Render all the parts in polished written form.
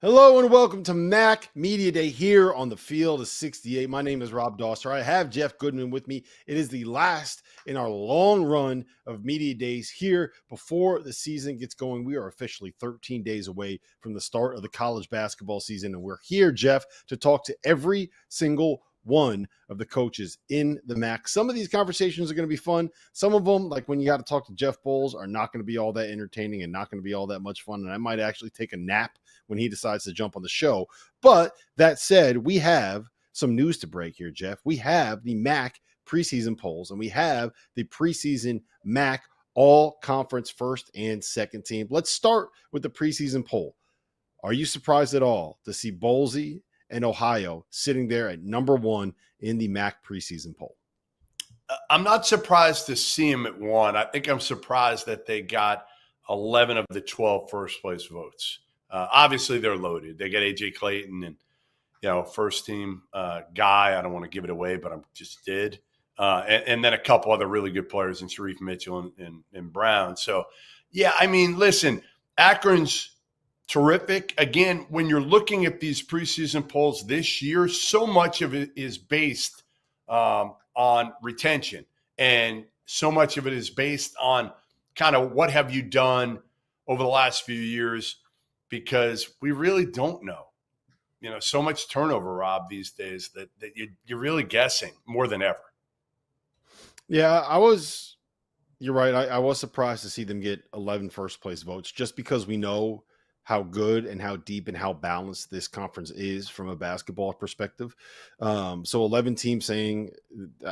Hello and welcome to Mac Media Day here on the field of 68. My name is Rob Dosser. I have Jeff Goodman with me. It is the last in our long run of media days here before the season gets going. We are officially 13 days away from the start of the college basketball season, and we're here, Jeff, to talk to every single one of the coaches in the MAC. Some of these conversations are going to be fun. Some of them, like when you got to talk to Jeff Boals, are not going to be all that entertaining and not going to be all that much fun. And I might actually take a nap when he decides to jump on the show. But that said, we have some news to break here, Jeff. We have the MAC preseason polls, and we have the preseason MAC all-conference first and second team. Let's start with the preseason poll. Are you surprised at all to see Boalsy and Ohio sitting there at number one in the MAC preseason poll? I'm not surprised to see them at one. I think I'm surprised that they got 11 of the 12 first place votes. Obviously, they're loaded. They got AJ Clayton and, first team guy. I don't want to give it away, but I just did. And then a couple other really good players in Sharif Mitchell and Brown. So, yeah, I mean, listen, Akron's terrific. Again, when you're looking at these preseason polls this year, so much of it is based on retention. And so much of it is based on kind of what have you done over the last few years, because we really don't know. So much turnover, Rob, these days that you're really guessing more than ever. Yeah, you're right. I was surprised to see them get 11 first place votes just because we know how good and how deep and how balanced this conference is from a basketball perspective. So 11 teams saying,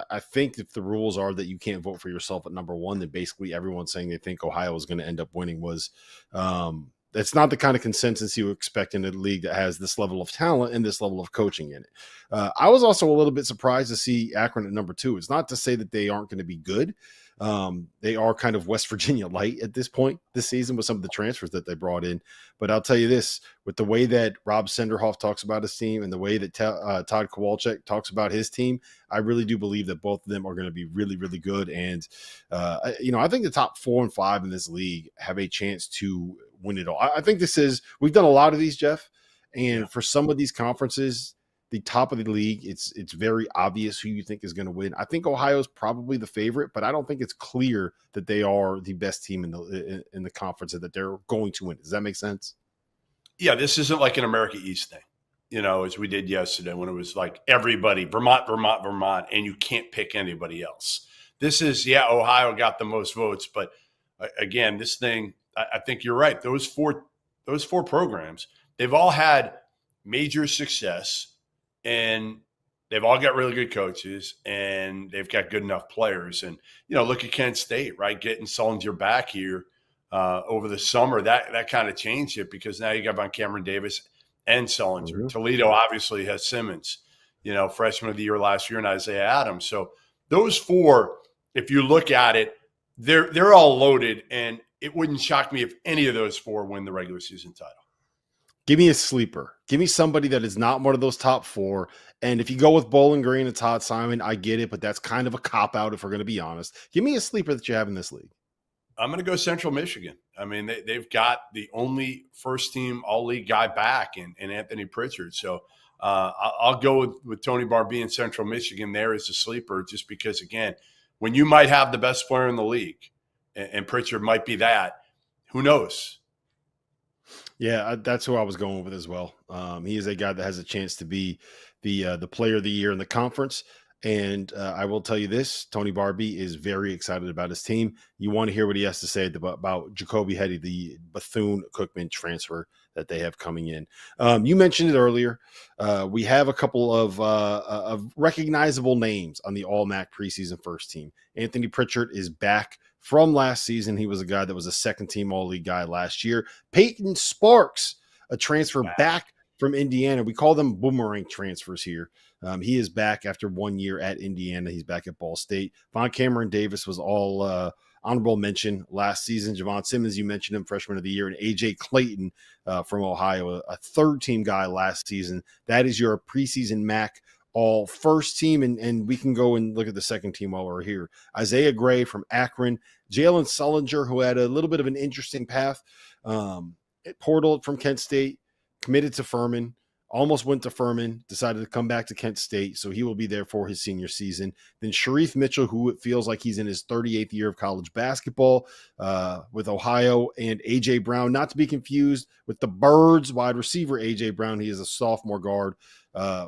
I think if the rules are that you can't vote for yourself at number one, then basically everyone saying they think Ohio is going to end up winning was that's not the kind of consensus you expect in a league that has this level of talent and this level of coaching in it. I was also a little bit surprised to see Akron at number two. It's not to say that they aren't going to be good. They are kind of West Virginia light at this point this season with some of the transfers that they brought in. But I'll tell you this, with the way that Rob Senderoff talks about his team and the way that Todd Kowalczyk talks about his team, I really do believe that both of them are going to be really, really good. And, I think the top 4 and 5 in this league have a chance to win it all. I think we've done a lot of these, Jeff. And for some of these conferences, the top of the league, it's very obvious who you think is going to win. I think Ohio's probably the favorite, but I don't think it's clear that they are the best team in the conference and that they're going to win. Does that make sense? Yeah, this isn't like an America East thing, as we did yesterday when it was like everybody, Vermont, and you can't pick anybody else. This is, Ohio got the most votes, but again, this thing, I think you're right. Those four programs, they've all had major success. And they've all got really good coaches, and they've got good enough players. And, look at Kent State, right? Getting Sullinger back here over the summer, that kind of changed it because now you got VonCameron Davis and Sullinger. Mm-hmm. Toledo obviously has Simmons, freshman of the year last year, and Isaiah Adams. So those four, if you look at it, they're all loaded, and it wouldn't shock me if any of those four win the regular season title. Give me a sleeper. Give me somebody that is not one of those top four. And if you go with Bowling Green and Todd Simon, I get it, but that's kind of a cop-out if we're going to be honest. Give me a sleeper that you have in this league. I'm going to go Central Michigan. I mean, they've got the only first-team all-league guy back in Anthony Pritchard. So I'll go with Tony Barbee in Central Michigan there as a sleeper just because, again, when you might have the best player in the league, and Pritchard might be that, who knows? Yeah, that's who I was going with as well. He is a guy that has a chance to be the player of the year in the conference. And I will tell you this, Tony Barbee is very excited about his team. You want to hear what he has to say about Jacoby Hetty, the Bethune-Cookman transfer that they have coming in. You mentioned it earlier. We have a couple of recognizable names on the All-MAC preseason first team. Anthony Pritchard is back from last season. He was a guy that was a second-team All-League guy last year. Payton Sparks, a transfer back from Indiana. We call them boomerang transfers here. He is back after 1 year at Indiana. He's back at Ball State. VonCameron Davis was all honorable mention last season. JaVaughn Simmons, you mentioned him, freshman of the year. And AJ Clayton from Ohio, a third-team guy last season. That is your preseason MAC all first team, and we can go and look at the second team while we're here. Isaiah Gray from Akron, Jalen Sullinger, who had a little bit of an interesting path, Portal from Kent State, committed to Furman, almost went to Furman, decided to come back to Kent State, so he will be there for his senior season. Then Sharif Mitchell, who it feels like he's in his 38th year of college basketball with Ohio, and A.J. Brown, not to be confused with the Birds wide receiver A.J. Brown. He is a sophomore guard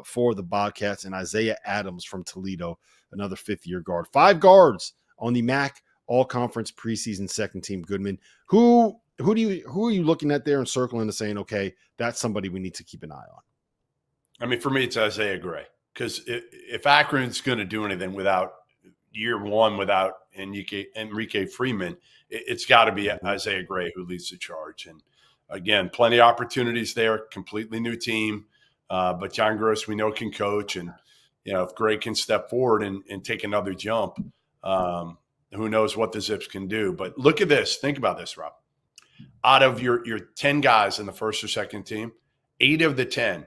for the Bobcats, and Isaiah Adams from Toledo, another fifth-year guard. 5 guards on the MAC all-conference preseason second team. Goodman, who are you looking at there and circling and saying, okay, that's somebody we need to keep an eye on? I mean, for me, it's Isaiah Gray, because if Akron's going to do anything without year one, without Enrique Freeman, it's got to be Isaiah Gray who leads the charge. And again, plenty of opportunities there, completely new team. But John Groce, we know, can coach. And, if Gray can step forward and take another jump, who knows what the Zips can do. But look at this. Think about this, Rob. Out of your 10 guys in the first or second team, 8 of the 10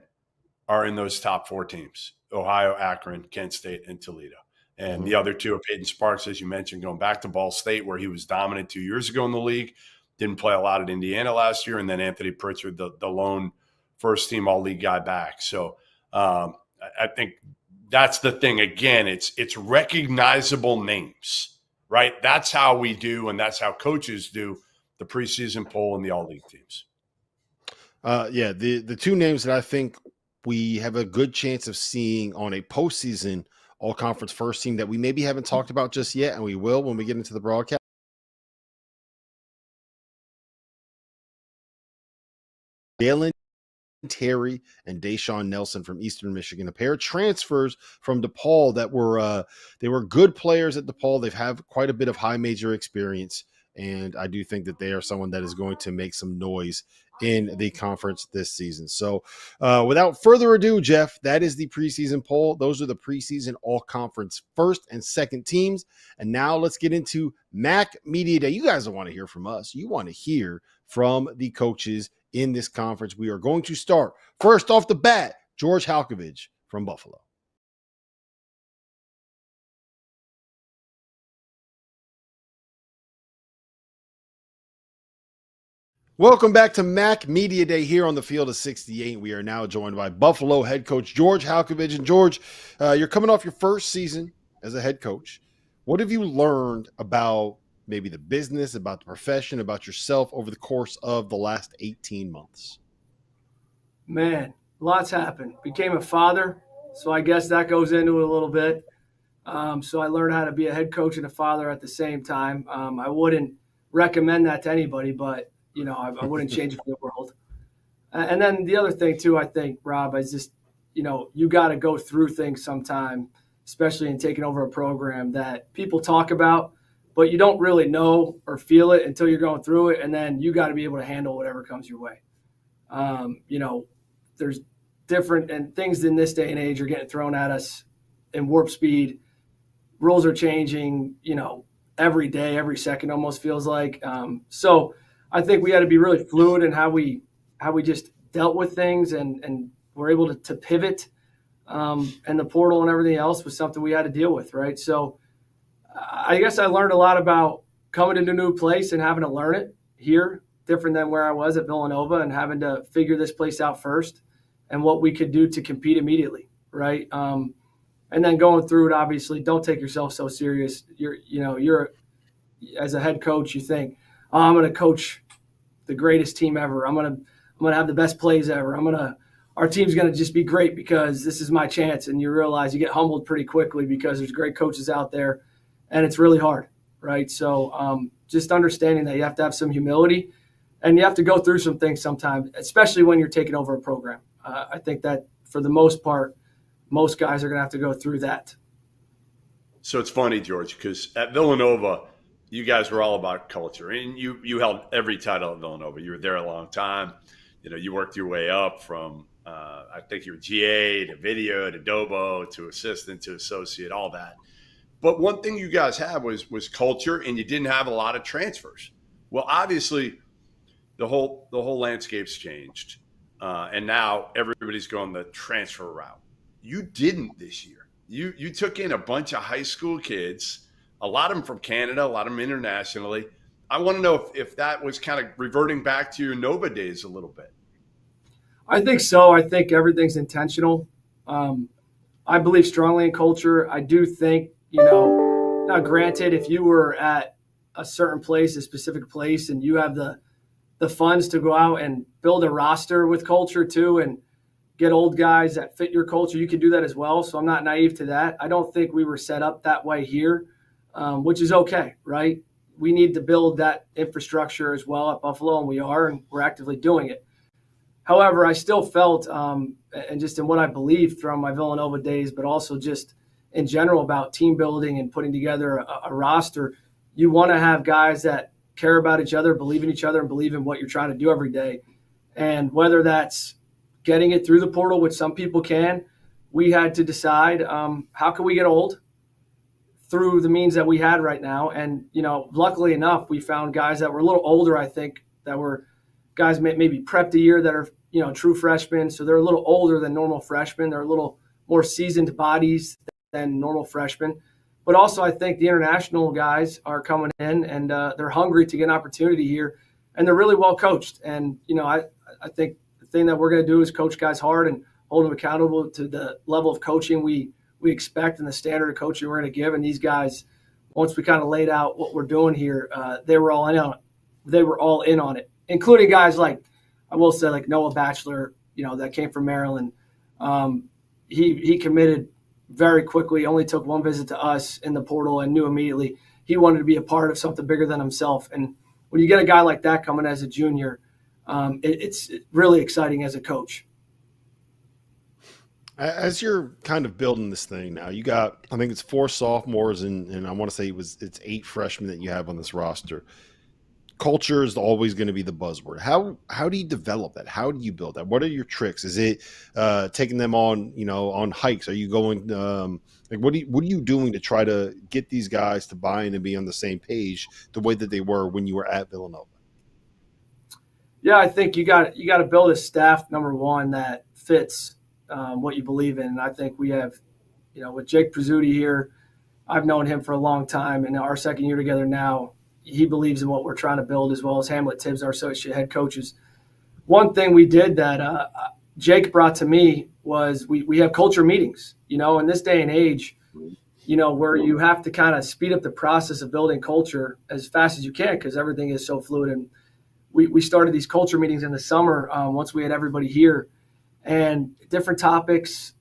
are in those top 4 teams: Ohio, Akron, Kent State, and Toledo. And the other 2 are Payton Sparks, as you mentioned, going back to Ball State, where he was dominant 2 years ago in the league. Didn't play a lot at Indiana last year. And then Anthony Pritchard, the lone first-team all-league guy back. So I think that's the thing. Again, it's recognizable names, right? That's how we do, and that's how coaches do the preseason poll and the all-league teams. The 2 names that I think we have a good chance of seeing on a postseason all-conference first team that we maybe haven't talked about just yet, and we will when we get into the broadcast. Jalin, Terry, and Deshaun Nelson from Eastern Michigan, a pair of transfers from DePaul that were they were good players at DePaul. They've had quite a bit of high major experience, and I do think that they are someone that is going to make some noise in the conference this season. So without further ado, Jeff, that is the preseason poll. Those are the preseason all-conference first and second teams. And now let's get into MAC Media Day. You guys don't want to hear from us. You want to hear from the coaches in this conference. We are going to start first off the bat, George Halcovage from Buffalo. Welcome back to MAC Media Day here on the Field of 68. We are now joined by Buffalo head coach George Halcovage. And George, you're coming off your first season as a head coach. What have you learned about maybe the business, about the profession, about yourself over the course of the last 18 months? Man, lots happened. Became a father, so I guess that goes into it a little bit. So I learned how to be a head coach and a father at the same time. I wouldn't recommend that to anybody, but I wouldn't change it for the world. And then the other thing too, I think, Rob, is just, you got to go through things sometime, especially in taking over a program that people talk about, but you don't really know or feel it until you're going through it. And then you got to be able to handle whatever comes your way. There's different and things in this day and age are getting thrown at us in warp speed. Rules are changing, every day, every second almost feels like. So I think we had to be really fluid in how we just dealt with things and were able to pivot. And the portal and everything else was something we had to deal with, right? So I guess I learned a lot about coming into a new place and having to learn it here, different than where I was at Villanova, and having to figure this place out first and what we could do to compete immediately, right? And then going through it, obviously, don't take yourself so serious. You're as a head coach, you think, oh, I'm going to coach the greatest team ever. I'm going to have the best plays ever. Our team's going to just be great because this is my chance. And you realize you get humbled pretty quickly because there's great coaches out there, and it's really hard, right? So just understanding that you have to have some humility, and you have to go through some things sometimes, especially when you're taking over a program. I think that for the most part, most guys are going to have to go through that. So it's funny, George, because at Villanova, you guys were all about culture, and you held every title at Villanova. You were there a long time. You worked your way up from, I think you were GA to video to Dobo to assistant to associate, all that. But one thing you guys had was culture, and you didn't have a lot of transfers. Well, obviously, the whole landscape's changed, and now everybody's going the transfer route. You didn't this year. You took in a bunch of high school kids, a lot of them from Canada, a lot of them internationally. I want to know if that was kind of reverting back to your Nova days a little bit. I think so. I think everything's intentional. I believe strongly in culture. I do think, now granted, if you were at a certain place, a specific place, and you have the funds to go out and build a roster with culture too and get old guys that fit your culture, you can do that as well. So I'm not naive to that. I don't think we were set up that way here, which is okay, right? We need to build that infrastructure as well at Buffalo, and we are, and we're actively doing it. However, I still felt, and just in what I believed from my Villanova days, but also just in general about team building and putting together a roster, you want to have guys that care about each other, believe in each other, and believe in what you're trying to do every day. And whether that's getting it through the portal, which some people can, we had to decide how can we get old through the means that we had right now. And, luckily enough, we found guys that were a little older, I think, that were guys maybe prepped a year that are, true freshmen. So they're a little older than normal freshmen. They're a little more seasoned bodies than normal freshmen. But also I think the international guys are coming in and they're hungry to get an opportunity here. And they're really well coached. And, I think the thing that we're going to do is coach guys hard and hold them accountable to the level of coaching we expect and the standard of coaching we're going to give. And these guys, once we kind of laid out what we're doing here, they were all in on it. They were all in on it, including guys like, I will say, like Noah Batchelor, that came from Maryland. He committed very quickly, only took one visit to us in the portal and knew immediately he wanted to be a part of something bigger than himself. And when you get a guy like that coming as a junior, it's really exciting as a coach. As you're kind of building this thing now, you got, I think it's 4 sophomores and I want to say it's 8 freshmen that you have on this roster. Culture is always going to be the buzzword. How do you develop that? How do you build that? What are your tricks? Is it taking them on, on hikes? Are you going what are you doing to try to get these guys to buy in and be on the same page the way that they were when you were at Villanova? Yeah, I think you got to build a staff, number one, that fits what you believe in. And I think we have, with Jake Prizzuti here, I've known him for a long time, and our second year together now, he believes in what we're trying to build, as well as Hamlet Tibbs, our associate head coaches. One thing we did that Jake brought to me was we have culture meetings, in this day and age, where you have to kind of speed up the process of building culture as fast as you can because everything is so fluid. And we started these culture meetings in the summer once we had everybody here, and different topics,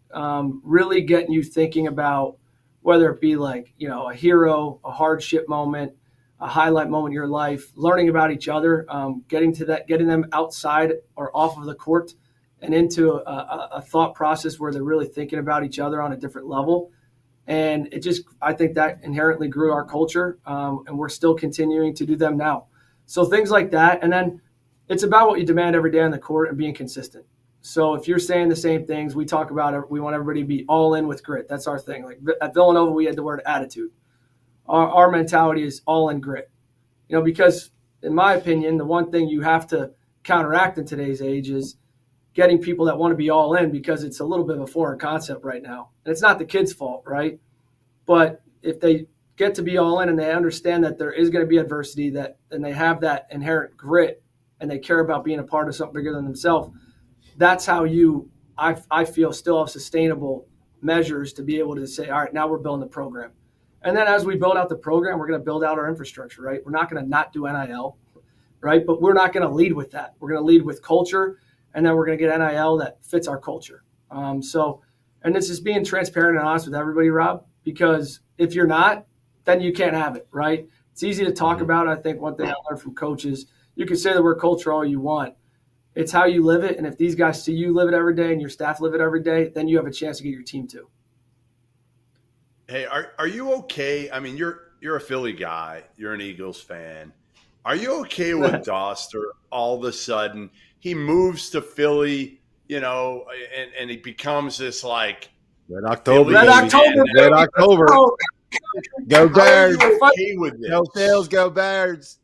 really getting you thinking about whether it be like, a hero, a hardship moment, a highlight moment in your life, learning about each other, getting them outside or off of the court and into a thought process where they're really thinking about each other on a different level. And I think that inherently grew our culture, and we're still continuing to do them now. So things like that. And then it's about what you demand every day on the court and being consistent. So if you're saying the same things, we talk about it, we want everybody to be all in with grit. That's our thing. Like at Villanova, we had the word attitude. Our mentality is all in grit, because in my opinion, the one thing you have to counteract in today's age is getting people that want to be all in, because it's a little bit of a foreign concept right now. And it's not the kids' fault, right? But if they get to be all in and they understand that there is going to be adversity, and they have that inherent grit and they care about being a part of something bigger than themselves, that's how I feel, still have sustainable measures to be able to say, all right, now we're building the program. And then as we build out the program, we're going to build out our infrastructure, right? We're not going to not do NIL, right? But we're not going to lead with that. We're going to lead with culture, and then we're going to get NIL that fits our culture. And it's just being transparent and honest with everybody, Rob, because if you're not, then you can't have it, right? It's easy to talk about. I think one thing I learned from coaches, you can say the word culture all you want. It's how you live it. And if these guys see you live it every day and your staff live it every day, then you have a chance to get your team to. Hey, are you okay? I mean, you're a Philly guy. You're an Eagles fan. Are you okay with Doster all of a sudden? He moves to Philly, and he becomes this like Red October. Red October. Red October. Go Birds. Okay with this? Go Phils. Go Birds.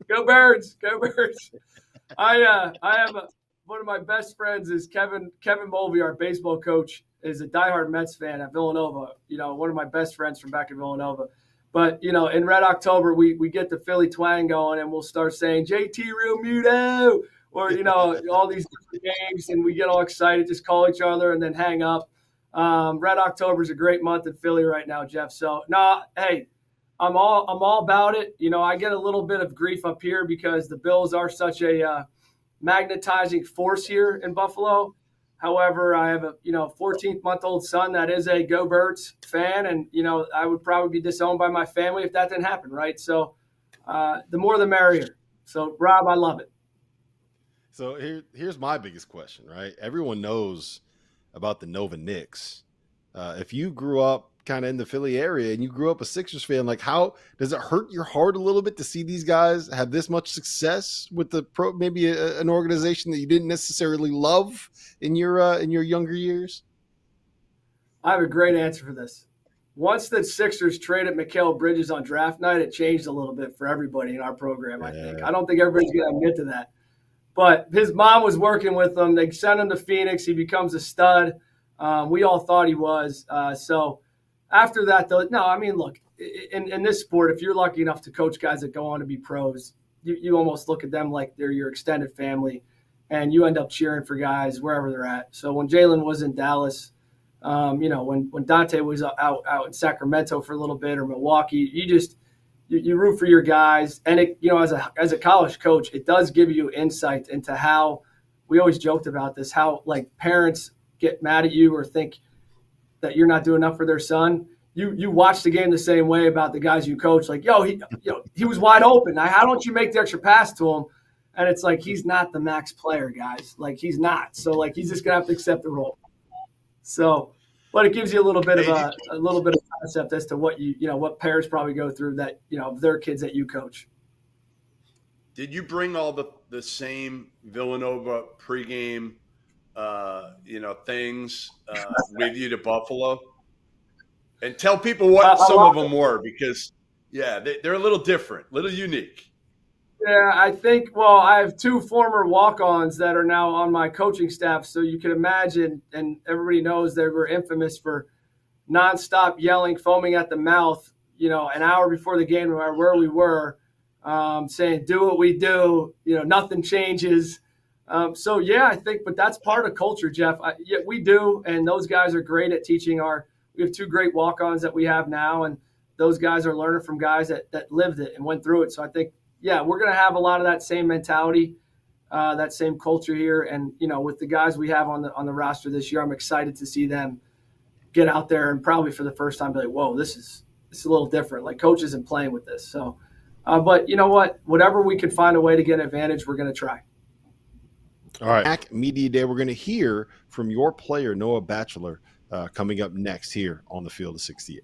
Go Birds. Go Birds. I have one of my best friends is Kevin Mulvey, our baseball coach, is a diehard Mets fan at Villanova. One of my best friends from back in Villanova. But, in Red October, we get the Philly twang going, and we'll start saying, JT Real Muto, or all these different games, and we get all excited, just call each other, and then hang up. Red October is a great month in Philly right now, Jeff. So hey, I'm all about it. I get a little bit of grief up here because the Bills are such a magnetizing force here in Buffalo. However, I have a 14-month-old son that is a Go Birds fan, and I would probably be disowned by my family if that didn't happen, right? So the more the merrier. So Rob, I love it. So here's my biggest question, right? Everyone knows about the Nova Knicks. If you grew up kind of in the Philly area and you grew up a Sixers fan, like, how does it hurt your heart a little bit to see these guys have this much success with maybe an organization that you didn't necessarily love in your younger years? I have a great answer for this. Once the Sixers traded Mikal Bridges on draft night, it changed a little bit for everybody in our program, I think. I don't think everybody's going to admit to that. But his mom was working with him. They sent him to Phoenix. He becomes a stud. We all thought he was. So after that, though, no, I mean, look, in this sport, if you're lucky enough to coach guys that go on to be pros, you almost look at them like they're your extended family, and you end up cheering for guys wherever they're at. So when Jalin was in Dallas, when Dante was out in Sacramento for a little bit, or Milwaukee, you root for your guys. And it, as a college coach, it does give you insight into how, we always joked about this, how like parents get mad at you or think that you're not doing enough for their son. You watch the game the same way about the guys you coach. Like, he was wide open. How don't you make the extra pass to him? And it's like, he's not the max player, guys. Like, he's not. So like, he's just gonna have to accept the role. So, but it gives you a little bit of concept as to what what parents probably go through that their kids that you coach. Did you bring all the same Villanova pregame things with you to Buffalo? And tell people what some of them were, because they're a little different, a little unique. Yeah, I think, I have two former walk-ons that are now on my coaching staff, so you can imagine, and everybody knows they were infamous for nonstop yelling, foaming at the mouth, an hour before the game, no matter where we were, saying, do what we do, nothing changes. I think, but that's part of culture, Jeff. We do, and those guys are great at teaching we have two great walk-ons that we have now, and those guys are learning from guys that lived it and went through it. So I think, we're going to have a lot of that same mentality, that same culture here. And, with the guys we have on the roster this year, I'm excited to see them get out there and probably for the first time be like, whoa, this is a little different. Like, coach isn't playing with this. So, but you know what? Whatever we can find a way to get an advantage, we're going to try. All right. Back Media Day, we're going to hear from your player, Noah Batchelor, coming up next here on the Field of 68.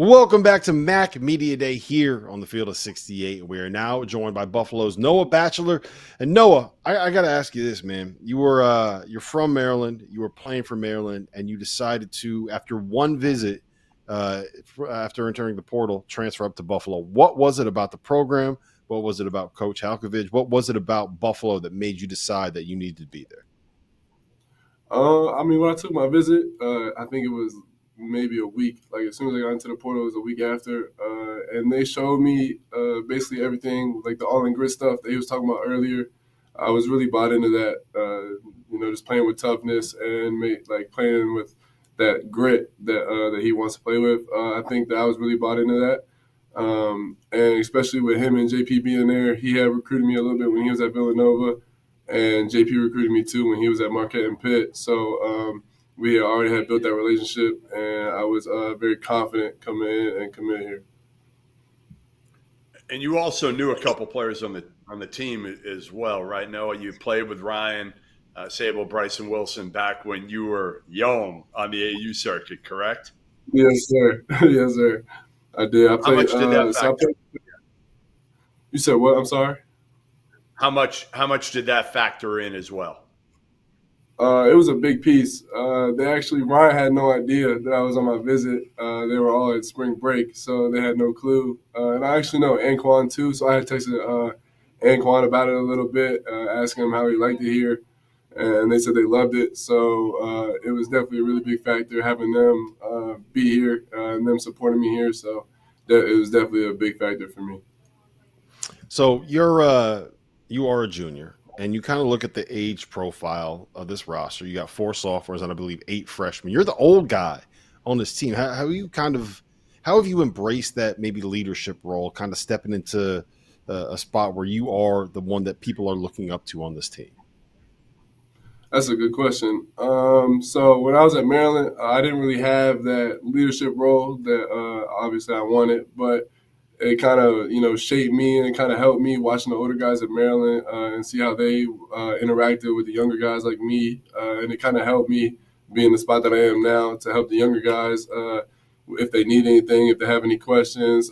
Welcome back to Mac Media Day here on the Field of 68. We are now joined by Buffalo's Noah Batchelor. And Noah, I got to ask you this, man. You're from Maryland. You were playing for Maryland, and you decided to, after one visit, after entering the portal, transfer up to Buffalo. What was it about the program? What was it about Coach Halcovage? What was it about Buffalo that made you decide that you needed to be there? When I took my visit, I think it was maybe a week. Like, as soon as I got into the portal, it was a week after. And they showed me basically everything, like the all-in grit stuff that he was talking about earlier. I was really bought into that, just playing with toughness and playing with that grit that he wants to play with. I think that I was really bought into that. And especially with him and JP being there, he had recruited me a little bit when he was at Villanova, and JP recruited me too when he was at Marquette and Pitt. So we already had built that relationship, and I was very confident coming in and committing here. And you also knew a couple players on the team as well, right? Noah, you played with Ryan, Sable, Bryson Wilson back when you were young on the AU circuit, correct? Yes, sir. Yes, sir. I did. I played, how much did that factor? You said what? I'm sorry? How much did that factor in as well? It was a big piece. Ryan had no idea that I was on my visit. They were all at spring break, so they had no clue. And I actually know Anquan too, so I had texted Anquan about it a little bit, asking him how he liked it here, and they said they loved it. So it was definitely a really big factor having them be here and them supporting me here. So it was definitely a big factor for me. So you are a junior, and you kind of look at the age profile of this roster. You got 4 sophomores and I believe 8 freshmen. You're the old guy on this team. How have you embraced that maybe leadership role, kind of stepping into a spot where you are the one that people are looking up to on this team? That's a good question. So when I was at Maryland, I didn't really have that leadership role that obviously I wanted, but it kind of, shaped me and kind of helped me watching the older guys at Maryland and see how they interacted with the younger guys like me. And it kind of helped me be in the spot that I am now to help the younger guys if they need anything, if they have any questions.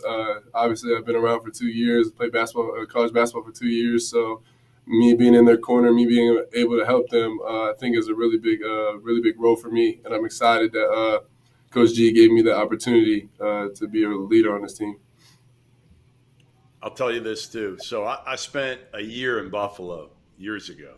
Obviously, I've been around for 2 years, played college basketball for 2 years. So me being in their corner, me being able to help them, I think is a really big role for me. And I'm excited that Coach G gave me the opportunity to be a leader on this team. I'll tell you this too. So I spent a year in Buffalo years ago,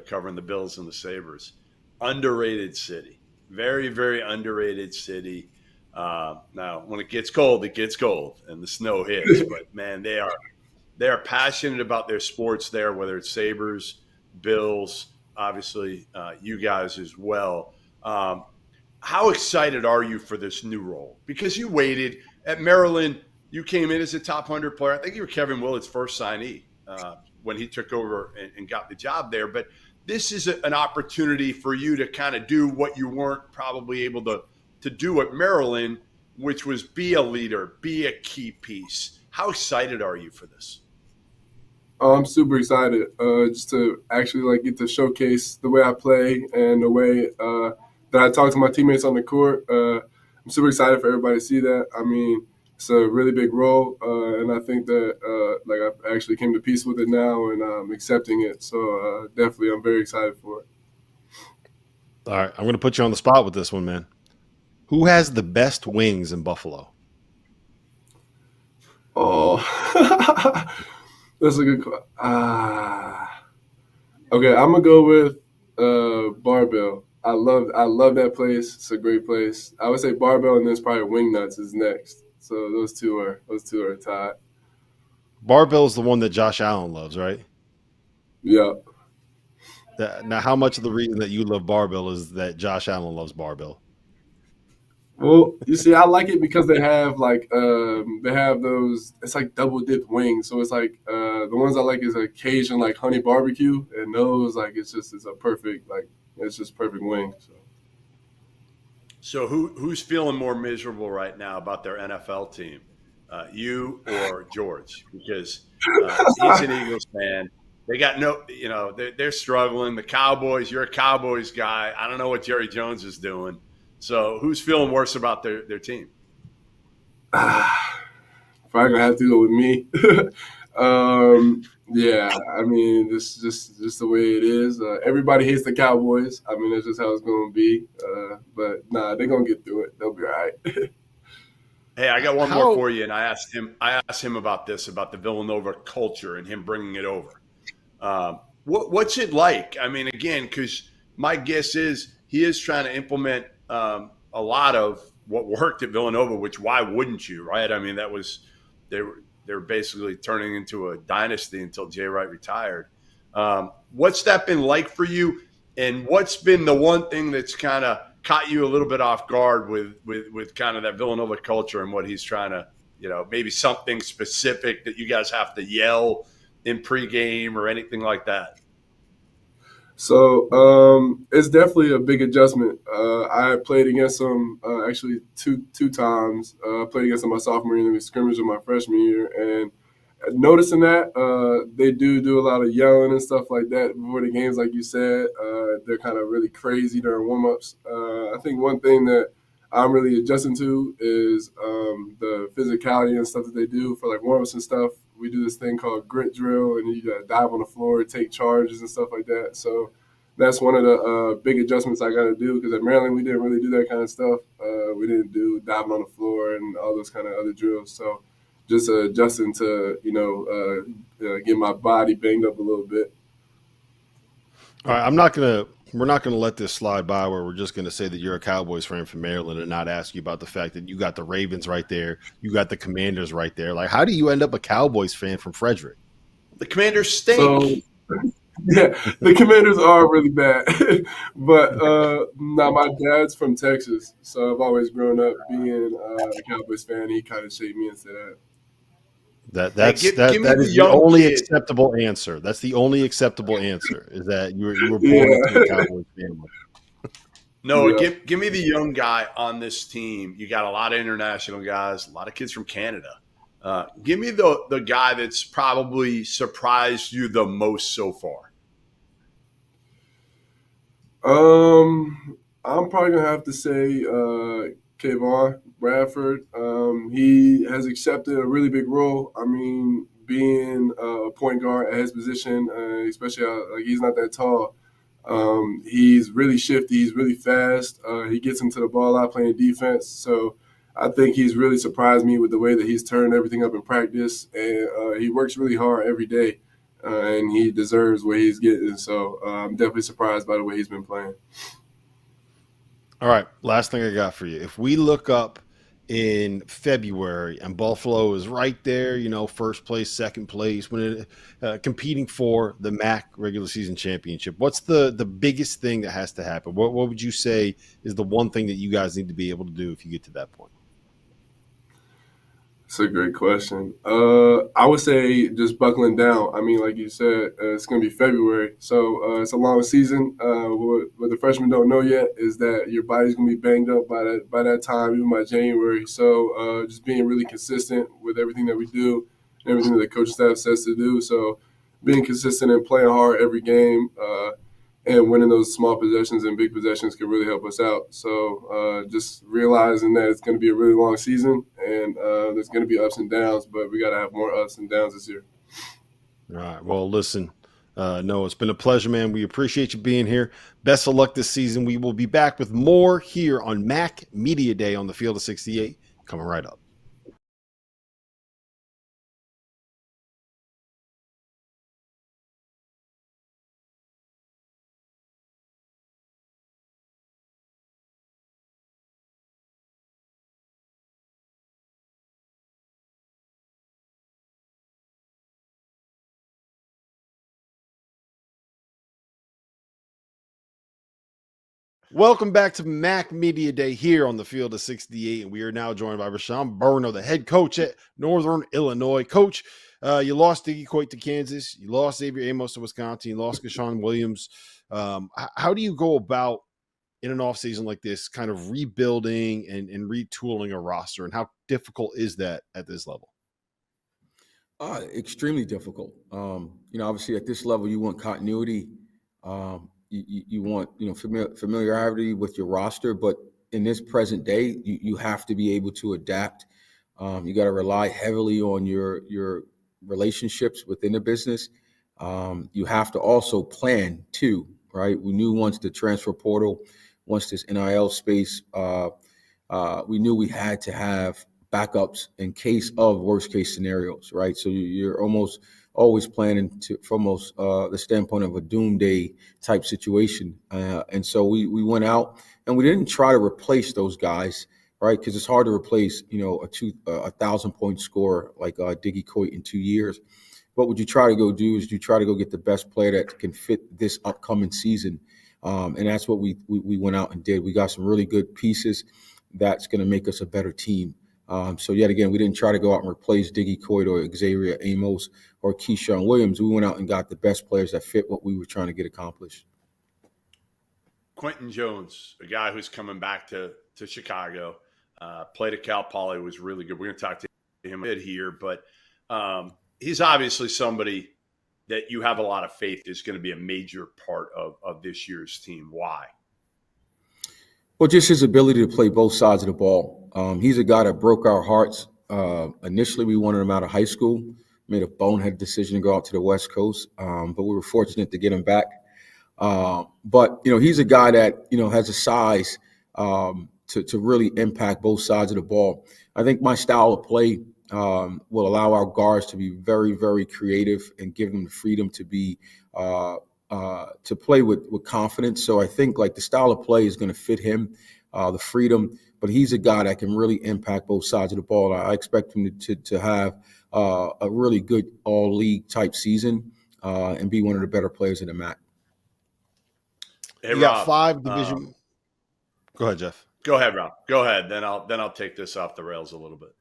covering the Bills and the Sabres. Underrated city, very, very underrated city. Now, when it gets cold, and the snow hits. But man, they are passionate about their sports there, whether it's Sabres, Bills, obviously you guys as well. How excited are you for this new role? Because you waited at Maryland. You came in as a top 100 player. I think you were Kevin Willett's first signee when he took over and got the job there. But this is an opportunity for you to kind of do what you weren't probably able to do at Maryland, which was be a leader, be a key piece. How excited are you for this? I'm super excited just to actually get to showcase the way I play and the way that I talk to my teammates on the court. I'm super excited for everybody to see that. I mean, it's a really big role, and I think that I actually came to peace with it now, and I'm accepting it. So definitely, I'm very excited for it. All right, I'm going to put you on the spot with this one, man. Who has the best wings in Buffalo? Oh, that's a good question. Okay, I'm gonna go with Barbell. I love that place. It's a great place. I would say Barbell, and then probably Wing Nuts is next. So those two are tied. Barbell is the one that Josh Allen loves, right? Yeah. Now, how much of the reason that you love Barbell is that Josh Allen loves Barbell? Well, you see, I like it because they have those. It's like double dipped wings. So it's the ones I like is a Cajun honey barbecue, and those it's a perfect it's just perfect wing. So who's feeling more miserable right now about their NFL team, you or George? Because he's an Eagles fan. They got they're struggling. The Cowboys, you're a Cowboys guy. I don't know what Jerry Jones is doing. So who's feeling worse about their team? Probably gonna have to go with me. Yeah, I mean, this just the way it is. Everybody hates the Cowboys. I mean, that's just how it's gonna be. But they're gonna get through it. They'll be all right. Hey, I got one more for you, and I asked him about the Villanova culture and him bringing it over. What's it like? I mean, again, because my guess is he is trying to implement a lot of what worked at Villanova, which why wouldn't you, right? I mean, they were basically turning into a dynasty until Jay Wright retired. What's that been like for you? And what's been the one thing that's kind of caught you a little bit off guard with kind of that Villanova culture and what he's trying to, maybe something specific that you guys have to yell in pregame or anything like that? So it's definitely a big adjustment. I played against them actually two times. I played against them my sophomore year and we scrimmaged them my freshman year. And noticing that they do a lot of yelling and stuff like that before the games, like you said. They're kind of really crazy during warm-ups. I think one thing that I'm really adjusting to is the physicality and stuff that they do for warm-ups and stuff. We do this thing called grit drill, and you got to dive on the floor, take charges and stuff like that. So that's one of the big adjustments I got to do, because at Maryland we didn't really do that kind of stuff. We didn't do diving on the floor and all those kind of other drills. So just adjusting to, get my body banged up a little bit. All right, we're not gonna let this slide by where we're just gonna say that you're a Cowboys fan from Maryland and not ask you about the fact that you got the Ravens right there, you got the Commanders right there. Like, how do you end up a Cowboys fan from Frederick? The Commanders stink. So, yeah, the Commanders are really bad. But now my dad's from Texas, so I've always grown up being a Cowboys fan. He kind of shaped me into that. That is the only acceptable answer. That's the only acceptable answer, is that you were born into a Cowboys family. No, yeah. Give me the young guy on this team. You got a lot of international guys, a lot of kids from Canada. Give me the guy that's probably surprised you the most so far. I'm probably gonna have to say JaVaughn Bradford. He has accepted a really big role. I mean, being a point guard at his position, especially he's not that tall. He's really shifty. He's really fast. He gets into the ball a lot playing defense. So I think he's really surprised me with the way that he's turned everything up in practice. And he works really hard every day, and he deserves what he's getting. So I'm definitely surprised by the way he's been playing. All right, last thing I got for you. If we look up in February and Buffalo is right there, first place, second place, competing for the MAC regular season championship, what's the biggest thing that has to happen? What would you say is the one thing that you guys need to be able to do if you get to that point? That's a great question. I would say just buckling down. I mean, like you said, it's going to be February, so it's a long season. What the freshmen don't know yet is that your body's going to be banged up by that time, even by January. So just being really consistent with everything that we do, everything that the coach staff says to do. So being consistent and playing hard every game, and winning those small possessions and big possessions can really help us out. So just realizing that it's going to be a really long season, and there's going to be ups and downs, but we got to have more ups and downs this year. All right. Well, listen, no, it's been a pleasure, man. We appreciate you being here. Best of luck this season. We will be back with more here on MAC Media Day on the Field of 68, coming right up. Welcome back to MAC Media Day here on the Field of 68, and we are now joined by Rashon Burno, the head coach at Northern Illinois. Coach, you lost Diggy Coit to Kansas, you lost Xavier Amos to Wisconsin, you lost Keshawn Williams. How do you go about in an offseason like this, kind of rebuilding and retooling a roster, and how difficult is that at this level? Extremely difficult. Obviously at this level, you want continuity. You want familiarity with your roster, but in this present day, you have to be able to adapt. You got to rely heavily on your relationships within the business. You have to also plan too, right? We knew once the transfer portal, once this NIL space, we knew we had to have backups in case of worst case scenarios, right? So you're almost always planning from the standpoint of a doomsday type situation. And so we went out and we didn't try to replace those guys, right? Because it's hard to replace, a 1,000-point scorer like Diggy Coit in 2 years. But what you try to go do is you try to go get the best player that can fit this upcoming season. And that's what we went out and did. We got some really good pieces that's going to make us a better team. So yet again, we didn't try to go out and replace Diggy Coit or Xavier Amos or Keshawn Williams. We went out and got the best players that fit what we were trying to get accomplished. Quentin Jones, a guy who's coming back to Chicago, played at Cal Poly, was really good. We're going to talk to him a bit here, but he's obviously somebody that you have a lot of faith is going to be a major part of this year's team. Why? Well, just his ability to play both sides of the ball. He's a guy that broke our hearts. Initially, we wanted him out of high school, made a bonehead decision to go out to the West Coast, but we were fortunate to get him back. But he's a guy that has a size to really impact both sides of the ball. I think my style of play will allow our guards to be very, very creative and give them the freedom to be to play with confidence. So I think like the style of play is going to fit him, the freedom. But he's a guy that can really impact both sides of the ball. I expect him to have a really good all-league type season and be one of the better players in the MAC. Hey, You Rob, got 5 division. Go ahead, Jeff. Go ahead, Rob. Go ahead. Then I'll take this off the rails a little bit.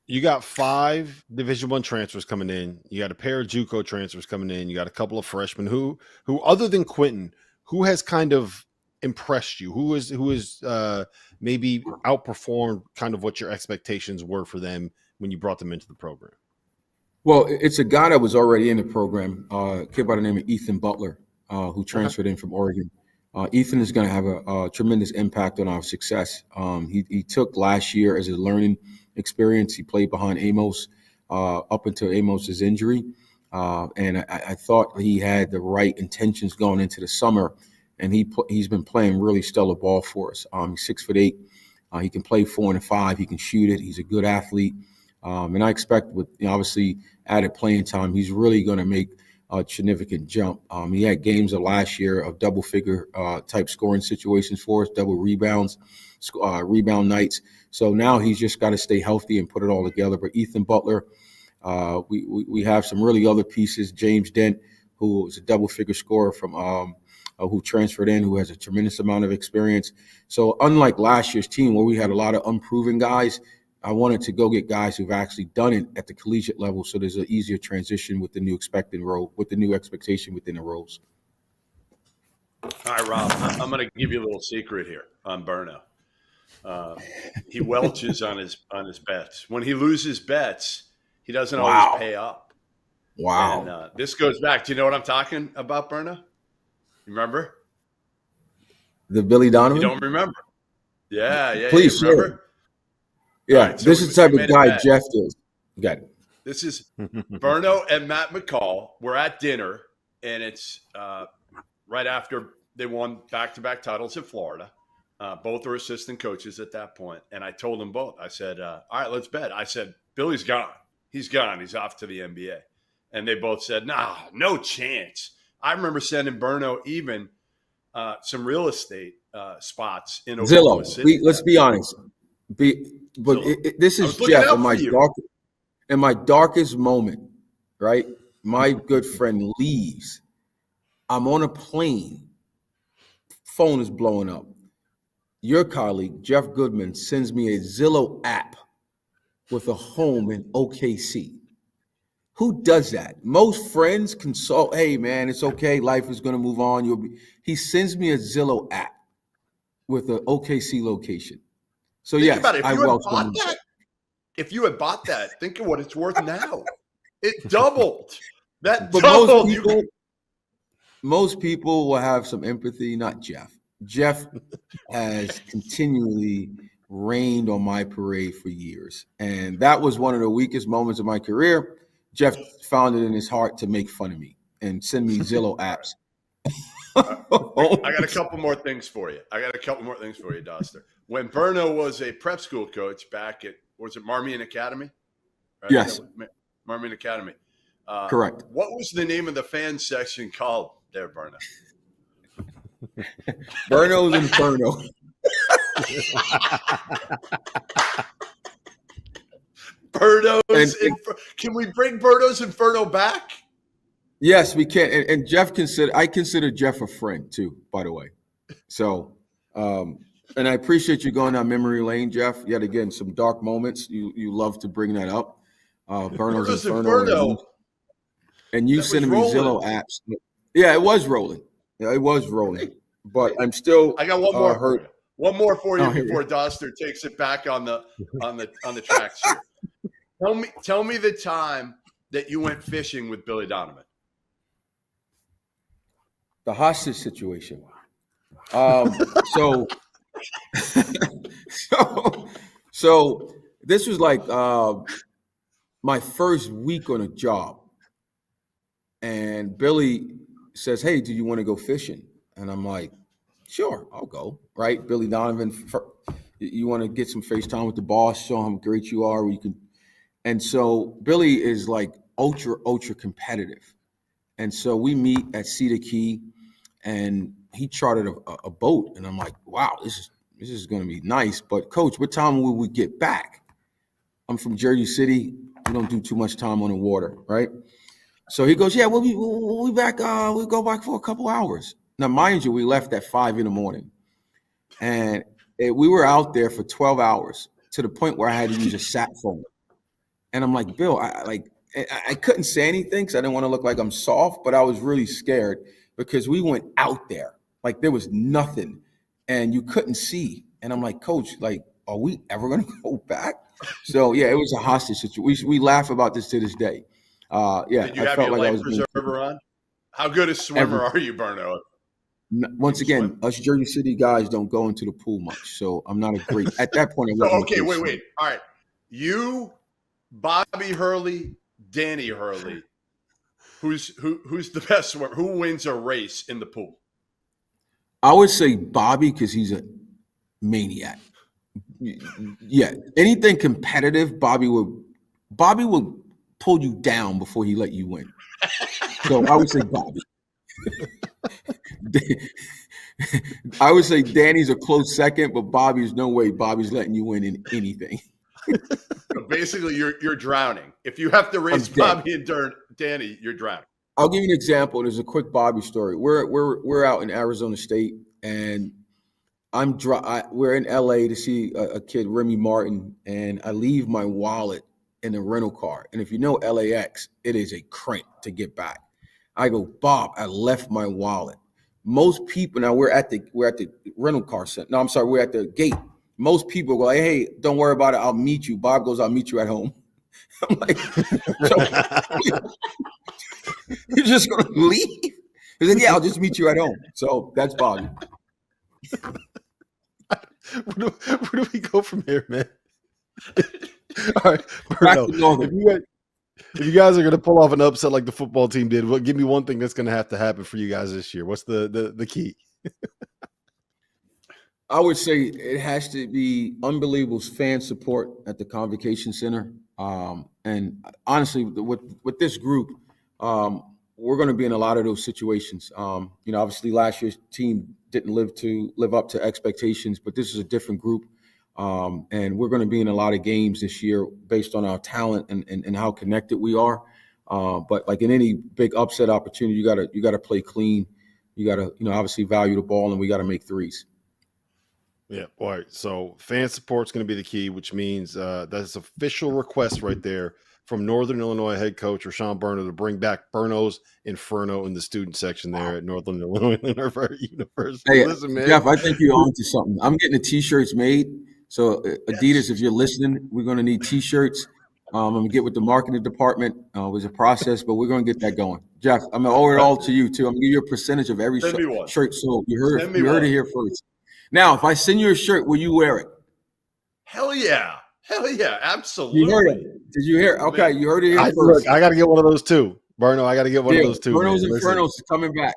You got 5 Division I transfers coming in. You got a pair of JUCO transfers coming in. You got a couple of freshmen who other than Quentin, who has kind of impressed you? Who is maybe outperformed kind of what your expectations were for them when you brought them into the program? Well, it's a guy that was already in the program, a kid by the name of Ethan Butler, who transferred in from Oregon. Ethan is going to have a tremendous impact on our success. He took last year as a learning experience. He played behind Amos up until Amos's injury. And I thought he had the right intentions going into the summer. And he's been playing really stellar ball for us. He's 6'8". He can play 4 and 5. He can shoot it. He's a good athlete. And I expect with obviously added playing time, he's really going to make a significant jump. He had games of last year of double figure type scoring situations for us, double rebounds, rebound nights. So now he's just got to stay healthy and put it all together. But Ethan Butler, we have some really other pieces. James Dent, who was a double figure scorer from who transferred in, who has a tremendous amount of experience. So unlike last year's team where we had a lot of unproven guys, I wanted to go get guys who've actually done it at the collegiate level, so there's an easier transition with the new expected role, with the new expectation within the roles. All right, Rob, I'm going to give you a little secret here on Burno. He welches on his bets. When he loses bets, he doesn't always pay up. Wow. And this goes back. Do you know what I'm talking about, Burno? You remember? The Billy Donovan? You don't remember? Yeah. Please, you remember? Sure. Yeah, right, so this is the type of guy bet. Jeff is. Got it. This is Burno and Matt McCall. We're at dinner, and it's right after they won back-to-back titles in Florida. Both are assistant coaches at that point. And I told them both. I said, all right, let's bet. I said, Billy's gone. He's gone. He's off to the NBA. And they both said, nah, no chance. I remember sending Burno even some real estate spots in Oklahoma City. Let's be honest. This is Jeff in my darkest moment, right? My good friend leaves. I'm on a plane. Phone is blowing up. Your colleague, Jeff Goodman, sends me a Zillow app with a home in OKC. Who does that? Most friends consult, hey, man, it's okay. Life is going to move on. He sends me a Zillow app with an OKC location. So, yes, I welcome that. If you had bought that, think of what it's worth now. It doubled. That but doubled. Most people will have some empathy, not Jeff. Jeff has continually rained on my parade for years. And that was one of the weakest moments of my career. Jeff found it in his heart to make fun of me and send me Zillow apps. I got a couple more things for you. Doster. When Burno was a prep school coach back at, was it Marmion Academy? Right? Yes. Marmion Academy. Correct. What was the name of the fan section called there, Burno? Burno's Inferno. Can we bring Burno's Inferno back? Yes, we can. And Jeff I consider Jeff a friend too, by the way. So, and I appreciate you going down memory lane, Jeff. Yet again, some dark moments. You love to bring that up. Burno's Inferno. And you sending me Zillow apps. Yeah, it was rolling. Yeah, it was rolling. But I'm still. I got one more. Hurt. One more for you before Doster takes it back on the tracks here. Tell me the time that you went fishing with Billy Donovan. The hostage situation. So this was like my first week on a job, and Billy says, "Hey, do you want to go fishing?" And I'm like, sure, I'll go. Right? Billy Donovan, you want to get some FaceTime with the boss, show him how great you are. Where you can. And so Billy is like ultra competitive. And so we meet at Cedar Key, and he chartered a boat. And I'm like, wow, this is going to be nice. But Coach, what time will we get back? I'm from Jersey City. We don't do too much time on the water, right? So he goes, yeah, we'll be back. We'll go back for a couple hours. Now, mind you, we left at 5 a.m. And we were out there for 12 hours to the point where I had to use a sat phone. And I'm like, Bill, I couldn't say anything because I didn't want to look like I'm soft, but I was really scared because we went out there. Like there was nothing and you couldn't see. And I'm like, Coach, like, are we ever going to go back? So, yeah, it was a hostage situation. We laugh about this to this day. Yeah, Did you have your life preserver on? How good a swimmer are you, Burno? Once again, us Jersey City guys don't go into the pool much, so I'm not a great. At that point, okay, wait. All right, you, Bobby Hurley, Danny Hurley. Who's the best swimmer? Who wins a race in the pool? I would say Bobby because he's a maniac. Yeah, anything competitive, Bobby will pull you down before he let you win. So I would say Bobby. I would say Danny's a close second, but Bobby's no way. Bobby's letting you win in anything. So basically, you're drowning. If you have to race Bobby and Danny, you're drowning. I'll give you an example. There's a quick Bobby story. We're out in Arizona State, and we're in LA to see a kid, Remy Martin, and I leave my wallet in a rental car. And if you know LAX, it is a crank to get back. I go, Bob, I left my wallet. Most people, now we're at the rental car center. No, I'm sorry, we're at the gate. Most people go, hey, don't worry about it. I'll meet you. Bob goes, I'll meet you at home. I'm like, you're just going to leave? He said, yeah, I'll just meet you at home. So that's Bobby. Where do we go from here, man? All right, Burno, if you guys are going to pull off an upset like the football team did, give me one thing that's going to have to happen for you guys this year. What's the key? I would say it has to be unbelievable fan support at the Convocation Center. And honestly, with this group, we're going to be in a lot of those situations. Obviously last year's team didn't live up to expectations, but this is a different group. And we're going to be in a lot of games this year based on our talent and how connected we are. But like in any big upset opportunity, you got to play clean. You got to, obviously value the ball, and we got to make threes. Yeah. All right. So fan support's going to be the key, which means that's official request right there from Northern Illinois head coach Rashon Burno to bring back Burno's Inferno in the student section there at Northern Illinois University. Hey, listen, man. Jeff, I think you're on to something. I'm getting the T-shirts made. So Adidas, if you're listening, we're going to need T-shirts. I'm going to get with the marketing department. It was a process, but we're going to get that going. Jeff, I'm going to owe it all to you, too. I'm going to give you a percentage of every shirt sold. You heard it here first. Now, if I send you a shirt, will you wear it? Hell yeah. Absolutely. You heard it. Did you hear it? Okay, you heard it here first. Look, I got to get one of those, too. Burno, I got to get one of those, too. Burno's Infernos is coming back.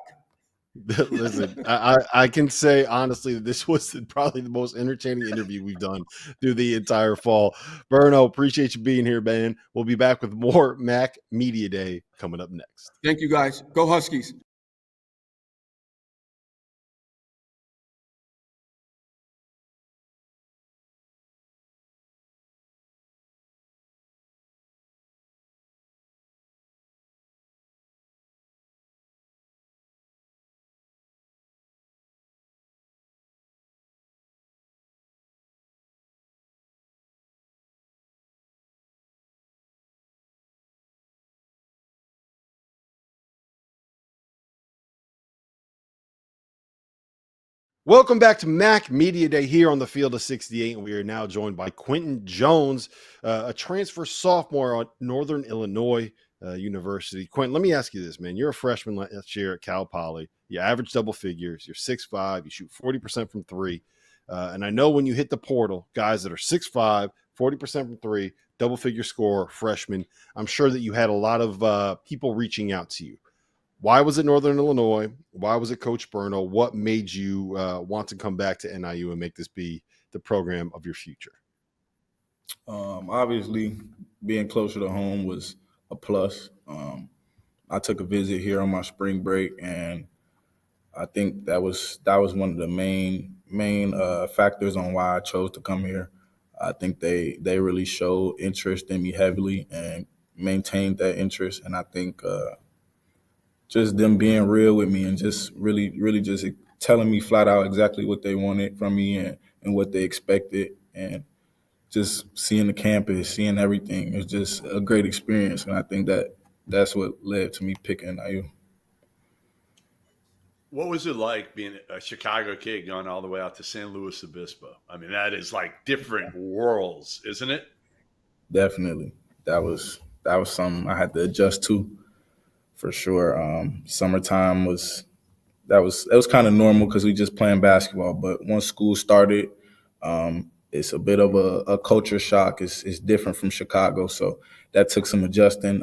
Listen, I can say honestly that this was probably the most entertaining interview we've done through the entire fall. Burno, appreciate you being here, man. We'll be back with more Mac Media Day coming up next. Thank you, guys. Go Huskies. Welcome back to Mac Media Day here on the Field of 68, and we are now joined by Quentin Jones, a transfer sophomore at Northern Illinois University. Quentin, let me ask you this, man. You're a freshman last year at Cal Poly. You average double figures. You're 6'5". You shoot 40% from three. And I know when you hit the portal, guys that are 6'5", 40% from three, double-figure score, freshman, I'm sure that you had a lot of people reaching out to you. Why was it Northern Illinois? Why was it Coach Burno? What made you want to come back to NIU and make this be the program of your future? Obviously, being closer to home was a plus. I took a visit here on my spring break, and I think that was one of the main factors on why I chose to come here. I think they really showed interest in me heavily and maintained that interest, and I think just them being real with me and just really just telling me flat out exactly what they wanted from me and what they expected, and just seeing the campus, seeing everything. It was just a great experience, and I think that's what led to me picking NIU. What was it like being a Chicago kid going all the way out to San Luis Obispo? I mean, that is like different worlds, isn't it? Definitely. That was something I had to adjust to for sure. Summertime was kind of normal because we just playing basketball. But once school started, it's a bit of a culture shock. It's different from Chicago, so that took some adjusting.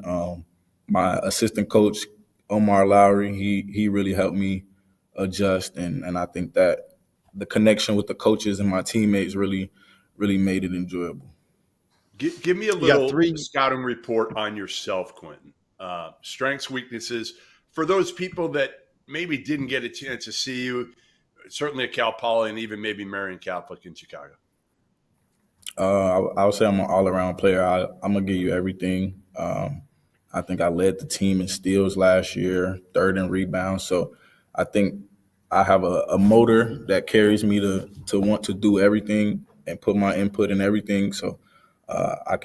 My assistant coach, Omar Lowry, he really helped me adjust, and I think that the connection with the coaches and my teammates really made it enjoyable. Give me a little scouting report on yourself, Quentin. Strengths, weaknesses for those people that maybe didn't get a chance to see you, certainly at Cal Poly and even maybe Marian Catholic in Chicago. I would say I'm an all-around player. I'm going to give you everything. I think I led the team in steals last year, third in rebounds. So I think I have a motor that carries me to want to do everything and put my input in everything. So I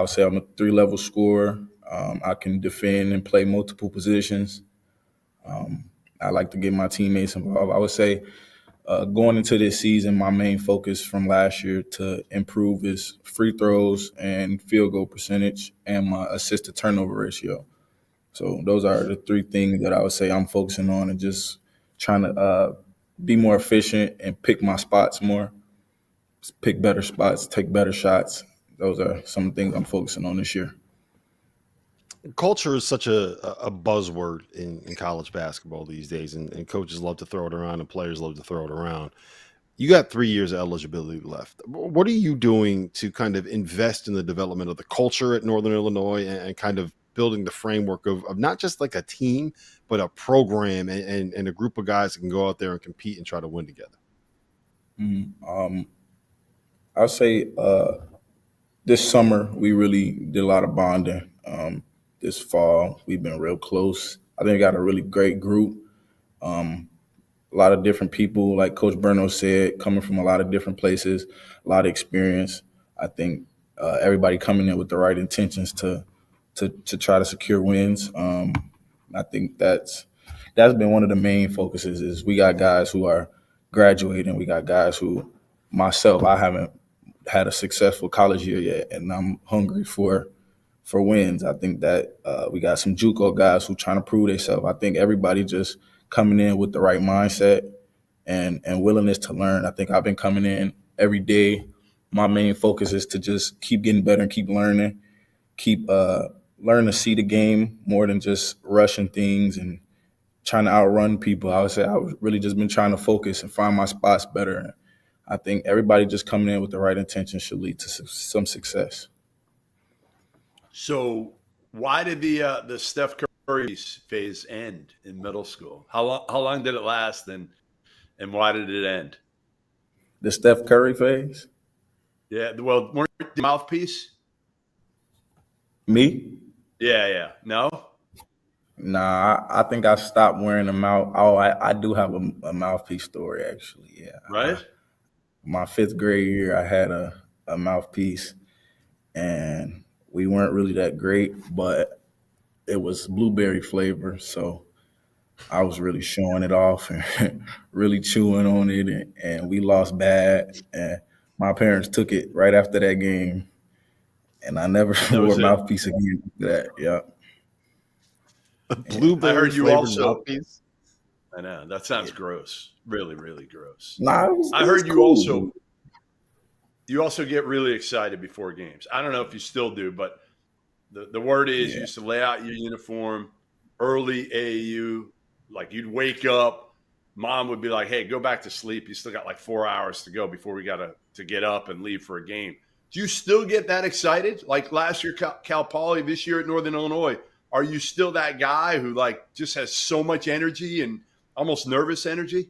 would say I'm a 3-level scorer. I can defend and play multiple positions. I like to get my teammates involved. I would say going into this season, my main focus from last year to improve is free throws and field goal percentage and my assist to turnover ratio. So those are the 3 things that I would say I'm focusing on, and just trying to be more efficient and pick my spots more, pick better spots, take better shots. Those are some things I'm focusing on this year. Culture is such a buzzword in college basketball these days, and coaches love to throw it around and players love to throw it around. You got 3 years of eligibility left. What are you doing to kind of invest in the development of the culture at Northern Illinois and kind of building the framework of not just like a team, but a program and a group of guys that can go out there and compete and try to win together? I'll say this summer we really did a lot of bonding. This fall we've been real close. I think we got a really great group. A lot of different people, like Coach Burno said, coming from a lot of different places, a lot of experience. I think everybody coming in with the right intentions to try to secure wins. I think that's been one of the main focuses. Is we got guys who are graduating. We got guys who, myself, I haven't had a successful college year yet, and I'm hungry for wins. I think that we got some JUCO guys who trying to prove themselves. I think everybody just coming in with the right mindset and willingness to learn. I think I've been coming in every day. My main focus is to just keep getting better and keep learning, keep learn to see the game more than just rushing things and trying to outrun people. I would say I've really just been trying to focus and find my spots better. And I think everybody just coming in with the right intention should lead to some success. So why did the Steph Curry phase end in middle school? How long did it last, and why did it end? The Steph Curry phase? Yeah, well, weren't you the mouthpiece? Me? Yeah. No? Nah, I think I stopped wearing a mouth. Oh, I do have a mouthpiece story, actually. Yeah. Right? My 5th grade year, I had a mouthpiece, and we weren't really that great, but it was blueberry flavor, so I was really showing it off and really chewing on it, and we lost bad, and my parents took it right after that game, and I never wore a mouthpiece again after that. Yeah. A blueberry I heard you flavored also. mouthpiece? I know that sounds gross. Really, really gross. Nah, I heard you cool. You also get really excited before games. I don't know if you still do, but the word is you used to lay out your uniform early AAU, like you'd wake up, mom would be like, hey, go back to sleep. You still got like 4 hours to go before we got to get up and leave for a game. Do you still get that excited? Like last year, Cal Poly, this year at Northern Illinois, are you still that guy who like just has so much energy and almost nervous energy?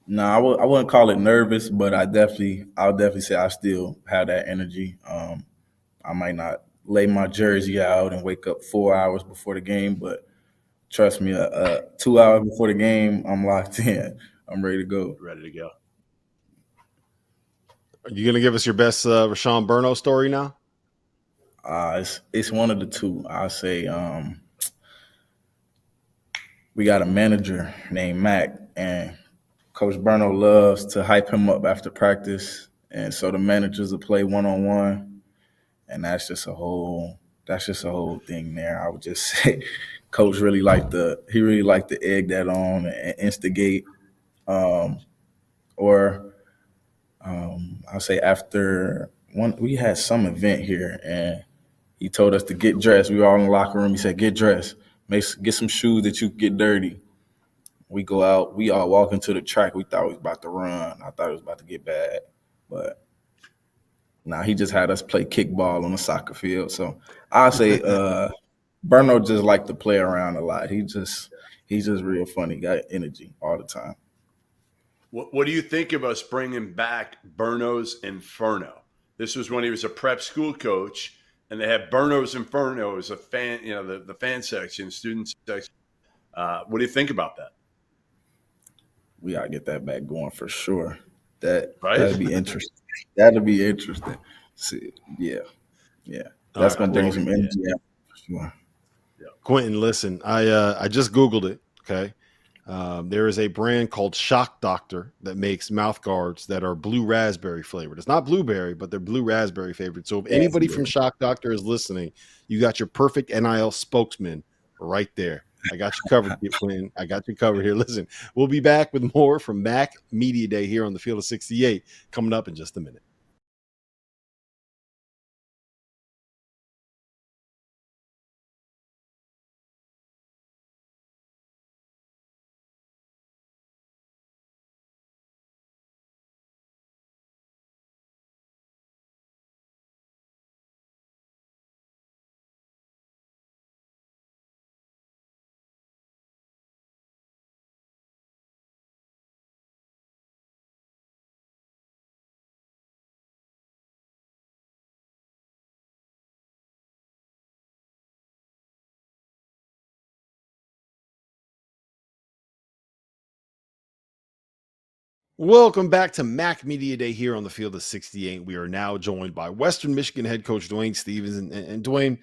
No, I wouldn't call it nervous, but I'll definitely say I still have that energy. I might not lay my jersey out and wake up 4 hours before the game, but trust me, 2 hours before the game, I'm locked in. I'm ready to go. Ready to go. Are you going to give us your best Rashon Burno story now? It's one of the two. I'll say we got a manager named Mac, and Coach Burno loves to hype him up after practice, and so the managers will play one-on-one, and that's just a whole thing there. I would just say Coach really liked to egg that on and instigate. I'll say after we had some event here, and he told us to get dressed. We were all in the locker room. He said, get dressed. Get some shoes that you can get dirty. We go out. We all walk into the track. We thought we was about to run. I thought it was about to get bad. But he just had us play kickball on the soccer field. So I'll say Burno just liked to play around a lot. He's just real funny. Got energy all the time. What do you think of us bringing back Burno's Inferno? This was when he was a prep school coach, and they had Burno's Inferno as a fan, the fan section, student section. What do you think about that? We gotta get that back going for sure. Right? That'd be interesting. See, yeah. That's gonna bring some energy out for sure. Yeah. Quentin, listen, I just Googled it. Okay. There is a brand called Shock Doctor that makes mouth guards that are blue raspberry flavored. It's not blueberry, but they're blue raspberry flavored. So if anybody from Shock Doctor is listening, you got your perfect NIL spokesman right there. I got you covered, Quentin. I got you covered here. Listen, we'll be back with more from Mac Media Day here on the Field of 68 coming up in just a minute. Welcome back to Mac Media Day here on the Field of 68. We are now joined by Western Michigan head coach Dwayne Stevens. And Dwayne,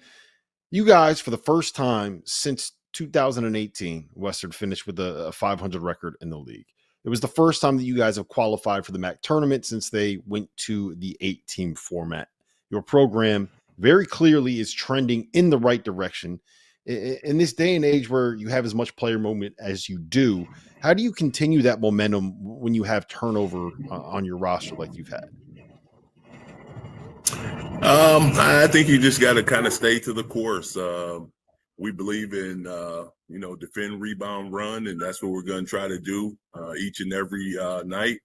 you guys, for the first time since 2018, Western finished with a 500 record in the league. It was the first time that you guys have qualified for the MAC tournament since they went to the 8-team format. Your program very clearly is trending in the right direction. In this day and age where you have as much player movement as you do, how do you continue that momentum when you have turnover on your roster like you've had? I think you just got to kind of stay to the course. We believe in, defend, rebound, run, and that's what we're going to try to do each and every night.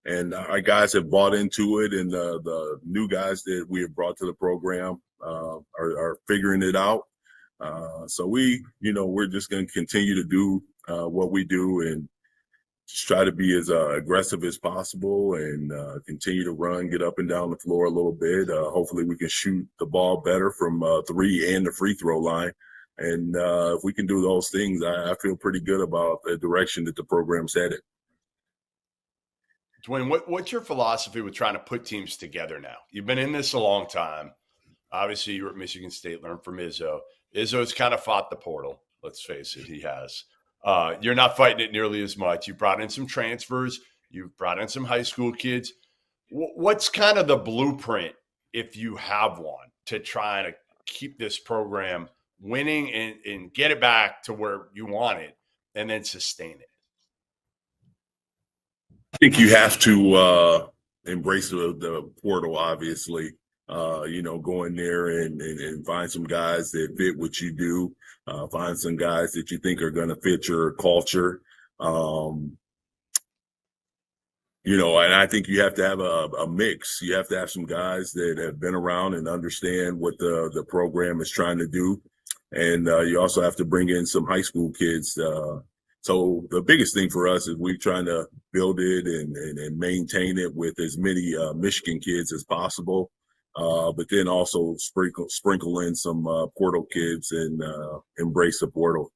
And our guys have bought into it, and the new guys that we have brought to the program are figuring it out. So we're just going to continue to do what we do and just try to be as aggressive as possible and continue to run, get up and down the floor a little bit. Hopefully we can shoot the ball better from three and the free throw line. And if we can do those things, I feel pretty good about the direction that the program's headed. Dwayne, what's your philosophy with trying to put teams together now? You've been in this a long time. Obviously, you were at Michigan State, learned from Izzo. Izzo's kind of fought the portal. Let's face it, he has. You're not fighting it nearly as much. You brought in some transfers. You've brought in some high school kids. What's kind of the blueprint, if you have one, to try to keep this program winning and get it back to where you want it and then sustain it? I think you have to embrace the portal, obviously. Go in there and find some guys that fit what you do, find some guys that you think are going to fit your culture. And I think you have to have a mix. You have to have some guys that have been around and understand what the program is trying to do. And you also have to bring in some high school kids. So the biggest thing for us is we're trying to build it and maintain it with as many Michigan kids as possible. But then also sprinkle in some portal kids and embrace the portal.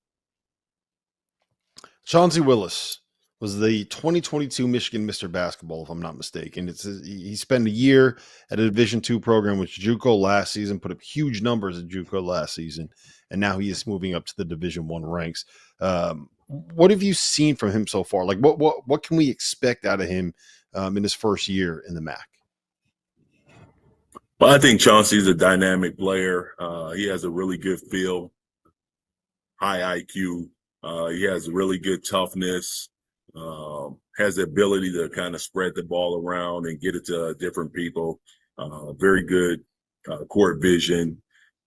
Chauncey Willis was the 2022 Michigan Mr. Basketball, if I'm not mistaken. He spent a year at a Division II program with JUCO last season, put up huge numbers at JUCO last season, and now he is moving up to the Division I ranks. What have you seen from him so far? Like, what can we expect out of him in his first year in the MAC? Well, I think Chauncey's a dynamic player. He has a really good feel, high IQ. He has really good toughness. Has the ability to kind of spread the ball around and get it to different people. Very good court vision.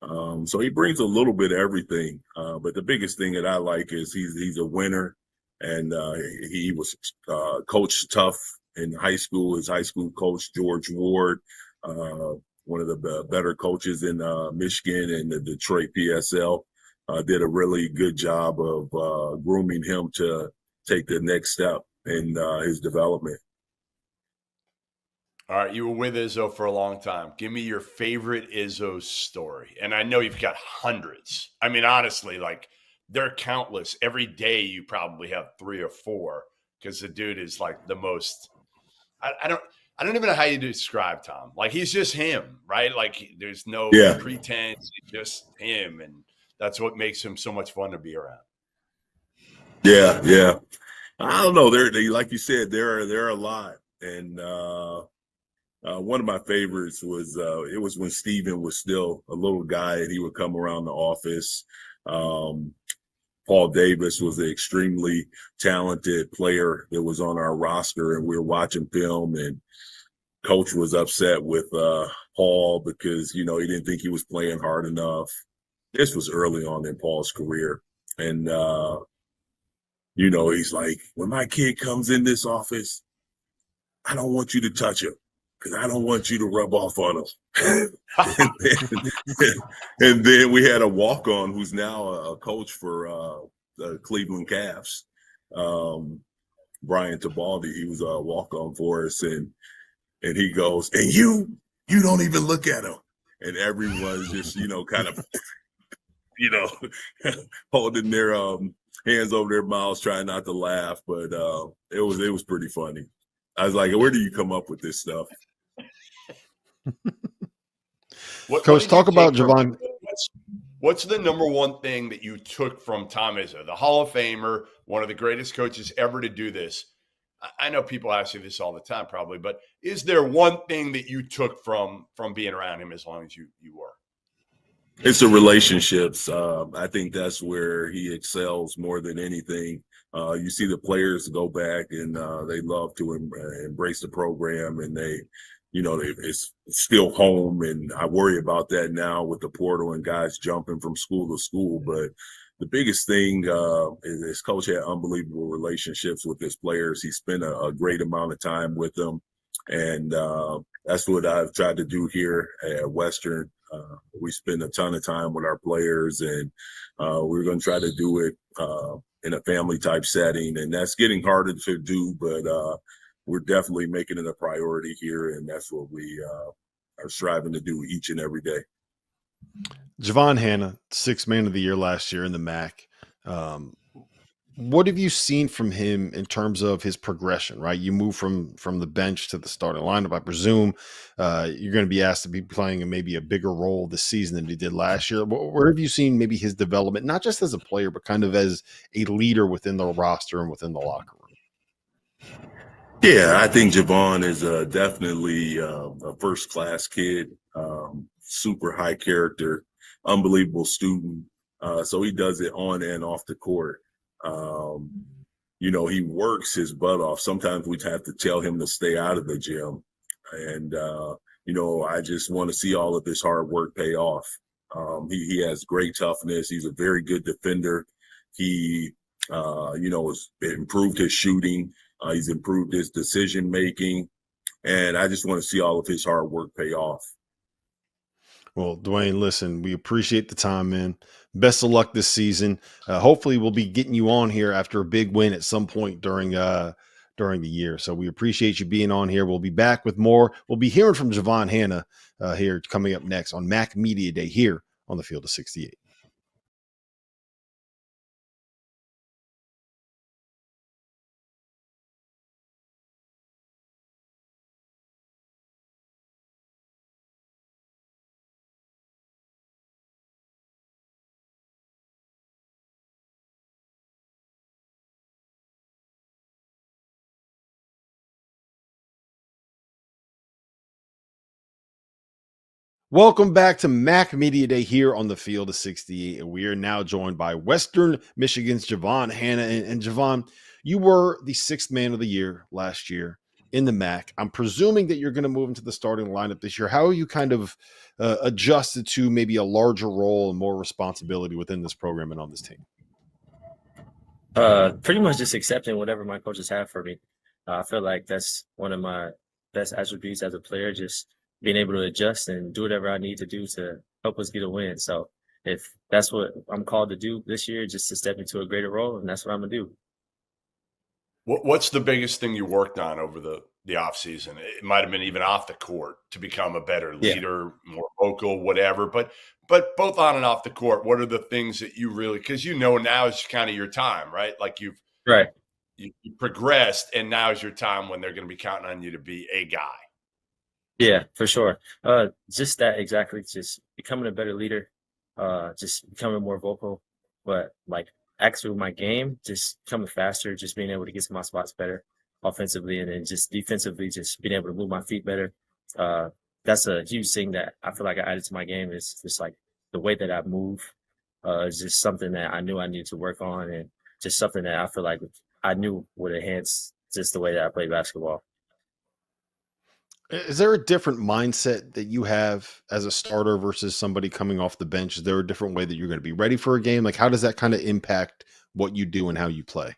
So he brings a little bit of everything. But the biggest thing that I like is he's a winner, and he was coached tough in high school. His high school coach, George Ward, one of the better coaches in Michigan and the Detroit PSL, did a really good job of grooming him to take the next step in his development. All right, you were with Izzo for a long time. Give me your favorite Izzo story. And I know you've got hundreds. I mean, honestly, like, they're countless. Every day you probably have 3 or 4 because the dude is like the most – I don't even know how you describe Tom. Like, he's just him, right? Like, there's no pretense. He's just him, and that's what makes him so much fun to be around. Yeah. I don't know. They like you said, there are a lot. And one of my favorites was it was when Steven was still a little guy and he would come around the office. Paul Davis was an extremely talented player that was on our roster, and we were watching film, and coach was upset with Paul because, he didn't think he was playing hard enough. This was early on in Paul's career. And, he's like, when my kid comes in this office, I don't want you to touch him because I don't want you to rub off on him. and then we had a walk-on who's now a coach for the Cleveland Cavs, Brian Tabaldi. He was a walk-on for us, and he goes, and you don't even look at him. And everyone's just, kind of, holding their hands over their mouths, trying not to laugh. But it was pretty funny. I was like, where do you come up with this stuff? Coach, talk about JaVaughn. What's the number one thing that you took from Tom Izzo, the Hall of Famer, one of the greatest coaches ever to do this? I know people ask you this all the time probably, but is there one thing that you took from being around him as long as you were? It's the relationships. I think that's where he excels more than anything. You see the players go back and they love to embrace the program, and it's still home. And I worry about that now with the portal and guys jumping from school to school. But the biggest thing is his coach had unbelievable relationships with his players. He spent a great amount of time with them. And that's what I've tried to do here at Western. We spend a ton of time with our players, and we're going to try to do it in a family type setting. And that's getting harder to do, but we're definitely making it a priority here. And that's what we are striving to do each and every day. JaVaughn Hanna, 6th man of the year last year in the MAC. What have you seen from him in terms of his progression, right? You move from the bench to the starting lineup. I presume you're going to be asked to be playing maybe a bigger role this season than he did last year. Where have you seen maybe his development, not just as a player, but kind of as a leader within the roster and within the locker room? Yeah, I think JaVaughn is definitely a first-class kid, super high character, unbelievable student. So he does it on and off the court. He works his butt off. Sometimes we have to tell him to stay out of the gym. And I just want to see all of his hard work pay off. He has great toughness. He's a very good defender. He, has improved his shooting. He's improved his decision making. And I just want to see all of his hard work pay off. Well, Dwayne, listen, we appreciate the time, man. Best of luck this season. Hopefully we'll be getting you on here after a big win at some point during the year. So we appreciate you being on here. We'll be back with more. We'll be hearing from JaVaughn Hanna here coming up next on Mac Media Day here on the Field of 68. Welcome back to Mac Media Day here on the Field of 68. And we are now joined by Western Michigan's JaVaughn Hanna. And JaVaughn, you were the 6th man of the year last year in the MAC. I'm presuming that you're going to move into the starting lineup this year. How are you kind of adjusted to maybe a larger role and more responsibility within this program and on this team? Pretty much just accepting whatever my coaches have for me. I feel like that's one of my best attributes as a player, just being able to adjust and do whatever I need to do to help us get a win. So if that's what I'm called to do this year, just to step into a greater role, and that's what I'm going to do. What's the biggest thing you worked on over the offseason? It might have been even off the court to become a better leader, more vocal, whatever. But both on and off the court, what are the things that you really – because now is kind of your time, right? Like you progressed, and now is your time when they're going to be counting on you to be a guy. Yeah, for sure. Just that exactly. Just becoming a better leader, just becoming more vocal, but like actually my game, just becoming faster, just being able to get to my spots better offensively, and then just defensively, just being able to move my feet better. That's a huge thing that I feel like I added to my game, is just like the way that I move is just something that I knew I needed to work on, and just something that I feel like I knew would enhance just the way that I play basketball. Is there a different mindset that you have as a starter versus somebody coming off the bench? Is there a different way that you're going to be ready for a game? Like, how does that kind of impact what you do and how you play?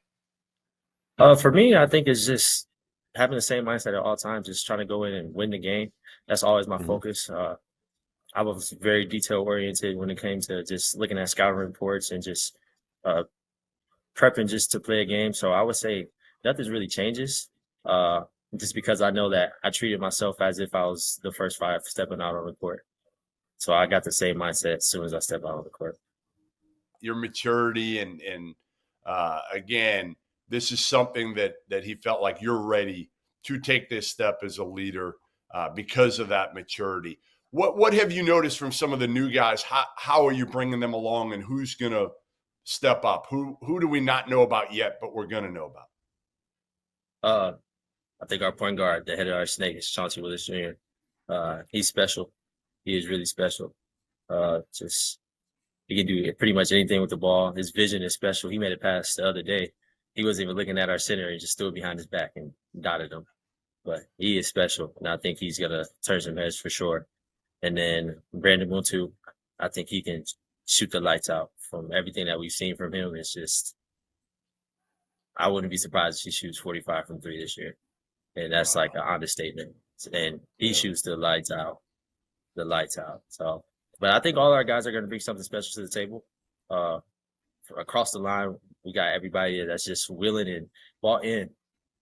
For me, I think it's just having the same mindset at all times, just trying to go in and win the game. That's always my focus. I was very detail oriented when it came to just looking at scouting reports and just prepping just to play a game. So I would say nothing really changes. Just because I know that I treated myself as if I was the first 5 stepping out on the court. So I got the same mindset as soon as I step out on the court. Your maturity and again, this is something that he felt like you're ready to take this step as a leader because of that maturity. What have you noticed from some of the new guys? How are you bringing them along, and who's going to step up? Who do we not know about yet, but we're going to know about? I think our point guard, the head of our snake, is Chauncey Willis Jr. He's special. He is really special. He can do pretty much anything with the ball. His vision is special. He made a pass the other day. He wasn't even looking at our center and just stood behind his back and dotted him. But he is special, and I think he's going to turn some heads for sure. And then Brandon Muntu, I think he can shoot the lights out. From everything that we've seen from him, it's just I wouldn't be surprised if he shoots 45 from 3 this year. And that's like an understatement. And he shoots the lights out. So, but I think all our guys are going to bring something special to the table. Across the line, we got everybody that's just willing and bought in.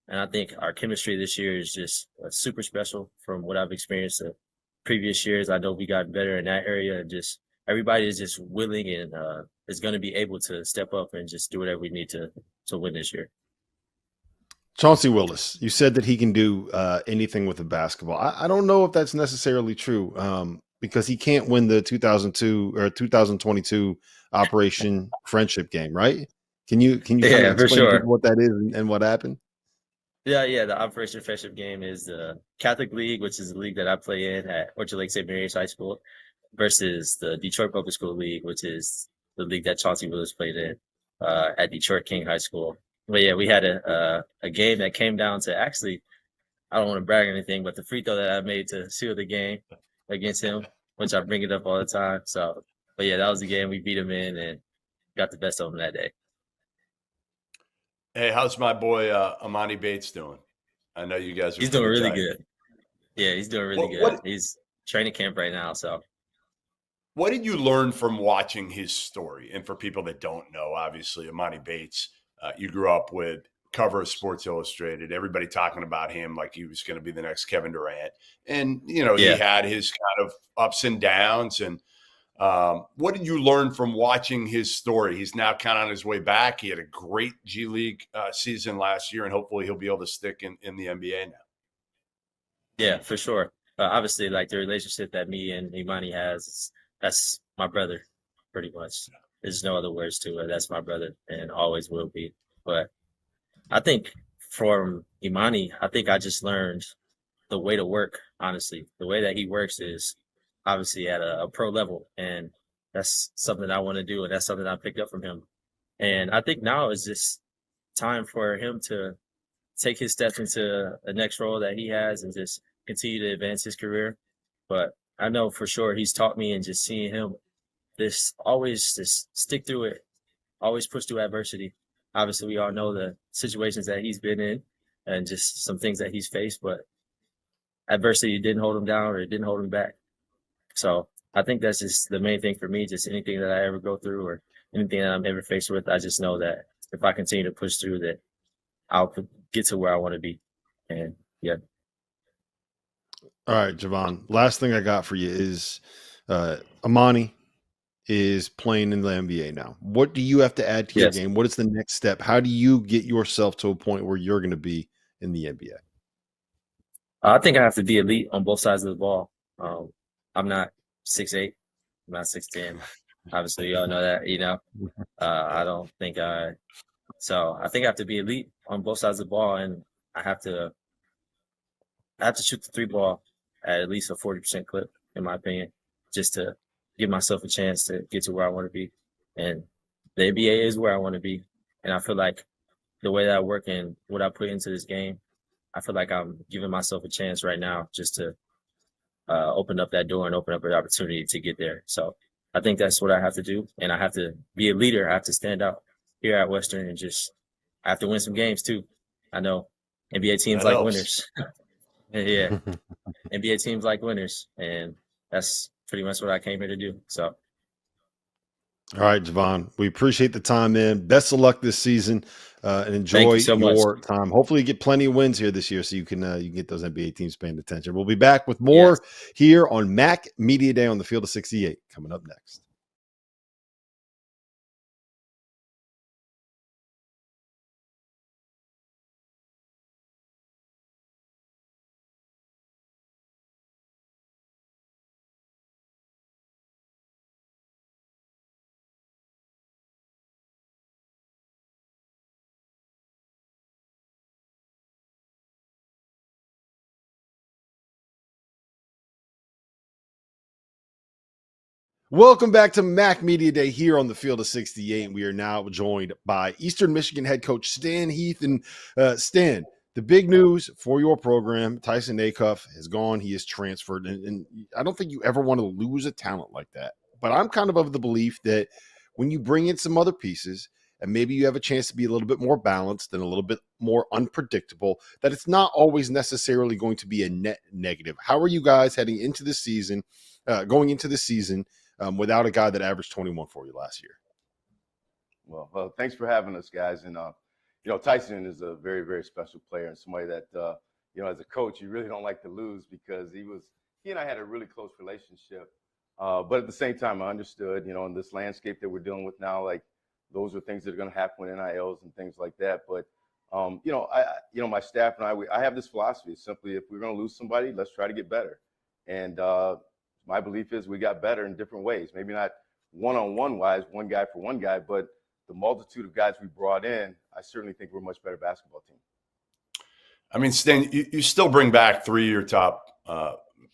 And I think our chemistry this year is just super special from what I've experienced the previous years. I know we got better in that area, and just everybody is just willing and is going to be able to step up and just do whatever we need to win this year. Chauncey Willis, you said that he can do anything with a basketball. I don't know if that's necessarily true because he can't win the 2002 or 2022 Operation Friendship game, right? Can you kind of explain what that is and what happened? Yeah. The Operation Friendship game is the Catholic League, which is the league that I play in at Orchard Lake St. Mary's High School, versus the Detroit Public School League, which is the league that Chauncey Willis played in at Detroit King High School. But yeah, we had a game that came down to actually I don't want to brag or anything, but the free throw that I made to seal the game against him, which I bring it up all the time. So, but yeah, that was the game we beat him in and got the best of him that day. Hey, how's my boy Emoni Bates doing? I know you guys are. He's doing really tight. good. Yeah, he's doing really good. What, He's training camp right now. So, what did you learn from watching his story? And for people that don't know, obviously, Emoni Bates, you grew up with, cover of Sports Illustrated, everybody talking about him like he was going to be the next Kevin Durant. And, you know, he had his kind of ups and downs. And what did you learn from watching his story? He's now kind of on his way back. He had a great G League season last year, and hopefully he'll be able to stick in the NBA now. Yeah, for sure. Obviously, like the relationship that me and Emoni has, that's my brother, pretty much. There's no other words to it. That's my brother and always will be. But I think from Emoni, I think I just learned the way to work, honestly. The way that he works is obviously at a pro level, and that's something I want to do, and that's something I picked up from him. And I think now is just time for him to take his steps into the next role that he has and just continue to advance his career. But I know for sure he's taught me, and just seeing him always just stick through it, always push through adversity. Obviously, we all know the situations that he's been in and just some things that he's faced, but adversity didn't hold him down or it didn't hold him back. So I think that's just the main thing for me. Just anything that I ever go through or anything that I'm ever faced with, I just know that if I continue to push through, that I'll get to where I want to be. And yeah. All right, JaVaughn. Last thing I got for you is Emoni is playing in the NBA now. What do you have to add to your game? What is the next step? How do you get yourself to a point where you're going to be in the NBA? I think I have to be elite on both sides of the ball. I'm not 6'8", I'm not 6'10". Obviously, you all know that, you know. I don't think so I think I have to be elite on both sides of the ball, and I have to shoot the 3-ball at least a 40% clip, in my opinion, just to give myself a chance to get to where I want to be. And the NBA is where I want to be. And I feel like the way that I work and what I put into this game, I feel like I'm giving myself a chance right now just to open up that door and open up an opportunity to get there. So I think that's what I have to do. And I have to be a leader. I have to stand out here at Western, and I have to win some games too. I know NBA teams like winners. Yeah. NBA teams like winners. And that's pretty much what I came here to do. So. All right, JaVaughn, we appreciate the time, man. Best of luck this season, and enjoy your time. Hopefully you get plenty of wins here this year so you can get those NBA teams paying attention. We'll be back with more here on Mac Media Day on the Field of 68 coming up next. Welcome back to Mac Media Day here on the Field of 68. We are now joined by Eastern Michigan head coach Stan Heath. And Stan, the big news for your program, Tyson Acuff has gone. He is transferred. And I don't think you ever want to lose a talent like that. But I'm kind of the belief that when you bring in some other pieces and maybe you have a chance to be a little bit more balanced and a little bit more unpredictable, that it's not always necessarily going to be a net negative. How are you guys heading into this season, going into the season, without a guy that averaged 21 for you last year? Well, thanks for having us, guys. And, Tyson is a very, very special player and somebody that, as a coach, you really don't like to lose because he and I had a really close relationship. But at the same time, I understood, in this landscape that we're dealing with now, like those are things that are going to happen with NILs and things like that. But, my staff and I have this philosophy. Simply, if we're going to lose somebody, let's try to get better. And, my belief is we got better in different ways, maybe not one-on-one wise, one guy for one guy, but the multitude of guys we brought in, I certainly think we're a much better basketball team. I mean, Stan, you still bring back 3 of your top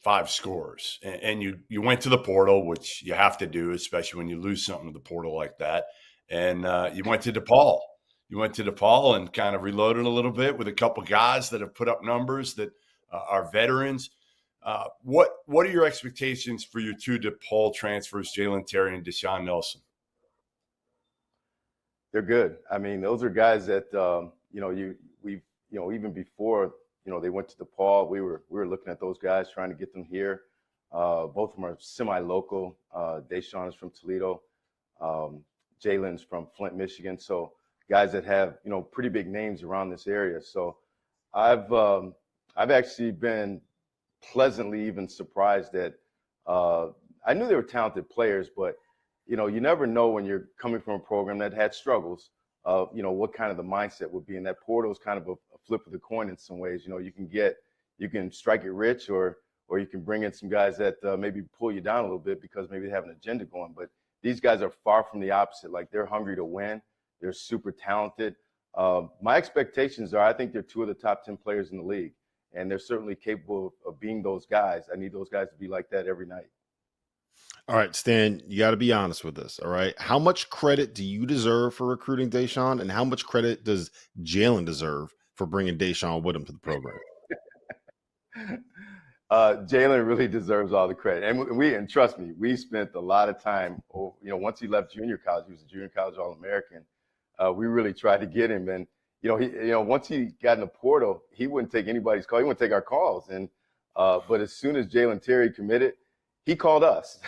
5 scorers, and you went to the portal, which you have to do, especially when you lose something to the portal like that. And you went to DePaul. You went to DePaul and kind of reloaded a little bit with a couple guys that have put up numbers that – our veterans. What are your expectations for your two DePaul transfers, Jalin Terry and Deshaun Nelson? They're good. I mean, those are guys that even before they went to DePaul, we were looking at those guys, trying to get them here. Both of them are semi-local. Deshaun is from Toledo. Jalen's from Flint, Michigan. So guys that have pretty big names around this area. So I've actually been pleasantly even surprised that I knew they were talented players, but you never know when you're coming from a program that had struggles of what kind of the mindset would be. And that portal is kind of a flip of the coin in some ways. You can strike it rich, or you can bring in some guys that maybe pull you down a little bit because maybe they have an agenda going. But these guys are far from the opposite. Like, they're hungry to win. They're super talented. My expectations are, I think they're two of the top 10 players in the league, and they're certainly capable of being those guys. I need those guys to be like that every night. All right, Stan, you got to be honest with us. All right. How much credit do you deserve for recruiting Deshaun, and how much credit does Jalin deserve for bringing Deshaun with him to the program? Jalin really deserves all the credit. And trust me, we spent a lot of time, once he left junior college, he was a junior college All-American. We really tried to get him. And, once he got in the portal, he wouldn't take anybody's call. He wouldn't take our calls. And, but as soon as Jalin Terry committed, he called us.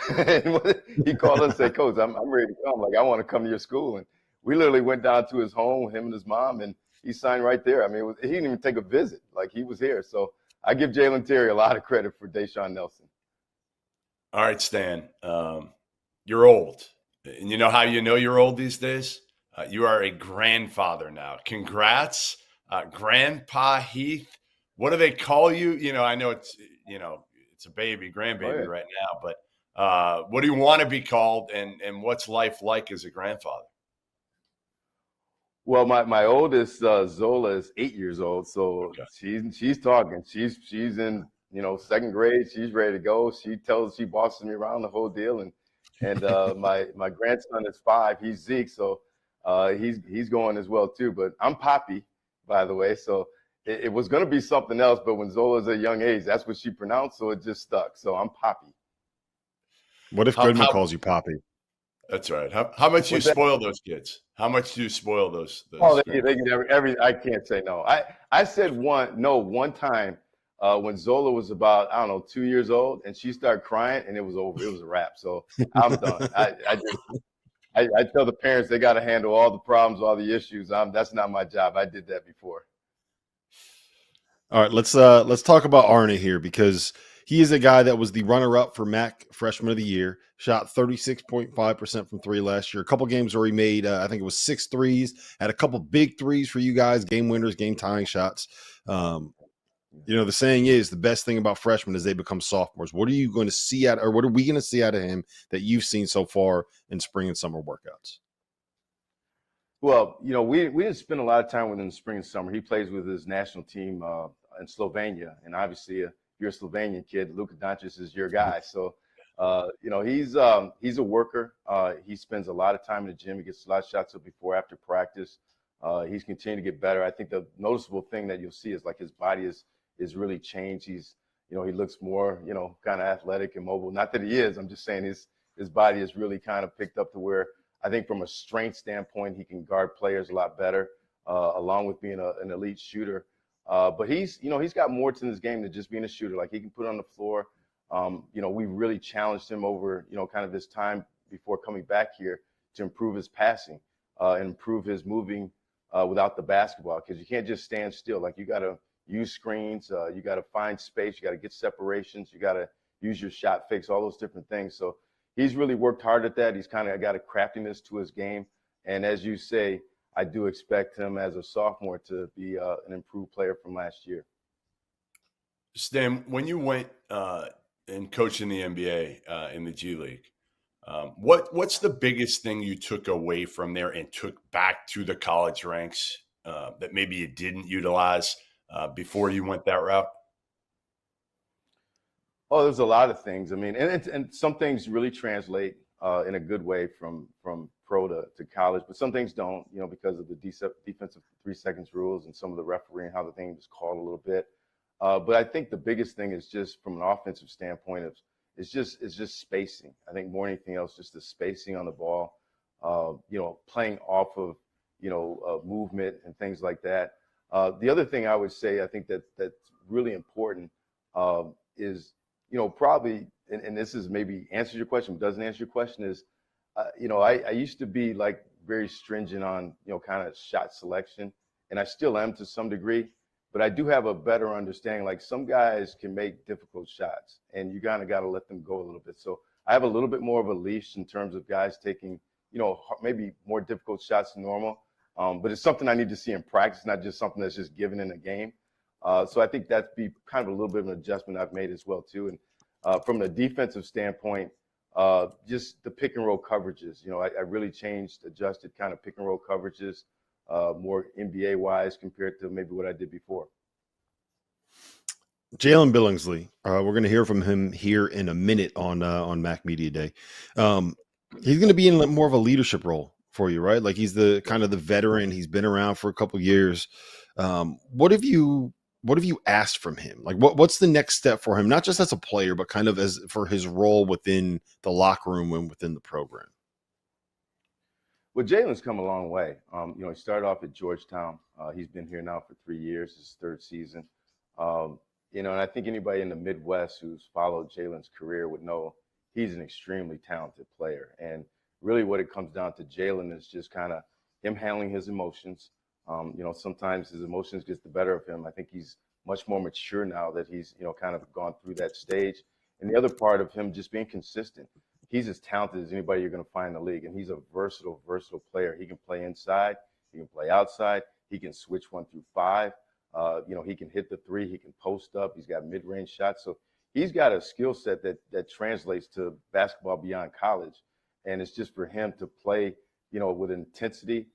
He called us and said, "Coach, I'm ready to come. Like, I want to come to your school." And we literally went down to his home, him and his mom, and he signed right there. I mean, he didn't even take a visit. Like, he was here. So I give Jalin Terry a lot of credit for Deshaun Nelson. All right, Stan, you're old. And you know how you're old these days? You are a grandfather now. Congrats, Grandpa Heath. What do they call you? I know it's a baby, grandbaby right now, but what do you want to be called, and what's life like as a grandfather? Well, my oldest Zola is 8 years old, so she's talking. She's in second grade. She's ready to go. She bosses me around the whole deal, and my grandson is 5. He's Zeke, so he's going as well too. But I'm Poppy, by the way, so it was going to be something else. But when Zola's a young age, that's what she pronounced, so it just stuck. So I'm Poppy. What if Goodman calls you Poppy? That's right. How much do you spoil those kids? How much do you spoil those oh, they get every. I can't say no. I said one time when Zola was about 2 years old, and she started crying, and it was over. It was a wrap. So I'm done. I tell the parents they got to handle all the problems, all the issues. That's not my job. I did that before. All right, let's talk about Arne here, because he is a guy that was the runner-up for MAC Freshman of the Year, shot 36.5% from three last year. A couple games where he made, I think it was 6 threes, had a couple big threes for you guys, game winners, game-tying shots. The saying is the best thing about freshmen is they become sophomores. What are you going to see what are we going to see out of him that you've seen so far in spring and summer workouts? Well, we didn't spend a lot of time with him in the spring and summer. He plays with his national team in Slovenia, and obviously if you're a Slovenian kid, Luka Doncic is your guy. So, he's a worker. He spends a lot of time in the gym. He gets a lot of shots up before, after practice. He's continuing to get better. I think the noticeable thing that you'll see is like his body is really changed. He's, he looks more, kind of athletic and mobile. Not that he is. I'm just saying his body is really kind of picked up to where I think from a strength standpoint, he can guard players a lot better, along with being an elite shooter. But he's got more to his game than just being a shooter. Like, he can put it on the floor. We really challenged him over, kind of this time before coming back here to improve his passing and improve his moving without the basketball, because you can't just stand still. Like, you got to use screens, you got to find space, you got to get separations, you got to use your shot fakes, all those different things. So he's really worked hard at that. He's kind of got a craftiness to his game. And as you say, I do expect him as a sophomore to be an improved player from last year. Stan, when you went and coached in the NBA in the G League, what's the biggest thing you took away from there and took back to the college ranks that maybe you didn't utilize before you went that route? Oh, there's a lot of things. I mean, and some things really translate in a good way from pro to college, but some things don't, because of the defensive 3 seconds rules and some of the refereeing, how the thing is called a little bit. But I think the biggest thing is just from an offensive standpoint it's just spacing. I think more than anything else, just the spacing on the ball, playing off of, movement and things like that. The other thing I would say, I think that's really important is, probably, and this is maybe answers your question, but doesn't answer your question is, I used to be like very stringent on, kind of shot selection, and I still am to some degree, but I do have a better understanding. Like some guys can make difficult shots and you kind of got to let them go a little bit. So I have a little bit more of a leash in terms of guys taking, maybe more difficult shots than normal. But it's something I need to see in practice, not just something that's just given in a game. So I think that's be kind of a little bit of an adjustment I've made as well too. And from a defensive standpoint, just the pick and roll coverages, I really adjusted kind of pick and roll coverages, more NBA wise compared to maybe what I did before. Jalen Billingsley, we're going to hear from him here in a minute on Mac Media Day. He's going to be in more of a leadership role for you, right? Like he's the kind of the veteran. He's been around for a couple of years. What have you asked from him? Like what's the next step for him? Not just as a player, but kind of as for his role within the locker room and within the program. Well, Jalen's come a long way. He started off at Georgetown. He's been here now for 3 years, his third season. And I think anybody in the Midwest who's followed Jalen's career would know he's an extremely talented player. And really what it comes down to Jalin is just kind of him handling his emotions. Sometimes his emotions gets the better of him. I think he's much more mature now that he's, kind of gone through that stage. And the other part of him just being consistent. He's as talented as anybody you're going to find in the league. And he's a versatile player. He can play inside. He can play outside. He can switch 1 through 5. He can hit the 3. He can post up. He's got mid-range shots. So he's got a skill set that translates to basketball beyond college. And it's just for him to play, with intensity,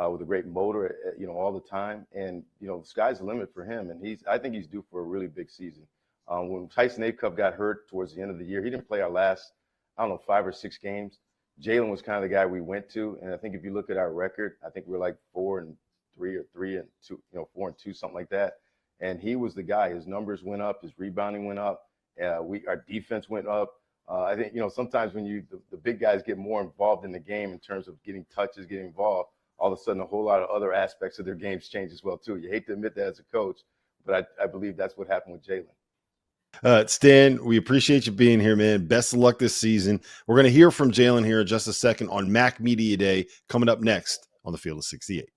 with a great motor, all the time. And, the sky's the limit for him. And I think he's due for a really big season. When Tyson Acuff got hurt towards the end of the year, he didn't play our last, 5 or 6 games. Jalen was kind of the guy we went to. And I think if you look at our record, I think we're like 4-3 or 3-2, 4-2, something like that. And he was the guy. His numbers went up. His rebounding went up. Our defense went up. I think, sometimes when the big guys get more involved in the game in terms of getting touches, getting involved, all of a sudden a whole lot of other aspects of their games change as well, too. You hate to admit that as a coach, but I believe that's what happened with Jalin. Stan, we appreciate you being here, man. Best of luck this season. We're going to hear from Jalin here in just a second on Mac Media Day, coming up next on the Field of 68.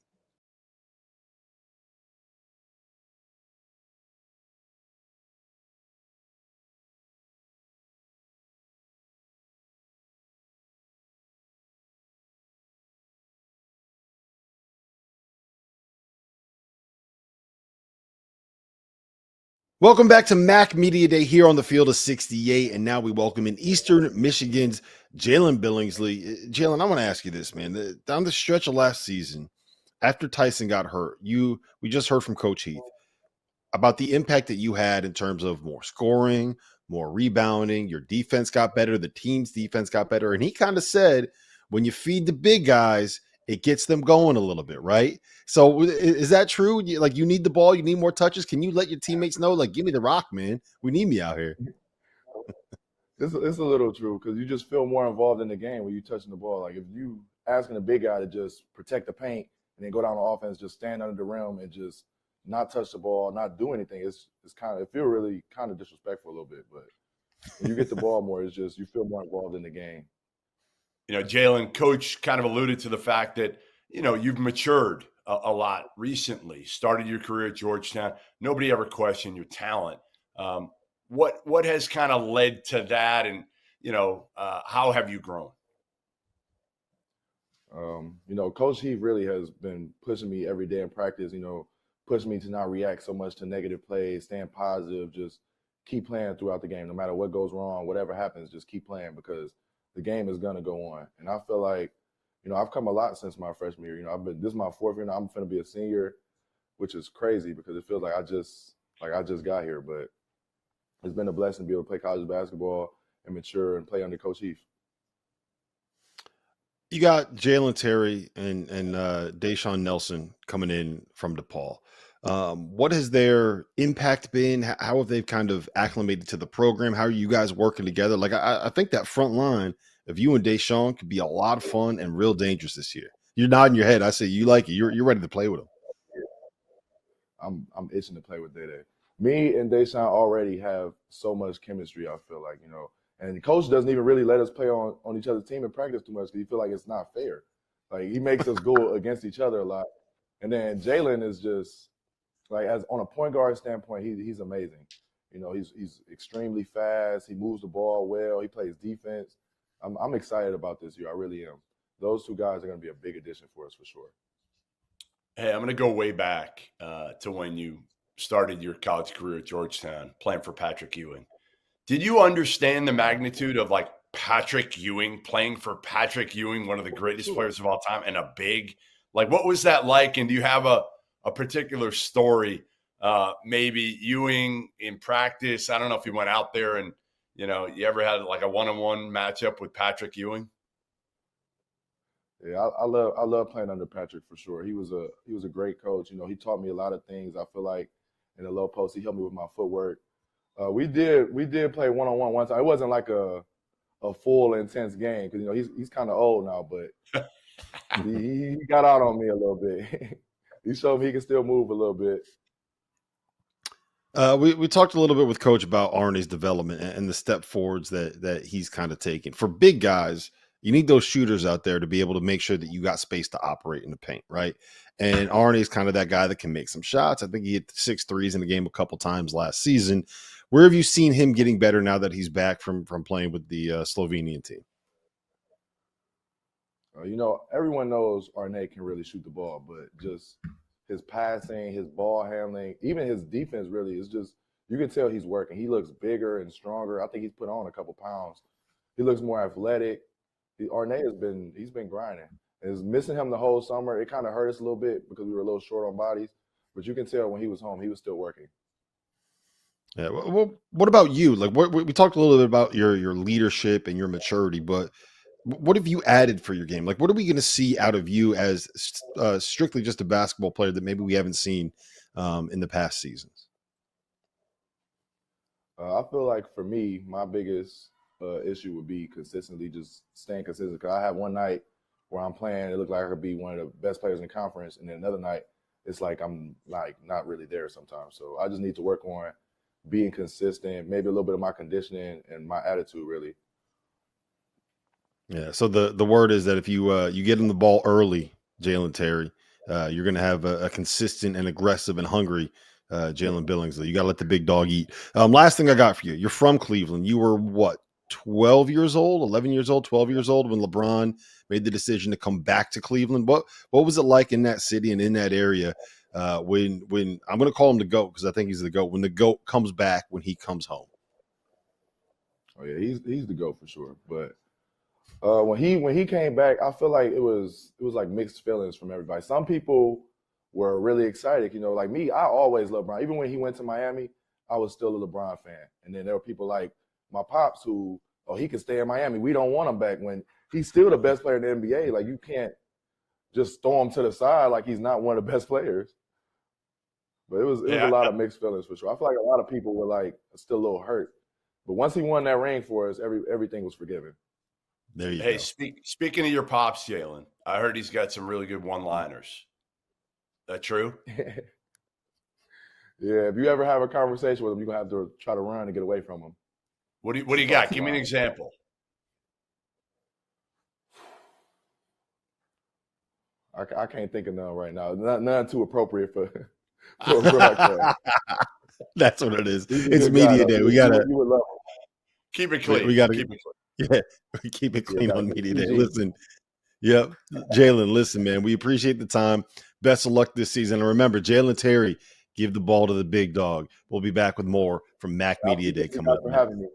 Welcome back to Mac Media Day here on the Field of 68, and now we welcome in Eastern Michigan's Jalen Billingsley. Jalin, I want to ask you this, man. Down the stretch of last season, after Tyson got hurt, we just heard from Coach Heath about the impact that you had in terms of more scoring, more rebounding. Your defense got better. The team's defense got better. And he kind of said, when you feed the big guys, it gets them going a little bit, right? So is that true? You need the ball, you need more touches. Can you let your teammates know, give me the rock, man? We need me out here. It's a little true because you just feel more involved in the game when you're touching the ball. Like if you asking a big guy to just protect the paint and then go down the offense, just stand under the rim and just not touch the ball, not do anything. It feel really kind of disrespectful a little bit. But when you get the ball more, it's just you feel more involved in the game. Jalin, Coach kind of alluded to the fact that, you've matured a lot recently, started your career at Georgetown. Nobody ever questioned your talent. What has kind of led to that? And, how have you grown? Coach Heath really has been pushing me every day in practice, pushing me to not react so much to negative plays, staying positive, just keep playing throughout the game. No matter what goes wrong, whatever happens, just keep playing because the game is going to go on. And I feel like, I've come a lot since my freshman year. This is my 4th year now. I'm going to be a senior, which is crazy because it feels like I just got here. But it's been a blessing to be able to play college basketball and mature and play under Coach Heath. You got Jalen Terry and Deshaun Nelson coming in from DePaul. What has their impact been? How have they kind of acclimated to the program? How are you guys working together? Like, I think that front line of you and Deshaun could be a lot of fun and real dangerous this year. You're nodding your head. I say you like it. You're ready to play with them. I'm itching to play with Day. Me and Deshaun already have so much chemistry, I feel like, and the coach doesn't even really let us play on each other's team in practice too much because he feel like it's not fair. Like, he makes us go against each other a lot. And then Jalin is just, like, as on a point guard standpoint, he's amazing. He's extremely fast. He moves the ball well. He plays defense. I'm excited about this year. I really am. Those two guys are going to be a big addition for us for sure. Hey, I'm going to go way back to when you started your college career at Georgetown, playing for Patrick Ewing. Did you understand the magnitude of, like, Patrick Ewing, playing for Patrick Ewing, one of the greatest players of all time, and a big – like, what was that like? And do you have a particular story, maybe Ewing in practice? I don't know if you went out there and, you ever had, like, a one-on-one matchup with Patrick Ewing? Yeah, I love playing under Patrick for sure. He was a great coach. He taught me a lot of things. I feel like in the low post, he helped me with my footwork. We did play one-on-one one time. It wasn't like a full intense game because he's kind of old now, but he got out on me a little bit. He showed me he can still move a little bit. We talked a little bit with Coach about Arne's development and the step forwards that he's kind of taken. For big guys, you need those shooters out there to be able to make sure that you got space to operate in the paint, right? And Arne's kind of that guy that can make some shots. I think he hit 6 threes in the game a couple times last season. Where have you seen him getting better now that he's back from playing with the Slovenian team? Everyone knows Arne can really shoot the ball, but just his passing, his ball handling, even his defense really is just, you can tell he's working. He looks bigger and stronger. I think he's put on a couple pounds. He looks more athletic. Arne he's been grinding. It's missing him the whole summer. It kind of hurt us a little bit because we were a little short on bodies, but you can tell when he was home, he was still working. Yeah. Well, what about you? Like, we talked a little bit about your leadership and your maturity, but what have you added for your game? Like, what are we going to see out of you as strictly just a basketball player that maybe we haven't seen in the past seasons? I feel like for me, my biggest issue would be consistently just staying consistent. Because I have one night where I'm playing, it looked like I could be one of the best players in the conference, and then another night, it's like I'm like not really there sometimes. So I just need to work on being consistent, maybe a little bit of my conditioning and my attitude, really. Yeah. So the word is that if you get him the ball early, Jalin Terry, you're going to have a consistent and aggressive and hungry Jalen Billingsley. You got to let the big dog eat. Last thing I got for you. You're from Cleveland. You were what, 12 years old, 11 years old, 12 years old when LeBron made the decision to come back to Cleveland. What was it like in that city and in that area when I'm going to call him the GOAT because I think he's the GOAT, when the GOAT comes back, when he comes home? Oh yeah, he's the GOAT for sure. But when he came back, I feel like it was like mixed feelings from everybody. Some people were really excited, like me. I always loved LeBron. Even when he went to Miami, I was still a LeBron fan. And then there were people like my pops who, he can stay in Miami. We don't want him back, when he's still the best player in the NBA. Like, you can't just throw him to the side like he's not one of the best players. But it was a lot of mixed feelings for sure. I feel like a lot of people were like still a little hurt. But once he won that ring for us, everything was forgiven. There you go. Hey, speaking of your pops, Jalin, I heard he's got some really good one-liners. That true? Yeah, if you ever have a conversation with him, you're going to have to try to run and get away from him. What do you got? Give me an example. I can't think of none right now. None too appropriate for a broadcast. That's what it is. It's media day. We gotta you would love him. Keep it clean. We gotta keep it clean. Yeah, we keep it clean on media day. Listen, yep, Jalin. Listen, man, we appreciate the time. Best of luck this season. And remember, Jalin Terry, give the ball to the big dog. We'll be back with more from Mac Media Day coming up. Thanks for having me.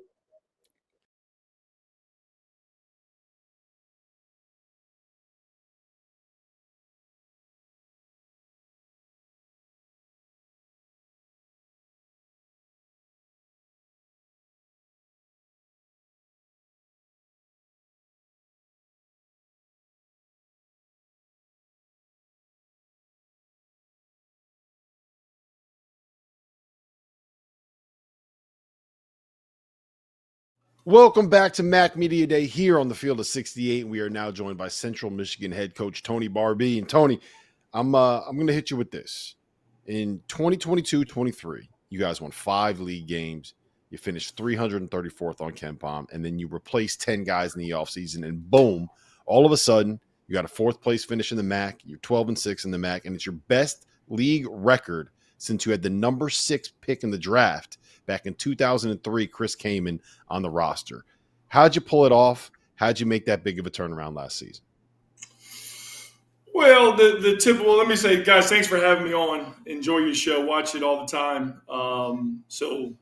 Welcome back to Mac Media Day here on the Field of 68. We are now joined by Central Michigan head coach Tony Barbee. And Tony, I'm going to hit you with this. In 2022-23, you guys won 5 league games. You finished 334th on KenPom, and then you replaced 10 guys in the offseason, and boom, all of a sudden, you got a 4th place finish in the MAC. You're 12-6 in the MAC, and it's your best league record since you had the number 6 pick in the draft back in 2003, Chris Kaman on the roster. How'd you pull it off? How'd you make that big of a turnaround last season? Well, the typical, let me say, guys, thanks for having me on. Enjoy your show. Watch it all the time. So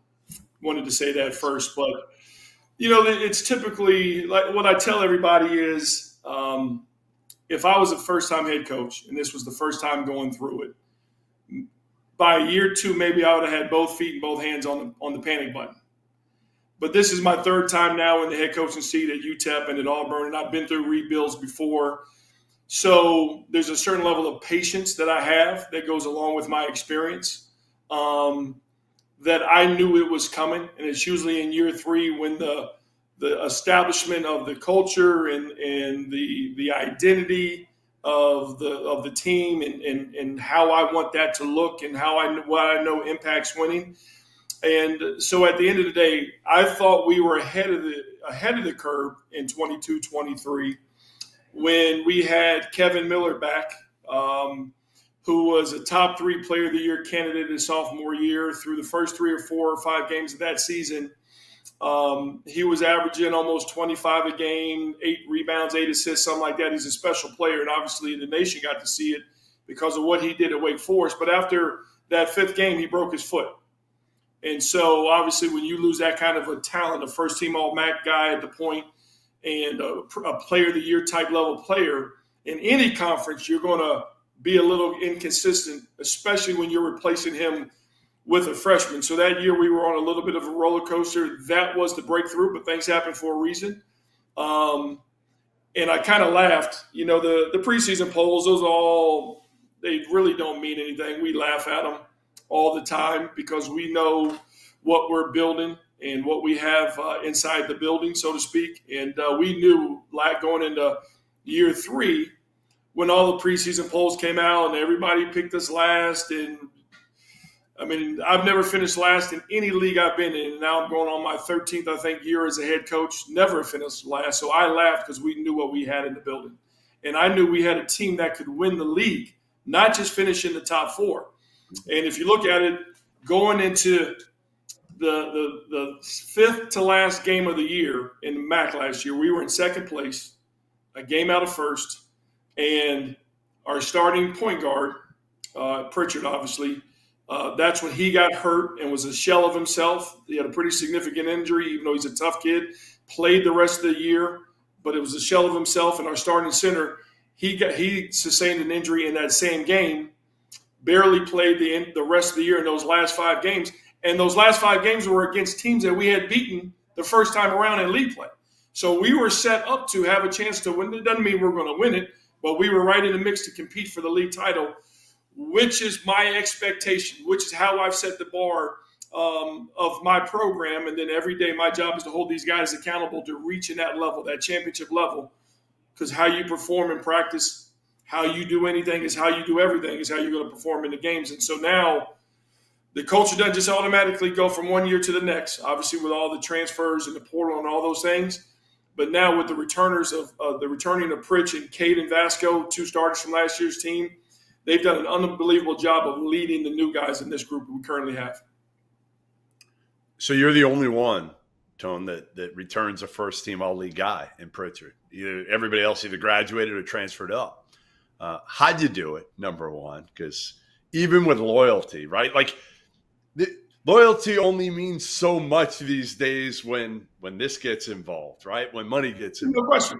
wanted to say that first. But, it's typically like what I tell everybody is if I was a first-time head coach and this was the first time going through it, by year 2, maybe I would have had both feet and both hands on the panic button. But this is my 3rd time now in the head coaching seat at UTEP and at Auburn, and I've been through rebuilds before. So there's a certain level of patience that I have that goes along with my experience that I knew it was coming. And it's usually in year 3 when the establishment of the culture and the identity of the team and how I want that to look and what I know impacts winning. And so at the end of the day, I thought we were ahead of the curve in 22-23 when we had Kevin Miller back, who was a top 3 player of the year candidate his sophomore year. Through the first 3 or 4 or 5 games of that season, he was averaging almost 25 a game, 8 rebounds, 8 assists, something like that. He's a special player, and obviously the nation got to see it because of what he did at Wake Forest. But after that 5th game, he broke his foot. And so obviously when you lose that kind of a talent, a first-team All-MAC guy at the point and a player of the year type level player, in any conference you're going to be a little inconsistent, especially when you're replacing him with a freshman. So that year we were on a little bit of a roller coaster. That was the breakthrough, but things happen for a reason. And I kind of laughed. The preseason polls, they really don't mean anything. We laugh at them all the time because we know what we're building and what we have inside the building, so to speak. And we knew going into year 3 when all the preseason polls came out and everybody picked us last. And I mean, I've never finished last in any league I've been in. And now I'm going on my 13th, I think, year as a head coach. Never finished last. So I laughed because we knew what we had in the building. And I knew we had a team that could win the league, not just finish in the top 4. And if you look at it, going into the 5th to last game of the year in the MAC last year, we were in 2nd place, a game out of 1st. And our starting point guard, Pritchard, obviously, that's when he got hurt and was a shell of himself. He had a pretty significant injury, even though he's a tough kid. Played the rest of the year, but it was a shell of himself. And our starting center, he sustained an injury in that same game, barely played the rest of the year in those last 5 games. And those last 5 games were against teams that we had beaten the first time around in league play. So we were set up to have a chance to win. It doesn't mean we're going to win it, but we were right in the mix to compete for the league title, which is my expectation, which is how I've set the bar of my program. And then every day my job is to hold these guys accountable to reaching that level, that championship level, because how you perform in practice, how you do anything is how you do everything, is how you're going to perform in the games. And so now the culture doesn't just automatically go from one year to the next, obviously with all the transfers and the portal and all those things. But now with the returners the returning of Pritch and Cade and Vasco, 2 starters from last year's team, they've done an unbelievable job of leading the new guys in this group we currently have. So you're the only one, Tone, that returns a first-team all-league guy in Pritchard. Everybody else either graduated or transferred up. How'd you do it, number one? Because even with loyalty, right? Like loyalty only means so much these days when this gets involved, right? When money gets involved. No question.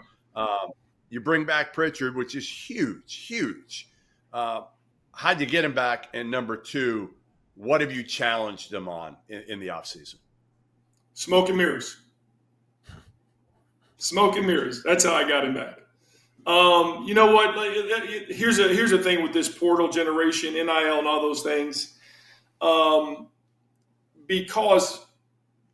You bring back Pritchard, which is huge. How'd you get him back? And number 2, what have you challenged him on in the offseason? Smoke and mirrors. Smoke and mirrors. That's how I got him back. You know what? Here's a thing with this portal generation, NIL, and all those things. Because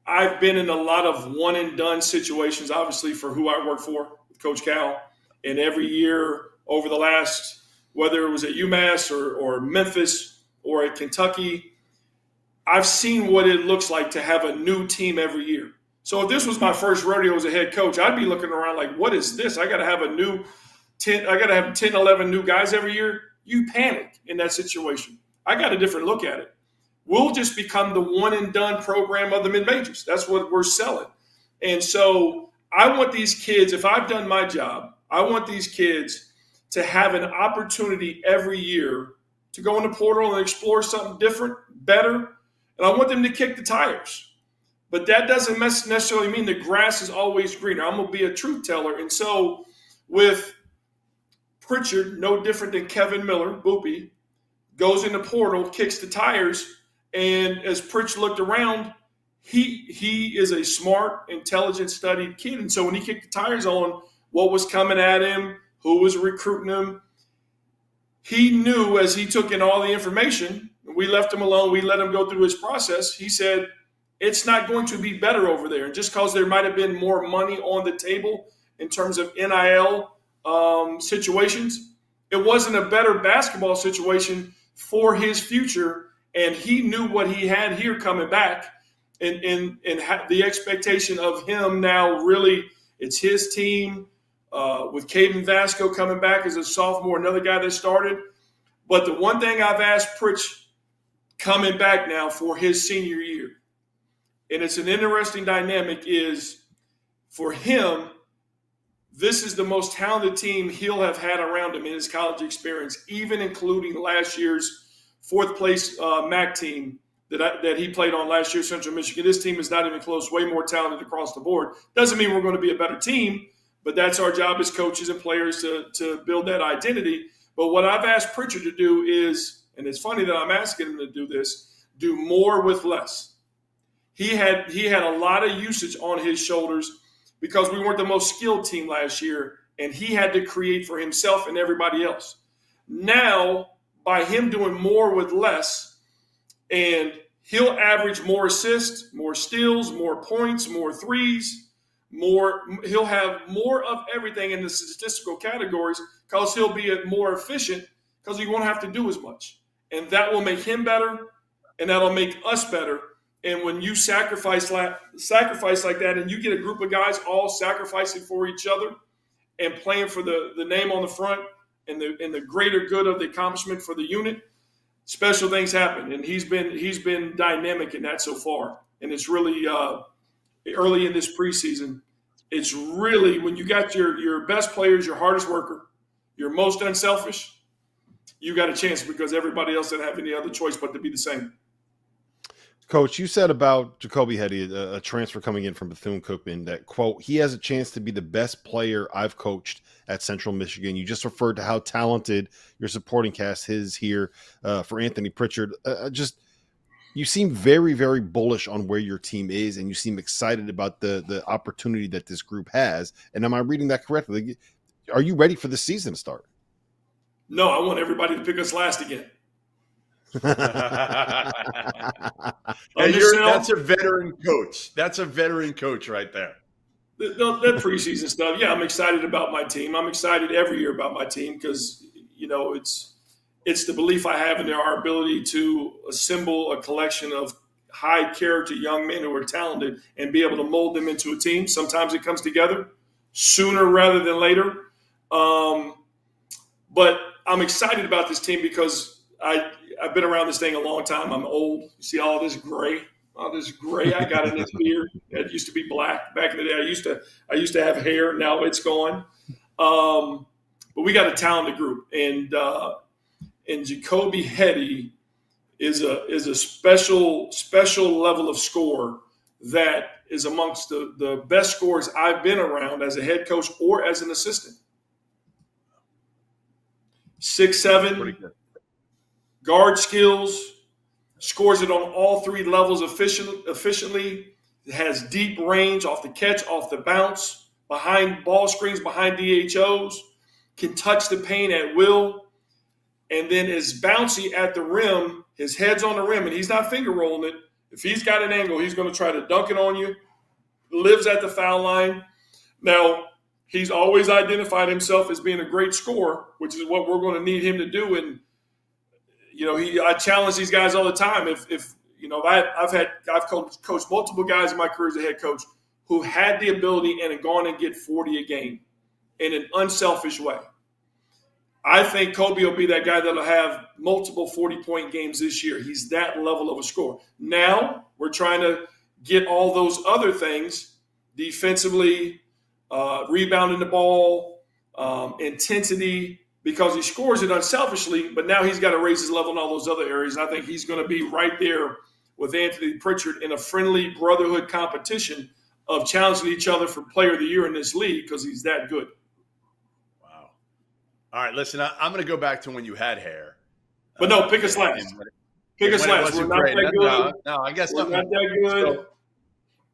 I've been in a lot of one and done situations, obviously, for who I work for, with Coach Cal. And every year over the last, whether it was at UMass or Memphis or at Kentucky, I've seen what it looks like to have a new team every year. So if this was my first rodeo as a head coach, I'd be looking around like, what is this? I got to have 10, 11 new guys every year. You panic in that situation. I got a different look at it. We'll just become the one and done program of the mid-majors. That's what we're selling. And so I want these kids, if I've done my job, I want these kids to have an opportunity every year to go in the portal and explore something different, better. And I want them to kick the tires. But that doesn't necessarily mean the grass is always greener. I'm going to be a truth teller. And so with Pritchard, no different than Kevin Miller, Boopy, goes in the portal, kicks the tires. And as Pritch looked around, he is a smart, intelligent, studied kid. And so when he kicked the tires on what was coming at him, who was recruiting him, he knew as he took in all the information, we left him alone, we let him go through his process. He said, it's not going to be better over there. And just because there might have been more money on the table in terms of NIL situations, it wasn't a better basketball situation for his future. And he knew what he had here coming back, and the expectation of him now really, it's his team with Caden Vasco coming back as a sophomore, another guy that started. But the one thing I've asked Pritch coming back now for his senior year, and it's an interesting dynamic, is for him, this is the most talented team he'll have had around him in his college experience, even including last year's fourth place MAC team that he played on last year, Central Michigan. This team is not even close, way more talented across the board. Doesn't mean we're going to be a better team, but that's our job as coaches and players to build that identity. But what I've asked Pritchard to do is, and it's funny that I'm asking him to do this, do more with less. He had a lot of usage on his shoulders because we weren't the most skilled team last year, and he had to create for himself and everybody else. Now, by him doing more with less, and he'll average more assists, more steals, more points, more threes, he'll have more of everything in the statistical categories because he'll be more efficient because he won't have to do as much. And that will make him better, and that'll make us better. And when you sacrifice like that, and you get a group of guys all sacrificing for each other and playing for the name on the front, and the greater good of the accomplishment for the unit, special things happen. And he's been dynamic in that so far. And it's really early in this preseason. It's really when you got your best players, your hardest worker, your most unselfish, you got a chance because everybody else didn't have any other choice but to be the same. Coach, you said about Jacoby Hetty, a transfer coming in from Bethune-Cookman, that, quote, he has a chance to be the best player I've coached at Central Michigan. You just referred to how talented your supporting cast is here for Anthony Pritchard. You seem very, very bullish on where your team is, and you seem excited about the opportunity that this group has. And am I reading that correctly? Are you ready for the season to start? No, I want everybody to pick us last again. That's a veteran coach. That's a veteran coach right there. That preseason stuff. Yeah, I'm excited about my team. I'm excited every year about my team because, it's the belief I have in our ability to assemble a collection of high character young men who are talented and be able to mold them into a team. Sometimes it comes together sooner rather than later. But I'm excited about this team because I've been around this thing a long time. I'm old. You see all this gray I got in this beard. It used to be black back in the day. I used to have hair. Now it's gone. But we got a talented group, and Jacoby Hetty is a special level of score that is amongst the best scores I've been around as a head coach or as an assistant. 6'7", guard skills, scores it on all three levels efficiently. It has deep range off the catch, off the bounce, behind ball screens, behind DHOs, can touch the paint at will, and then is bouncy at the rim. His head's on the rim, and he's not finger rolling it. If he's got an angle, he's going to try to dunk it on you, lives at the foul line. Now, he's always identified himself as being a great scorer, which is what we're going to need him to do. And, I challenge these guys all the time. I've coached multiple guys in my career as a head coach who had the ability and had gone and get 40 a game in an unselfish way. I think Kobe will be that guy that'll have multiple 40-point games this year. He's that level of a scorer. Now we're trying to get all those other things defensively, rebounding the ball, intensity, because he scores it unselfishly, but now he's got to raise his level in all those other areas. And I think he's going to be right there with Anthony Pritchard in a friendly brotherhood competition of challenging each other for player of the year in this league because he's that good. Wow. All right, listen, I'm going to go back to when you had hair. But no, pick us last. Pick us last. We're not that good. No, I guess we're not that good.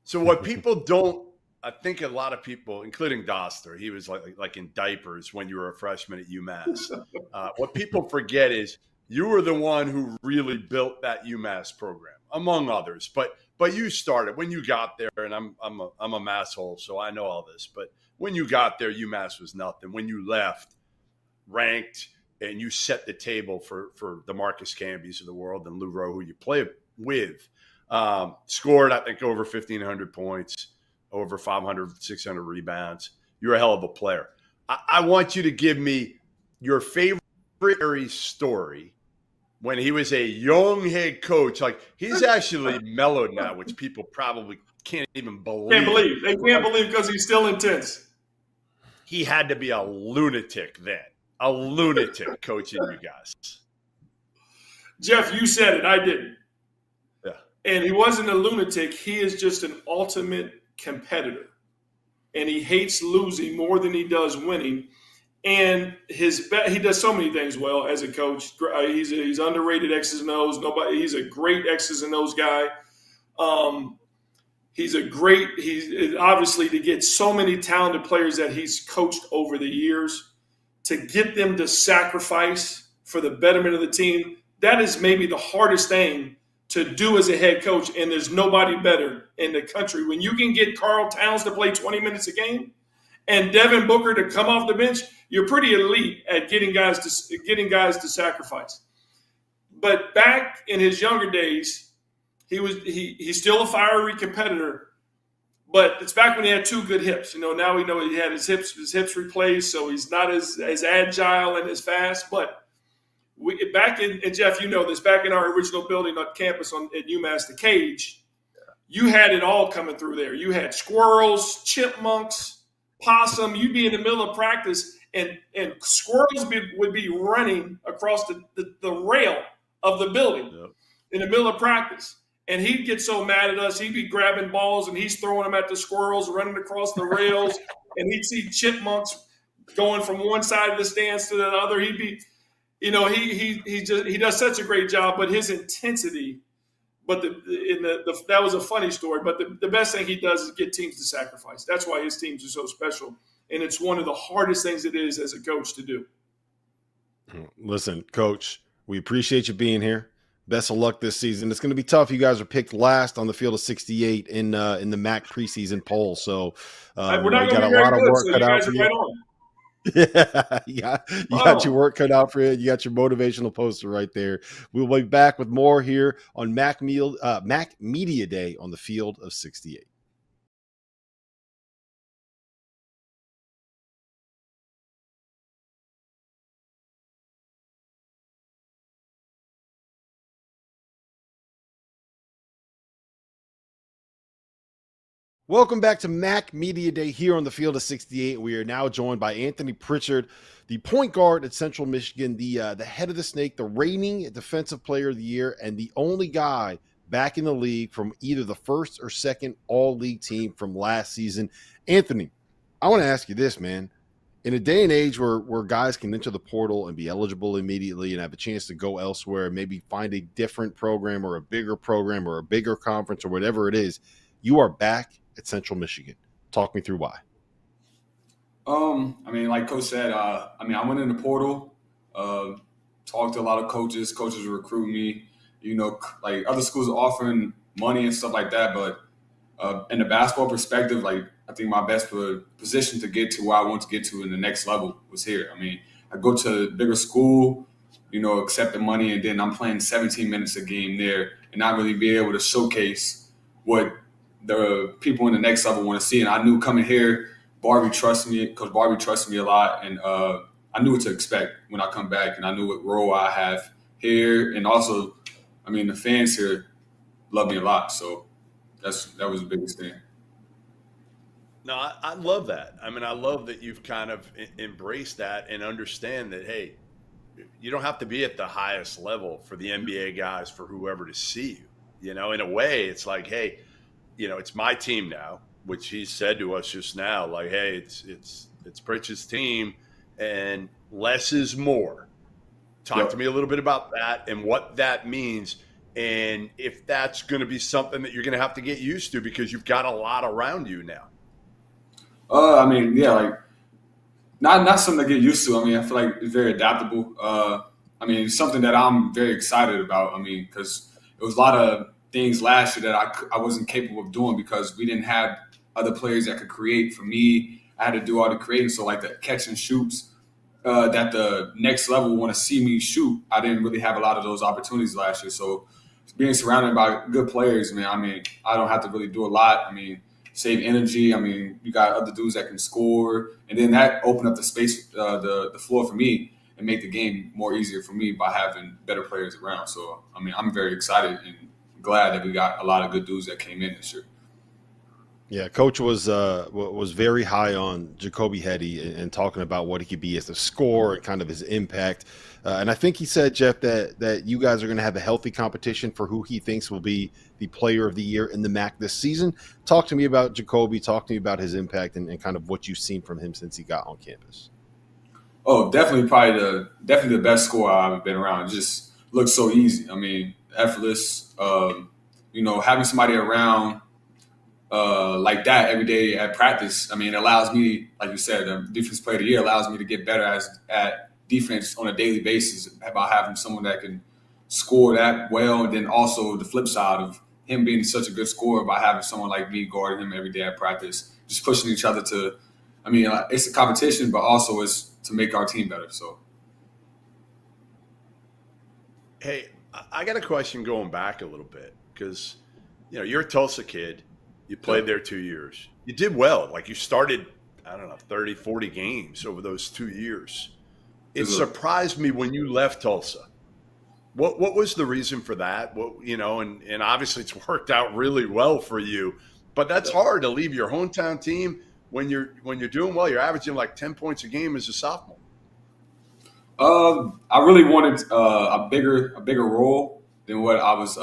So what people don't, I think a lot of people, including Doster, he was like in diapers when you were a freshman at UMass. What people forget is you were the one who really built that UMass program, among others. But you started when you got there, and I'm a masshole, so I know all this. But when you got there, UMass was nothing. When you left, ranked, and you set the table for the Marcus Camby's of the world and Lou Rowe, who you play with, scored, I think, over 1,500 points, over 500, 600 rebounds. You're a hell of a player. I want you to give me your favorite story when he was a young head coach. Like, he's actually mellowed now, which people probably can't even believe. They can't believe because he's still intense. He had to be a lunatic then. A lunatic coaching you guys. Jeff, you said it. I didn't. Yeah. And he wasn't a lunatic. He is just an ultimate competitor. And he hates losing more than he does winning. And he does so many things well as a coach. He's underrated X's and O's. He's a great X's and O's guy. He's obviously to get so many talented players that he's coached over the years, to get them to sacrifice for the betterment of the team. That is maybe the hardest thing to do as a head coach, and there's nobody better in the country. When you can get Karl Towns to play 20 minutes a game and Devin Booker to come off the bench, you're pretty elite at getting guys to sacrifice. But back in his younger days, he's still a fiery competitor, but it's back when he had two good hips. Now we know he had his hips replaced, so he's not as agile and as fast. But and Jeff, you know this, back in our original building on campus at UMass, the Cage, you had it all coming through there. You had squirrels, chipmunks, possum. You'd be in the middle of practice, and squirrels would be running across the rail of the building in the middle of practice. And he'd get so mad at us, he'd be grabbing balls and he's throwing them at the squirrels, running across the rails, and he'd see chipmunks going from one side of the stands to the other. He'd be, he does such a great job, but his intensity. But that was a funny story. But the best thing he does is get teams to sacrifice. That's why his teams are so special, and it's one of the hardest things it is as a coach to do. Listen, Coach, we appreciate you being here. Best of luck this season. It's going to be tough. You guys are picked last on the field of 68 in the MAC preseason poll. So we're not going to be very good, so you guys are right on. Yeah, you got your work cut out for you. You got your motivational poster right there. We'll be back with more here on MAC Media Day on the field of 68. Welcome back to MAC Media Day here on the field of 68. We are now joined by Anthony Pritchard, the point guard at Central Michigan, the head of the snake, the reigning defensive player of the year, and the only guy back in the league from either the first or second all-league team from last season. Anthony, I want to ask you this, man. In a day and age where guys can enter the portal and be eligible immediately and have a chance to go elsewhere, maybe find a different program or a bigger conference or whatever it is, you are back at Central Michigan. Talk me through why. Like Coach said, I went in the portal, talked to a lot of coaches. Coaches recruit me. Like other schools are offering money and stuff like that. But in the basketball perspective, like I think my best position to get to where I want to get to in the next level was here. I mean, I go to a bigger school, accept the money, and then I'm playing 17 minutes a game there and not really be able to showcase what the people in the next level want to see. And I knew coming here, Barbee trusted me because Barbee trusted me a lot, and I knew what to expect when I come back, and I knew what role I have here. And also, I mean, the fans here love me a lot, so that was the biggest thing. No, I love that. I mean, I love that you've kind of embraced that and understand that, hey, you don't have to be at the highest level for the NBA guys, for whoever to see you. In a way, it's like, hey, it's my team now, which he said to us just now, like, hey, it's Pritchard's team, and less is more. Talk to me a little bit about that and what that means, and if that's going to be something that you're going to have to get used to because you've got a lot around you now. I mean, yeah, like not something to get used to. I mean, I feel like it's very adaptable. I mean, it's something that I'm very excited about. I mean, because it was a lot of things last year that I wasn't capable of doing because we didn't have other players that could create for me. I had to do all the creating. So like the catch and shoots that the next level want to see me shoot, I didn't really have a lot of those opportunities last year. So being surrounded by good players, man, I mean, I don't have to really do a lot. I mean, save energy. I mean, you got other dudes that can score, and then that opened up the space, the floor for me, and make the game more easier for me by having better players around. So, I mean, I'm very excited and glad that we got a lot of good dudes that came in this year. Yeah, Coach was very high on Jacoby Heady and talking about what he could be as a scorer and kind of his impact. And I think he said, Jeff, that you guys are going to have a healthy competition for who he thinks will be the player of the year in the MAC this season. Talk to me about Jacoby. Talk to me about his impact and kind of what you've seen from him since he got on campus. Oh, definitely the best scorer I've been around. It just looks so easy. I mean, effortless. Having somebody around like that every day at practice, I mean, it allows me, like you said, the defense player of the year allows me to get better at defense on a daily basis by having someone that can score that well. And then also the flip side of him being such a good scorer by having someone like me guarding him every day at practice, just pushing each other to, I mean, it's a competition, but also it's to make our team better. So. Hey, I got a question going back a little bit because, you're a Tulsa kid. You played there 2 years. You did well. Like you started, 30, 40 games over those 2 years. It surprised me when you left Tulsa. What was the reason for that? And obviously it's worked out really well for you, but that's hard to leave your hometown team when you're doing well. You're averaging like 10 points a game as a sophomore. I really wanted a bigger role than what I was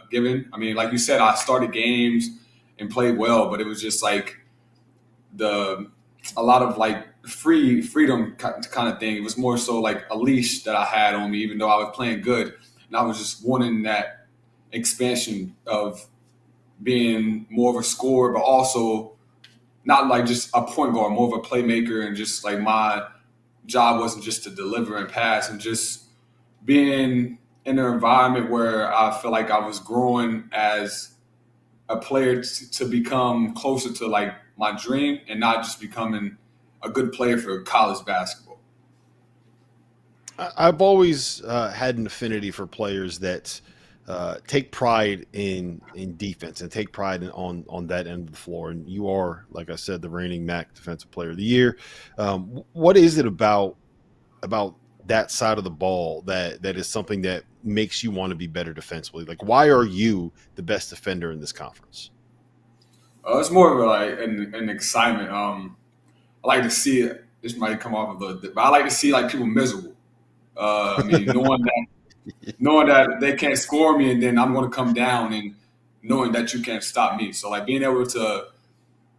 given. I mean, like you said, I started games and played well, but it was just like a lot of like freedom kind of thing. It was more so like a leash that I had on me, even though I was playing good. And I was just wanting that expansion of being more of a scorer, but also not like just a point guard, more of a playmaker. And just like my job wasn't just to deliver and pass, and just being in an environment where I feel like I was growing as a player to become closer to like my dream and not just becoming a good player for college basketball. I've always had an affinity for players that take pride in defense and take pride on that end of the floor. And you are, like I said, the reigning MAC Defensive Player of the Year. What is it about that side of the ball that is something that makes you want to be better defensively? Like, why are you the best defender in this conference? It's more of like an excitement. I like to see it. This might come off a little bit, but I like to see like people miserable. I mean, knowing that they can't score me, and then I'm going to come down, and knowing that you can't stop me. So like being able to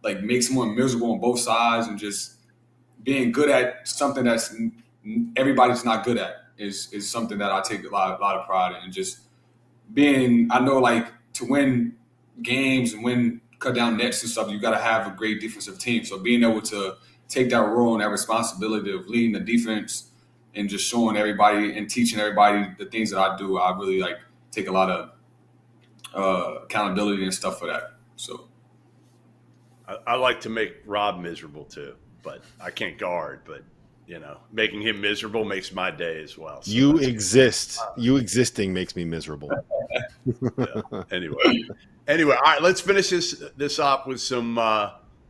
like make someone miserable on both sides, and just being good at something that's everybody's not good at is something that I take a lot of pride in. And just being, I know like to win games and cut down nets and stuff, you got to have a great defensive team. So being able to take that role and that responsibility of leading the defense and just showing everybody and teaching everybody the things that I do, I really like take a lot of accountability and stuff for that. So I like to make Rob miserable too, but I can't guard. But making him miserable makes my day as well. So you exist. You existing makes me miserable. Yeah. Anyway, all right. Let's finish this up with some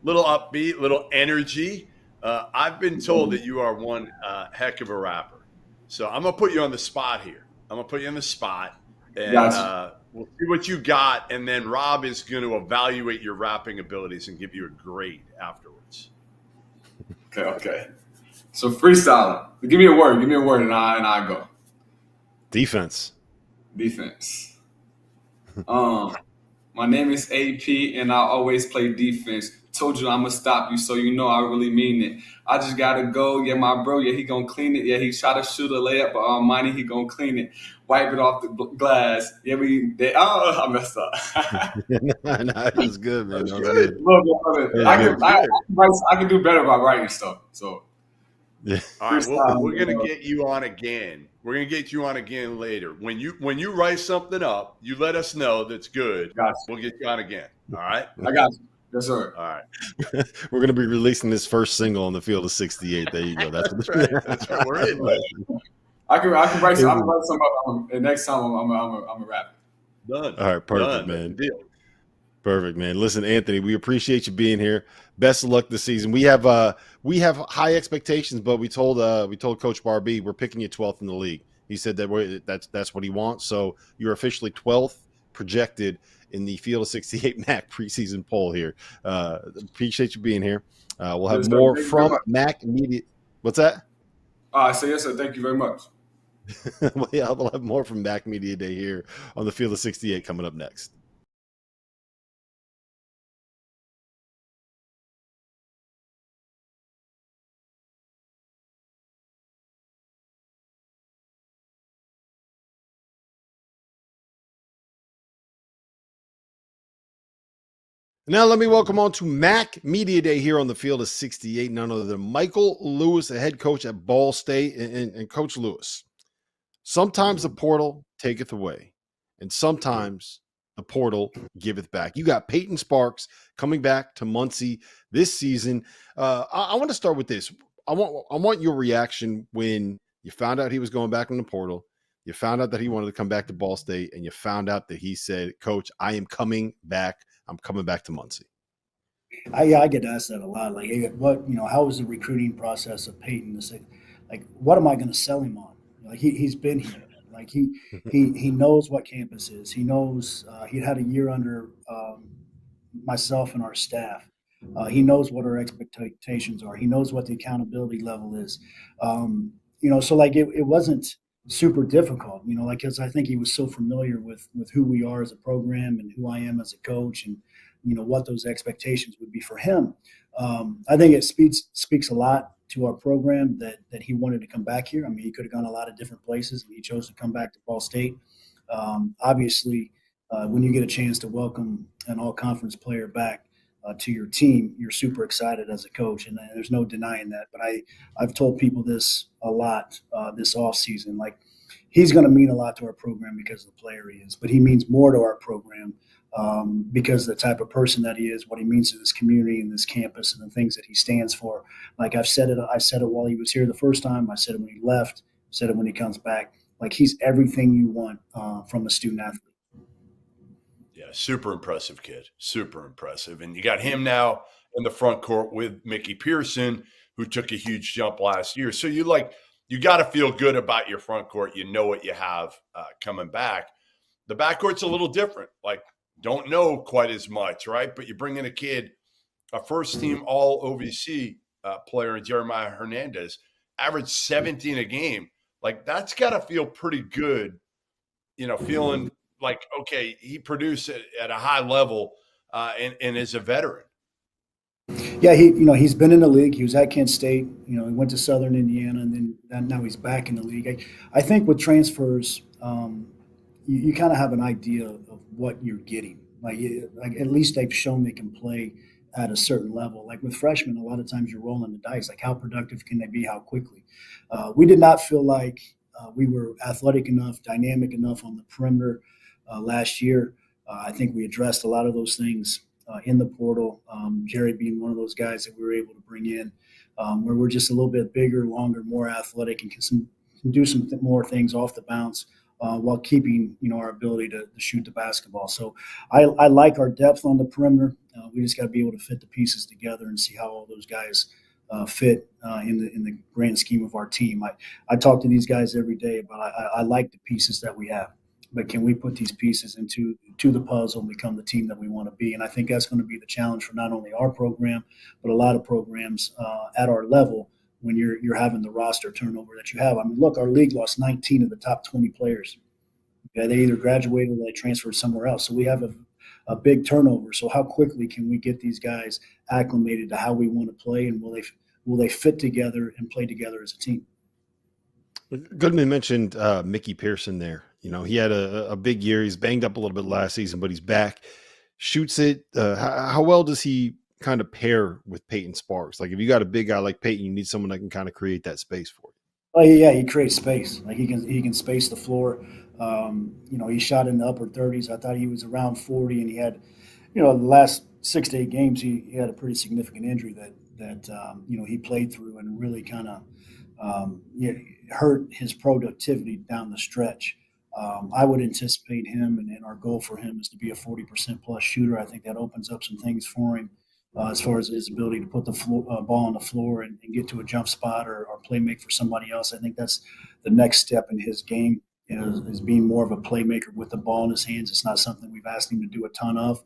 little upbeat, little energy. I've been told that you are one heck of a rapper, so I'm gonna put you on the spot here. And we'll see what you got, and then Rob is going to evaluate your rapping abilities and give you a grade afterwards. Okay. So freestyling. Give me a word, and I go. Defense. My name is AP, and I always play defense. Told you I'ma stop you, so you know I really mean it. I just gotta go. Yeah, my bro, yeah, he gonna clean it. Yeah, he try to shoot a layup, but Almighty, he gonna clean it. Wipe it off the glass. Yeah, I messed up. Nah, that's good, man. Love it. I can do better about writing stuff. So, yeah. All right, we're gonna get you on again. We're gonna get you on again later. When you write something up, you let us know that's good. Gotcha. We'll get you on again. All right. I got you. Yes, sir. All right. We're going to be releasing this first single on the field of 68. There you go. That's right. That's right. We're in. I can write some up. And next time I'm a rap. Done. All right. Perfect, man. Deal. Perfect, man. Listen, Anthony, we appreciate you being here. Best of luck this season. We have high expectations, but we told Coach Barbee we're picking you 12th in the league. He said that's what he wants. So you're officially 12th projected in the Field of 68 MAC preseason poll here. Appreciate you being here. We'll have more from MAC Media. What's that? I say yes, sir. Thank you very much. Well, yeah, we'll have more from MAC Media Day here on the Field of 68 coming up next. Now let me welcome on to MAC Media Day here on the Field of 68. None other than Michael Lewis, the head coach at Ball State. And Coach Lewis, sometimes the portal taketh away, and sometimes the portal giveth back. You got Payton Sparks coming back to Muncie this season. I want to start with this. I want your reaction when you found out he was going back in the portal. You found out that he wanted to come back to Ball State, and you found out that he said, "Coach, I am coming back. I'm coming back to Muncie." I get asked that a lot. Like, hey, how was the recruiting process of Payton to say, like, what am I going to sell him on? Like, he's been here. Like, he knows what campus is. He knows he had a year under myself and our staff. He knows what our expectations are. He knows what the accountability level is. So like it wasn't super difficult, because I think he was so familiar with who we are as a program and who I am as a coach, and what those expectations would be for him. I think it speaks a lot to our program that he wanted to come back here. I mean, he could have gone a lot of different places, and he chose to come back to Ball State. Obviously, when you get a chance to welcome an all-conference player back to your team, you're super excited as a coach, and there's no denying that. But I've told people this a lot this offseason. Like, he's going to mean a lot to our program because of the player he is, but he means more to our program because of the type of person that he is, what he means to this community and this campus, and the things that he stands for. Like I said it while he was here the first time. I said it when he left. I said it when he comes back. Like, he's everything you want from a student athlete. Yeah, super impressive kid. Super impressive. And you got him now in the front court with Mickey Pearson, who took a huge jump last year. So you got to feel good about your front court. You know what you have coming back. The backcourt's a little different. Like, don't know quite as much, right? But you bring in a first-team all-OVC player in Jeremiah Hernandez, averaged 17 a game. Like, that's got to feel pretty good, feeling like, okay, he produced at a high level and is a veteran. Yeah, he's been in the league. He was at Kent State. He went to Southern Indiana, and then now he's back in the league. I think with transfers, you kind of have an idea of what you're getting. Like at least they've shown they can play at a certain level. Like with freshmen, a lot of times you're rolling the dice. Like, how productive can they be? How quickly? We did not feel like we were athletic enough, dynamic enough on the perimeter last year I think we addressed a lot of those things in the portal. Jerry being one of those guys that we were able to bring in, where we're just a little bit bigger, longer, more athletic, and can do some more things off the bounce while keeping our ability to shoot the basketball. So I like our depth on the perimeter. We just got to be able to fit the pieces together and see how all those guys fit in the grand scheme of our team. I talk to these guys every day, but I like the pieces that we have. But can we put these pieces into the puzzle and become the team that we want to be? And I think that's going to be the challenge for not only our program, but a lot of programs at our level when you're having the roster turnover that you have. I mean, look, our league lost 19 of the top 20 players. Okay, they either graduated or they transferred somewhere else. So we have a big turnover. So how quickly can we get these guys acclimated to how we want to play, and will they fit together and play together as a team? Goodman mentioned Mickey Pearson there. He had a big year. He's banged up a little bit last season, but he's back. Shoots it. How well does he kind of pair with Payton Sparks? Like, if you got a big guy like Payton, you need someone that can kind of create that space for you. Oh yeah, he creates space. Like he can space the floor. He shot in the upper 30s. I thought he was around 40, and he had, the last 6 to 8 games he had a pretty significant injury that he played through and really kind of hurt his productivity down the stretch. I would anticipate him, and our goal for him is to be a 40% plus shooter. I think that opens up some things for him as far as his ability to put the ball on the floor and get to a jump spot or play make for somebody else. I think that's the next step in his game, is being more of a playmaker with the ball in his hands. It's not something we've asked him to do a ton of,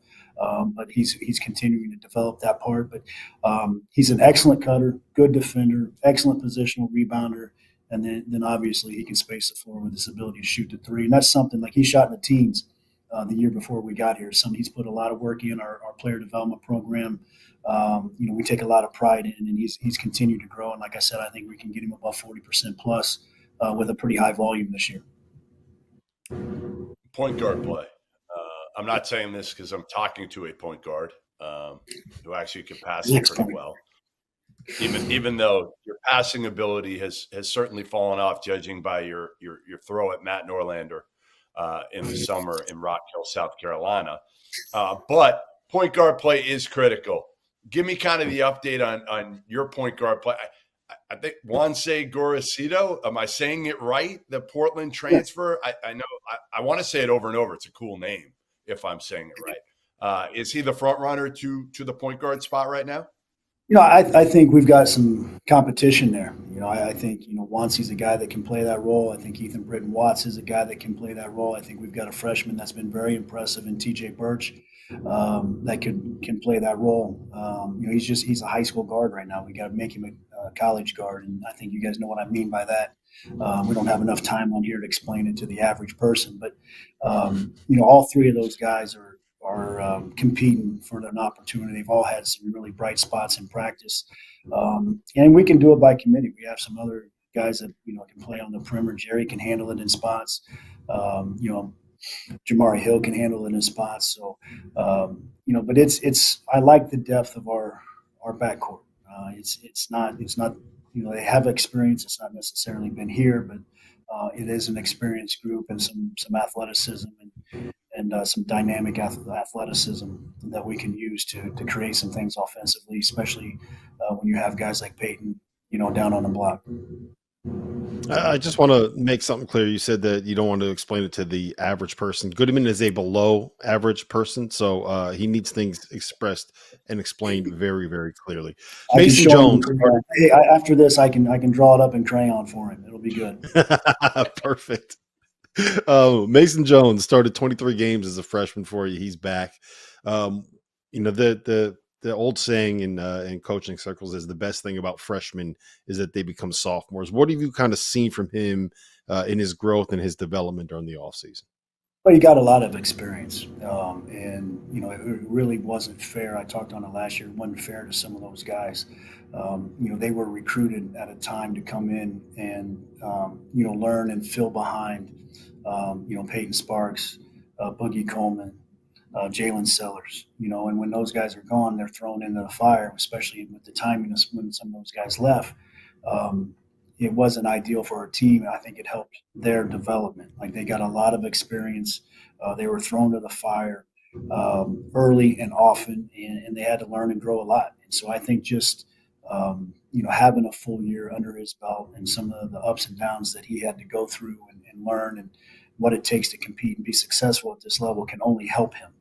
but he's continuing to develop that part. But he's an excellent cutter, good defender, excellent positional rebounder. And then obviously he can space the floor with his ability to shoot the three. And that's something like he shot in the teens the year before we got here. Something he's put a lot of work in our player development program. We take a lot of pride in, and he's continued to grow. And like I said, I think we can get him above 40% plus with a pretty high volume this year. Point guard play. I'm not saying this because I'm talking to a point guard who actually can pass it pretty well. Even though your passing ability has certainly fallen off, judging by your throw at Matt Norlander in the summer in Rock Hill, South Carolina. But point guard play is critical. Give me kind of the update on your point guard play. I think Juanse Gorosito, am I saying it right? The Portland transfer. I know I want to say it over and over. It's a cool name if I'm saying it right. Is he the front runner to the point guard spot right now? I think we've got some competition there. I think, Wansi's a guy that can play that role. I think Heath and Britton Watts is a guy that can play that role. I think we've got a freshman that's been very impressive in TJ Birch that can play that role. He's a high school guard right now. We got to make him a college guard, and I think you guys know what I mean by that. We don't have enough time on here to explain it to the average person, but all three of those guys are competing for an opportunity. They've all had some really bright spots in practice. And we can do it by committee. We have some other guys that, can play on the perimeter. Jerry can handle it in spots. Jamari Hill can handle it in spots. So, but I like the depth of our backcourt. It's not, they have experience. It's not necessarily been here, but it is an experienced group and some athleticism and some dynamic athleticism that we can use to create some things offensively, especially when you have guys like Payton, down on the block. I just want to make something clear. You said that you don't want to explain it to the average person. Goodman is a below average person, so he needs things expressed and explained very, very clearly. Mason Jones. Hey, after this, I can draw it up in crayon for him. It'll be good. Perfect. Mason Jones started 23 games as a freshman for you. He's back. The old saying in coaching circles is the best thing about freshmen is that they become sophomores. What have you kind of seen from him in his growth and his development during the offseason? Well, he got a lot of experience, and it really wasn't fair. I talked on it last year. It wasn't fair to some of those guys. They were recruited at a time to come in and learn and fill behind. Payton Sparks, Boogie Coleman, Jalen Sellers, and when those guys are gone, they're thrown into the fire, especially with the timing when some of those guys left. It wasn't ideal for our team. I think it helped their development. Like, they got a lot of experience. They were thrown to the fire. early and often, and they had to learn and grow a lot. And so I think just having a full year under his belt and some of the ups and downs that he had to go through and learn and what it takes to compete and be successful at this level can only help him.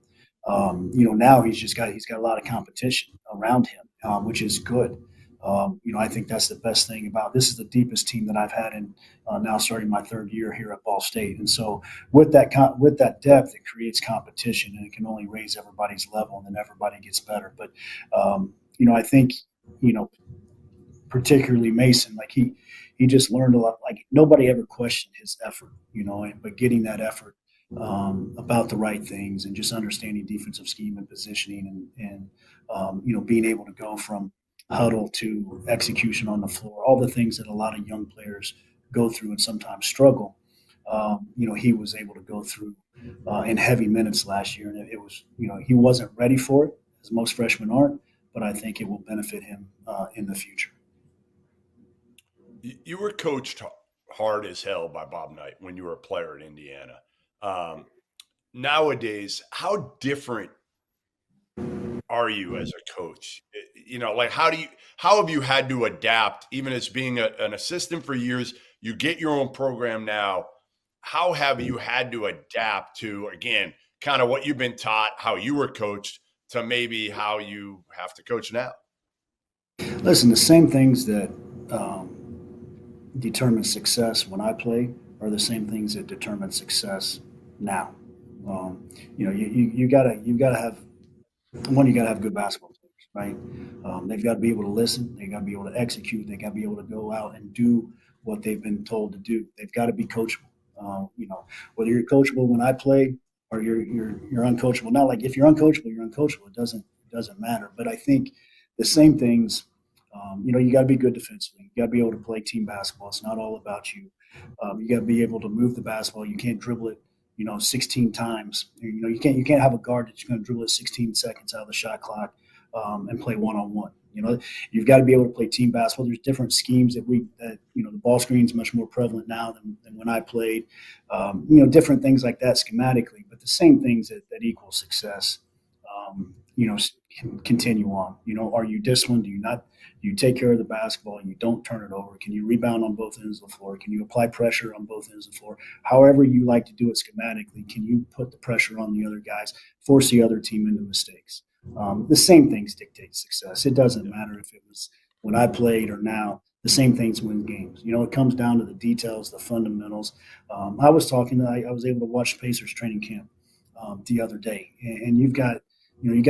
Now he's got a lot of competition around him, which is good. I think that's the best thing about this is the deepest team that I've had in now starting my third year here at Ball State. And so with that depth, it creates competition and it can only raise everybody's level and then everybody gets better. But, I think, particularly Mason, like he just learned a lot. Like nobody ever questioned his effort, but getting that effort about the right things and just understanding defensive scheme and positioning and being able to go from huddle to execution on the floor, all the things that a lot of young players go through and sometimes struggle. He was able to go through in heavy minutes last year, and it was, he wasn't ready for it, as most freshmen aren't, but I think it will benefit him in the future. You were coached hard as hell by Bob Knight when you were a player at Indiana. Nowadays, how different are you as a coach? How have you had to adapt, even as being an assistant for years? You get your own program now. How have you had to adapt to, again, kind of what you've been taught, how you were coached, to maybe how you have to coach now? Listen, the same things that determine success when I play are the same things that determine success now. You gotta have good basketball players, right? They've got to be able to listen. They've got to be able to execute. They got to be able to go out and do what they've been told to do. They've got to be coachable. Whether you're coachable when I play or you're uncoachable. Now, like if you're uncoachable, you're uncoachable. It doesn't matter. But I think the same things. You got to be good defensively. You got to be able to play team basketball. It's not all about you. You got to be able to move the basketball. You can't dribble it, 16 times. You can't have a guard that's going to dribble it 16 seconds out of the shot clock and play one-on-one. You've got to be able to play team basketball. There's different schemes that the ball screen is much more prevalent now than when I played. Different things like that schematically, but the same things that equal success. Continue on. Are you disciplined? Do you take care of the basketball? You don't turn it over. Can you rebound on both ends of the floor? Can you apply pressure on both ends of the floor? However you like to do it schematically, can you put the pressure on the other guys, force the other team into mistakes? The same things dictate success. It doesn't matter if it was when I played or now. The same things win games. It comes down to the details, the fundamentals. I was able to watch Pacers training camp the other day, and you've got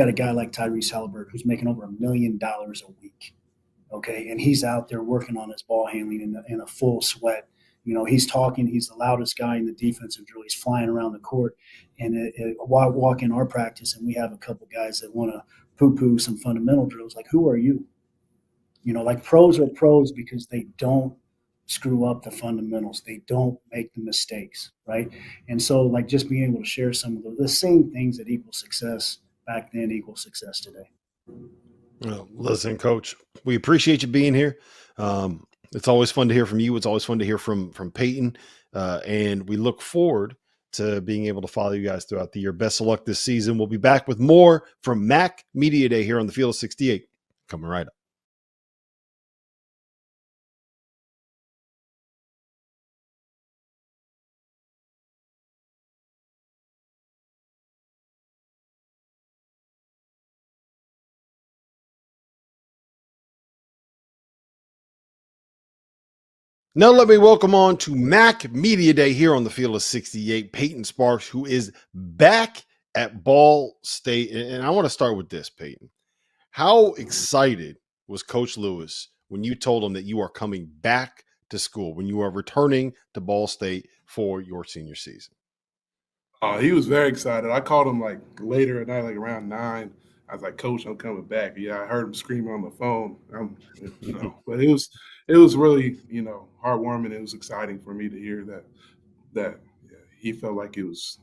a guy like Tyrese Halliburton who's making over $1 million a week. Okay. And he's out there working on his ball handling in a full sweat. He's talking, he's the loudest guy in the defensive drill. He's flying around the court. And while I walk in our practice and we have a couple guys that want to poo-poo some fundamental drills, like, who are you? Pros are pros because they don't screw up the fundamentals. They don't make the mistakes. Right. And so just being able to share some of the same things that equal success back then equal success today. Well, listen, Coach, we appreciate you being here. It's always fun to hear from you. It's always fun to hear from Payton. And we look forward to being able to follow you guys throughout the year. Best of luck this season. We'll be back with more from MAC Media Day here on the Field of 68. Coming right up. Now let me welcome on to MAC Media Day here on the Field of 68, Payton Sparks, who is back at Ball State. And I want to start with this, Payton. How excited was Coach Lewis when you told him that you are coming back to school, when you are returning to Ball State for your senior season? He was very excited. I called him later at night, around 9. I was like, "Coach, I'm coming back." Yeah, I heard him screaming on the phone. But it was really, heartwarming. It was exciting for me to hear that he felt like it was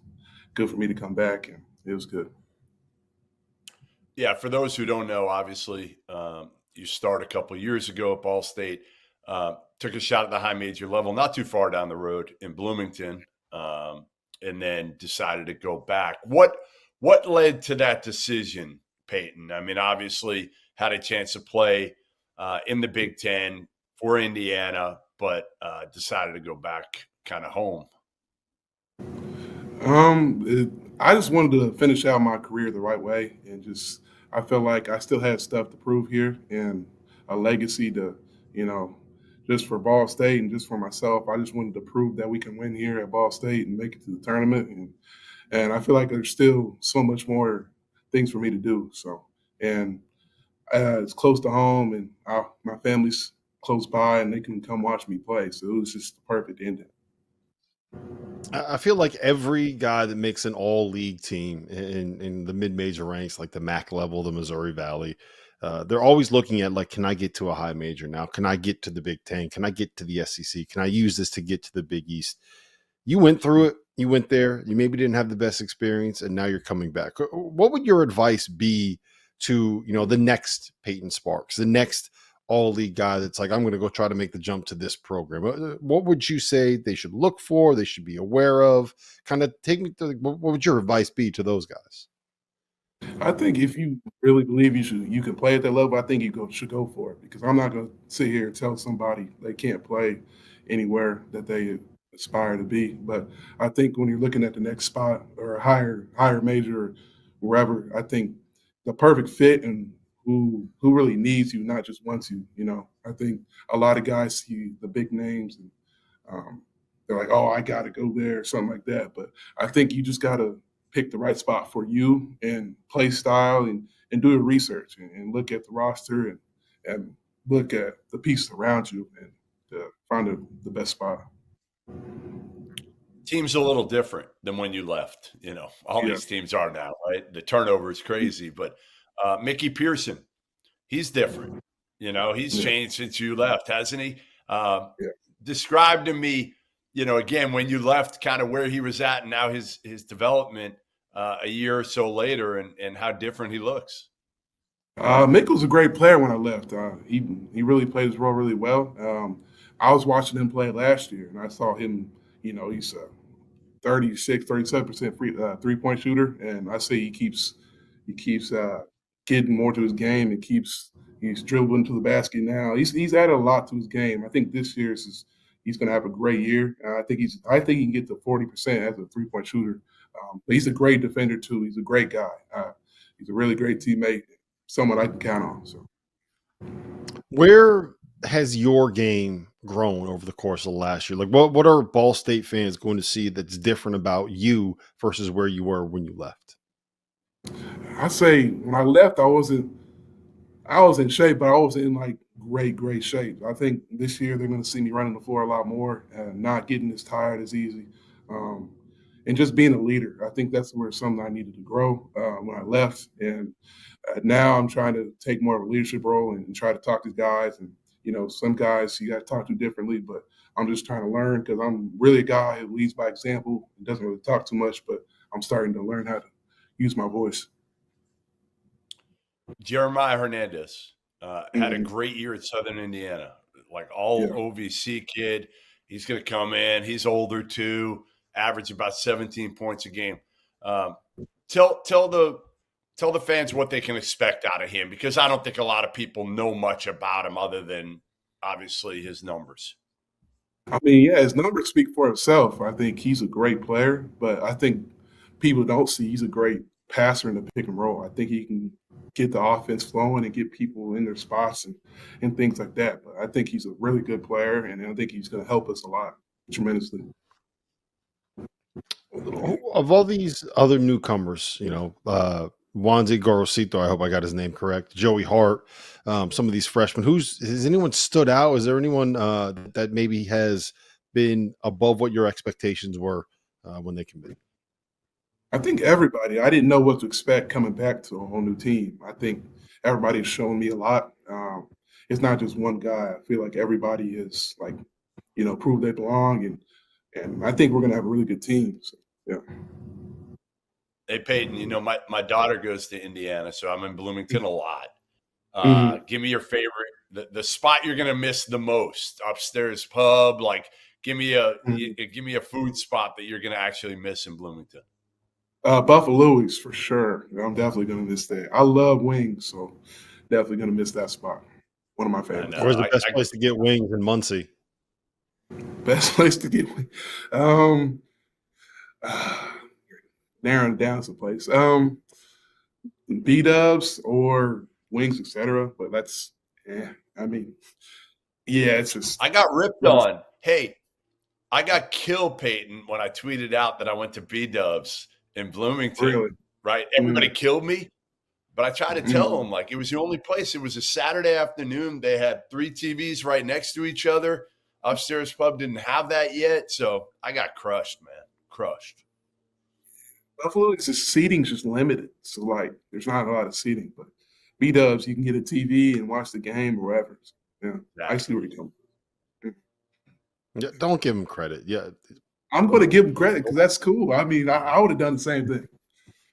good for me to come back, and it was good. Yeah, for those who don't know, obviously, you started a couple of years ago at Ball State, took a shot at the high major level, not too far down the road in Bloomington, and then decided to go back. What led to that decision, Payton? I mean, obviously had a chance to play in the Big Ten for Indiana, but decided to go back kind of home. I just wanted to finish out my career the right way, and just I felt like I still had stuff to prove here and a legacy to, just for Ball State and just for myself. I just wanted to prove that we can win here at Ball State and make it to the tournament, and I feel like there's still so much more things for me to do. So, and it's close to home, and my family's close by, and they can come watch me play. So it was just the perfect ending. I feel like every guy that makes an all-league team in the mid-major ranks, like the MAC level, the Missouri Valley, they're always looking at, like, can I get to a high major now? Can I get to the Big Ten? Can I get to the SEC? Can I use this to get to the Big East? You went through it. You went there. You maybe didn't have the best experience, and now you're coming back. What would your advice be to, the next Payton Sparks, the next all-league guy that's like, I'm going to go try to make the jump to this program? What would you say they should look for, they should be aware of? Kind of take me to, what would your advice be to those guys? I think if you really believe you can play at that level, I think you should go for it, because I'm not going to sit here and tell somebody they can't play anywhere that they aspire to be. But I think when you're looking at the next spot or a higher major or wherever, I think the perfect fit and who really needs you, not just wants you. I think a lot of guys see the big names and they're like, oh, I got to go there or something like that. But I think you just got to pick the right spot for you and play style and do your research and look at the roster and look at the pieces around you and find the best spot. Team's a little different than when you left. All these teams are now, right? The turnover is crazy, but Mickey Pearson, he's different. He's changed since you left, hasn't he? Describe to me, again, when you left, kind of where he was at and now his development a year or so later and how different he looks. Mick was a great player when I left. He really played his role really well. I was watching him play last year, and I saw him, he's a 37% three-point shooter, and I say he keeps getting more to his game and he's dribbling to the basket now. He's added a lot to his game. I think this year he's going to have a great year. I think he can get to 40% as a three-point shooter. But he's a great defender too. He's a great guy. He's a really great teammate, someone I can count on. So, where has your game grown over the course of the last year? Like, what are Ball State fans going to see that's different about you versus where you were when you left? I say when I left, I was in shape, but I was in like great shape. I think this year they're going to see me running the floor a lot more and not getting as tired as easy, and just being a leader. I think that's where something I needed to grow when I left, and now I'm trying to take more of a leadership role and try to talk to guys. And some guys you got to talk to differently, but I'm just trying to learn because I'm really a guy who leads by example and doesn't really talk too much, but I'm starting to learn how to use my voice. Jeremiah Hernandez had a great year at Southern Indiana, like all OVC kid. He's going to come in. He's older too, average about 17 points a game. Tell the fans what they can expect out of him, because I don't think a lot of people know much about him other than obviously his numbers. I mean, his numbers speak for himself. I think he's a great player, but I think people don't see he's a great passer in the pick and roll. I think he can get the offense flowing and get people in their spots and things like that. But I think he's a really good player, and I think he's going to help us a lot, tremendously. Of all these other newcomers, Wanzi Gorosito, I hope I got his name correct, Joey Hart, some of these freshmen, has anyone stood out? Is there anyone that maybe has been above what your expectations were when they committed? I think everybody. I didn't know what to expect coming back to a whole new team. I think everybody's shown me a lot. It's not just one guy. I feel like everybody is proved they belong, and I think we're going to have a really good team. So, yeah. Hey, Payton, my daughter goes to Indiana, so I'm in Bloomington a lot. Give me your favorite, the spot you're going to miss the most, upstairs pub. Like, give me a food spot that you're going to actually miss in Bloomington. Buffalo's for sure. I'm definitely gonna miss that. I love wings, so definitely gonna miss that spot. One of my favorites. Where's the best place to get wings in Muncie? Best place to get wings. Narrowing down some place. B-dubs or wings, etc. But that's it's just I got ripped on. Hey, I got killed, Payton, when I tweeted out that I went to B-dubs in Bloomington. Really? Right? Everybody killed me. But I tried to tell them, like, it was the only place. It was a Saturday afternoon. They had 3 TVs right next to each other. Upstairs pub didn't have that yet. So I got crushed, man. Crushed. Buffalo, it's just seating's just limited. So, like, there's not a lot of seating. But B-dubs, you can get a TV and watch the game or whatever. Yeah, exactly. I see where you're coming from. Yeah, don't give him credit. Yeah. I'm going to give him credit because that's cool. I mean, I would have done the same thing.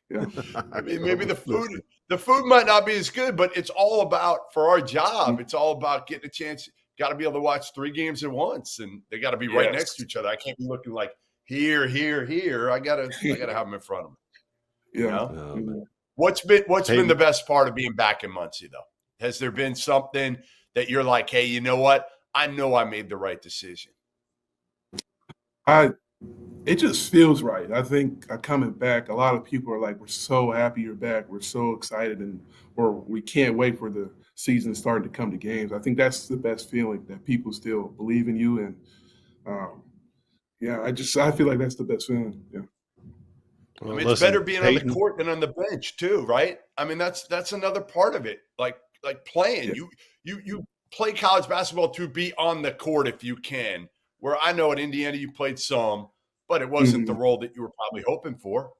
Yeah. I mean, maybe the food might not be as good, but it's all about, for our job, it's all about getting a chance. Got to be able to watch 3 games at once, and they got to be right next to each other. I can't be looking like here. I gotta have them in front of me. Yeah. You know? What's been the best part of being back in Muncie, though? Has there been something that you're like, hey, you know what? I know I made the right decision. It just feels right. I think coming back, a lot of people are like, we're so happy you're back. We're so excited, or we can't wait for the season starting to come to games. I think that's the best feeling, that people still believe in you. And I feel like that's the best feeling. Yeah. Well, I mean, it's better being Payton on the court than on the bench too, right? I mean, that's another part of it. Like playing, you play college basketball to be on the court if you can. Where I know at Indiana you played some, but it wasn't the role that you were probably hoping for.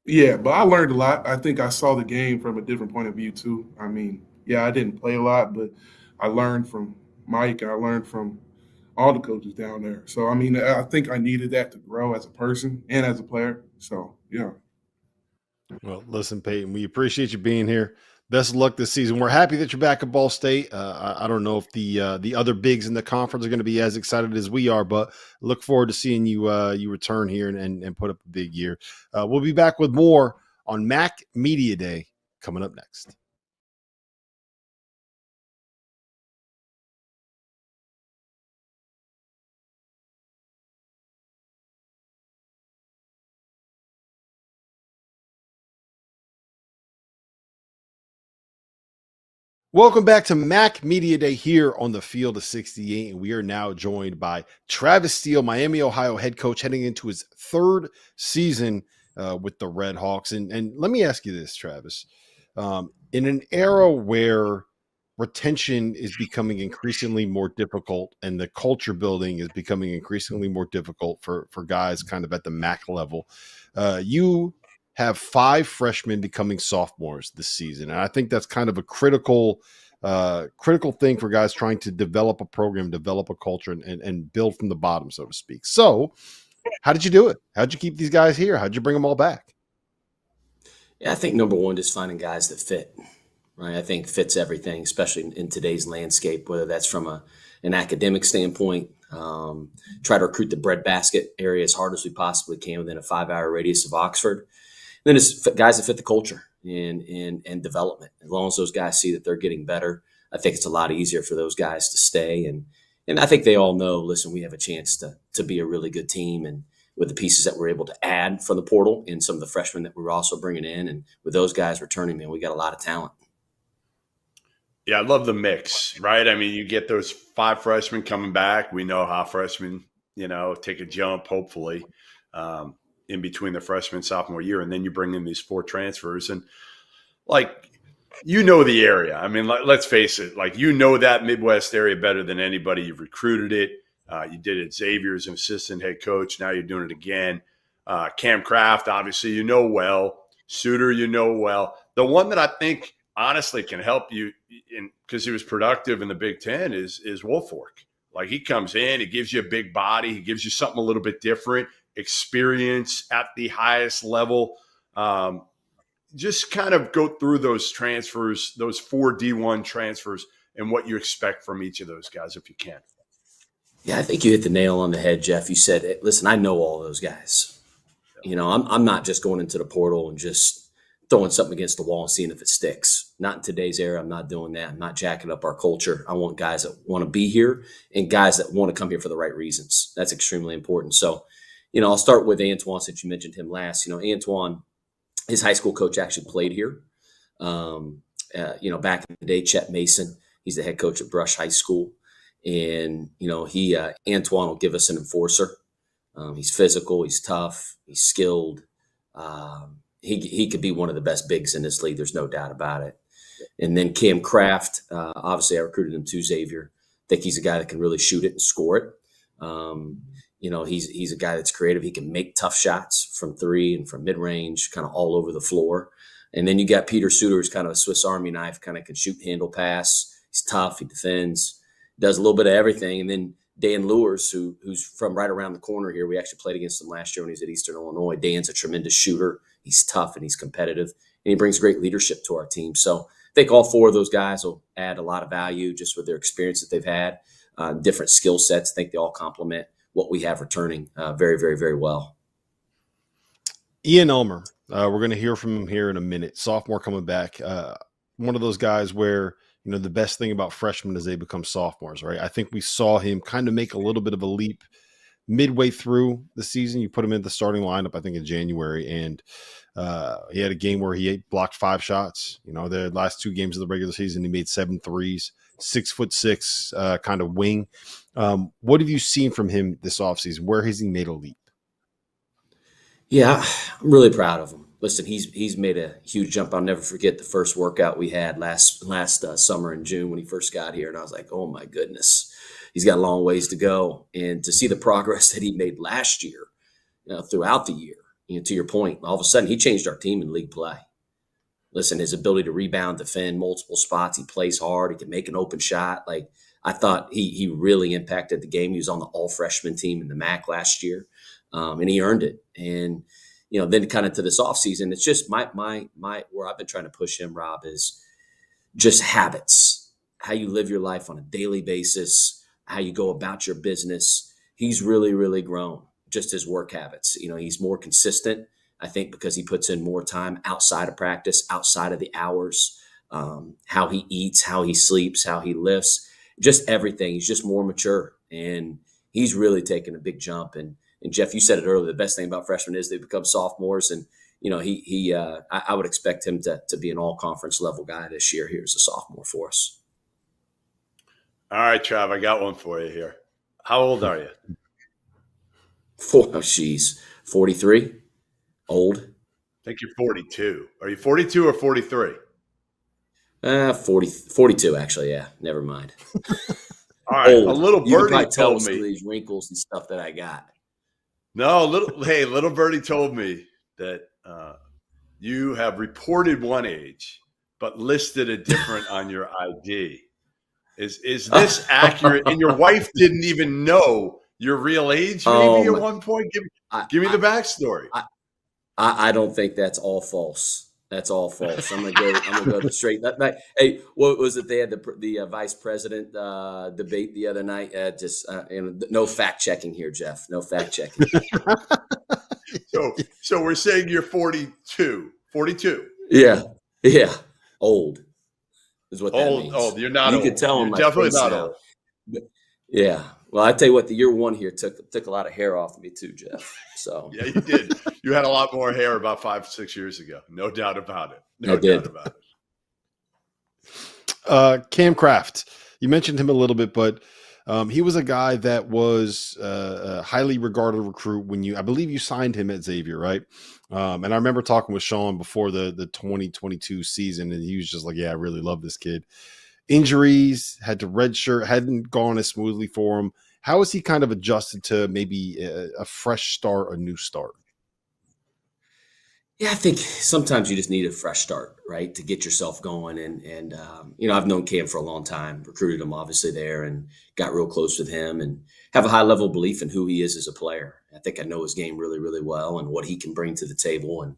Yeah, but I learned a lot. I think I saw the game from a different point of view too. I mean, I didn't play a lot, but I learned from Mike and I learned from all the coaches down there. So, I mean, I think I needed that to grow as a person and as a player. So, yeah. Well, listen, Payton, we appreciate you being here. Best of luck this season. We're happy that you're back at Ball State. I don't know if the other bigs in the conference are going to be as excited as we are, but look forward to seeing you return here and put up a big year. We'll be back with more on MAC Media Day coming up next. Welcome back to MAC Media Day here on the Field of 68, and we are now joined by Travis Steele, Miami, Ohio head coach, heading into his 3rd season with the Red Hawks. And let me ask you this, Travis. In an era where retention is becoming increasingly more difficult and the culture building is becoming increasingly more difficult for guys kind of at the MAC level, you have 5 freshmen becoming sophomores this season. And I think that's kind of a critical thing for guys trying to develop a program, develop a culture, and build from the bottom, so to speak. So how did you do it? How'd you keep these guys here? How'd you bring them all back? Yeah, I think number one, just finding guys that fit, right? I think fits everything, especially in today's landscape, whether that's from an academic standpoint. Try to recruit the breadbasket area as hard as we possibly can within a 5-hour radius of Oxford. And then it's guys that fit the culture and development. As long as those guys see that they're getting better, I think it's a lot easier for those guys to stay. And I think they all know, listen, we have a chance to be a really good team. And with the pieces that we're able to add from the portal and some of the freshmen that we're also bringing in, and with those guys returning, man, we got a lot of talent. Yeah, I love the mix, right? I mean, you get those 5 freshmen coming back. We know how freshmen, take a jump, hopefully, in between the freshman and sophomore year. And then you bring in these 4 transfers. And, the area. I mean, let's face it. That Midwest area better than anybody. You've recruited it. You did it at Xavier as an assistant head coach. Now you're doing it again. Cam Kraft, obviously, well. Suter, well. The one that I think honestly can help you because he was productive in the Big Ten is Woolfolk. He comes in, he gives you a big body, he gives you something a little bit different, experience at the highest level. Just kind of go through those transfers, those 4 D1 transfers, and what you expect from each of those guys if you can. Yeah, I think you hit the nail on the head, Jeff. You said, listen, I know all those guys. You know, I'm not just going into the portal and just throwing something against the wall and seeing if it sticks. Not in today's era. I'm not doing that. I'm not jacking up our culture. I want guys that want to be here and guys that want to come here for the right reasons. That's extremely important. So, you know, I'll start with Antoine since you mentioned him last. You know, Antoine, his high school coach actually played here. You know, back in the day, Chet Mason, he's the head coach at Brush High School. And, you know, Antoine will give us an enforcer. He's physical, he's tough, he's skilled. He could be one of the best bigs in this league. There's no doubt about it. And then Cam Kraft, obviously I recruited him to Xavier. I think he's a guy that can really shoot it and score it. You know, he's a guy that's creative. He can make tough shots from three and from mid-range, kind of all over the floor. And then you got Peter Suter, who's kind of a Swiss Army knife, kind of can shoot, handle, pass. He's tough, he defends, does a little bit of everything. And then Dan Lewis, who's from right around the corner here. We actually played against him last year when he was at Eastern Illinois. Dan's a tremendous shooter. He's tough and he's competitive, and he brings great leadership to our team. So I think all four of those guys will add a lot of value just with their experience that they've had, different skill sets. I think they all complement what we have returning very, very, very well. Eian Elmer, we're going to hear from him here in a minute. Sophomore coming back. One of those guys where, you know, the best thing about freshmen is they become sophomores, right? I think we saw him kind of make a little bit of a leap midway through the season. You put him in the starting lineup, I think in January, and he had a game where he blocked 5 shots. You know, the last 2 games of the regular season, he made 7 threes, 6'6", kind of wing. What have you seen from him this offseason? Where has he made a leap? Yeah, I'm really proud of him. Listen, he's made a huge jump. I'll never forget the first workout we had last summer in June when he first got here, and I was like, oh my goodness, he's got a long ways to go. And to see the progress that he made last year, you know, throughout the year, you know, to your point, all of a sudden he changed our team in league play. Listen, his ability to rebound, defend multiple spots, he plays hard, he can make an open shot. Like, I thought he really impacted the game. He was on the all-freshman team in the MAC last year, and he earned it. And you know, then kind of to this offseason, it's just my where I've been trying to push him, Rob, is just habits, how you live your life on a daily basis, how you go about your business. He's really, really grown, just his work habits. You know, he's more consistent, I think, because he puts in more time outside of practice, outside of the hours, how he eats, how he sleeps, how he lifts, just everything. He's just more mature, and he's really taken a big jump. And Jeff, you said it earlier, the best thing about freshmen is they become sophomores. And, you know, I would expect him to be an all-conference level guy this year here as a sophomore for us. All right, Trav, I got one for you here. How old are you? 43. Old. I think you're 42. Are you 42 or 43? 42, actually, yeah. Never mind. All right, Old. A little You can birdie probably tell told some of me. these wrinkles and stuff that I got. No, little birdie told me that you have reported one age, but listed a different on your ID. Is this accurate? And your wife didn't even know your real age, maybe at one point. Give me the backstory. I don't think that's all false. That's all false. I'm gonna go straight. Hey, what was it? They had the vice president debate the other night. No fact checking here, Jeff. No fact checking. So we're saying you're 42. 42. Yeah. Old is what that means. Old. You're not. You old. could tell You're in my definitely face not now. old. But, yeah. Well, I tell you what, the year one here took a lot of hair off of me too, Jeff. So Yeah, you did. You had a lot more hair about 5-6 years ago. No doubt about it. I did. Doubt about it. Cam Kraft, you mentioned him a little bit, but he was a guy that was a highly regarded recruit when I believe you signed him at Xavier, right? And I remember talking with Sean before the 2022 season, and he was just like, yeah, I really love this kid. Injuries, had to redshirt, hadn't gone as smoothly for him. How has he kind of adjusted to maybe a fresh start, a new start? Yeah, I think sometimes you just need a fresh start, right, to get yourself going. And you know, I've known Cam for a long time, recruited him obviously there, and got real close with him, and have a high level of belief in who he is as a player. I think I know his game really, really well and what he can bring to the table. And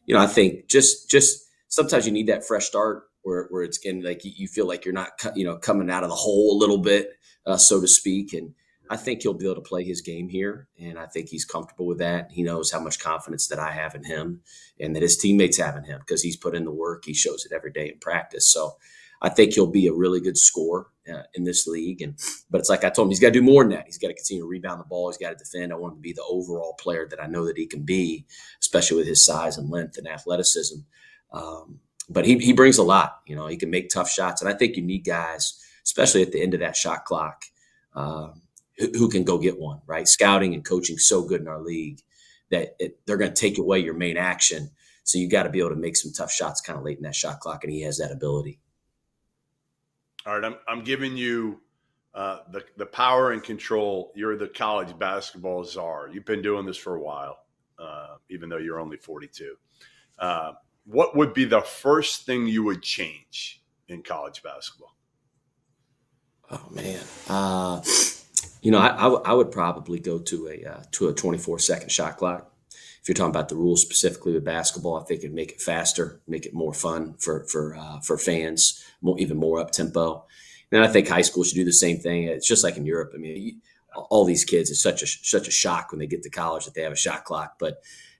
you know, I think just sometimes you need that fresh start where it's getting like you feel like you're not coming out of the hole a little bit, so to speak. And I think he'll be able to play his game here, and I think he's comfortable with that. He knows how much confidence that I have in him and that his teammates have in him because he's put in the work. He shows it every day in practice. So I think he'll be a really good scorer in this league. But it's like I told him, he's got to do more than that. He's got to continue to rebound the ball. He's got to defend. I want him to be the overall player that I know that he can be, especially with his size and length and athleticism. But he brings a lot. You know, he can make tough shots. And I think you need guys, especially at the end of that shot clock, who can go get one, right? Scouting and coaching so good in our league that they're going to take away your main action. So you got to be able to make some tough shots kind of late in that shot clock, and he has that ability. All right, I'm giving you the power and control. You're the college basketball czar. You've been doing this for a while, even though you're only 42. What would be the first thing you would change in college basketball? Oh man, I would probably go to a 24-second shot clock. If you're talking about the rules specifically with basketball, I think it'd make it faster, make it more fun for fans, even more up tempo. And I think high school should do the same thing. It's just like in Europe. I mean, all these kids, it's such a shock when they get to college that they have a shot clock.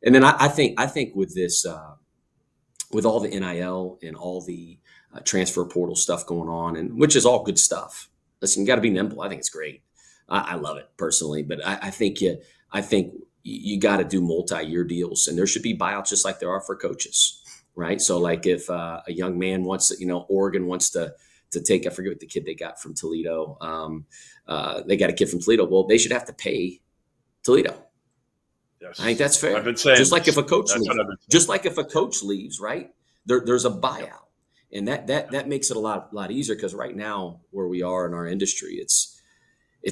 And then I think with this, with all the NIL and all the transfer portal stuff going on, and which is all good stuff. Listen, you got to be nimble. I think it's great. I love it personally, but I think you got to do multi-year deals, and there should be buyouts just like there are for coaches, right? So like if a young man wants to, Oregon wants to take, I forget what the kid they got from Toledo. They got a kid from Toledo. Well, they should have to pay Toledo. Yes. I think that's fair. I've been saying just like if a coach leaves, leaves, right? There's a buyout. And that makes it a lot easier because right now where we are in our industry, it's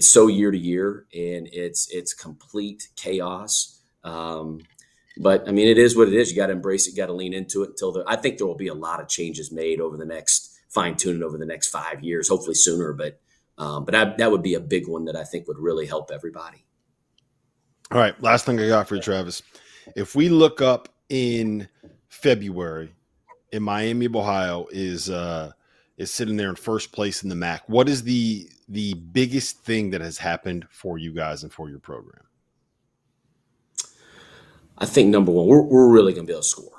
so year to year and it's complete chaos. But I mean, it is what it is. You got to embrace it. You got to lean into it I think there will be a lot of changes made over the next fine-tuning over the next 5 years, hopefully sooner. But that would be a big one that I think would really help everybody. All right. Last thing I got for you, Travis. If we look up in February, in Miami of Ohio is sitting there in first place in the MAC. What is the biggest thing that has happened for you guys and for your program? I think number one, we're really going to be able to score.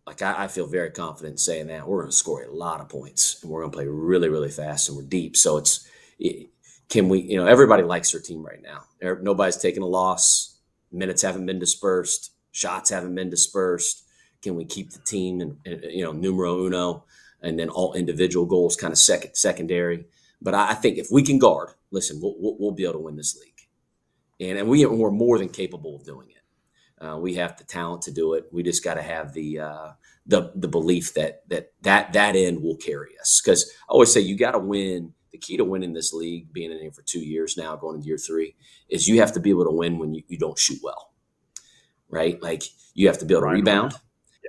Like I feel very confident in saying that we're going to score a lot of points and we're going to play really, really fast and we're deep. So can we? Everybody likes their team right now. Nobody's taking a loss. Minutes haven't been dispersed. Shots haven't been dispersed. Can we keep the team and numero uno, and then all individual goals kind of secondary? But I think if we can guard, listen, we'll be able to win this league, and we're more than capable of doing it. We have the talent to do it. We just got to have the belief that end will carry us. Because I always say you got to win. The key to winning this league, being in here for 2 years now, going into year 3, is you have to be able to win when you don't shoot well, right? Like you have to be able to rebound.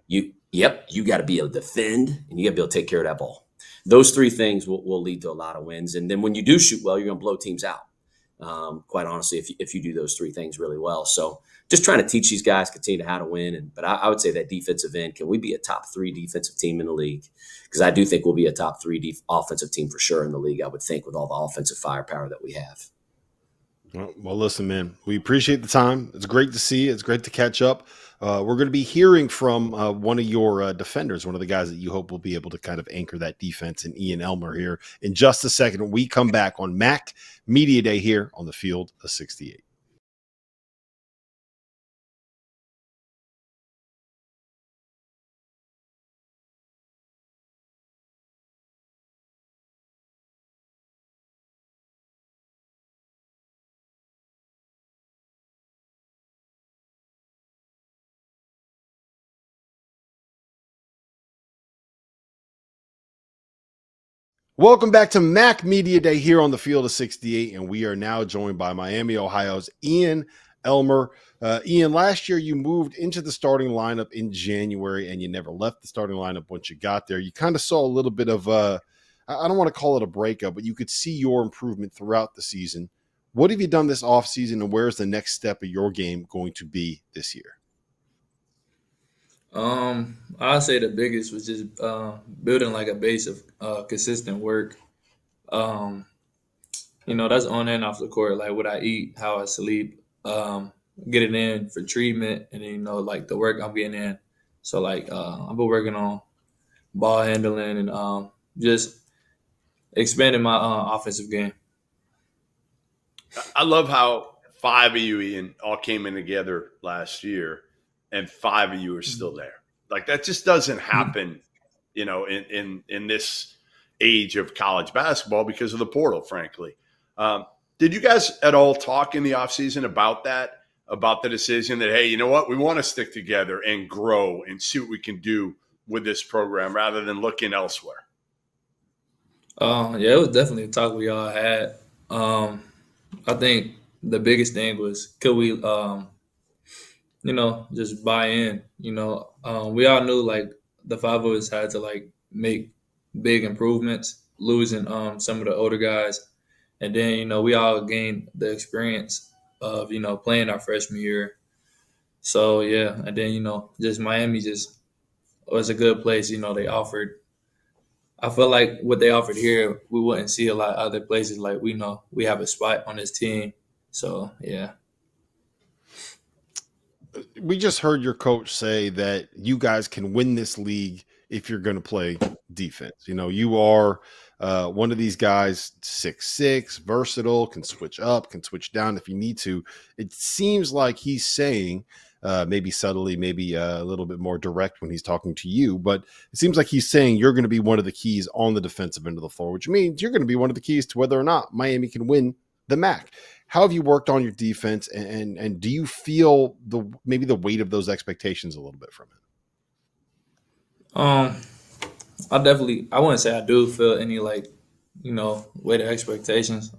You got to be able to defend, and you got to be able to take care of that ball. Those 3 things will lead to a lot of wins. And then when you do shoot well, you're going to blow teams out. Quite honestly, if you do those 3 things really well. So just trying to teach these guys, continue how to win. But I would say that defensive end, can we be a top 3 defensive team in the league? Because I do think we'll be a top 3 offensive team for sure in the league, I would think, with all the offensive firepower that we have. Well, listen, man, we appreciate the time. It's great to see you. It's great to catch up. We're going to be hearing from one of your defenders, one of the guys that you hope will be able to kind of anchor that defense, and Eian Elmer here in just a second when we come back on MAC Media Day here on the Field of 68. Welcome back to MAC Media Day here on the Field of 68, and we are now joined by Miami, Ohio's Eian Elmer. Eian, last year you moved into the starting lineup in January, and you never left the starting lineup once you got there. You kind of saw a little bit of I don't want to call it a breakup, but you could see your improvement throughout the season. What have you done this offseason, and where's the next step of your game going to be this year? I'd say the biggest was just building like a base of consistent work. that's on and off the court. Like what I eat, how I sleep, get it in for treatment, and then, like the work I'm getting in. So like I've been working on ball handling and just expanding my offensive game. I love how 5 of you, Eian, all came in together last year, and 5 of you are still there. Like that just doesn't happen, in this age of college basketball because of the portal, frankly. Did you guys at all talk in the offseason about that, about the decision that, hey, you know what, we want to stick together and grow and see what we can do with this program rather than looking elsewhere? Yeah, it was definitely a talk we all had. I think the biggest thing was, could we, just buy in? We all knew like the 5 of us had to like make big improvements, losing some of the older guys, and then we all gained the experience of playing our freshman year. So yeah, and then just Miami just was a good place. They offered. I feel like what they offered here, we wouldn't see a lot of other places. Like we know we have a spot on this team. So yeah. We just heard your coach say that you guys can win this league if you're going to play defense. You are one of these guys, 6'6", versatile, can switch up, can switch down if you need to. It seems like he's saying, maybe subtly, maybe a little bit more direct when he's talking to you, but it seems like he's saying you're going to be one of the keys on the defensive end of the floor, which means you're going to be one of the keys to whether or not Miami can win the MAC. How have you worked on your defense, and do you feel maybe the weight of those expectations a little bit from it? I wouldn't say I do feel any weight of expectations.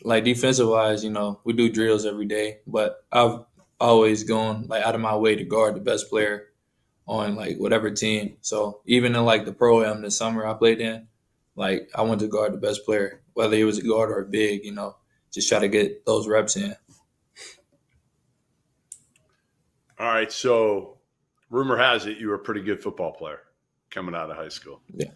Like defensive wise, we do drills every day, but I've always gone like out of my way to guard the best player on like whatever team. So even in like the pro-am this summer I played in, like I went to guard the best player, whether he was a guard or a big, just try to get those reps in. All right. So rumor has it you were a pretty good football player coming out of high school. Yeah.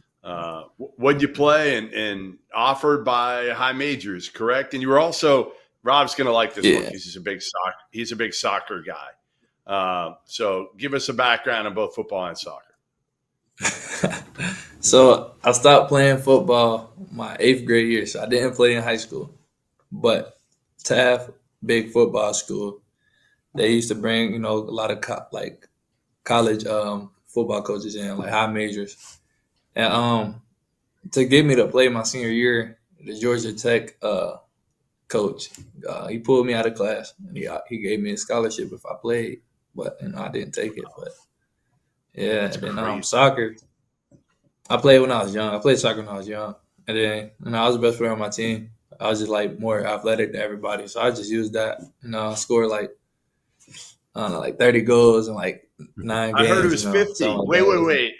What'd you play and offered by high majors, correct? And you were also, Rob's going to like this one because he's a big soccer guy. So give us a background on both football and soccer. So I stopped playing football my 8th grade year, so I didn't play in high school. But Taft, big football school, they used to bring, a lot of college football coaches in, like high majors. And to get me to play my senior year, the Georgia Tech coach, he pulled me out of class. And he gave me a scholarship if I played, but I didn't take it. But yeah, and then soccer, I played when I was young. I played soccer when I was young, and then I was the best player on my team. I was just like more athletic than everybody, so I just used that. I scored like 30 goals in like 9 games. I heard it was 50. Wait.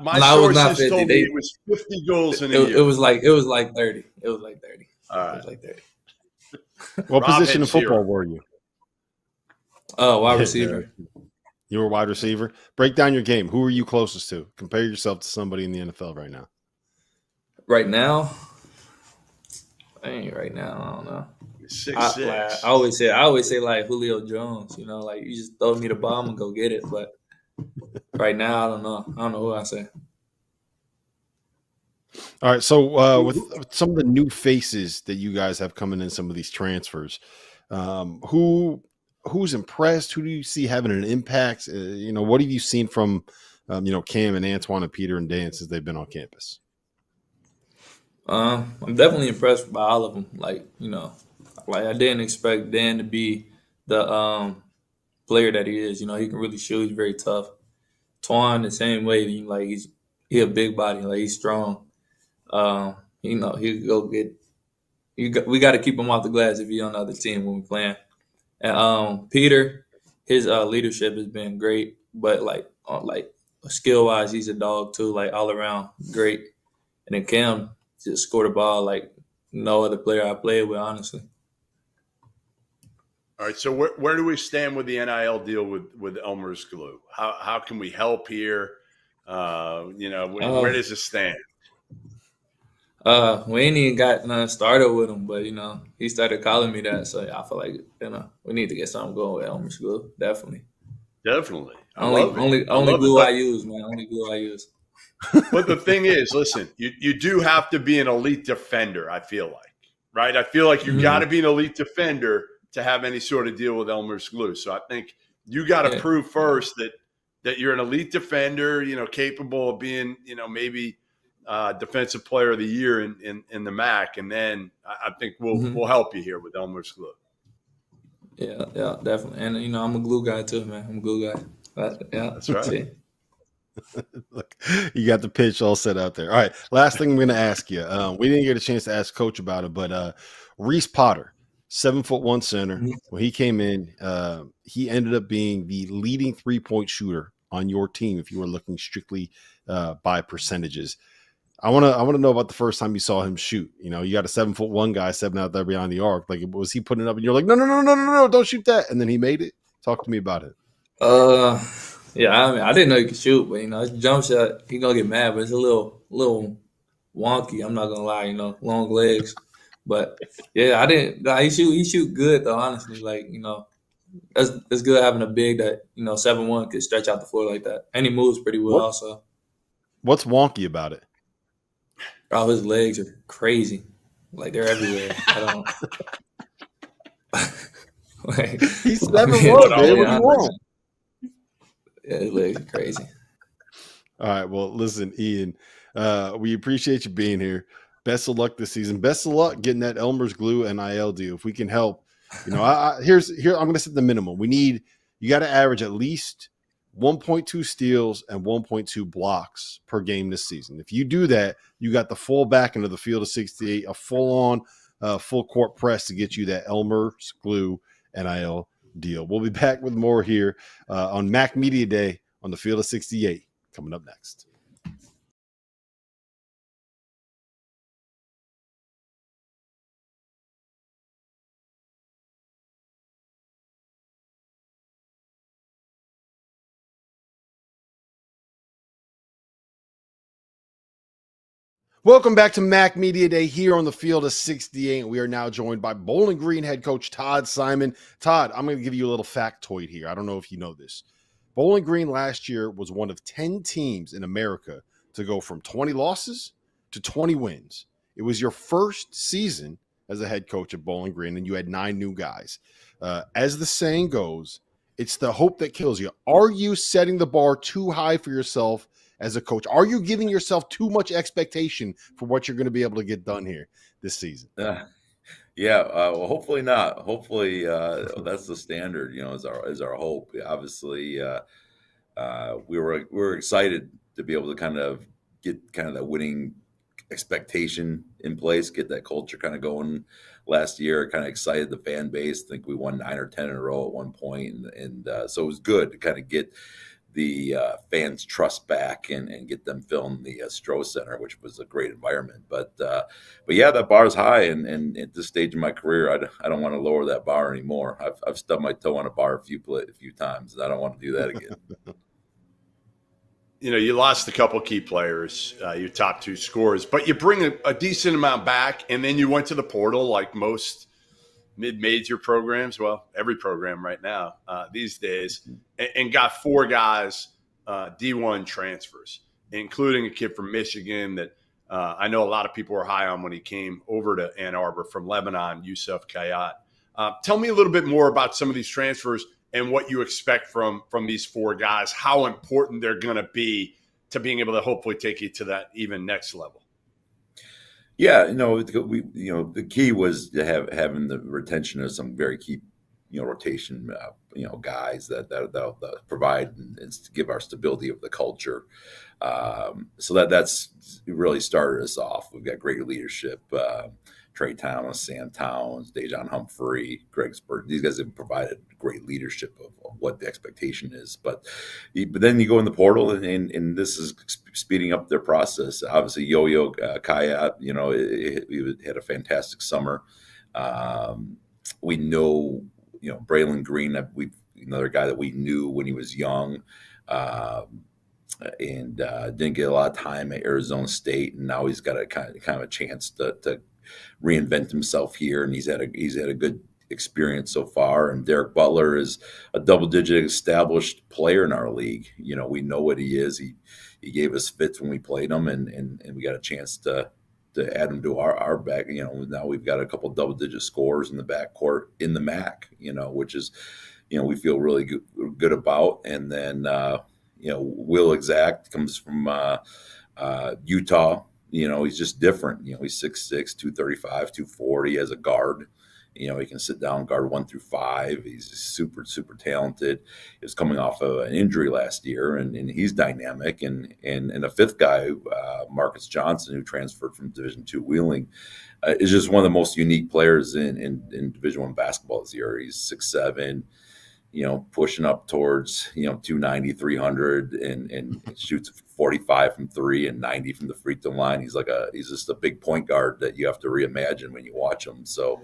My sources told me it was 50 goals in a year. It was like 30. It was like 30. All right. It was like 30. What position in football were you? Wide receiver. You were a wide receiver. Break down your game. Who are you closest to? Compare yourself to somebody in the NFL right now. Right now, right now, I don't know. 6'6". I always say like Julio Jones. Like you just throw me the ball and go get it. But right now, I don't know. I don't know who I say. All right. So with some of the new faces that you guys have coming in, some of these transfers, who's impressed? Who do you see having an impact? What have you seen from, Cam and Antoine and Peter and Dan since they've been on campus? I'm definitely impressed by all of them. Like I didn't expect Dan to be the player that he is. He can really shoot. He's very tough. Twan the same way. He's a big body. Like he's strong. He go get. We got to keep him off the glass if he's on the other team when we're playing. And Peter, his leadership has been great, but skill wise, he's a dog too. Like all around great. And then Cam just scored a ball like no other player I played with, honestly. All right, so where do we stand with the NIL deal with Elmer's glue? How can we help here? Where does it stand? We ain't even got nothing started with him, but he started calling me that, so I feel like we need to get something going with Elmer School. Definitely. I love it. Only glue I use, man. Only glue I use. But the thing is, listen, you do have to be an elite defender, I feel like, right? I feel like you got to be an elite defender to have any sort of deal with Elmer's glue. So I think you got to prove first that you're an elite defender, capable of being, maybe defensive player of the year in the MAC. And then I think we'll help you here with Elmer's glue. Yeah, definitely. And, I'm a glue guy too, man. I'm a glue guy. But, that's right. Look, you got the pitch all set out there. All right, last thing I'm going to ask you. We didn't get a chance to ask Coach about it, but Reese Potter, 7'1" center. When he came in, he ended up being the leading 3-point shooter on your team. If you were looking strictly by percentages, I want to know about the first time you saw him shoot. You got a 7'1" guy stepping out there beyond the arc. Like, was he putting it up, and you're like, no, don't shoot that, and then he made it? Talk to me about it. Yeah, I didn't know he could shoot, but his jump shot, he gonna get mad, but it's a little wonky. I'm not gonna lie, long legs, but yeah, I didn't. He shoot good though, honestly. Like it's good having a big that 7'1" could stretch out the floor like that, and he moves pretty well also. What's wonky about it? Oh, his legs are crazy, like they're everywhere. I don't. He's 7'1", man. What do you want? Yeah, his legs are crazy. All right. Well, listen, Eian, we appreciate you being here. Best of luck this season. Best of luck getting that Elmer's glue NIL deal. If we can help, here I'm going to set the minimum. You got to average at least 1.2 steals and 1.2 blocks per game this season. If you do that, you got the full back end of the field of 68, a full court press to get you that Elmer's glue NIL deal. We'll be back with more here on Mac Media Day on the field of 68 coming up next. Welcome back to Mac Media Day here on the field of 68. We are now joined by Bowling Green head coach Todd Simon. Todd, I'm going to give you a little factoid here. I don't know if you know this. Bowling Green last year was one of 10 teams in America to go from 20 losses to 20 wins. It was your first season as a head coach at Bowling Green, and you had 9 new guys. As the saying goes, it's the hope that kills you. Are you setting the bar too high for yourself as a coach? Are you giving yourself too much expectation for what you're going to be able to get done here this season? Well, hopefully not. Hopefully that's the standard, is our hope. Obviously, we were excited to be able to kind of get kind of that winning expectation in place, get that culture kind of going last year, kind of excited the fan base. I think we won 9 or 10 in a row at one point. And so it was good to kind of get the fans' trust back and get them filling the Stroh Center, which was a great environment. But yeah, that bar is high, and at this stage in my career, I don't want to lower that bar anymore. I've stubbed my toe on a bar a few times, and I don't want to do that again. You lost a couple key players, your top 2 scorers, but you bring a decent amount back, and then you went to the portal like most mid-major programs, well, every program right now these days, and got 4 guys, D1 transfers, including a kid from Michigan that I know a lot of people were high on when he came over to Ann Arbor from Lebanon, Yusuf Kayat. Tell me a little bit more about some of these transfers and what you expect from these 4 guys, how important they're going to be to being able to hopefully take you to that even next level. Yeah, the key was to having the retention of some very key, rotation, guys that provide and give our stability of the culture. So that's really started us off. We've got great leadership. Trey Thomas, Sam Towns, Dejan Humphrey, Greg Spurt. These guys have provided great leadership of what the expectation is. But then you go in the portal, and this is speeding up their process. Obviously, Yo-Yo Kayat, he had a fantastic summer. We know, Braylon Green, another guy that we knew when he was young. and didn't get a lot of time at Arizona State, and now he's got a kind of a chance to reinvent himself here, and he's had a good experience so far. And Derek Butler is a double-digit established player in our league. You know, we know what he is. He gave us fits when we played him, and we got a chance to add him to our back. You know, now we've got a couple double-digit scores in the backcourt in the MAC. You know, which is, you know, we feel really good about. And then you know, Will Exact comes from Utah. You know, he's just different. You know, he's 6'6", 235, 240 as a guard. You know, he can sit down guard 1 through 5. He's super, super talented. He was coming off of an injury last year, and he's dynamic. And a fifth guy, Marcus Johnson, who transferred from Division II Wheeling, is just one of the most unique players in Division I basketball this year. He's 6'7", you know, pushing up towards, you know, 290, 300, and shoots 45 from 3 and 90 from the free throw line. He's just a big point guard that you have to reimagine when you watch him. So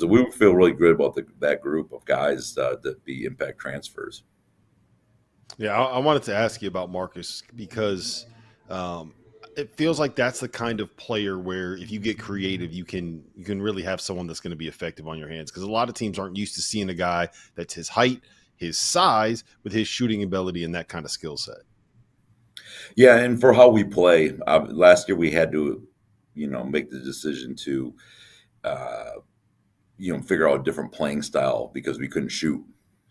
we feel really good about that group of guys that be impact transfers. Yeah, I wanted to ask you about Marcus because it feels like that's the kind of player where if you get creative, you can really have someone that's going to be effective on your hands, because a lot of teams aren't used to seeing a guy that's his height, his size, with his shooting ability and that kind of skill set. Yeah, and for how we play, last year we had to, you know, make the decision to, you know, figure out a different playing style because we couldn't shoot.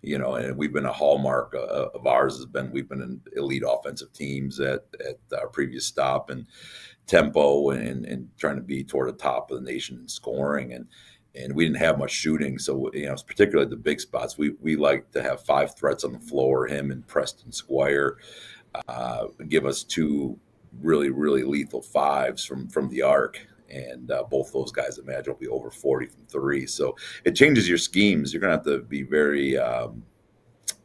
You know, and we've been a hallmark of ours has been we've been in elite offensive teams at our previous stop, and tempo and trying to be toward the top of the nation in scoring, and we didn't have much shooting. So, you know, particularly the big spots, we like to have 5 threats on the floor. Him and Preston Squire give us 2 really, really lethal 5s from the arc. And both those guys, imagine, will be over 40 from 3. So it changes your schemes. You're going to have to be very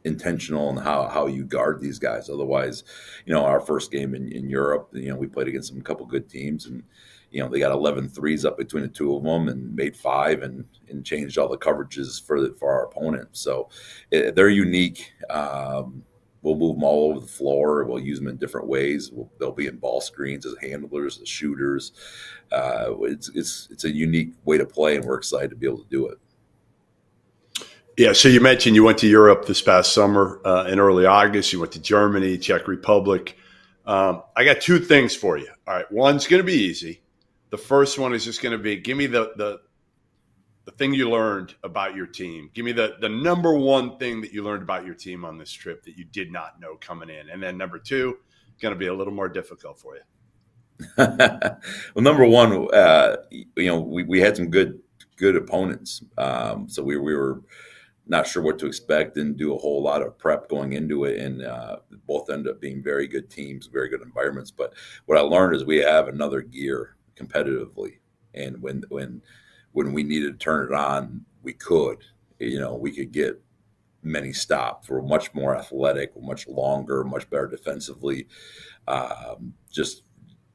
intentional in how you guard these guys. Otherwise, you know, our first game in Europe, you know, we played against a couple good teams, and, you know, they got 11 threes up between the 2 of them and made 5 and changed all the coverages for our opponent. So they're unique. We'll move them all over the floor. We'll use them in different ways. They'll be in ball screens as handlers, as shooters. It's a unique way to play, and we're excited to be able to do it. Yeah, so you mentioned you went to Europe this past summer in early August. You went to Germany, Czech Republic. I got 2 things for you. All right, one's going to be easy. The first one is just going to be, give me the thing you learned about your team. Give me the number 1 thing that you learned about your team on this trip that you did not know coming in. And then number 2, going to be a little more difficult for you. Well, number 1, you know, we had some good opponents. So we were not sure what to expect, didn't do a whole lot of prep going into it, and both ended up being very good teams, very good environments. But what I learned is we have another gear competitively, and when we needed to turn it on, we could. You know, we could get many stops. We're much more athletic, we're much longer, much better defensively, just,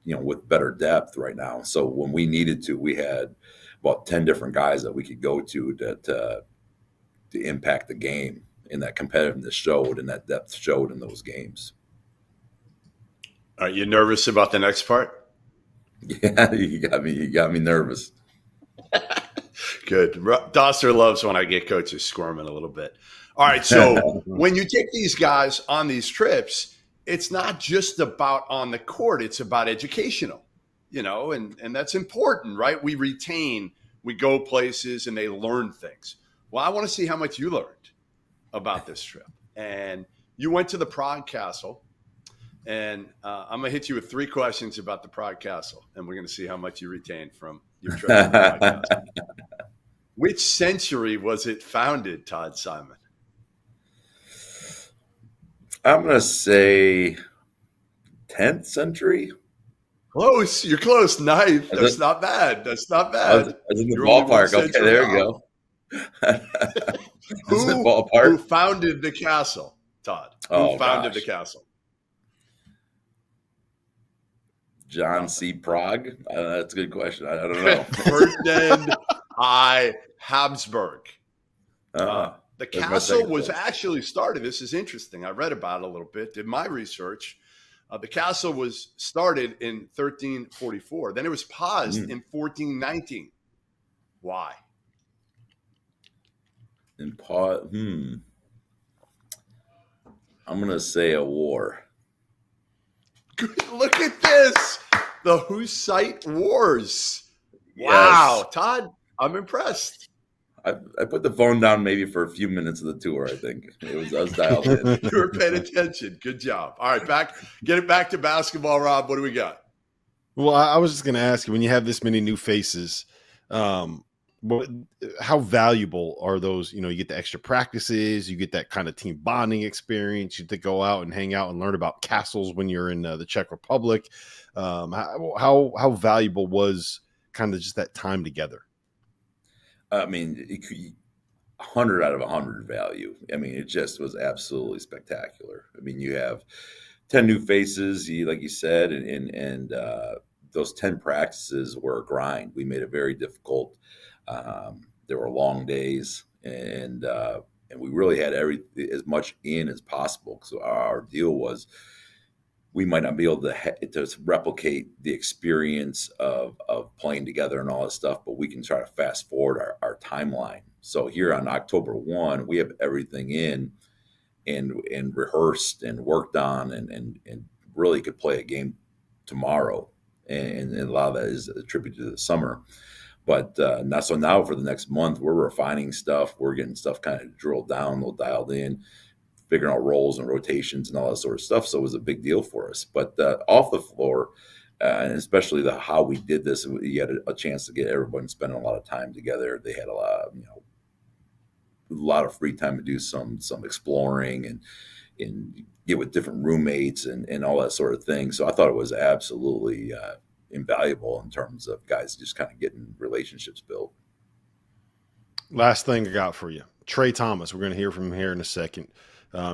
you know, with better depth right now. So when we needed to, we had about 10 different guys that we could go to impact the game, and that competitiveness showed and that depth showed in those games. Are you nervous about the next part? Yeah, you got me nervous. Good. Dosser loves when I get coaches squirming a little bit. All right, so when you take these guys on these trips, it's not just about on the court, it's about educational, you know, and that's important, right? We retain, we go places, and they learn things. Well, I want to see how much you learned about this trip. And you went to the Prague Castle, and I'm going to hit you with 3 questions about the Prague Castle, and we're going to see how much you retained from your trip to the Prague Castle. Which century was it founded, Todd Simon? I'm going to say 10th century. Close. You're close. 9th. That's not bad. That's not bad. I was in the ballpark. Okay, there you go. Who founded the castle, Todd? Who founded the castle? John C. Prague? That's a good question. I don't know. Ferdinand I. Habsburg. The That's my castle second was thought. actually started. This is interesting. I read about it a little bit, did my research. The castle was started in 1344. Then it was paused in 1419. Why? And I'm gonna say a war. Look at this. The Hussite Wars. Wow. Yes. Todd, I'm impressed. I put the phone down maybe for a few minutes of the tour. I think I was dialed in. You were paying attention. Good job. All right, get it back to basketball, Rob. What do we got? Well, I was just going to ask you, when you have this many new faces, how valuable are those? You get the extra practices, you get that kind of team bonding experience, you get to go out and hang out and learn about castles when you're in the Czech Republic. How valuable was kind of just that time together? I mean, 100 out of 100 value. I mean, it just was absolutely spectacular. I mean, you have 10 new faces, like you said, and those 10 practices were a grind. We made it very difficult. There were long days, and we really had as much in as possible. So our deal was, we might not be able to replicate the experience of playing together and all this stuff, but we can try to fast forward our timeline. So here on October 1, we have everything in and rehearsed and worked on and really could play a game tomorrow. And a lot of that is attributed to the summer. But now for the next month, we're refining stuff. We're getting stuff kind of drilled down, a little dialed in, figuring out roles and rotations and all that sort of stuff. So it was a big deal for us. But off the floor, and especially how we did this, you had a chance to get everyone spending a lot of time together. They had a lot of free time to do some exploring and get with different roommates and all that sort of thing. So I thought it was absolutely invaluable in terms of guys just kind of getting relationships built. Last thing I got for you, Trey Thomas. We're going to hear from him here in a second.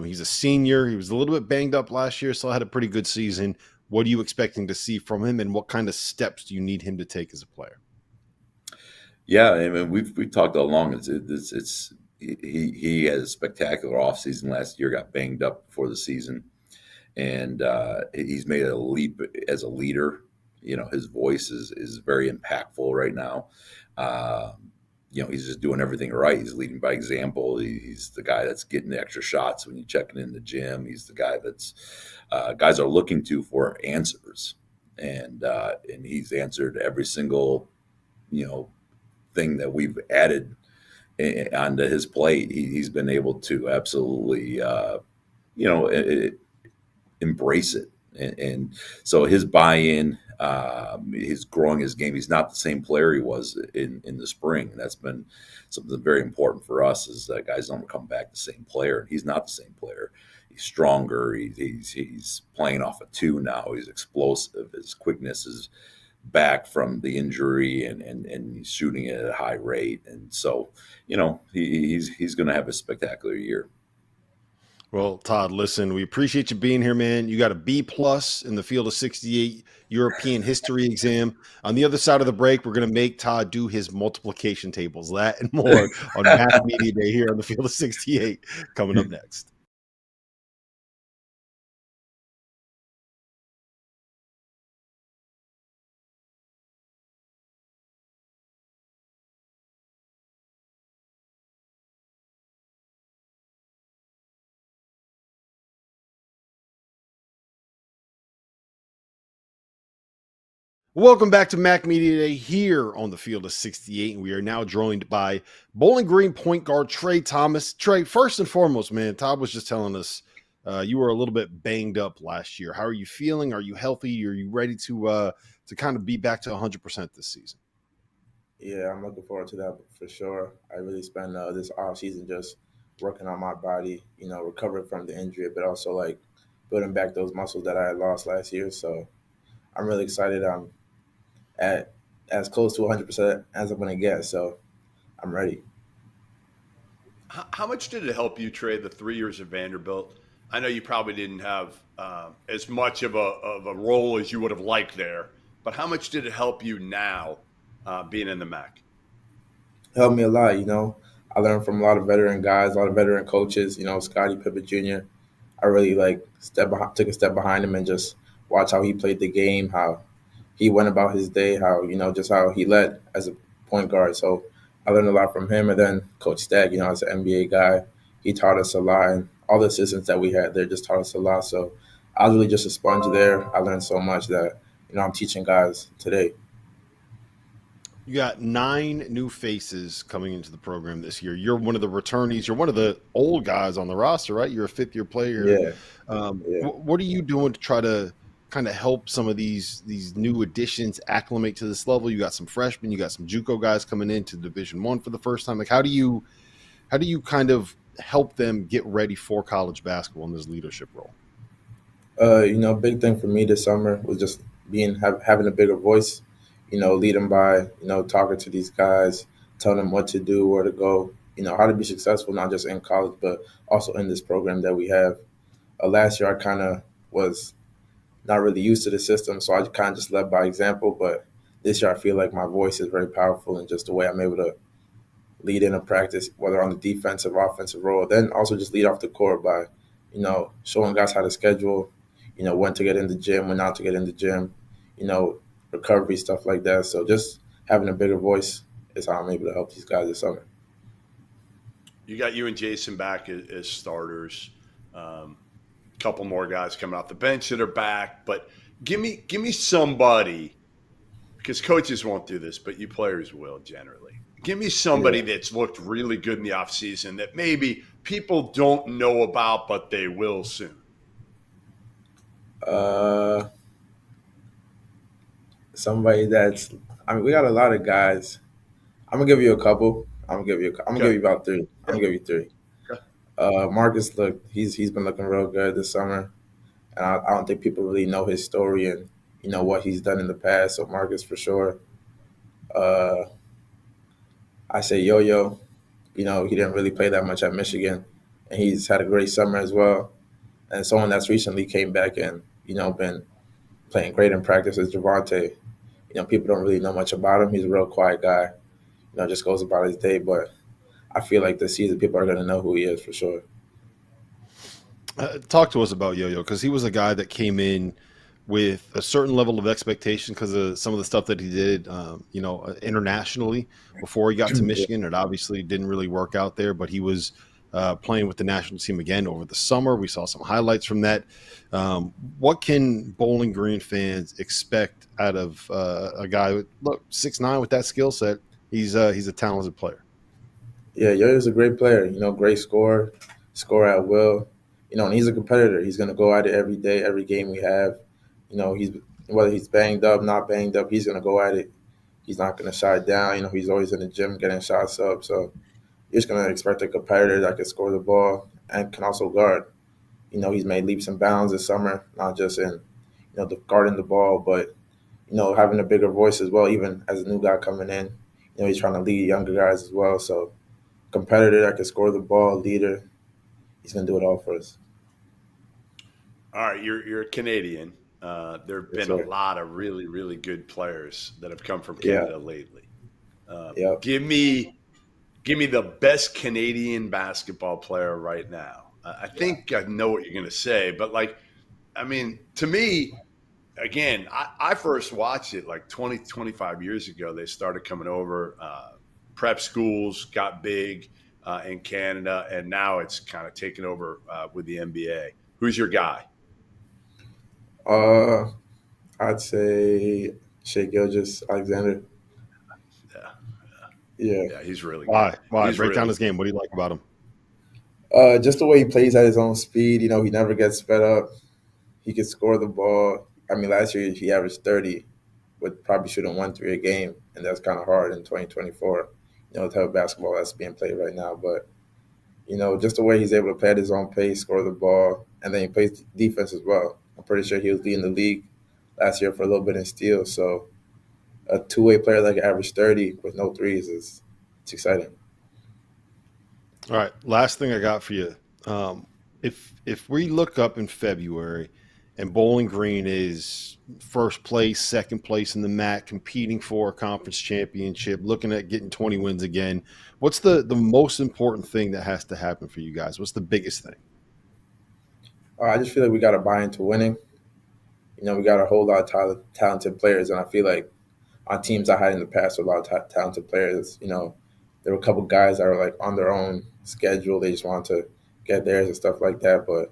He's a senior. He was a little bit banged up last year, so had a pretty good season. What are you expecting to see from him, and what kind of steps do you need him to take as a player? Yeah, I mean, we've talked all along. He had a spectacular offseason last year, got banged up before the season, and he's made a leap as a leader. His voice is very impactful right now. He's just doing everything right. He's leading by example. He's the guy that's getting the extra shots when you're checking in the gym. He's the guy that's guys are looking to for answers, and he's answered every single thing that we've added onto his plate. He's been able to absolutely embrace it, and so his buy-in. He's growing his game. He's not the same player he was in the spring. And that's been something very important for us, is that guys don't come back the same player. He's not the same player. He's stronger. He's playing off a 2 now. He's explosive. His quickness is back from the injury, and he's shooting it at a high rate. And so, he's going to have a spectacular year. Well, Todd, listen, we appreciate you being here, man. You got a B+ in the field of 68 European history exam. On the other side of the break, we're going to make Todd do his multiplication tables. That and more on Math Media Day here on the field of 68 coming up next. Welcome back to Mac Media Day here on the field of 68, and we are now joined by Bowling Green point guard Trey Thomas. Trey, first and foremost, man, Todd was just telling us you were a little bit banged up last year. How are you feeling? Are you healthy? Are you ready to kind of be back to 100% this season? Yeah, I'm looking forward to that for sure. I really spent this off season just working on my body, recovering from the injury, but also like building back those muscles that I had lost last year. So I'm really excited. I'm at as close to 100% as I'm going to get, so I'm ready. How much did it help you, Trey, the 3 years at Vanderbilt? I know you probably didn't have as much of a role as you would have liked there, but how much did it help you now being in the MAC? It helped me a lot, I learned from a lot of veteran guys, a lot of veteran coaches. Scottie Pippen Jr. I really took a step behind him and just watch how he played the game, how he went about his day, how just how he led as a point guard. So I learned a lot from him. And then Coach Stagg, as an NBA guy, he taught us a lot, and all the assistants that we had there just taught us a lot. So I was really just a sponge there. I learned so much that I'm teaching guys today. You got 9 new faces coming into the program this year. You're one of the returnees. You're one of the old guys on the roster, right? You're a 5th-year player. Yeah. What are you doing to try to kind of help some of these new additions acclimate to this level? You got some freshmen, you got some JUCO guys coming into Division I for the first time. Like, how do you kind of help them get ready for college basketball in this leadership role? Big thing for me this summer was just having a bigger voice. Lead them by, talking to these guys, telling them what to do, where to go, how to be successful, not just in college, but also in this program that we have. Last year, I kind of was not really used to the system, so I kind of just led by example. But this year, I feel like my voice is very powerful, and just the way I'm able to lead in a practice, whether on the defensive, offensive role, then also just lead off the court by, showing guys how to schedule, when to get in the gym, when not to get in the gym, recovery, stuff like that. So just having a bigger voice is how I'm able to help these guys this summer. You got you and Jason back as starters. Couple more guys coming off the bench that are back. But give me somebody, because coaches won't do this, but you players will generally. Give me somebody that's looked really good in the offseason that maybe people don't know about, but they will soon. Somebody we got a lot of guys. I'm gonna give you a couple. I'm gonna give you about 3. I'm gonna give you 3. Okay. Marcus, he's been looking real good this summer, and I don't think people really know his story and what he's done in the past. So Marcus for sure. I say Yo-Yo. He didn't really play that much at Michigan, and he's had a great summer as well. And someone that's recently came back and been playing great in practice is JaVaughn. People don't really know much about him. He's a real quiet guy. Just goes about his day. But I feel like this season people are going to know who he is for sure. Talk to us about Yo-Yo, because he was a guy that came in with a certain level of expectation because of some of the stuff that he did, internationally before he got to Michigan. It obviously didn't really work out there, but he was playing with the national team again over the summer. We saw some highlights from that. What can Bowling Green fans expect out of a guy with 6'9" with that skill set? He's a talented player. Yeah, Yo-Yo's a great player. Great scorer at will. And he's a competitor. He's going to go at it every day, every game we have. Whether he's banged up, not banged up, he's going to go at it. He's not going to shy down. He's always in the gym getting shots up. So you're just going to expect a competitor that can score the ball and can also guard. He's made leaps and bounds this summer, not just in, guarding the ball, but, having a bigger voice as well, even as a new guy coming in. He's trying to lead younger guys as well. So competitor that can score the ball, leader, he's going to do it all for us. All right, you're a Canadian. There have been a lot of really, really good players that have come from Canada lately. Give me the best Canadian basketball player right now. I think I know what you're going to say, but to me, again, I first watched it 20, 25 years ago. They started coming over. Prep schools got big in Canada, and now it's kind of taken over with the NBA. Who's your guy? I'd say Shai Gilgeous-Alexander. Yeah, he's really good. Why? Break down his game. What do you like about him? Just the way he plays at his own speed. He never gets sped up. He can score the ball. Last year he averaged 30, with probably shooting 1-3 a game, and that's kind of hard in 2024. The type of basketball that's being played right now. But just the way he's able to play at his own pace, score the ball, and then he plays defense as well. I'm pretty sure he was leading the league last year for a little bit in steals. So a two-way player that can average 30 with no threes it's exciting. All right, last thing I got for you. If we look up in February and Bowling Green is first place, second place in the MAC, competing for a conference championship, looking at getting 20 wins again. What's the most important thing that has to happen for you guys? What's the biggest thing? I just feel like we got to buy into winning. We got a whole lot of talented players, and I feel like on teams I had in the past with a lot of talented players, there were a couple guys that were like on their own schedule. They just wanted to get theirs and stuff like that. But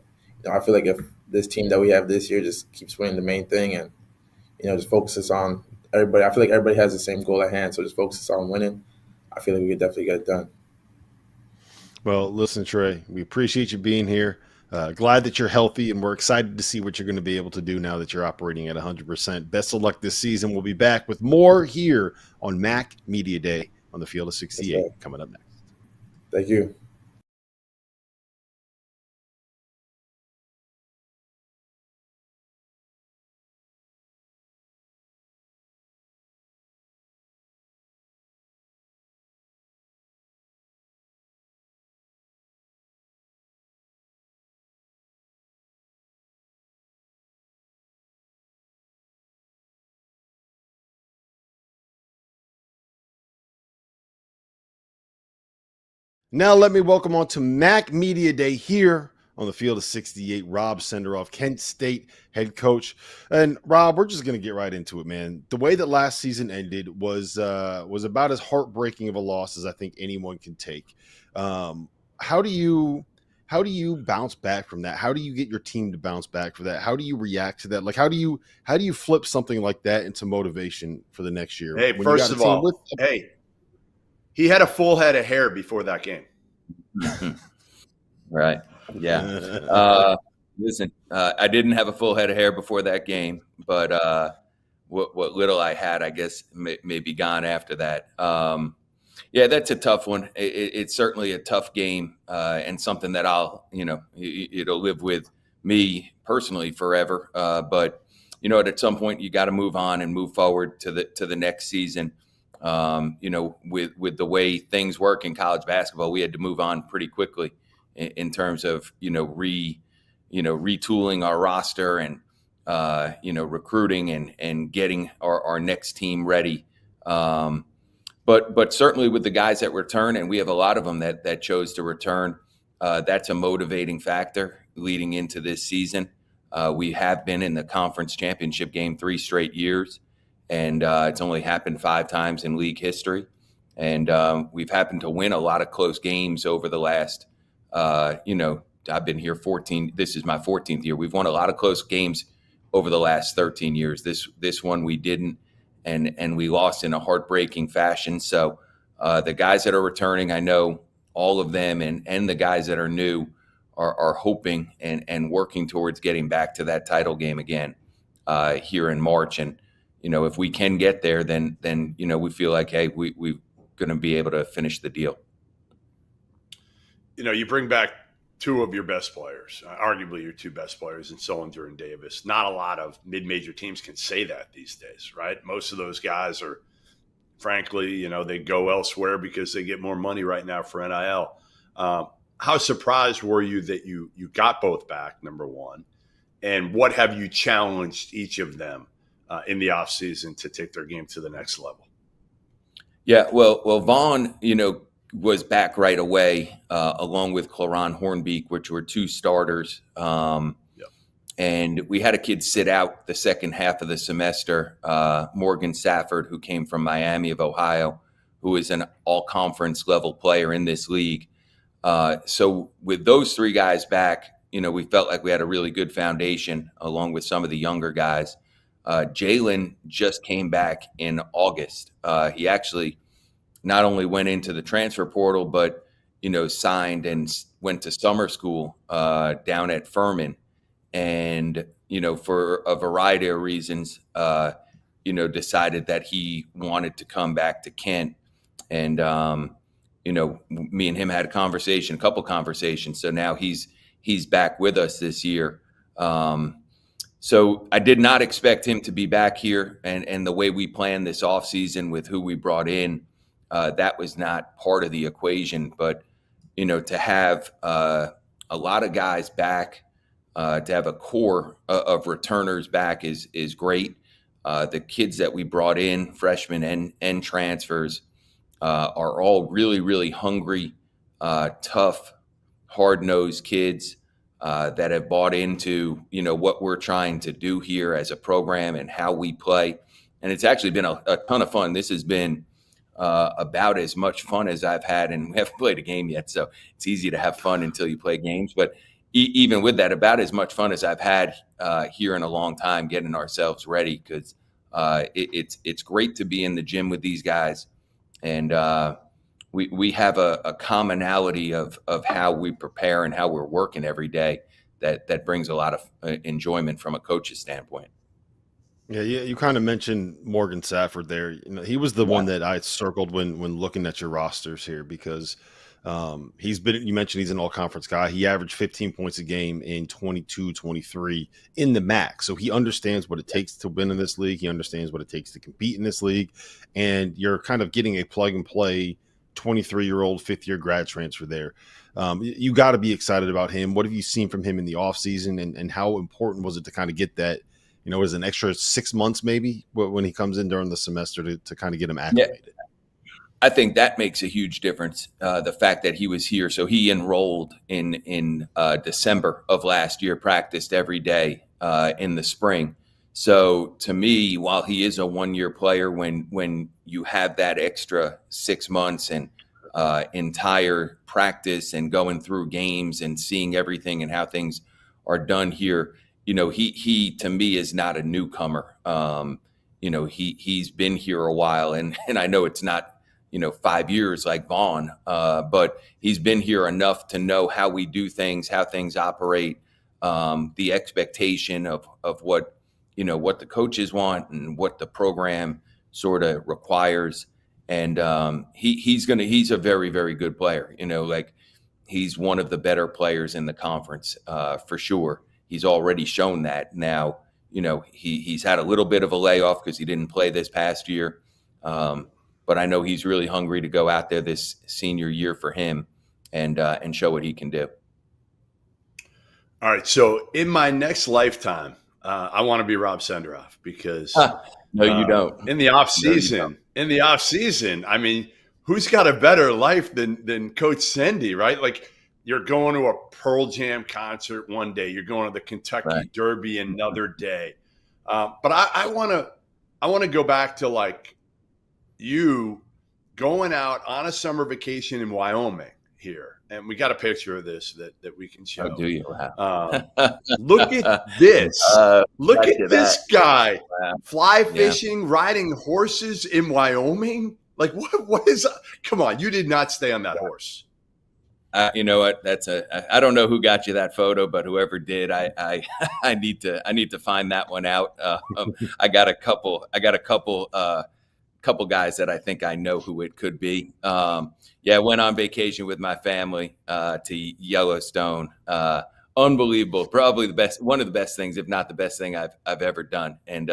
I feel like if this team that we have this year just keeps winning the main thing and just focuses on everybody, I feel like everybody has the same goal at hand. So just focuses on winning. I feel like we could definitely get it done. Well, listen, Trey, we appreciate you being here. Glad that you're healthy, and we're excited to see what you're going to be able to do now that you're operating at 100%. Best of luck this season. We'll be back with more here on MAC Media Day on the Field of 68 coming up next. Thank you. Now let me welcome on to MAC Media Day here on the Field of 68, Rob Senderoff, Kent State head coach. And Rob, we're just going to get right into it, man. The way that last season ended was about as heartbreaking of a loss as I think anyone can take. How do you bounce back from that? How do you get your team to bounce back for that? How do you react to that? Like, how do you flip something like that into motivation for the next year? Hey, first of all, he had a full head of hair before that game. Right. Yeah. Listen, I didn't have a full head of hair before that game, but what little I had, I guess, may be gone after that. Yeah, that's a tough one. It's certainly a tough game and something that it'll live with me personally forever. But, at some point you got to move on and move forward to the next season. With the way things work in college basketball, we had to move on pretty quickly in terms of, retooling our roster and, recruiting and getting our next team ready. But certainly with the guys that return, and we have a lot of them that chose to return, that's a motivating factor leading into this season. We have been in the conference championship game 3 straight years. And it's only happened 5 times in league history. And we've happened to win a lot of close games over the last, I've been here 14. This is my 14th year. We've won a lot of close games over the last 13 years. This one we didn't, and we lost in a heartbreaking fashion. So the guys that are returning, I know all of them, and the guys that are new are hoping and working towards getting back to that title game again here in March. And if we can get there, then we feel like, hey, we're going to be able to finish the deal. You bring back 2 of your best players, arguably your 2 best players in Sullinger and Davis. Not a lot of mid-major teams can say that these days, right? Most of those guys are, frankly, they go elsewhere because they get more money right now for NIL. How surprised were you that you got both back, number one? And what have you challenged each of them in the offseason to take their game to the next level? Yeah, well, Vaughn, was back right away, along with Claron Hornbeek, which were 2 starters. And we had a kid sit out the second half of the semester, Morgan Safford, who came from Miami of Ohio, who is an all-conference level player in this league. So with those 3 guys back, we felt like we had a really good foundation, along with some of the younger guys. Jalin just came back in August. He actually not only went into the transfer portal, but, signed and went to summer school down at Furman. And, for a variety of reasons, decided that he wanted to come back to Kent. And, me and him had a couple conversations. So now he's back with us this year. So I did not expect him to be back here, and the way we planned this offseason with who we brought in, that was not part of the equation. But, to have a lot of guys back, To have a core of returners back is great. The kids that we brought in, freshmen and transfers, are all really, really hungry, tough, hard-nosed kids that have bought into, what we're trying to do here as a program and how we play. And it's actually been a ton of fun. This has been about as much fun as I've had, and we haven't played a game yet, so it's easy to have fun until you play games. But even with that, about as much fun as I've had here in a long time getting ourselves ready, because it's great to be in the gym with these guys. And we have a commonality of how we prepare and how we're working every day that brings a lot of enjoyment from a coach's standpoint. Yeah, you kind of mentioned Morgan Safford there. He was the one that I circled when looking at your rosters here, because you mentioned he's an all-conference guy. He averaged 15 points a game in 22-23 in the MAC. So he understands what it takes to win in this league. He understands what it takes to compete in this league. And you're kind of getting a plug-and-play 23-year-old fifth-year grad transfer there. You got to be excited about him. What have you seen from him in the offseason, and how important was it to kind of get that, was an extra 6 months maybe when he comes in during the semester to kind of get him acclimated? Yeah. I think that makes a huge difference. The fact that he was here. So he enrolled in December of last year, practiced every day in the spring. So to me, while he is a one-year player, when you have that extra 6 months and entire practice and going through games and seeing everything and how things are done here, he to me is not a newcomer. He's been here a while, and I know it's not 5 years like Vaughn, but he's been here enough to know how we do things, how things operate, the expectation of what the coaches want and what the program sort of requires. And he's a very, very good player. He's one of the better players in the conference for sure. He's already shown that. Now, he's had a little bit of a layoff because he didn't play this past year. But I know he's really hungry to go out there this senior year for him and show what he can do. All right. So in my next lifetime, I want to be Rob Senderoff, because no, you don't. In the off season, I mean, who's got a better life than Coach Sendy, right? Like, you're going to a Pearl Jam concert one day, you're going to the Kentucky Derby another day. But I want to go back to, like, you going out on a summer vacation in Wyoming here. And we got a picture of this that we can show. Oh, do you? Look at this. Look at this guy fly fishing, riding horses in Wyoming. Like, what is – come on, you did not stay on that horse. You know what? I don't know who got you that photo, but whoever did, I need to find that one out. I got a couple guys that I think I know who it could be. I went on vacation with my family to Yellowstone. Unbelievable. Probably one of the best things, if not the best thing I've ever done. And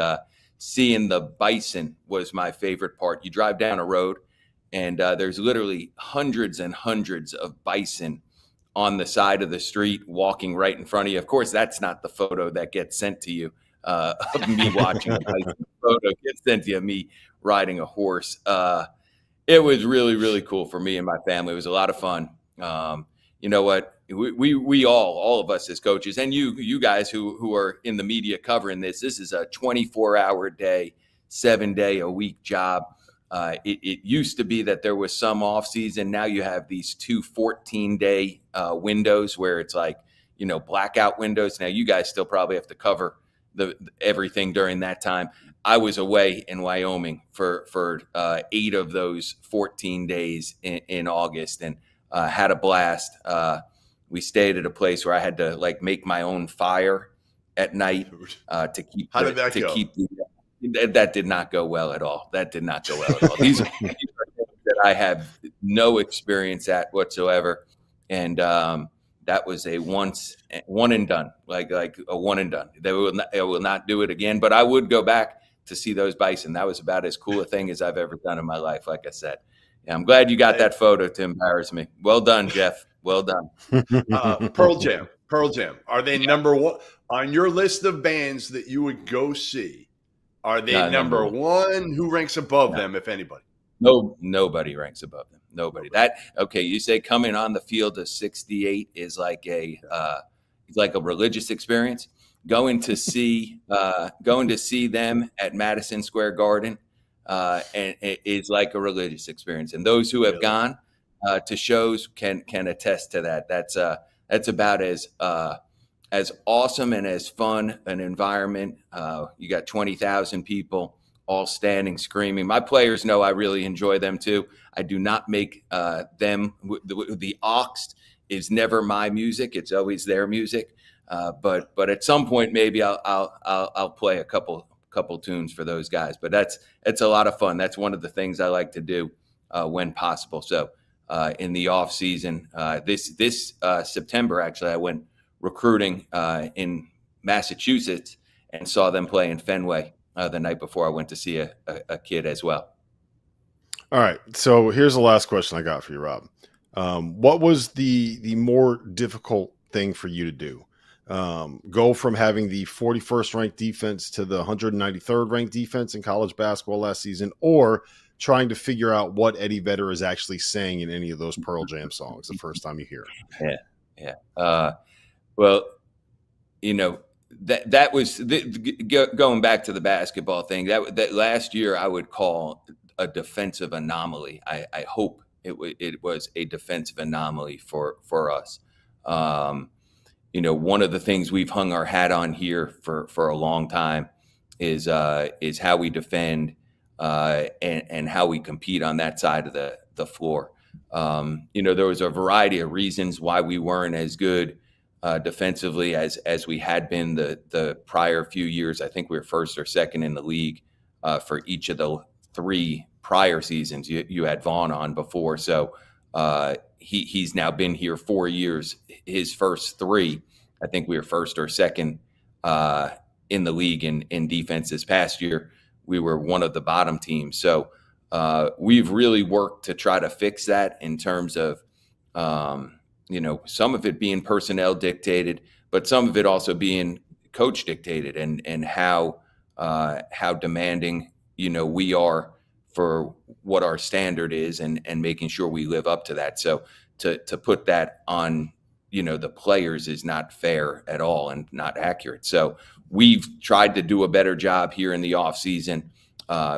seeing the bison was my favorite part. You drive down a road and there's literally hundreds and hundreds of bison on the side of the street walking right in front of you. Of course, that's not the photo that gets sent to you of me watching the bison. The photo gets sent to you of me riding a horse. It was really, really cool for me and my family. It was a lot of fun. You know what? We all of us as coaches, and you guys who are in the media covering this is a 24-hour day, 7-day-a-week job. It used to be that there was some off season. Now you have these 2 14-day windows where it's like, blackout windows. Now you guys still probably have to cover everything during that time. I was away in Wyoming for 8 of those 14 days in August, and had a blast. We stayed at a place where I had to make my own fire at night to keep. How did that go? That did not go well at all. These are things that I have no experience at whatsoever, and that was a one and done, like a one and done. I will not do it again, but I would go back to see those bison. That was about as cool a thing as I've ever done in my life. Like I said, I'm glad you got that photo to embarrass me. Well done, Jeff. Well done. Pearl Jam. Are they number one on your list of bands that you would go see? Are they No, number number one? Who ranks above No. them, if anybody? No, nobody ranks above them. Nobody. Okay. You say coming on the field of 68 is like a religious experience. Going to see them at Madison Square Garden, and it is like a religious experience. And those who have gone to shows can attest to that. That's about as awesome and as fun an environment. You got 20,000 people all standing, screaming. My players know I really enjoy them too. I do not make them. The aux is never my music. It's always their music. But at some point maybe I'll play a couple tunes for those guys. But it's a lot of fun. That's one of the things I like to do when possible. So in the off season, this September actually, I went recruiting in Massachusetts and saw them play in Fenway the night before I went to see a kid as well. All right. So here's the last question I got for you, Rob. What was the more difficult thing for you to do? Go from having the 41st ranked defense to the 193rd ranked defense in college basketball last season, or trying to figure out what Eddie Vedder is actually saying in any of those Pearl Jam songs the first time you hear it? Yeah. Well, that was going back to the basketball thing. That last year I would call a defensive anomaly. I hope it was a defensive anomaly for us. One of the things we've hung our hat on here for a long time is how we defend and how we compete on that side of the floor. There was a variety of reasons why we weren't as good defensively as we had been the prior few years. I think we were first or second in the league for each of the 3 prior seasons. You had Vaughn on before, so he's now been here 4 years. His first 3, I think we were first or second in the league in defense. This past year, we were one of the bottom teams. So we've really worked to try to fix that in terms of some of it being personnel dictated, but some of it also being coach dictated, and how demanding we are for what our standard is, and making sure we live up to that. So to put that on the players is not fair at all and not accurate. So we've tried to do a better job here in the off season.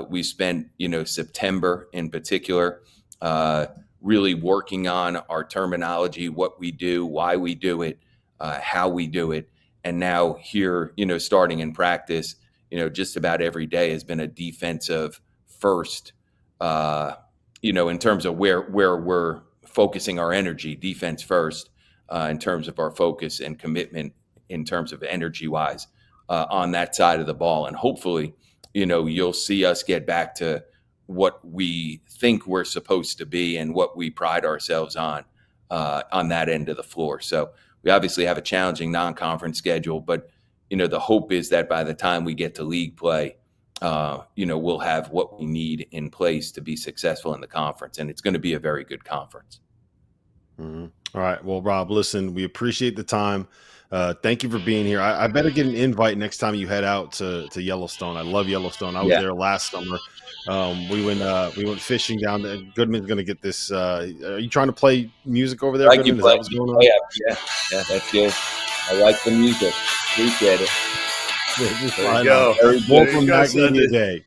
We spent September in particular really working on our terminology, what we do, why we do it, how we do it. And now here, starting in practice, just about every day has been a defensive first, in terms of where we're focusing our energy, defense first, in terms of our focus and commitment in terms of energy wise on that side of the ball. And hopefully, you'll see us get back to what we think we're supposed to be and what we pride ourselves on that end of the floor. So we obviously have a challenging non-conference schedule, but the hope is that by the time we get to league play, we'll have what we need in place to be successful in the conference, and it's going to be a very good conference. Mm-hmm. All right. Well, Rob, listen, we appreciate the time. Thank you for being here. I better get an invite next time you head out to Yellowstone. I love Yellowstone. I was there last summer. We went fishing down there. Goodman's going to get this. Are you trying to play music over there? Goodman? Is that what's going on? Yeah, that's good. I like the music. Appreciate it. There you go. More from Mac Media Day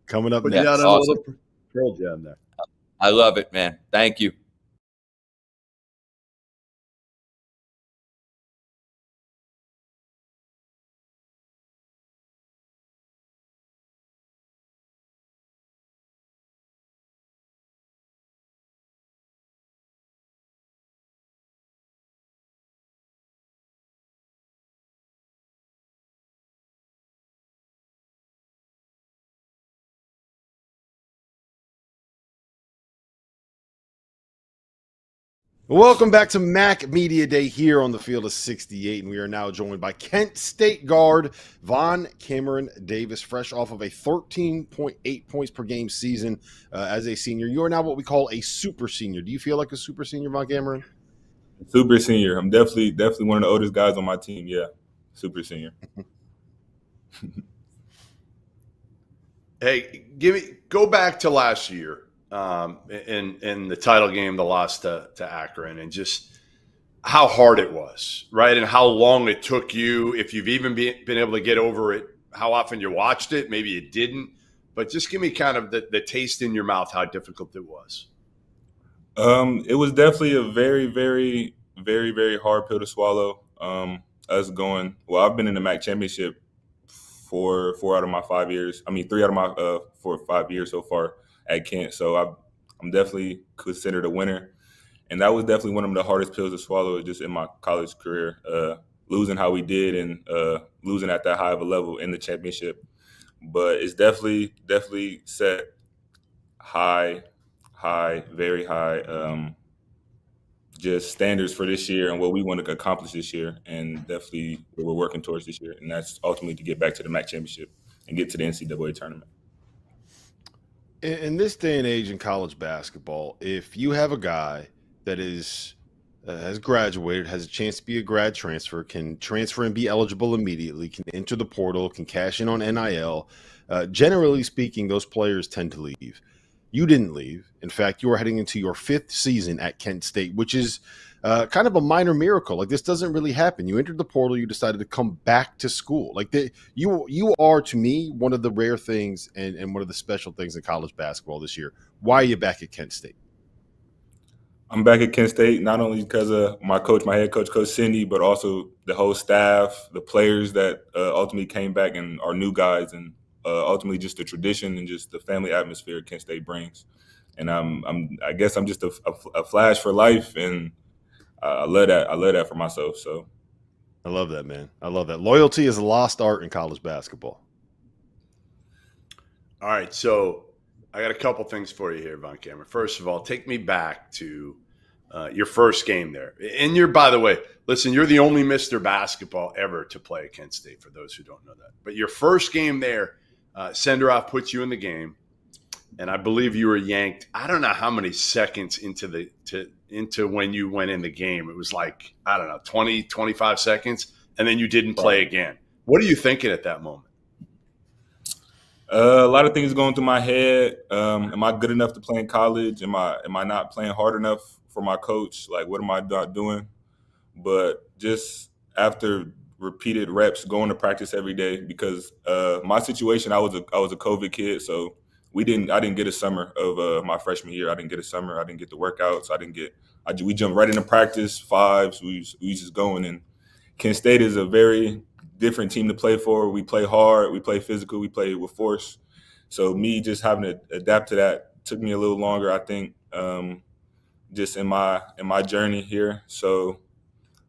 coming up next. Awesome. Pearl Jam there. I love it, man. Thank you. Welcome back to Mac Media Day here on the field of 68, and we are now joined by Kent State guard VonCameron Davis, fresh off of a 13.8 points per game season as a senior. You are now what we call a super senior. Do you feel like a super senior, VonCameron? Super senior. I'm definitely one of the oldest guys on my team. Yeah, super senior. Hey, go back to last year in the title game, the loss to Akron, and just how hard it was, right? And how long it took you, if you've even been able to get over it, how often you watched it. Maybe you didn't, but just give me kind of the taste in your mouth, how difficult it was. It was definitely a very, very, very, very hard pill to swallow. I've been in the MAC championship for 4 out of my 5 years. 3 out of my 4 or 5 years so far at Kent. So I'm definitely considered a winner. And that was definitely one of the hardest pills to swallow just in my college career, losing how we did and losing at that high of a level in the championship. But it's definitely set high, very high, just standards for this year and what we want to accomplish this year, and definitely what we're working towards this year. And that's ultimately to get back to the MAC championship and get to the NCAA tournament. In this day and age in college basketball, if you have a guy that has graduated, has a chance to be a grad transfer, can transfer and be eligible immediately, can enter the portal, can cash in on NIL, generally speaking, those players tend to leave. You didn't leave. In fact, you are heading into your 5th season at Kent State, which is kind of a minor miracle. Like, this doesn't really happen. You entered the portal. You decided to come back to school. Like, you are, to me, one of the rare things and one of the special things in college basketball this year. Why are you back at Kent State? I'm back at Kent State not only because of my head coach, Coach Cindy, but also the whole staff, the players that ultimately came back and are new guys, and ultimately just the tradition and just the family atmosphere Kent State brings. And I guess I'm just a flash for life, and I love that. I love that for myself. So I love that, man. I love that. Loyalty is a lost art in college basketball. All right, so I got a couple things for you here, VonCameron. First of all, take me back to your first game there. And by the way, listen, you're the only Mr. Basketball ever to play at Kent State, for those who don't know that. But your first game there, Senderoff puts you in the game, and I believe you were yanked. I don't know how many seconds into when you went in the game. It was like, 20, 25 seconds, and then you didn't play again. What are you thinking at that moment? A lot of things going through my head. Am I good enough to play in college? Am I not playing hard enough for my coach? Like, what am I not doing? But just after repeated reps, going to practice every day, because my situation, I was a COVID kid, so I didn't get a summer of my freshman year. I didn't get a summer. I didn't get the workouts. We jumped right into practice, 5s. We just going. And Kent State is a very different team to play for. We play hard. We play physical. We play with force. So me just having to adapt to that took me a little longer, I think, just in my journey here. So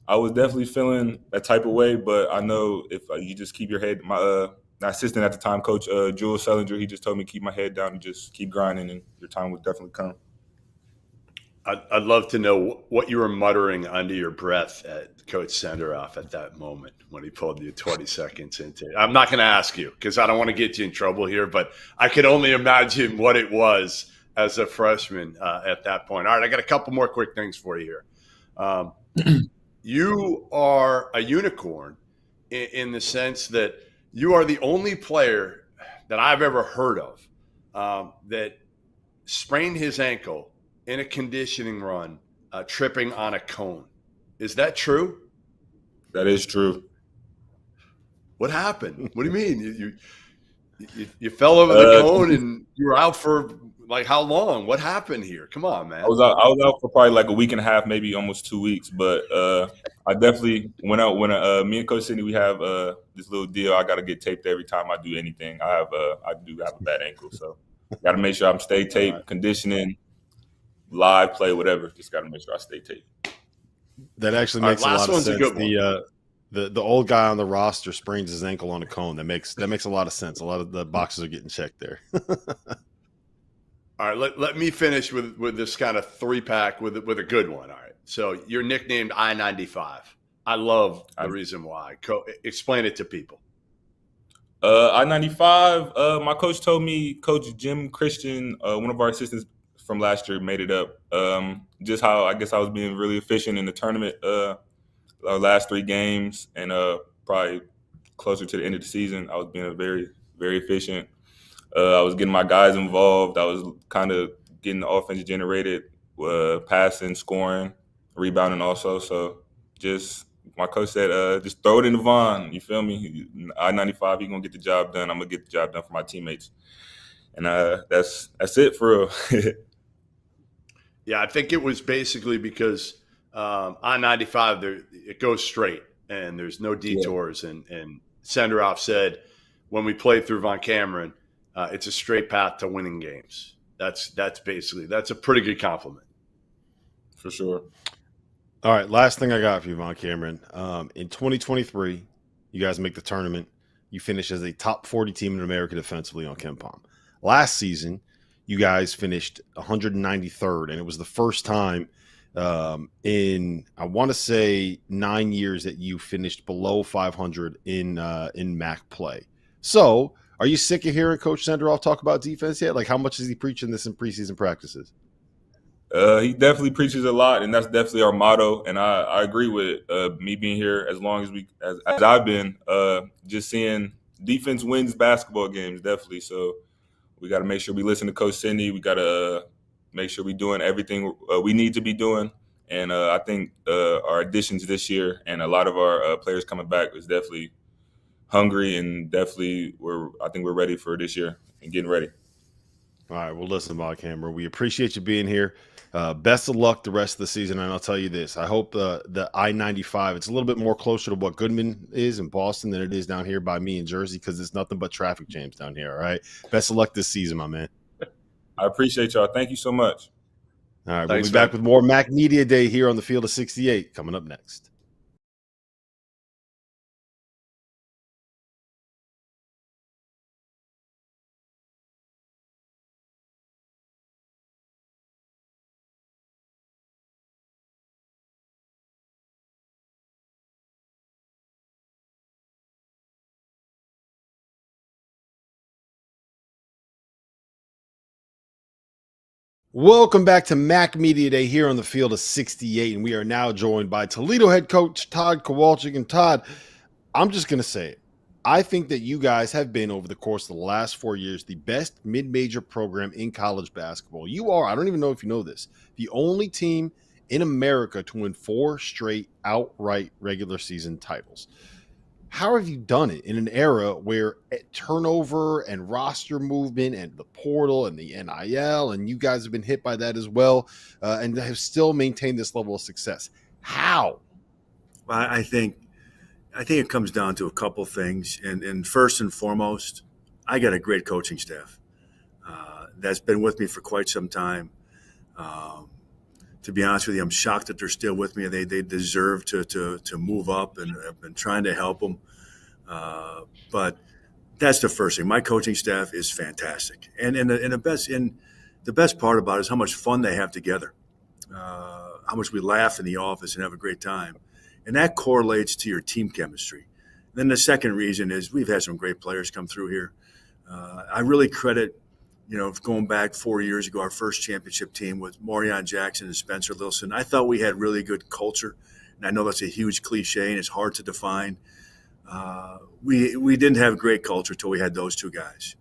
I was definitely feeling that type of way, but I know if you just keep your head, my assistant at the time, Coach Jules Sellinger, he just told me to keep my head down and just keep grinding, and your time would definitely come. I'd love to know what you were muttering under your breath at Coach Senderoff at that moment when he pulled you 20 seconds into it. I'm not going to ask you because I don't want to get you in trouble here, but I could only imagine what it was as a freshman at that point. All right, I got a couple more quick things for you here. You are a unicorn in the sense that you are the only player that I've ever heard of that sprained his ankle in a conditioning run, tripping on a cone. Is that true? That is true. What happened? What do you mean? You fell over the cone and you were out for like how long? What happened here? Come on, man. I was out for probably like a week and a half, maybe almost 2 weeks. But I definitely went out when me and Coach Cindy, we have this little deal. I got to get taped every time I do anything. I do have a bad ankle, so got to make sure I'm stay taped, conditioning, live play, whatever. Just got to make sure I stay taped. That actually makes a lot of sense. The old guy on the roster sprains his ankle on a cone. That makes a lot of sense. A lot of the boxes are getting checked there. All right, let me finish with this kind of 3-pack with a good one. All right, so you're nicknamed I-95. I love the reason why. Explain it to people. I-95, my coach told me, Coach Jim Kristin, one of our assistants from last year made it up. Just how I guess I was being really efficient in the tournament, our last 3 games, and probably closer to the end of the season, I was being very, very efficient. I was getting my guys involved. I was kind of getting the offense generated, passing, scoring, rebounding also. So just my coach said, just throw it in the Vaughn. You feel me? I-95, you're going to get the job done. I'm going to get the job done for my teammates. And that's it for real. Yeah, I think it was basically because I-95, it goes straight and there's no detours. Yeah. And Senderoff said when we played through VonCameron, it's a straight path to winning games. That's a pretty good compliment. For sure. All right, last thing I got for you, VonCameron. In 2023, you guys make the tournament. You finish as a top 40 team in America defensively on KenPom. Last season, you guys finished 193rd, and it was the first time in, I want to say, 9 years that you finished below 500 in MAC play. So, are you sick of hearing Coach Senderoff talk about defense yet? Like, how much is he preaching this in preseason practices? He definitely preaches a lot, and that's definitely our motto. And I agree with me being here as long as I've been, just seeing defense wins basketball games, definitely. So we got to make sure we listen to Coach Cindy. We got to make sure we're doing everything we need to be doing. And I think our additions this year and a lot of our players coming back is definitely hungry, and definitely I think we're ready for this year and getting ready. All right, well, listen, VonCameron, we appreciate you being here. Best of luck the rest of the season, and I'll tell you this. I hope the I-95, it's a little bit more closer to what Goodman is in Boston than it is down here by me in Jersey, because it's nothing but traffic jams down here, all right? Best of luck this season, my man. I appreciate y'all. Thank you so much. All right, we'll be back with more MAC Media Day here on the Field of 68 coming up next. Welcome back to MAC Media Day here on the Field of 68, and we are now joined by Toledo head coach Todd Kowalczyk. And Todd, I'm just going to say it. I think that you guys have been, over the course of the last 4 years, the best mid-major program in college basketball. You are, I don't even know if you know this, the only team in America to win 4 straight outright regular season titles. How have you done it in an era where turnover and roster movement and the portal and the NIL, and you guys have been hit by that as well, and have still maintained this level of success? How? Well, I think it comes down to a couple things, and first and foremost, I got a great coaching staff that's been with me for quite some time. To be honest with you, I'm shocked that they're still with me. They deserve to move up, and I've been trying to help them. But that's the first thing. My coaching staff is fantastic, and the best part about it is how much fun they have together, how much we laugh in the office and have a great time, and that correlates to your team chemistry. And then the second reason is we've had some great players come through here. I really credit. Going back 4 years ago, our first championship team with Morion Jackson and Spencer Lilson. I thought we had really good culture, and I know that's a huge cliche and it's hard to define. We didn't have great culture till we had those two guys,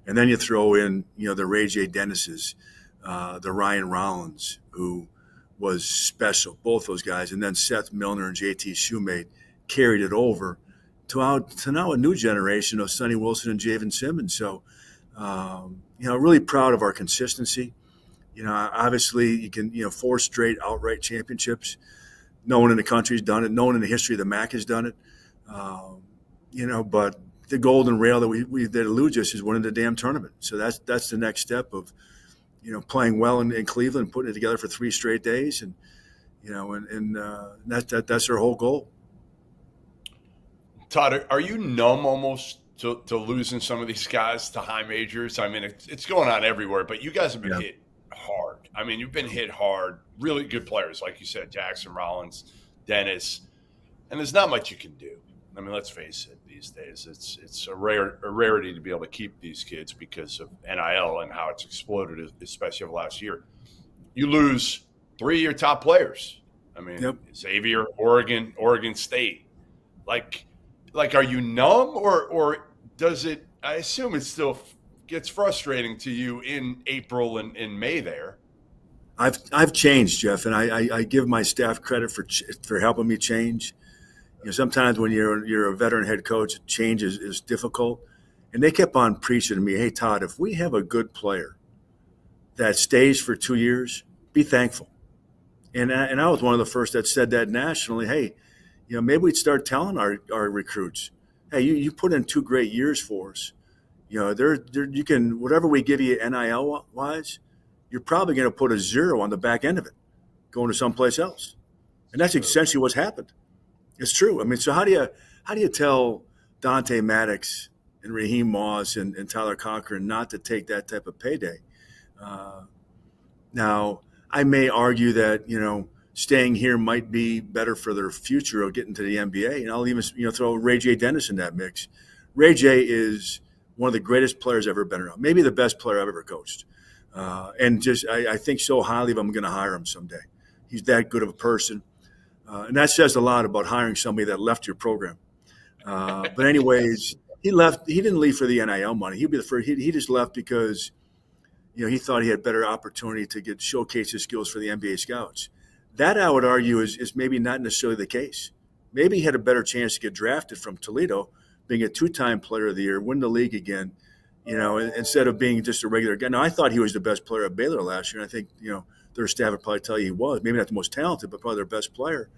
and then you throw in the Ray J. Dennis's, the Ryan Rollins, who was special, both those guys, and then Seth Milner and JT Shoemate carried it over to now a new generation of Sonny Wilson and Javan Simmons. So. Really proud of our consistency. Obviously you can, 4 straight outright championships. No one in the country's done it. No one in the history of the MAC has done it. But the golden rail that eludes us is winning the damn tournament. So that's the next step of, playing well in Cleveland, putting it together for 3 straight days. And, that's our whole goal. Todd, are you numb almost to losing some of these guys to high majors? I mean, it's going on everywhere, but you guys have been hit hard. I mean, you've been hit hard. Really good players, like you said, Jackson, Rollins, Dennis, and there's not much you can do. I mean, let's face it. These days, it's a rarity to be able to keep these kids because of NIL and how it's exploded, especially over last year. You lose 3 of your top players. I mean, Xavier, Oregon State. Like, are you numb or does it? I assume it still gets frustrating to you in April and in May there. I've changed, Jeff, and I give my staff credit for helping me change. You know, sometimes when you're a veteran head coach, change is difficult, and they kept on preaching to me, "Hey, Todd, if we have a good player that stays for 2 years, be thankful." And I was one of the first that said that nationally. Hey, you know, maybe we'd start telling our recruits, "Hey, you put in 2 great years for us. You know, you can, whatever we give you NIL wise, you're probably going to put a 0 on the back end of it, going to someplace else." And that's essentially what's happened. It's true. I mean, so how do you tell Dante Maddox and Raheem Moss and Tyler Cochran not to take that type of payday? Now, I may argue that, you know, staying here might be better for their future of getting to the NBA. And I'll even, you know, throw Ray J. Dennis in that mix. Ray J is one of the greatest players I've ever been around, maybe the best player I've ever coached. And just I think so highly of him, I'm going to hire him someday. He's that good of a person. And that says a lot about hiring somebody that left your program. But anyways, he left. He didn't leave for the NIL money. He'd be the first. He just left because, you know, he thought he had better opportunity to showcase his skills for the NBA scouts. That, I would argue, is maybe not necessarily the case. Maybe he had a better chance to get drafted from Toledo, being a 2-time player of the year, win the league again, you know, instead of being just a regular guy. Now, I thought he was the best player at Baylor last year, and I think, you know, their staff would probably tell you he was. Maybe not the most talented, but probably their best player.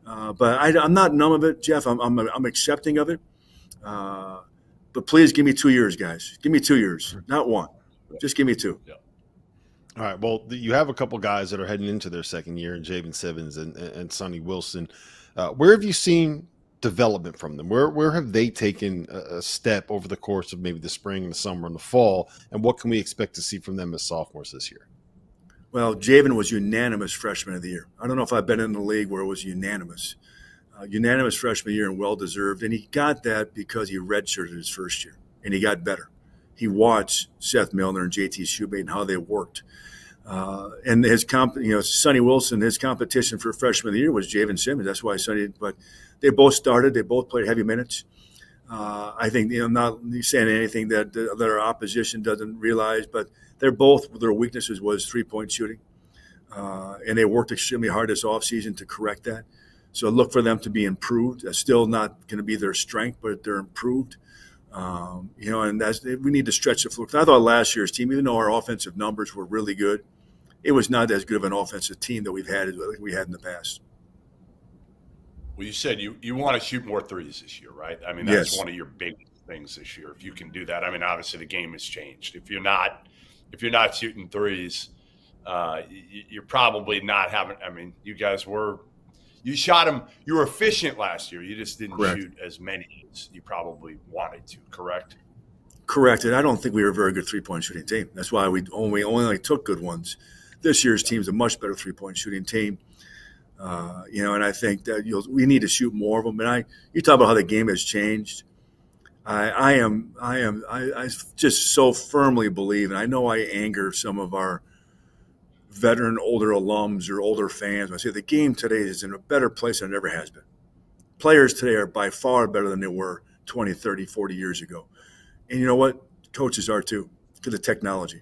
But I'm not numb of it, Jeff. I'm accepting of it. But please give me 2 years, guys. Give me 2 years, not 1. Just give me 2. Yeah. All right. Well, you have a couple guys that are heading into their second year, in Javan Simmons and Sonny Wilson. Where have you seen development from them? Where have they taken a step over the course of maybe the spring and the summer and the fall? And what can we expect to see from them as sophomores this year? Well, Javan was unanimous freshman of the year. I don't know if I've been in the league where it was unanimous. Unanimous freshman of the year and well-deserved. And he got that because he redshirted his first year, and he got better. He watched Seth Milner and JT Shoebate and how they worked. And his Sonny Wilson, his competition for freshman of the year was Javan Simmons. That's why Sonny, but they both started. They both played heavy minutes. I think, you know, I'm not saying anything that our opposition doesn't realize, but their weaknesses was 3-point shooting. And they worked extremely hard this offseason to correct that. So look for them to be improved. That's still not going to be their strength, but they're improved. You know, and we need to stretch the floor. I thought last year's team, even though our offensive numbers were really good, it was not as good of an offensive team that we've had as we had in the past. Well, you said you want to shoot more threes this year, right? I mean, that's Yes. one of your big things this year. If you can do that, I mean, obviously the game has changed. If you're not shooting threes, you're probably not having. I mean, you guys you shot them. You were efficient last year. You just didn't Correct. shoot as many as you probably wanted to. Correct. Correct. And I don't think we were a very good 3-point shooting team. That's why we only took good ones. This year's team's a much better 3-point shooting team. You know, and I think that we need to shoot more of them. And you talk about how the game has changed. I just so firmly believe, and I know I anger some of our veteran older alums or older fans. I say the game today is in a better place than it ever has been. Players today are by far better than they were 20, 30, 40 years ago. And you know what? Coaches are too, because of technology.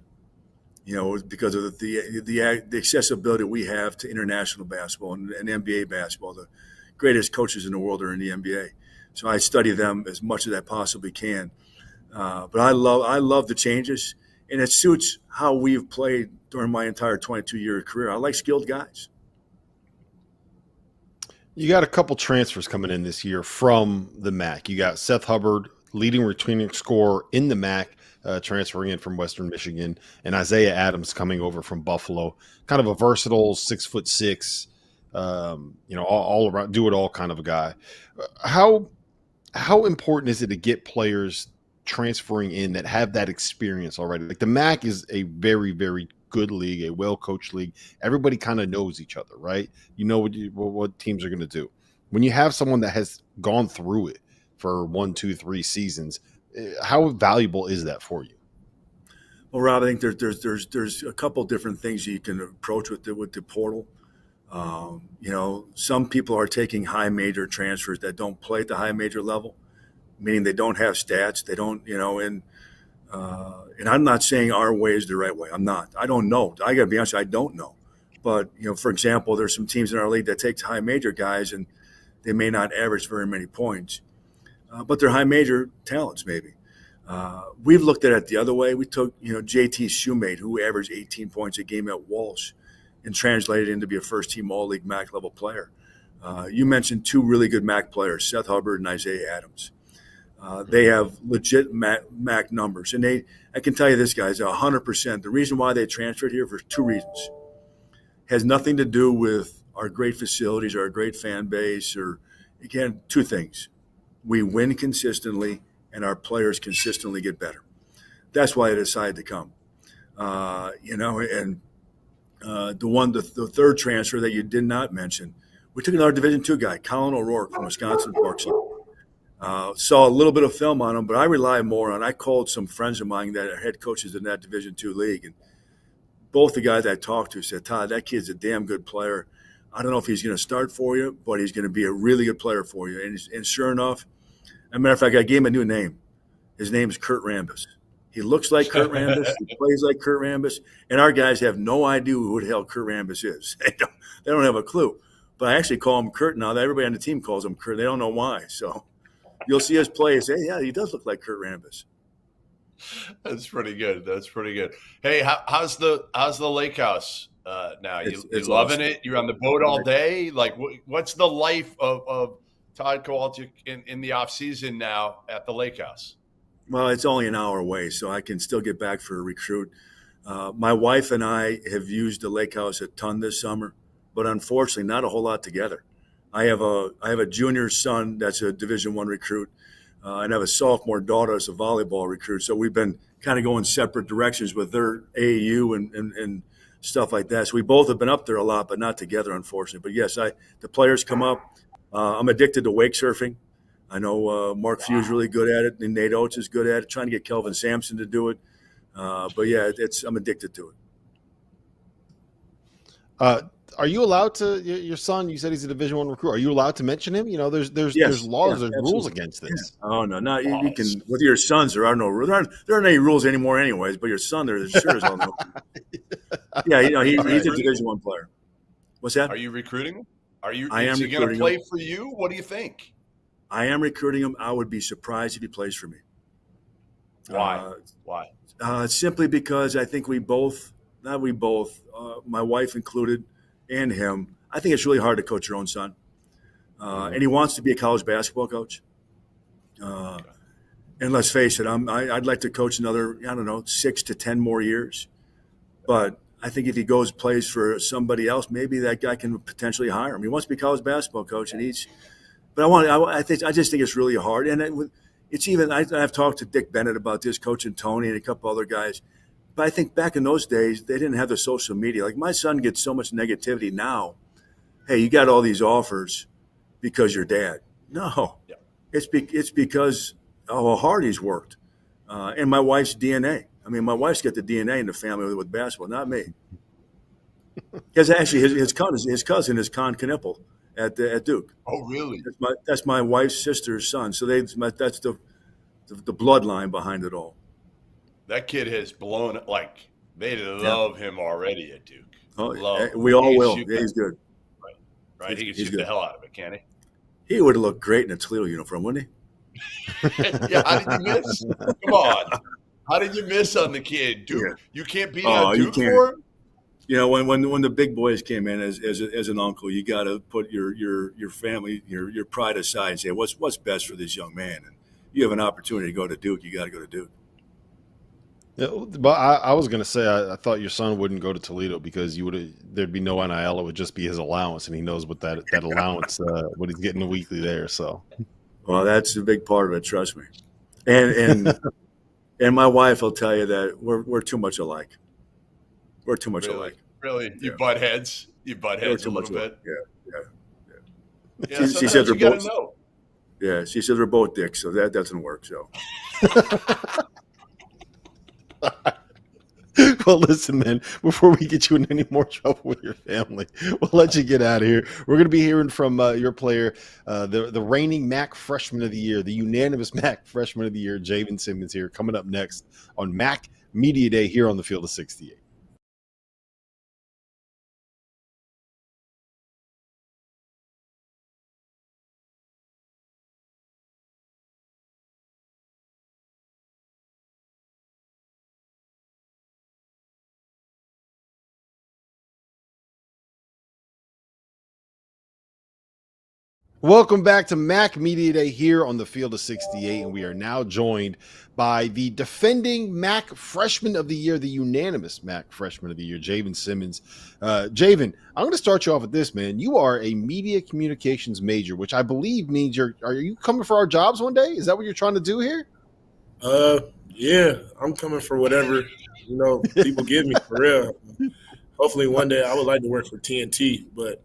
You know, because of the accessibility we have to international basketball and NBA basketball. The greatest coaches in the world are in the NBA. So I study them as much as I possibly can. But I love the changes, and it suits how we've played during my entire 22-year career. I like skilled guys. You got a couple transfers coming in this year from the MAC. You got Seth Hubbard, leading returning scorer in the MAC, transferring in from Western Michigan, and Isaiah Adams coming over from Buffalo. Kind of a versatile 6'6", you know, all around, do it all kind of a guy. How important is it to get players transferring in that have that experience already? Like the MAC is a very, very good league, a well-coached league. Everybody kind of knows each other, right? You know what teams are going to do. When you have someone that has gone through it, for 1, 2, 3 seasons. How valuable is that for you? Well, Rob, I think there's a couple different things you can approach with the portal. Some people are taking high major transfers that don't play at the high major level, meaning they don't have stats. They don't, and I'm not saying our way is the right way. I'm not. I don't know. I got to be honest, I don't know. But, for example, there's some teams in our league that take high major guys and they may not average very many points, but they're high major talents maybe. We've looked at it the other way. We took, JT Shoemate, who averaged 18 points a game at Walsh, and translated into be a first-team All-League MAC level player. You mentioned 2 really good MAC players, Seth Hubbard and Isaiah Adams. They have legit MAC numbers, and I can tell you this, guys, 100%. The reason why they transferred here for 2 reasons. Has nothing to do with our great facilities or our great fan base, or again, 2 things. We win consistently, and our players consistently get better. That's why I decided to come. The third transfer that you did not mention, we took another Division II guy, Colin O'Rourke from Wisconsin Parkside. Saw a little bit of film on him, but I rely more on. I called some friends of mine that are head coaches in that Division II league, and both the guys I talked to said, Todd, that kid's a damn good player. I don't know if he's going to start for you, but he's going to be a really good player for you. And sure enough, as a matter of fact, I gave him a new name. His name is Kurt Rambis. He looks like Kurt Rambis. He plays like Kurt Rambis. And our guys have no idea who the hell Kurt Rambis is. They don't have a clue. But I actually call him Kurt now. Everybody on the team calls him Kurt. They don't know why. So you'll see us play and say, yeah, he does look like Kurt Rambis. That's pretty good. Hey, how's the lake house now? It's loving awesome. it? You're on the boat all day? Like, what's the life of Todd Kowalczyk in the off season now at the lake house? Well, it's only an hour away, so I can still get back for a recruit. My wife and I have used the lake house a ton this summer, but unfortunately not a whole lot together. I have a junior son that's a Division I recruit. And I have a sophomore daughter as a volleyball recruit. So we've been kind of going separate directions with their AAU and stuff like that. So we both have been up there a lot, but not together, unfortunately. But yes, the players come up. I'm addicted to wake surfing. I know Mark Few's really good at it, and Nate Oates is good at it, trying to get Kelvin Sampson to do it. But yeah, I'm addicted to it. Are you allowed to, your son, you said he's a Division I recruit. Are you allowed to mention him? There's laws, there's rules against this. Yeah. Oh, no, you can, with your sons, there are no rules. There aren't any rules anymore anyways, but your son, there sure is all no. Yeah, he's a Division I player. What's that? Are you recruiting him? Is he going to play for you? What do you think? I am recruiting him. I would be surprised if he plays for me. Why? Simply because I think my wife included, and him, I think it's really hard to coach your own son. And he wants to be a college basketball coach. And let's face it, I'd like to coach another, 6 to 10 more years. But I think if he plays for somebody else, maybe that guy can potentially hire him. He wants to be a college basketball coach, and I just think it's really hard. And it's even, I've talked to Dick Bennett about this, coaching Tony and a couple other guys. But I think back in those days, they didn't have the social media. Like, my son gets so much negativity now. Hey, you got all these offers because you're dad. No, yeah. It's because of how hard he's worked. And my wife's DNA. I mean, my wife's got the DNA in the family with basketball, not me. Because actually, his cousin is Con Knipple at Duke. Oh, really? That's my wife's sister's son. So that's the bloodline behind it all. That kid has blown it. Like, they love him already at Duke. Oh, we all will. Yeah, he's good. Right. He can shoot the hell out of it, can't he? He would have looked great in a Toledo uniform, wouldn't he? Yeah, how did you miss? Come on. How did you miss on the kid? Duke, you can't beat on Duke for him? When the big boys came in as an uncle, you got to put your family, your pride aside and say, what's best for this young man? And you have an opportunity to go to Duke, you got to go to Duke. Yeah, but I was going to say I thought your son wouldn't go to Toledo because there'd be no NIL. It would just be his allowance, and he knows what that allowance what he's getting weekly there. So, well, that's a big part of it. Trust me, and my wife will tell you that we're too much alike. We're too much alike. Really, you butt heads. You butt heads a little bit. Yeah. She said you got to know. Yeah, she said they're both dicks, so that doesn't work. So. Well, listen, man, before we get you in any more trouble with your family, we'll let you get out of here. We're going to be hearing from your player, the reigning MAC Freshman of the Year, the unanimous MAC Freshman of the Year, Javan Simmons, here, coming up next on MAC Media Day here on the Field of 68. Welcome back to MAC Media Day here on the Field of 68, and we are now joined by the defending MAC Freshman of the Year, the unanimous MAC Freshman of the Year, Javan Simmons. Javan, I'm going to start you off with this, man. You are a media communications major, which I believe means are you coming for our jobs one day? Is that what you're trying to do here? Yeah, I'm coming for whatever, people give me, for real. Hopefully one day I would like to work for TNT, but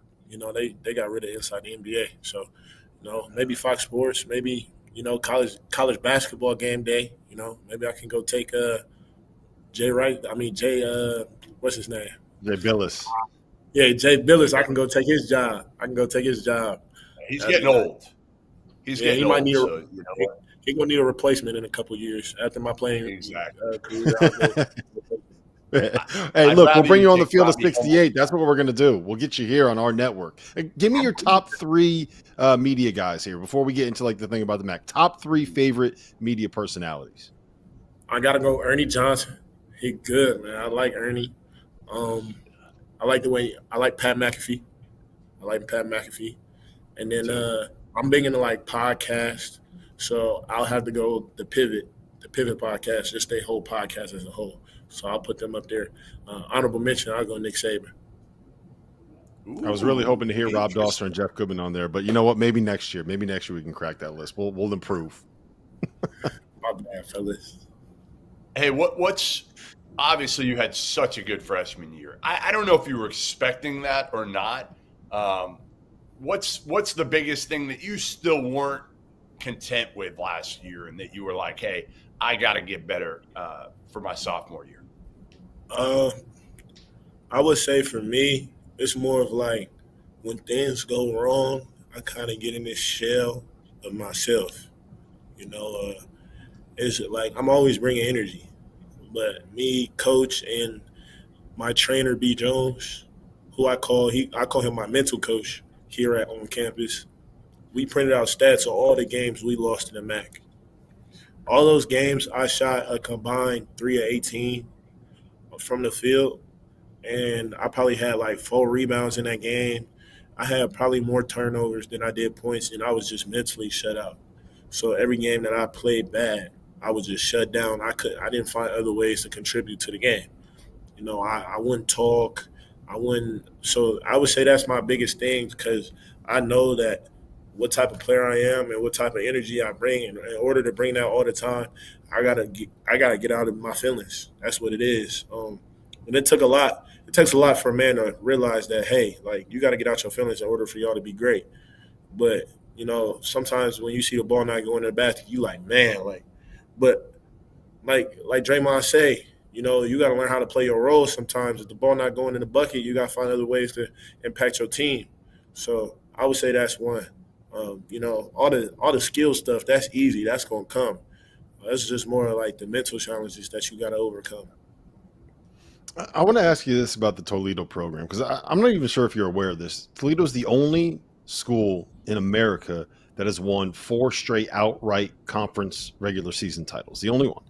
they got rid of Inside the NBA. So, maybe Fox Sports, maybe, college basketball game day. Maybe I can go take what's his name? Jay Billis. Yeah, Jay Billis. I can go take his job. He's getting old. He might need he's gonna need a replacement in a couple of years after my playing career. Hey, look, we'll bring you on the Field of 68. That's what we're going to do. We'll get you here on our network. Give me your top three media guys here before we get into the thing about the MAC. Top three favorite media personalities. I got to go Ernie Johnson. He good, man. I like Ernie. I like Pat McAfee. And then I'm big into podcast. So I'll have to go the Pivot podcast, just their whole podcast as a whole. So I'll put them up there. Honorable mention, I'll go Nick Saban. I was really hoping to hear Rob Dawson and Jeff Goodman on there, but you know what? Maybe next year we can crack that list. We'll improve. My bad, fellas. Hey, what's obviously you had such a good freshman year. I don't know if you were expecting that or not. What's the biggest thing that you still weren't content with last year, and that you were like, hey, I got to get better for my sophomore year? I would say for me, it's more of when things go wrong, I kind of get in this shell of myself. It's I'm always bringing energy, but me, coach, and my trainer B Jones, who I call him my mental coach here on campus. We printed out stats on all the games we lost in the MAC. All those games, I shot a combined 3 of 18 from the field, and I probably had 4 rebounds in that game. I had probably more turnovers than I did points, and I was just mentally shut out. So every game that I played bad, I was just shut down. I didn't find other ways to contribute to the game. I wouldn't talk. So I would say that's my biggest thing, because I know that what type of player I am and what type of energy I bring. And in order to bring that all the time, I gotta get out of my feelings. That's what it is. And it took a lot. It takes a lot for a man to realize that, hey, you got to get out your feelings in order for y'all to be great. But sometimes when you see the ball not going in the basket, you but like Draymond say, you got to learn how to play your role. Sometimes if the ball not going in the bucket, you got to find other ways to impact your team. So I would say that's one. All the skill stuff, that's easy. That's going to come. That's just more the mental challenges that you got to overcome. I want to ask you this about the Toledo program, because I'm not even sure if you're aware of this. Toledo is the only school in America that has won 4 straight outright conference regular season titles. The only one.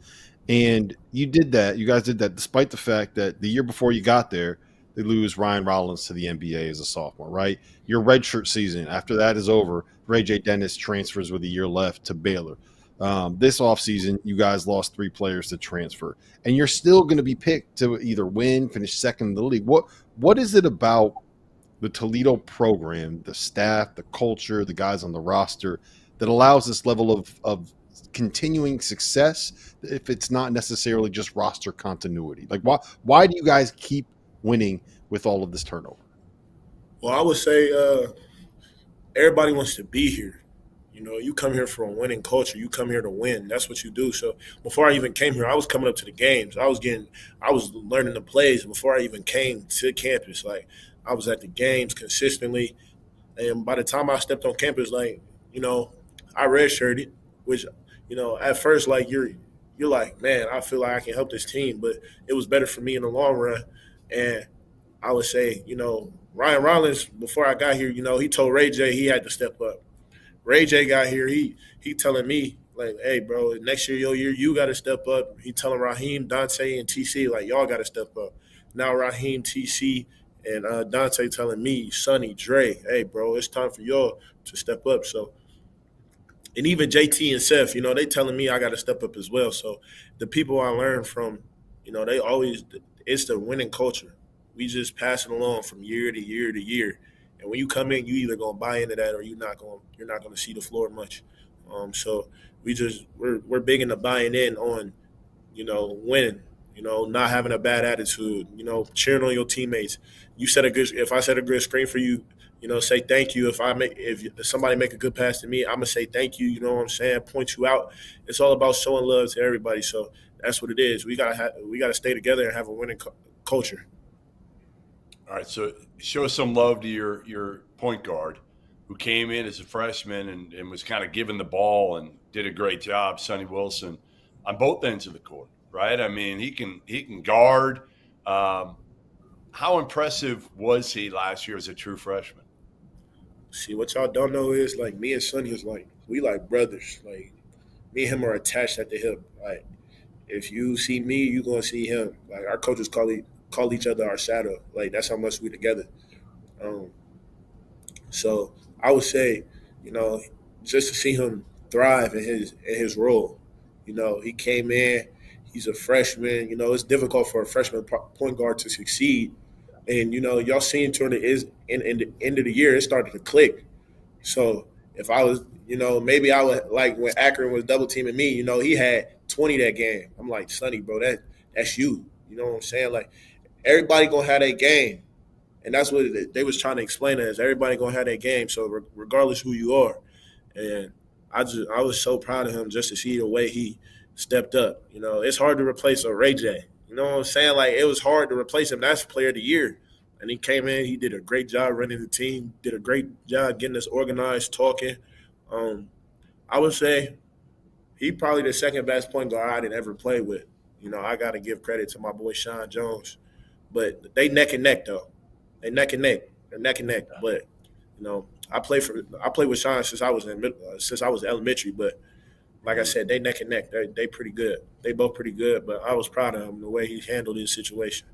And you guys did that despite the fact that the year before you got there, they lose Ryan Rollins to the NBA as a sophomore, right? Your redshirt season, after that is over, Ray J. Dennis transfers with a year left to Baylor. This offseason, you guys lost 3 players to transfer, and you're still going to be picked to either win, finish second in the league. What is it about the Toledo program, the staff, the culture, the guys on the roster, that allows this level of continuing success if it's not necessarily just roster continuity? Why do you guys keep winning with all of this turnover? Well, I would say everybody wants to be here. You know, you come here for a winning culture. You come here to win. That's what you do. So before I even came here, I was coming up to the games. I was learning the plays before I even came to campus. Like, I was at the games consistently. And by the time I stepped on campus, like, you know, I redshirted, which, you know, at first, like, you're like, man, I feel like I can help this team. But it was better for me in the long run. And I would say, you know, Ryan Rollins, before I got here, you know, he told Ray J he had to step up. Ray J got here, he telling me, like, hey, bro, next year, your year, you got to step up. He telling Raheem, Dante, and TC, like, y'all got to step up. Now Raheem, TC, and Dante telling me, Sonny, Dre, hey, bro, it's time for y'all to step up. So, and even JT and Seth, you know, they telling me I got to step up as well. So the people I learned from, you know, it's the winning culture. We just pass it along from year to year to year. And when you come in, you either gonna buy into that or you're not gonna see the floor much. So we're big into buying in on, you know, winning, you know, not having a bad attitude, you know, cheering on your teammates. If I set a good screen for you, you know, say thank you. If somebody make a good pass to me, I'm gonna say thank you. You know what I'm saying? Point you out. It's all about showing love to everybody. So that's what it is. We gotta stay together and have a winning culture. All right, so show some love to your point guard who came in as a freshman and was kind of given the ball and did a great job, Sonny Wilson, on both ends of the court, right? I mean, he can guard. How impressive was he last year as a true freshman? See, what y'all don't know is, like, me and Sonny is like, we like brothers. Like, me and him are attached at the hip. Like, if you see me, you gonna see him. Like, our coaches call each other our shadow. Like, that's how much we together. So I would say, you know, just to see him thrive in his role. You know, he came in, he's a freshman. You know, it's difficult for a freshman point guard to succeed. And, you know, y'all seen toward the end of the year, it started to click. So if I was, you know, maybe I would, like when Akron was double teaming me, you know, he had 20 that game. I'm like, Sonny, bro, that's you. You know what I'm saying? Like, everybody gonna have their game, and that's what they was trying to explain to us. Everybody gonna have their game, so regardless who you are. And I was so proud of him just to see the way he stepped up. You know, it's hard to replace a Ray J. You know what I'm saying? Like, it was hard to replace him. That's Player of the Year, and he came in. He did a great job running the team. Did a great job getting us organized, talking. I would say he probably the second best point guard I didn't ever play with. You know, I got to give credit to my boy Sean Jones. But they neck and neck, though. They neck and neck. They're neck and neck. But, you know, I played with Sean since I was elementary. But like I said, they neck and neck. They pretty good. They both pretty good. But I was proud of him the way he handled his situation.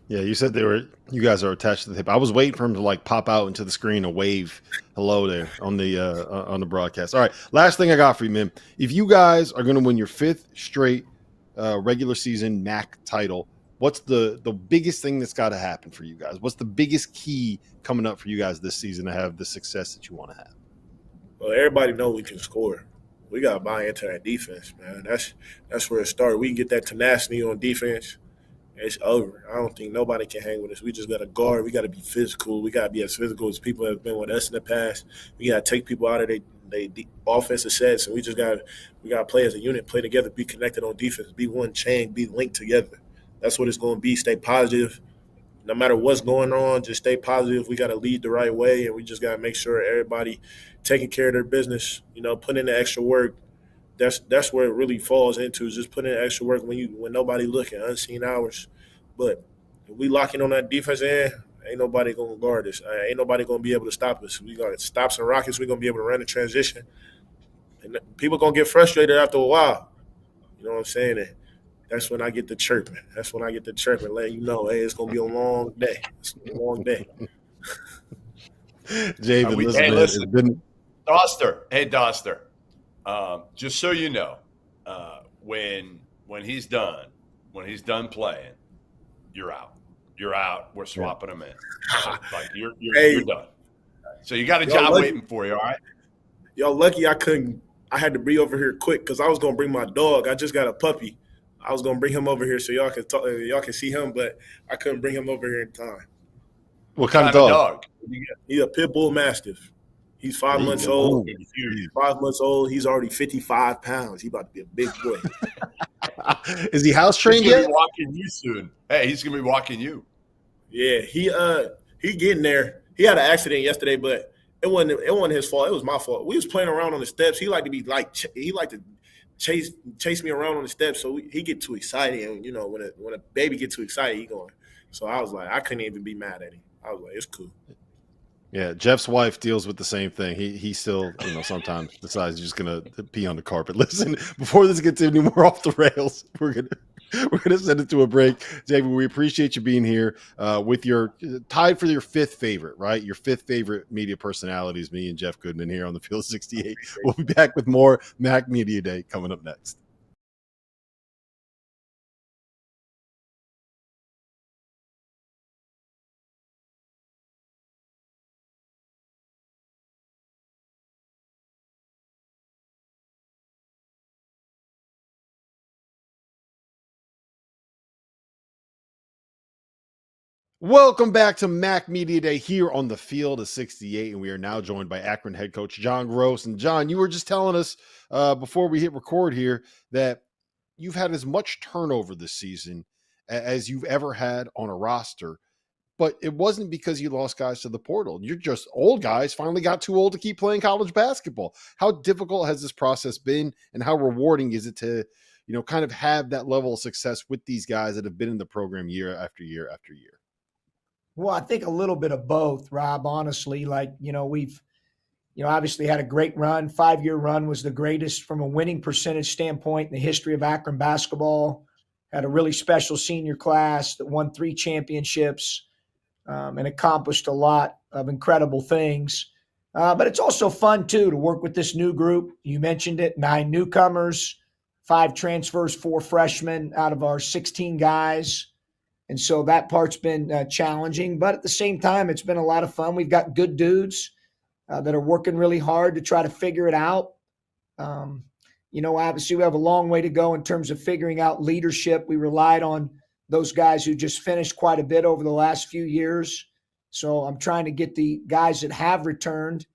Yeah, you said you guys are attached to the hip. I was waiting for him to, like, pop out into the screen and wave hello there on the broadcast. All right, last thing I got for you, man. If you guys are going to win your 5th straight regular season MAC title, what's the biggest thing that's got to happen for you guys? What's the biggest key coming up for you guys this season to have the success that you want to have? Well, everybody know we can score. We got to buy into that defense, man. That's where it started. We can get that tenacity on defense. It's over. I don't think nobody can hang with us. We just got to guard. We got to be physical. We got to be as physical as people have been with us in the past. We got to take people out of their offensive sets, and we got to play as a unit, play together, be connected on defense, be one chain, be linked together. That's what it's going to be. Stay positive. No matter what's going on, just stay positive. We got to lead the right way, and we just got to make sure everybody taking care of their business, you know, putting in the extra work. That's where it really falls into, is just putting in extra work when nobody looking, unseen hours. But if we locking on that defense end, ain't nobody going to guard us. Ain't nobody going to be able to stop us. We got stops and rockets. We're going to be able to run the transition. And people going to get frustrated after a while. You know what I'm saying? And that's when I get the chirping. Letting you know, hey, it's going to be a long day. It's going to be a long day. Javan, listen. Doster. Hey, Doster. Just so you know, when he's done playing, you're out. You're out. We're swapping him in. Like you're done. So you got a job waiting for you. All right. Y'all lucky I had to be over here quick because I was gonna bring my dog. I just got a puppy. I was gonna bring him over here so y'all can talk. Y'all can see him, but I couldn't bring him over here in time. What kind of dog? He's a pit bull mastiff. He's 5 There you months go. old. Boom. He's 5 months old. He's already 55 pounds. He's about to be a big boy. Is he house He's trained gonna yet? be walking you soon. Hey, he's gonna be walking you. Yeah, he getting there. He had an accident yesterday, but it wasn't his fault. It was my fault. We was playing around on the steps. He liked to chase me around on the steps. So he get too excited, and you know when a baby get too excited, he going. So I was like, I couldn't even be mad at him. I was like, it's cool. Yeah, Jeff's wife deals with the same thing. He still, sometimes decides he's just gonna pee on the carpet. Listen, before this gets any more off the rails, we're gonna send it to a break. David, we appreciate you being here with your tied for your fifth favorite, right? Your fifth favorite media personalities, me and Jeff Goodman here on the Field 68. We'll be back with more Mac Media Day coming up next. Welcome back to Mac Media Day here on the Field of 68, and we are now joined by Akron head coach John Groce. And John, you were just telling us before we hit record here that you've had as much turnover this season as you've ever had on a roster, but it wasn't because you lost guys to the portal. You're just old guys finally got too old to keep playing college basketball. How difficult has this process been, and how rewarding is it to, kind of have that level of success with these guys that have been in the program year after year after year? Well, I think a little bit of both, Rob, honestly. We've, obviously had a great run. 5-year run was the greatest from a winning percentage standpoint in the history of Akron basketball. Had a really special senior class that won 3 championships and accomplished a lot of incredible things. But it's also fun, too, to work with this new group. You mentioned it, 9 newcomers, 5 transfers, 4 freshmen out of our 16 guys. And so that part's been challenging, but at the same time, it's been a lot of fun. We've got good dudes that are working really hard to try to figure it out. Obviously we have a long way to go in terms of figuring out leadership. We relied on those guys who just finished quite a bit over the last few years. So I'm trying to get the guys that have returned,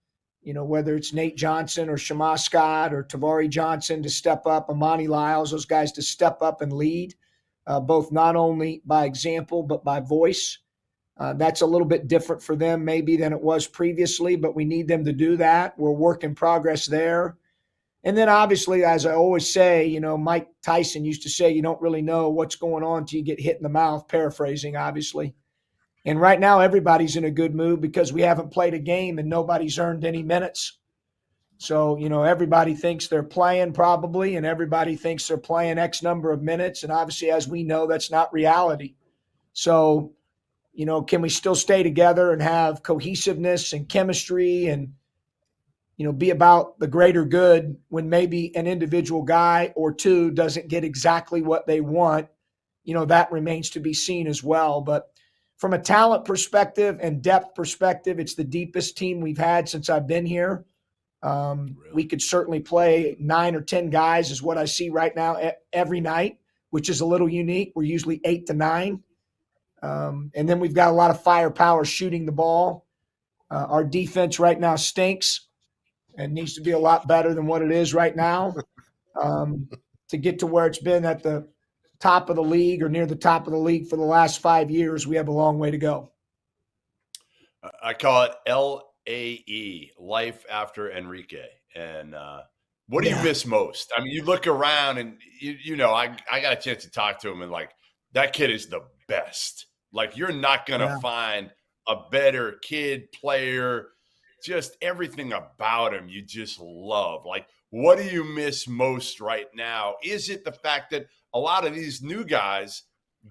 whether it's Nate Johnson or Shema Scott or Tavari Johnson to step up, Amani Lyles, those guys to step up and lead. Both not only by example, but by voice. That's a little bit different for them maybe than it was previously, but we need them to do that. We're work in progress there. And then obviously, as I always say, Mike Tyson used to say, you don't really know what's going on until you get hit in the mouth, paraphrasing, obviously. And right now, everybody's in a good mood because we haven't played a game and nobody's earned any minutes. So, everybody thinks they're playing probably, and everybody thinks they're playing X number of minutes. And obviously, as we know, that's not reality. So, can we still stay together and have cohesiveness and chemistry and, be about the greater good when maybe an individual guy or two doesn't get exactly what they want? That remains to be seen as well. But from a talent perspective and depth perspective, it's the deepest team we've had since I've been here. We could certainly play 9 or 10 guys is what I see right now every night, which is a little unique. We're usually 8 to 9. And then we've got a lot of firepower shooting the ball. Our defense right now stinks and needs to be a lot better than what it is right now to get to where it's been at the top of the league or near the top of the league for the last 5 years. We have a long way to go. I call it LAE, life after Enrique. And what do you miss most? I mean, you look around and, I got a chance to talk to him and, that kid is the best. You're not going to find a better kid, player, just everything about him you just love. What do you miss most right now? Is it the fact that a lot of these new guys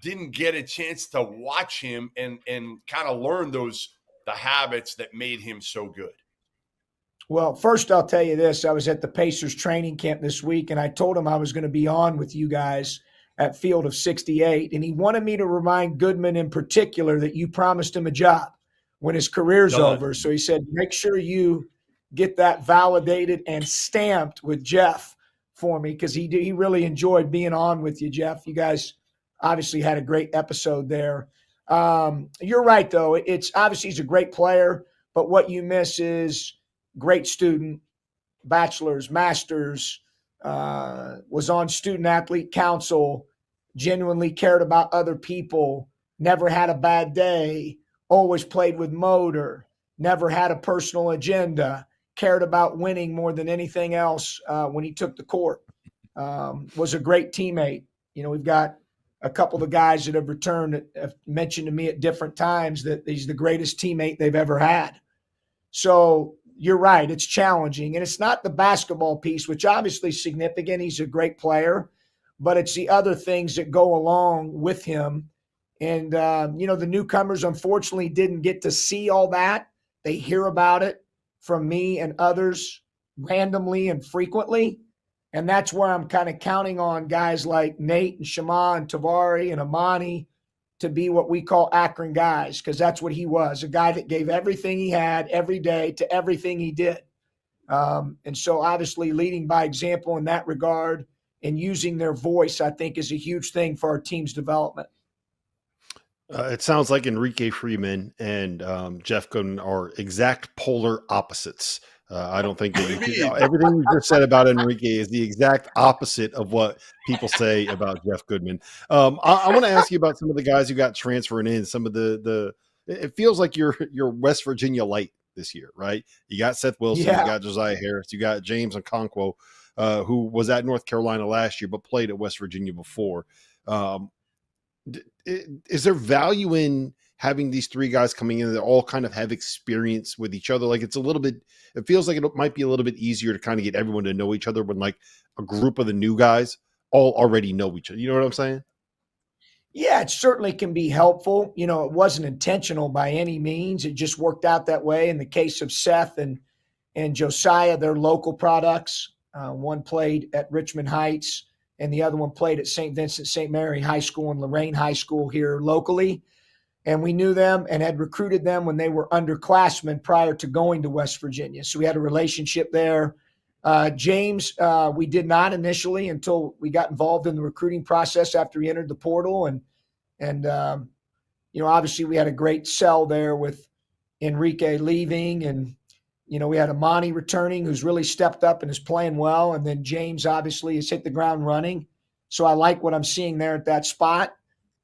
didn't get a chance to watch him and kind of learn the habits that made him so good? Well, first I'll tell you this. I was at the Pacers training camp this week, and I told him I was going to be on with you guys at Field of 68, and he wanted me to remind Goodman in particular that you promised him a job when his career's over. So he said, make sure you get that validated and stamped with Jeff for me, because he really enjoyed being on with you, Jeff. You guys obviously had a great episode there. You're right, though. It's obviously he's a great player, but what you miss is, great student, bachelor's, master's, was on student athlete council, genuinely cared about other people, never had a bad day, always played with motor, never had a personal agenda, cared about winning more than anything else when he took the court, was a great teammate. We've got a couple of the guys that have returned that have mentioned to me at different times that he's the greatest teammate they've ever had. So you're right. It's challenging. And it's not the basketball piece, which obviously is significant. He's a great player, but it's the other things that go along with him. And, the newcomers, unfortunately, didn't get to see all that. They hear about it from me and others randomly and frequently. And that's where I'm kind of counting on guys like Nate and Shema and Tavari and Amani to be what we call Akron guys, because that's what he was, a guy that gave everything he had every day to everything he did. And so obviously leading by example in that regard and using their voice, I think, is a huge thing for our team's development. It sounds like Enrique Freeman and Jeff Gooden are exact polar opposites. I don't think that everything you just said about Enrique is the exact opposite of what people say about Jeff Goodman. I want to ask you about some of the guys who got transferring in. Some of the it feels like you're West Virginia light this year, right? You got Seth Wilson, Yeah. you got Josiah Harris, you got James Okonkwo, who was at North Carolina last year but played at West Virginia before. Is there value in having these three guys coming in that all kind of have experience with each other? Like it feels like it might be a little bit easier to kind of get everyone to know each other when like a group of the new guys all already know each other. You know what I'm saying? Yeah, it certainly can be helpful. It wasn't intentional by any means. It just worked out that way. In the case of Seth and Josiah, they're local products. One played at Richmond Heights and the other one played at St. Vincent St. Mary High School and Lorraine High School here locally. And we knew them and had recruited them when they were underclassmen prior to going to West Virginia. So we had a relationship there. James, we did not initially until we got involved in the recruiting process after he entered the portal. And obviously we had a great sell there with Enrique leaving. And, we had Amani returning who's really stepped up and is playing well. And then James obviously has hit the ground running. So I like what I'm seeing there at that spot.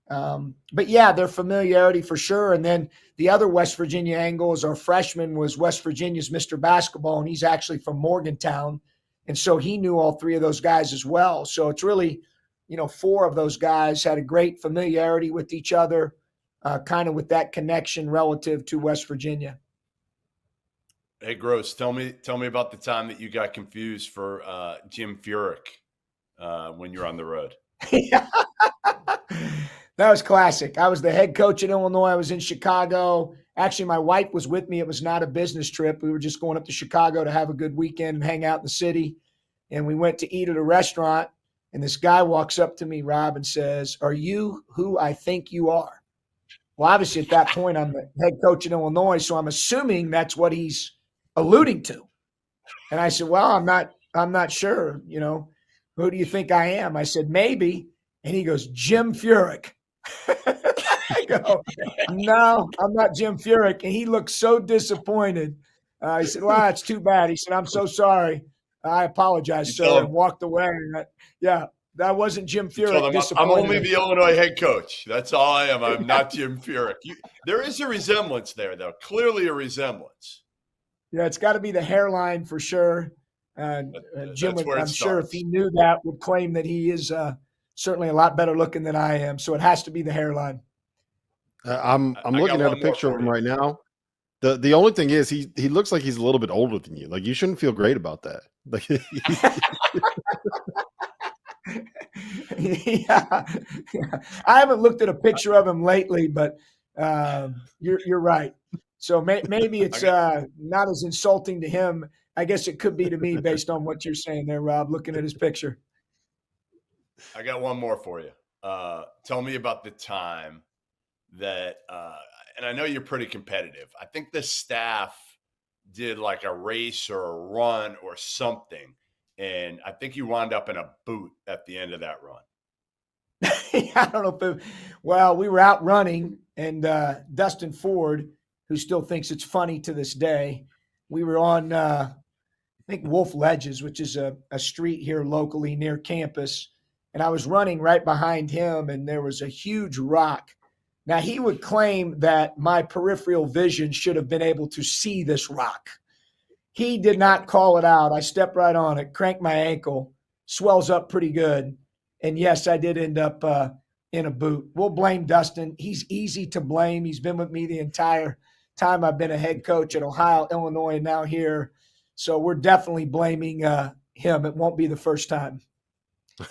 But yeah, their familiarity for sure. And then the other West Virginia angle is our freshman was West Virginia's Mr. Basketball, and he's actually from Morgantown. And so he knew all three of those guys as well. So it's really, four of those guys had a great familiarity with each other, kind of with that connection relative to West Virginia. Hey, Groce, tell me about the time that you got confused for Jim Furyk when you're on the road. That was classic. I was the head coach in Illinois. I was in Chicago. Actually, my wife was with me. It was not a business trip. We were just going up to Chicago to have a good weekend and hang out in the city. And we went to eat at a restaurant. And this guy walks up to me, Rob, and says, "Are you who I think you are?" Well, obviously, at that point, I'm the head coach in Illinois, so I'm assuming that's what he's alluding to. And I said, "Well, I'm not sure. Who do you think I am?" I said, "Maybe." And he goes, "Jim Furyk." I go, "No, I'm not Jim Furyk." And he looked so disappointed. He said, "Well, it's too bad." He said, "I'm so sorry. I apologize, sir," and walked away. And that wasn't Jim Furyk. I'm only the Illinois head coach. That's all I am. I'm not Jim Furyk. There is a resemblance there, though. Clearly a resemblance. Yeah, it's got to be the hairline for sure. Jim, I'm sure if he knew that, would claim that he is certainly a lot better looking than I am. So it has to be the hairline. I'm looking at a picture of him right now. The only thing is he looks like he's a little bit older than you. Like you shouldn't feel great about that. Like yeah. I haven't looked at a picture of him lately, but you're right. So maybe it's not as insulting to him. I guess it could be to me based on what you're saying there, Rob, looking at his picture. I got one more for you. Tell me about the time that, and I know you're pretty competitive. I think the staff did like a race or a run or something, and I think you wound up in a boot at the end of that run. I don't know if we were out running, and Dustin Ford, who still thinks it's funny to this day, We were on, I think, Wolf Ledges, which is a street here locally near campus. And I was running right behind him, and there was a huge rock. Now, he would claim that my peripheral vision should have been able to see this rock. He did not call it out. I stepped right on it, cranked my ankle, swells up pretty good. And yes, I did end up in a boot. We'll blame Dustin. He's easy to blame. He's been with me the entire time I've been a head coach at Ohio, Illinois, and now here. So we're definitely blaming him. It won't be the first time.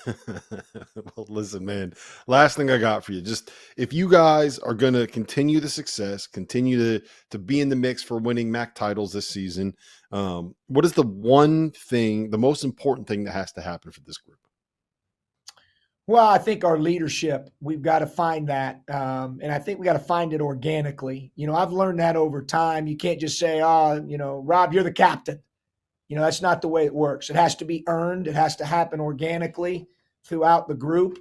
Well, listen, man, last thing I got for you, just if you guys are going to continue the success, continue to be in the mix for winning MAC titles this season, what is the one thing, the most important thing that has to happen for this group? Well, I think our leadership, we've got to find that. And I think we got to find it organically. You know, I've learned that over time. You can't just say, Rob, you're the captain. You know, that's not the way it works. It has to be earned. It has to happen organically throughout the group.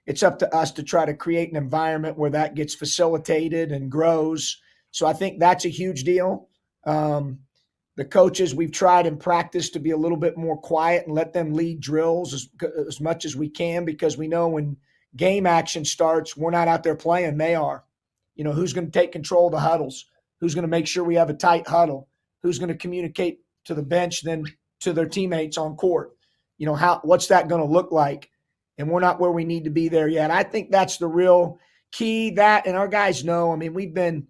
It's up to us to try to create an environment where that gets facilitated and grows. So I think that's a huge deal. The coaches, we've tried in practice to be a little bit more quiet and let them lead drills as much as we can, because we know when game action starts, we're not out there playing. They are. You know, who's going to take control of the huddles? Who's going to make sure we have a tight huddle? Who's going to communicate to the bench, then to their teammates on court? You know, what's that going to look like? And we're not where we need to be there yet. I think that's the real key. That, and our guys know, I mean, we've been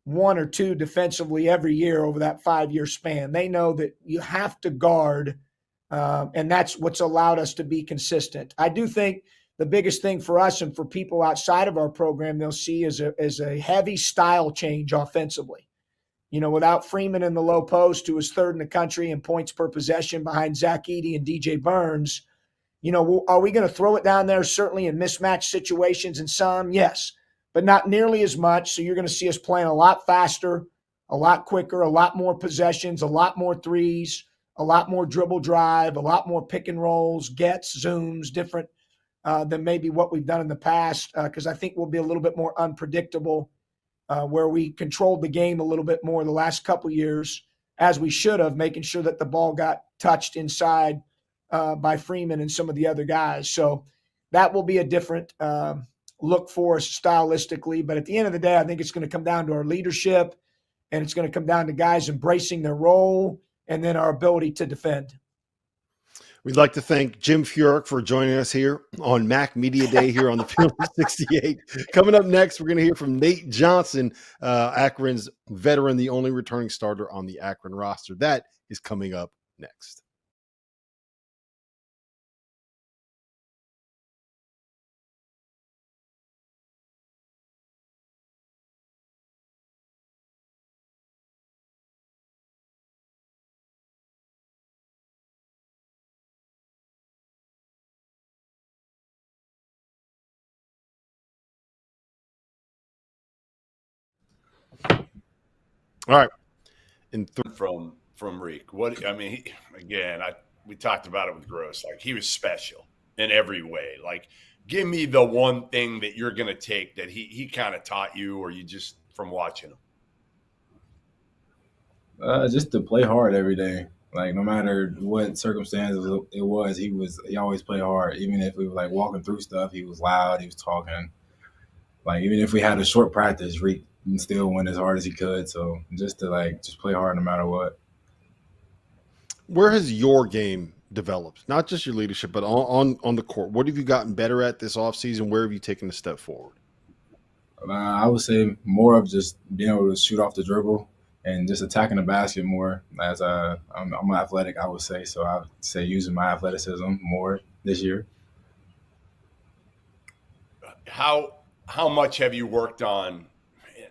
1 or 2 defensively every year over that 5-year span. They know that you have to guard, and that's what's allowed us to be consistent. I do think the biggest thing for us and for people outside of our program they'll see is a heavy style change offensively. You know, without Freeman in the low post, who is 3rd in the country in points per possession behind Zach Edey and DJ Burns, you know, are we going to throw it down there? Certainly in mismatch situations and some, yes, but not nearly as much. So you're going to see us playing a lot faster, a lot quicker, a lot more possessions, a lot more threes, a lot more dribble drive, a lot more pick and rolls, gets, zooms, different than maybe what we've done in the past, because I think we'll be a little bit more unpredictable, where we controlled the game a little bit more the last couple years, as we should have, making sure that the ball got touched inside by Freeman and some of the other guys. So that will be a different look for us stylistically. But at the end of the day, I think it's going to come down to our leadership, and it's going to come down to guys embracing their role, and then our ability to defend. We'd like to thank Jim Furyk for joining us here on MAC Media Day here on the Field of 68. Coming up next, we're going to hear from Nate Johnson, Akron's veteran, the only returning starter on the Akron roster. That is coming up next. All right. From Reek. What I mean, we talked about it with Groce. Like, he was special in every way. Like, give me the one thing that you're going to take that he kind of taught you, or you just from watching him. Just to play hard every day. Like, no matter what circumstances it was, he always played hard. Even if we were like walking through stuff, he was loud, he was talking. Like, even if we had a short practice, Reek still went as hard as he could. So just to play hard no matter what. Where has your game developed? Not just your leadership, but on the court. What have you gotten better at this offseason? Where have you taken a step forward? I would say more of just being able to shoot off the dribble and just attacking the basket more. As I'm athletic, I would say. So I would say using my athleticism more this year. How much have you worked on?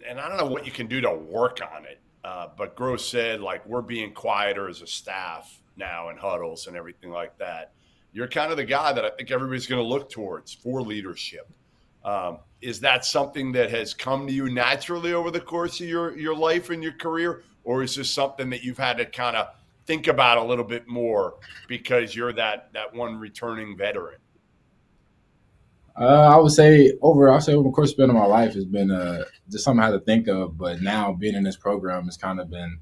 And I don't know what you can do to work on it, but Groce said, like, we're being quieter as a staff now in huddles and everything like that. You're kind of the guy that I think everybody's going to look towards for leadership. Is that something that has come to you naturally over the course of your life and your career, or is this something that you've had to kind of think about a little bit more because you're that one returning veteran? I would say over the course of my life has been just something I had to think of. But now being in this program has kind of been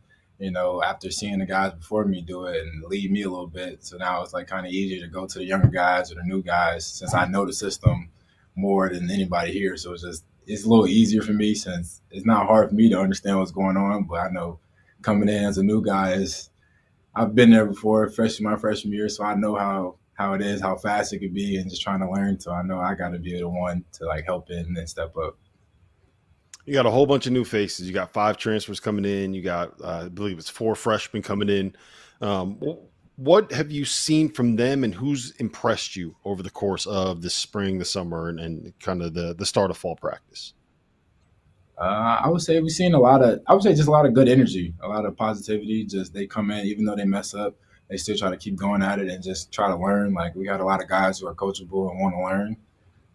after seeing the guys before me do it and lead me a little bit. So now it's like kind of easier to go to the younger guys or the new guys since I know the system more than anybody here. So it's a little easier for me since it's not hard for me to understand what's going on. But I know coming in as a new guy I've been there before, my freshman year, so I know how it is, how fast it could be, and just trying to learn. So I know I got to be the one to like help it and then step up. You got a whole bunch of new faces. You got 5 transfers coming in. You got, I believe it's 4 freshmen coming in. What have you seen from them, and who's impressed you over the course of the spring, the summer, and kind of the start of fall practice? I would say we've seen just a lot of good energy, a lot of positivity. Just they come in, even though they mess up, they still try to keep going at it and just try to learn. Like we got a lot of guys who are coachable and want to learn.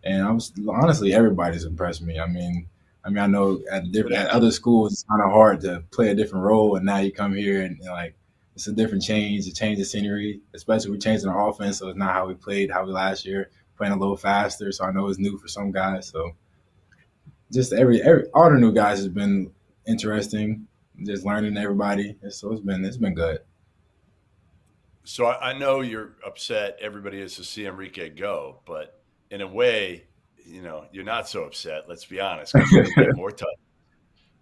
And honestly, everybody's impressed me. I mean, I know at other schools, it's kind of hard to play a different role. And now you come here and like, it's a different change, a change of scenery, especially we're changing our offense. So it's not how we played, last year, playing a little faster. So I know it's new for some guys. So just all the new guys has been interesting, just learning everybody. So it's been good. So I know you're upset everybody is to see Enrique go, but in a way, you're not so upset, let's be honest, because you're going to get more touches.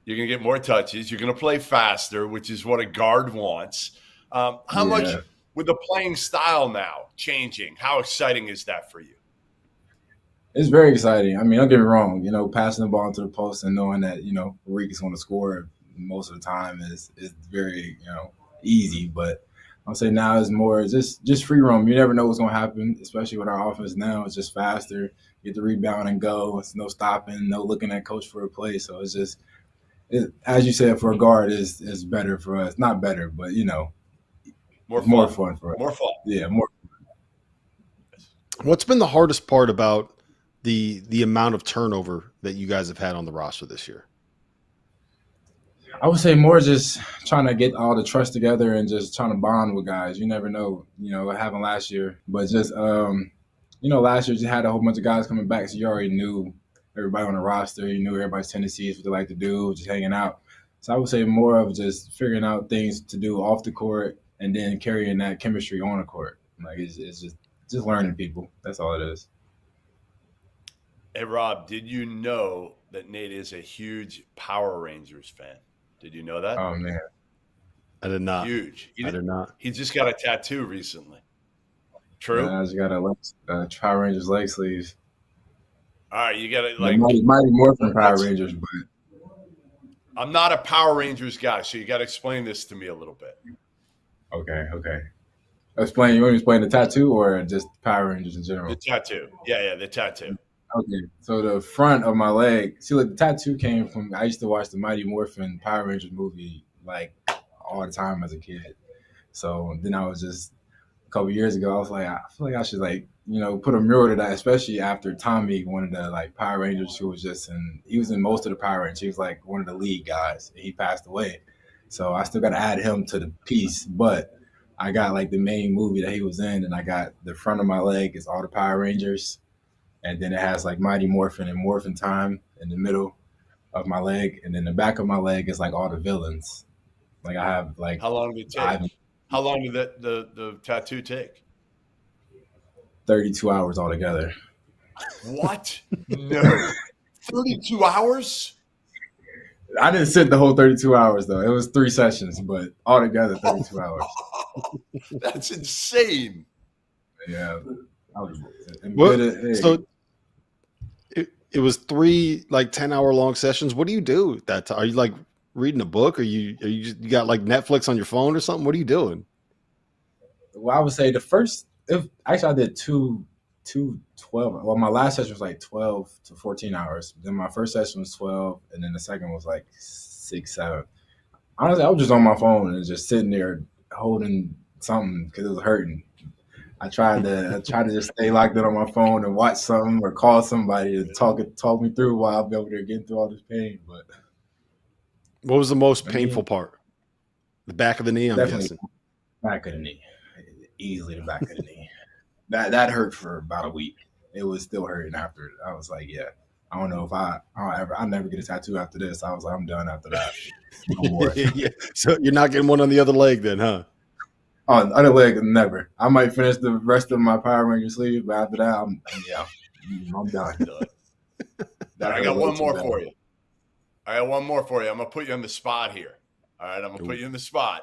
You're going to get more touches. You're going to play faster, which is what a guard wants. How much, with the playing style now changing, how exciting is that for you? It's very exciting. I mean, don't get me wrong, passing the ball into the post and knowing that, Enrique's going to score most of the time is very, easy. But I'll say now it's more just free roam. You never know what's going to happen, especially with our offense now. It's just faster, get the rebound and go. It's no stopping, no looking at coach for a play. So it's just, as you said, for a guard is better for us. Not better, but, more fun for us. More fun. Yeah, more fun. What's been the hardest part about the amount of turnover that you guys have had on the roster this year? I would say more just trying to get all the trust together and just trying to bond with guys. You never know, what happened last year. But just, last year you had a whole bunch of guys coming back, so you already knew everybody on the roster. You knew everybody's tendencies, what they like to do, just hanging out. So I would say more of just figuring out things to do off the court and then carrying that chemistry on the court. Like it's just learning people. That's all it is. Hey, Rob, did you know that Nate is a huge Power Rangers fan? Did you know that? Oh, man. I did not. Huge. I did not. He just got a tattoo recently. True? Yeah, I just got a Power Rangers leg sleeves. All right, you got to Mighty Morphin Power Rangers, but I'm not a Power Rangers guy, so you got to explain this to me a little bit. Okay. You want me to explain the tattoo or just Power Rangers in general? The tattoo. Yeah, the tattoo. Okay, so the front of my leg, the tattoo came from, I used to watch the Mighty Morphin Power Rangers movie like all the time as a kid. So then I was just, a couple years ago, I was like, I feel like I should put a mural to that, especially after Tommy, one of the Power Rangers who was he was in most of the Power Rangers. He was one of the lead guys, and he passed away. So I still got to add him to the piece, but I got the main movie that he was in, and I got the front of my leg is all the Power Rangers. And then it has Mighty Morphin and Morphin Time in the middle of my leg. And then the back of my leg is all the villains. I have How long did it take? How long did the tattoo take? 32 hours altogether. What? No. 32 hours? I didn't sit the whole 32 hours though. It was 3 sessions, but altogether 32 hours. That's insane. Yeah. So it was 3 10-hour long sessions. What do you do that time? Are you reading a book, or you got Netflix on your phone or something? What are you doing? Well, I would say I did two 12. Well, my last session was 12 to 14 hours. Then my first session was 12, and then the second was 6, 7. Honestly, I was just on my phone and just sitting there holding something because it was hurting. I tried to just stay locked in on my phone and watch something or call somebody to talk me through while I'll be over there getting through all this pain. But what was the most painful part? The back of the knee, I'm guessing. Back of the knee. Easily the back of the knee. That hurt for about a week. It was still hurting after. I was like, yeah, I don't know if I'll never get a tattoo after this. I was like, I'm done after that. No more. Yeah. So you're not getting one on the other leg then, huh? On other leg, never. I might finish the rest of my Power Ranger sleeve, but after that, I'm done. I got one more for you. I got one more for you. I'm gonna put you on the spot here. All right, I'm gonna put you in the spot.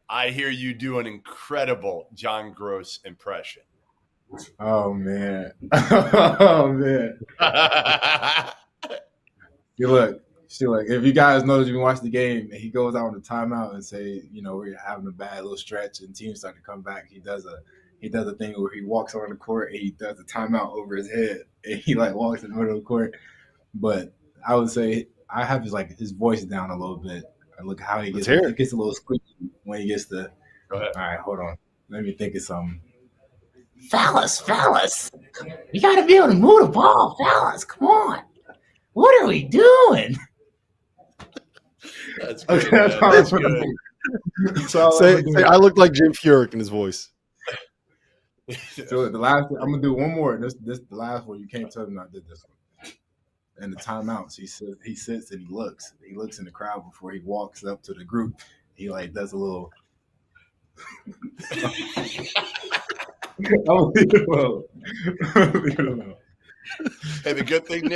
I hear you do an incredible John Groce impression. Oh man. Oh man. See, look, if you guys notice, you watch the game, and he goes out on the timeout and say, we're having a bad little stretch, and teams start to come back. He does a thing where he walks on the court and he does a timeout over his head, and he walks in the middle of the court. But I would say I have his voice down a little bit. And look how he gets a little squeaky when he gets the. Go ahead. All right, hold on. Let me think of something. Fellas, we got to be able to move the ball, fellas. Come on. What are we doing? That's good. Okay, That's good. Say, I look like Jim Furyk in his voice. So the last, I'm gonna do one more. This the last one. You can't tell me I did this one. And the timeouts, he sits and he looks. He looks in the crowd before he walks up to the group. He does a little. Hey, the good thing,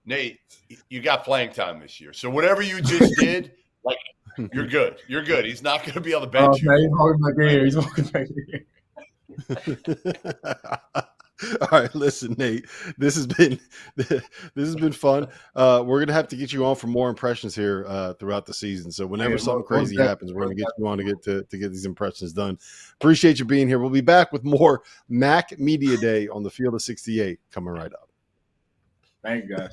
Nate, you got playing time this year. So whatever you just did, you're good. You're good. He's not going to be on the bench. Man, he's walking back here. He's walking back here. All right, listen, Nate. This has been fun. We're gonna have to get you on for more impressions here throughout the season. So whenever something crazy happens, we're gonna get you on to get these impressions done. Appreciate you being here. We'll be back with more Mac Media Day on the Field of 68 coming right up. Thank you, guys.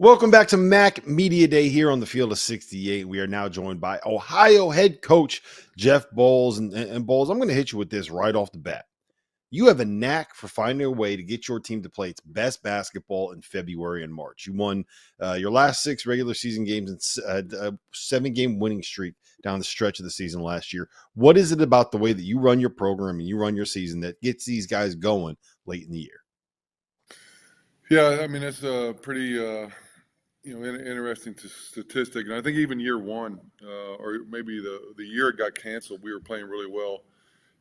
Welcome back to Mac Media Day here on the Field of 68. We are now joined by Ohio head coach Jeff Boals. And Boals, I'm going to hit you with this right off the bat. You have a knack for finding a way to get your team to play its best basketball in February and March. You won your last 6 regular season games and a 7-game winning streak down the stretch of the season last year. What is it about the way that you run your program and you run your season that gets these guys going late in the year? Yeah, I mean, it's a pretty interesting statistic. And I think even year one, or maybe the year it got canceled, we were playing really well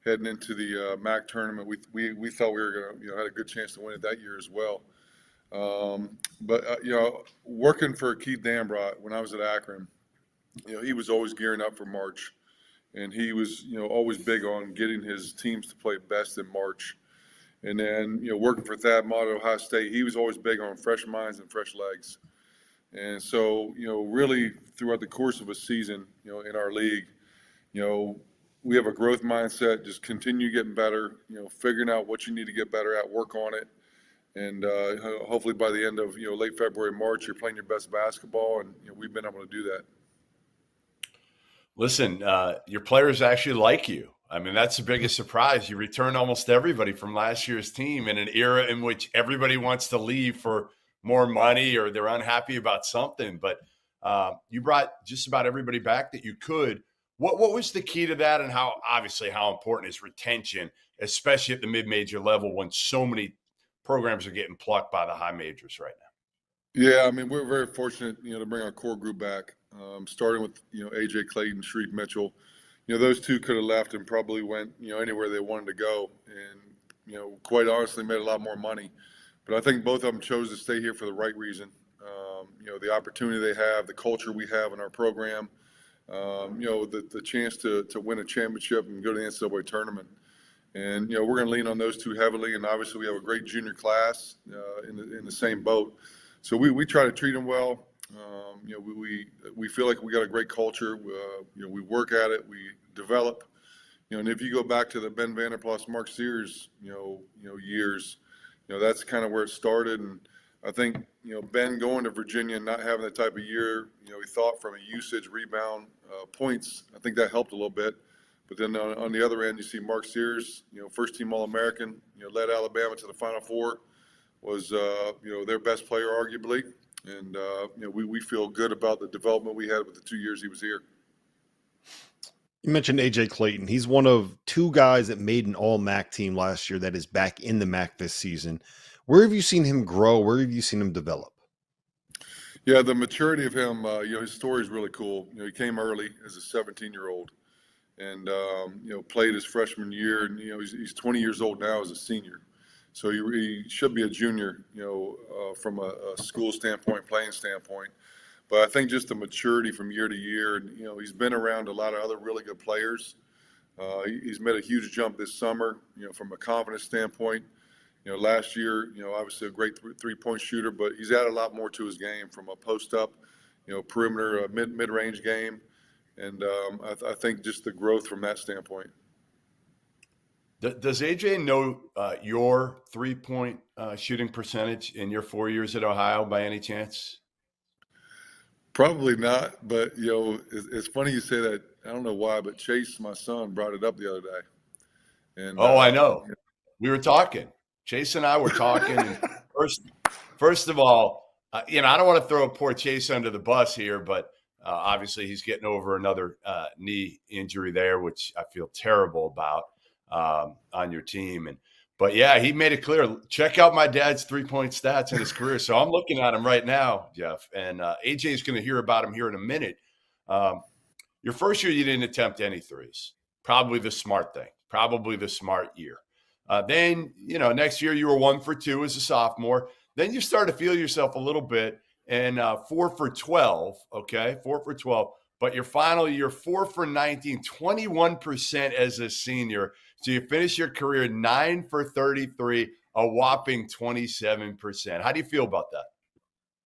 heading into the MAC tournament. We thought we were going to, had a good chance to win it that year as well. But working for Keith Dambrot when I was at Akron, he was always gearing up for March, and he was, always big on getting his teams to play best in March. And then, working for Thad Mott at Ohio State, he was always big on fresh minds and fresh legs. And so, really throughout the course of a season, in our league, we have a growth mindset, just continue getting better, figuring out what you need to get better at, work on it. And hopefully by the end of, late February, March, you're playing your best basketball. And, we've been able to do that. Listen, your players actually like you. I mean, that's the biggest surprise. You return almost everybody from last year's team in an era in which everybody wants to leave for more money or they're unhappy about something. But you brought just about everybody back that you could. What was the key to that, and how important is retention, especially at the mid-major level when so many programs are getting plucked by the high majors right now? Yeah, I mean, we're very fortunate, to bring our core group back, starting with, AJ Clayton, Sharif Mitchell. Those two could have left and probably went, anywhere they wanted to go, and, quite honestly, made a lot more money. But I think both of them chose to stay here for the right reason. The opportunity they have, the culture we have in our program, the chance to win a championship and go to the NCAA tournament. And, we're going to lean on those two heavily. And obviously we have a great junior class in the same boat. So we try to treat them well. We feel like we got a great culture. We work at it. We develop. And if you go back to the Ben Vanderplas, Mark Sears, years, that's kind of where it started. And I think, Ben going to Virginia and not having that type of year, he thought from a usage, rebound, points, I think that helped a little bit. But then on the other end, you see Mark Sears, first team All-American, led Alabama to the Final Four, was, their best player arguably. And, we feel good about the development we had with the 2 years he was here. You mentioned AJ Clayton. He's one of two guys that made an all-MAC team last year that is back in the MAC this season. Where have you seen him grow? Where have you seen him develop? Yeah, the maturity of him, his story is really cool. He came early as a 17-year-old and, played his freshman year. And, he's 20 years old now as a senior. So he should be a junior, from a school standpoint, playing standpoint. But I think just the maturity from year to year, and, he's been around a lot of other really good players. He's made a huge jump this summer, from a confidence standpoint. Last year, obviously a great three-point shooter, but he's added a lot more to his game from a post-up, perimeter, mid-range game. And I think just the growth from that standpoint. Does AJ know your three-point shooting percentage in your 4 years at Ohio by any chance? Probably not, but, it's funny you say that. I don't know why, but Chase, my son, brought it up the other day. And I know. We were talking. Chase and I were talking. And first of all, I don't want to throw poor Chase under the bus here, but obviously he's getting over another knee injury there, which I feel terrible about on your team. But yeah, he made it clear. Check out my dad's three-point stats in his career. So I'm looking at him right now, Jeff, and AJ is going to hear about him here in a minute. Your first year, you didn't attempt any threes. Probably the smart thing. Probably the smart year. Then, next year you were 1 for 2 as a sophomore. Then you start to feel yourself a little bit, and 4 for 12, okay? 4 for 12. But your final year, 4 for 19, 21% as a senior. So you finish your career 9 for 33, a whopping 27%. How do you feel about that?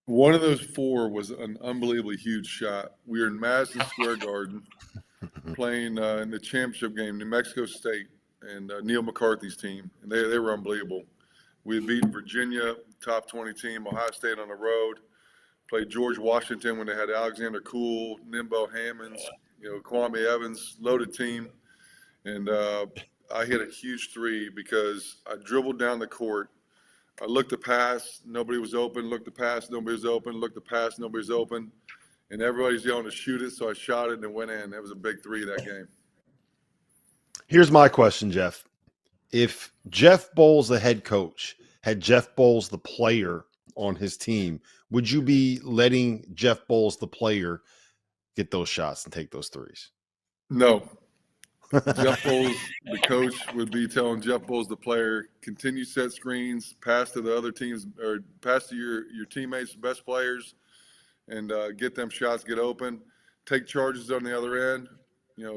One of those 4 was an unbelievably huge shot. We were in Madison Square Garden playing in the championship game, New Mexico State, and Neil McCarthy's team, and they were unbelievable. We had beaten Virginia, top 20 team, Ohio State on the road, played George Washington when they had Alexander Cool, Nimbo Hammonds, Kwame Evans, loaded team. And I hit a huge 3 because I dribbled down the court. I looked to pass, nobody was open, looked to pass, nobody was open, looked to pass, nobody was open. And everybody's yelling to shoot it, so I shot it and it went in. That was a big 3 that game. Here's my question, Jeff. If Jeff Boals, the head coach, had Jeff Boals, the player, on his team, would you be letting Jeff Boals, the player, get those shots and take those threes? No. Jeff Boals, the coach, would be telling Jeff Boals, the player, continue set screens, pass to the other teams, or pass to your teammates, best players, and get them shots, get open, take charges on the other end,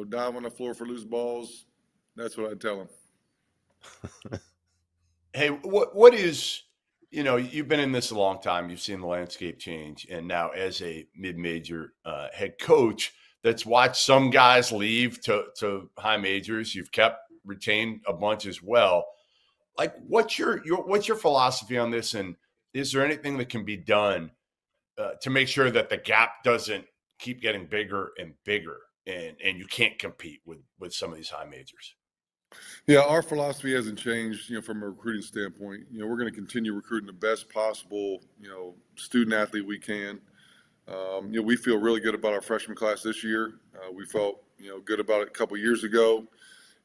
dive on the floor for loose balls. That's what I'd tell him. Hey, what is, you've been in this a long time. You've seen the landscape change. And now as a mid-major head coach that's watched some guys leave to high majors, you've retained a bunch as well. Like, what's your philosophy on this? And is there anything that can be done to make sure that the gap doesn't keep getting bigger and bigger and you can't compete with some of these high majors? Yeah, our philosophy hasn't changed, from a recruiting standpoint. We're going to continue recruiting the best possible, student athlete we can. We feel really good about our freshman class this year. We felt, good about it a couple years ago.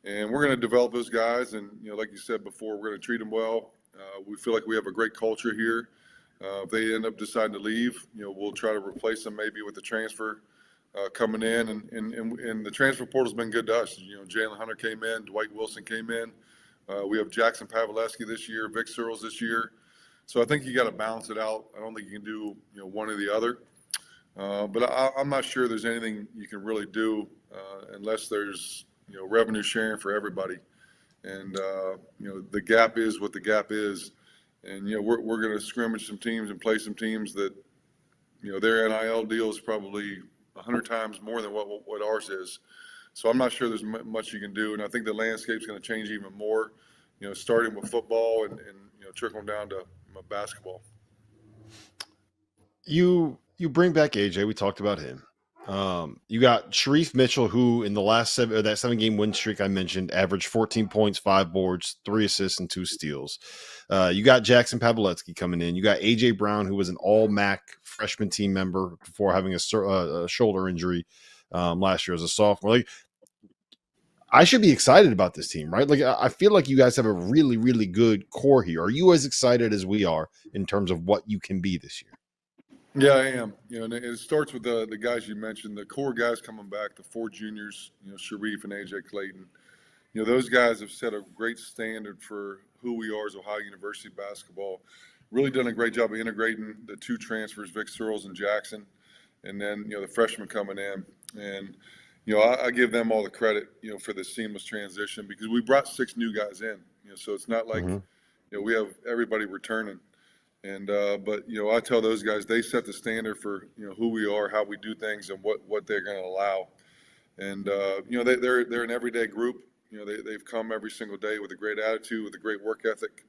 And we're going to develop those guys. And, like you said before, we're going to treat them well. We feel like we have a great culture here. If they end up deciding to leave, we'll try to replace them maybe with the transfer coming in, and the transfer portal's been good to us. Jalen Hunter came in, Dwight Wilson came in. We have Jackson Paveleski this year, Vic Searles this year. So I think you got to balance it out. I don't think you can do one or the other. But I'm not sure there's anything you can really do unless there's revenue sharing for everybody. And the gap is what the gap is. And we're going to scrimmage some teams and play some teams that their NIL deal is probably 100 times more than what ours is. So I'm not sure there's much you can do. And I think the landscape's going to change even more, starting with football and trickling down to basketball. You bring back AJ. We talked about him. You got Sharif Mitchell, who in the last that 7-game win streak I mentioned, averaged 14 points, 5 boards, 3 assists, and 2 steals. You got Jackson Pavlovetsky coming in. You got AJ Brown, who was an All MAC freshman team member before having a shoulder injury last year as a sophomore. Like, I should be excited about this team, right? Like, I feel like you guys have a really, really good core here. Are you as excited as we are in terms of what you can be this year? Yeah, I am. And it starts with the guys you mentioned, the core guys coming back, the 4 juniors, Sharif and AJ Clayton. Those guys have set a great standard for who we are as Ohio University basketball. Really done a great job of integrating the 2 transfers, Vic Searles and Jackson, and then, the freshmen coming in. And, I give them all the credit, for the seamless transition because we brought 6 new guys in, so it's not like, we have everybody returning. And but I tell those guys they set the standard for who we are, how we do things, and what they're going to allow. And they're an everyday group. They've come every single day with a great attitude, with a great work ethic.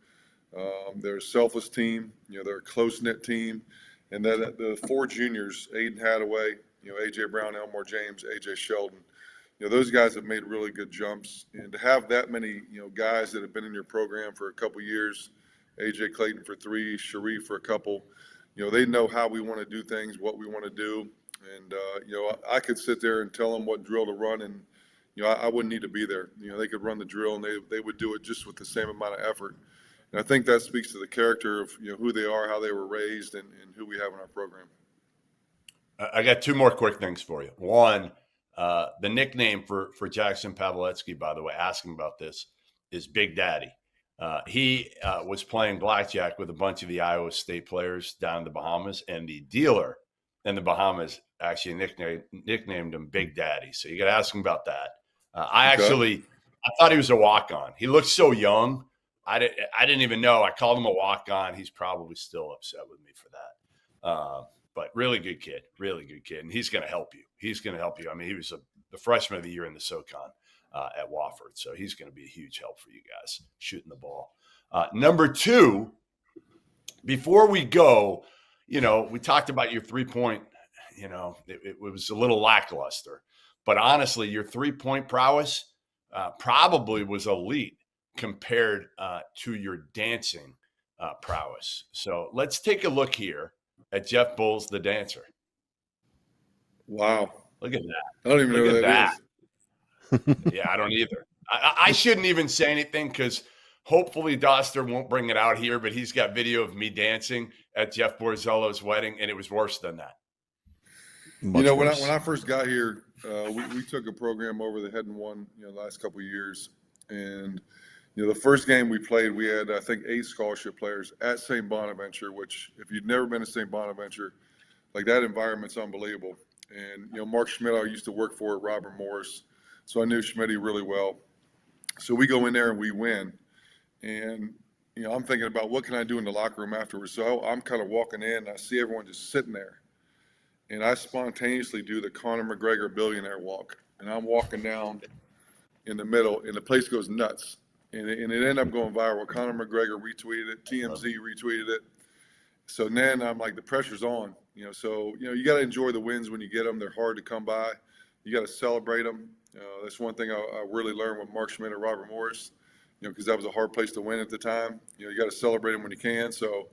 They're a selfless team. They're a close knit team. And then the 4 juniors, Aiden Hadaway, AJ Brown, Elmer James, AJ Sheldon. Those guys have made really good jumps. And to have that many guys that have been in your program for a couple years. AJ Clayton for 3, Sharif for a couple. They know how we want to do things, what we want to do. And, I could sit there and tell them what drill to run, and, I wouldn't need to be there. They could run the drill, and they would do it just with the same amount of effort. And I think that speaks to the character of, who they are, how they were raised, and who we have in our program. I got 2 more quick things for you. One, the nickname for Jackson Pavlovetsky, by the way, asking about this, is Big Daddy. He was playing blackjack with a bunch of the Iowa State players down in the Bahamas, and the dealer in the Bahamas actually nicknamed him Big Daddy. So you got to ask him about that. I thought he was a walk-on. He looked so young. I didn't even know. I called him a walk-on. He's probably still upset with me for that. But really good kid, and he's going to help you. I mean, he was the freshman of the year in the SoCon. At Wofford. So he's going to be a huge help for you guys shooting the ball. Number 2, before we go, we talked about your 3-point, it was a little lackluster. But honestly, your 3-point prowess probably was elite compared to your dancing prowess. So let's take a look here at Jeff Boals, the dancer. Wow. Look at that. I don't even know what that is. Yeah, I don't either. I shouldn't even say anything because hopefully Doster won't bring it out here, but he's got video of me dancing at Jeff Borzello's wedding, and it was worse than that. When I first got here, we took a program over the Head and One, the last couple of years. And, the first game we played, we had, I think, 8 scholarship players at St. Bonaventure, which if you've never been to St. Bonaventure, like that environment's unbelievable. And, Mark Schmidt, I used to work for at Robert Morris. So I knew Schmitty really well. So we go in there and we win. And, I'm thinking about what can I do in the locker room afterwards. So I'm kind of walking in and I see everyone just sitting there. And I spontaneously do the Conor McGregor billionaire walk. And I'm walking down in the middle and the place goes nuts. And it ended up going viral. Conor McGregor retweeted it. TMZ retweeted it. So then I'm like, the pressure's on. So, you got to enjoy the wins when you get them. They're hard to come by. You got to celebrate them. That's one thing I really learned with Mark Schmidt and Robert Morris, because that was a hard place to win at the time. You got to celebrate them when you can. So,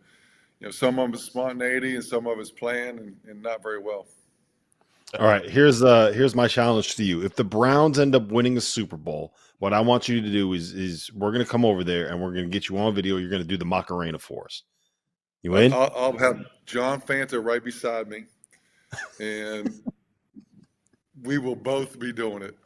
some of them is spontaneity and some of it's planned and not very well. All right, here's my challenge to you. If the Browns end up winning the Super Bowl, what I want you to do is we're going to come over there and we're going to get you on video. You're going to do the Macarena for us. You in? I'll have John Fanta right beside me, and we will both be doing it.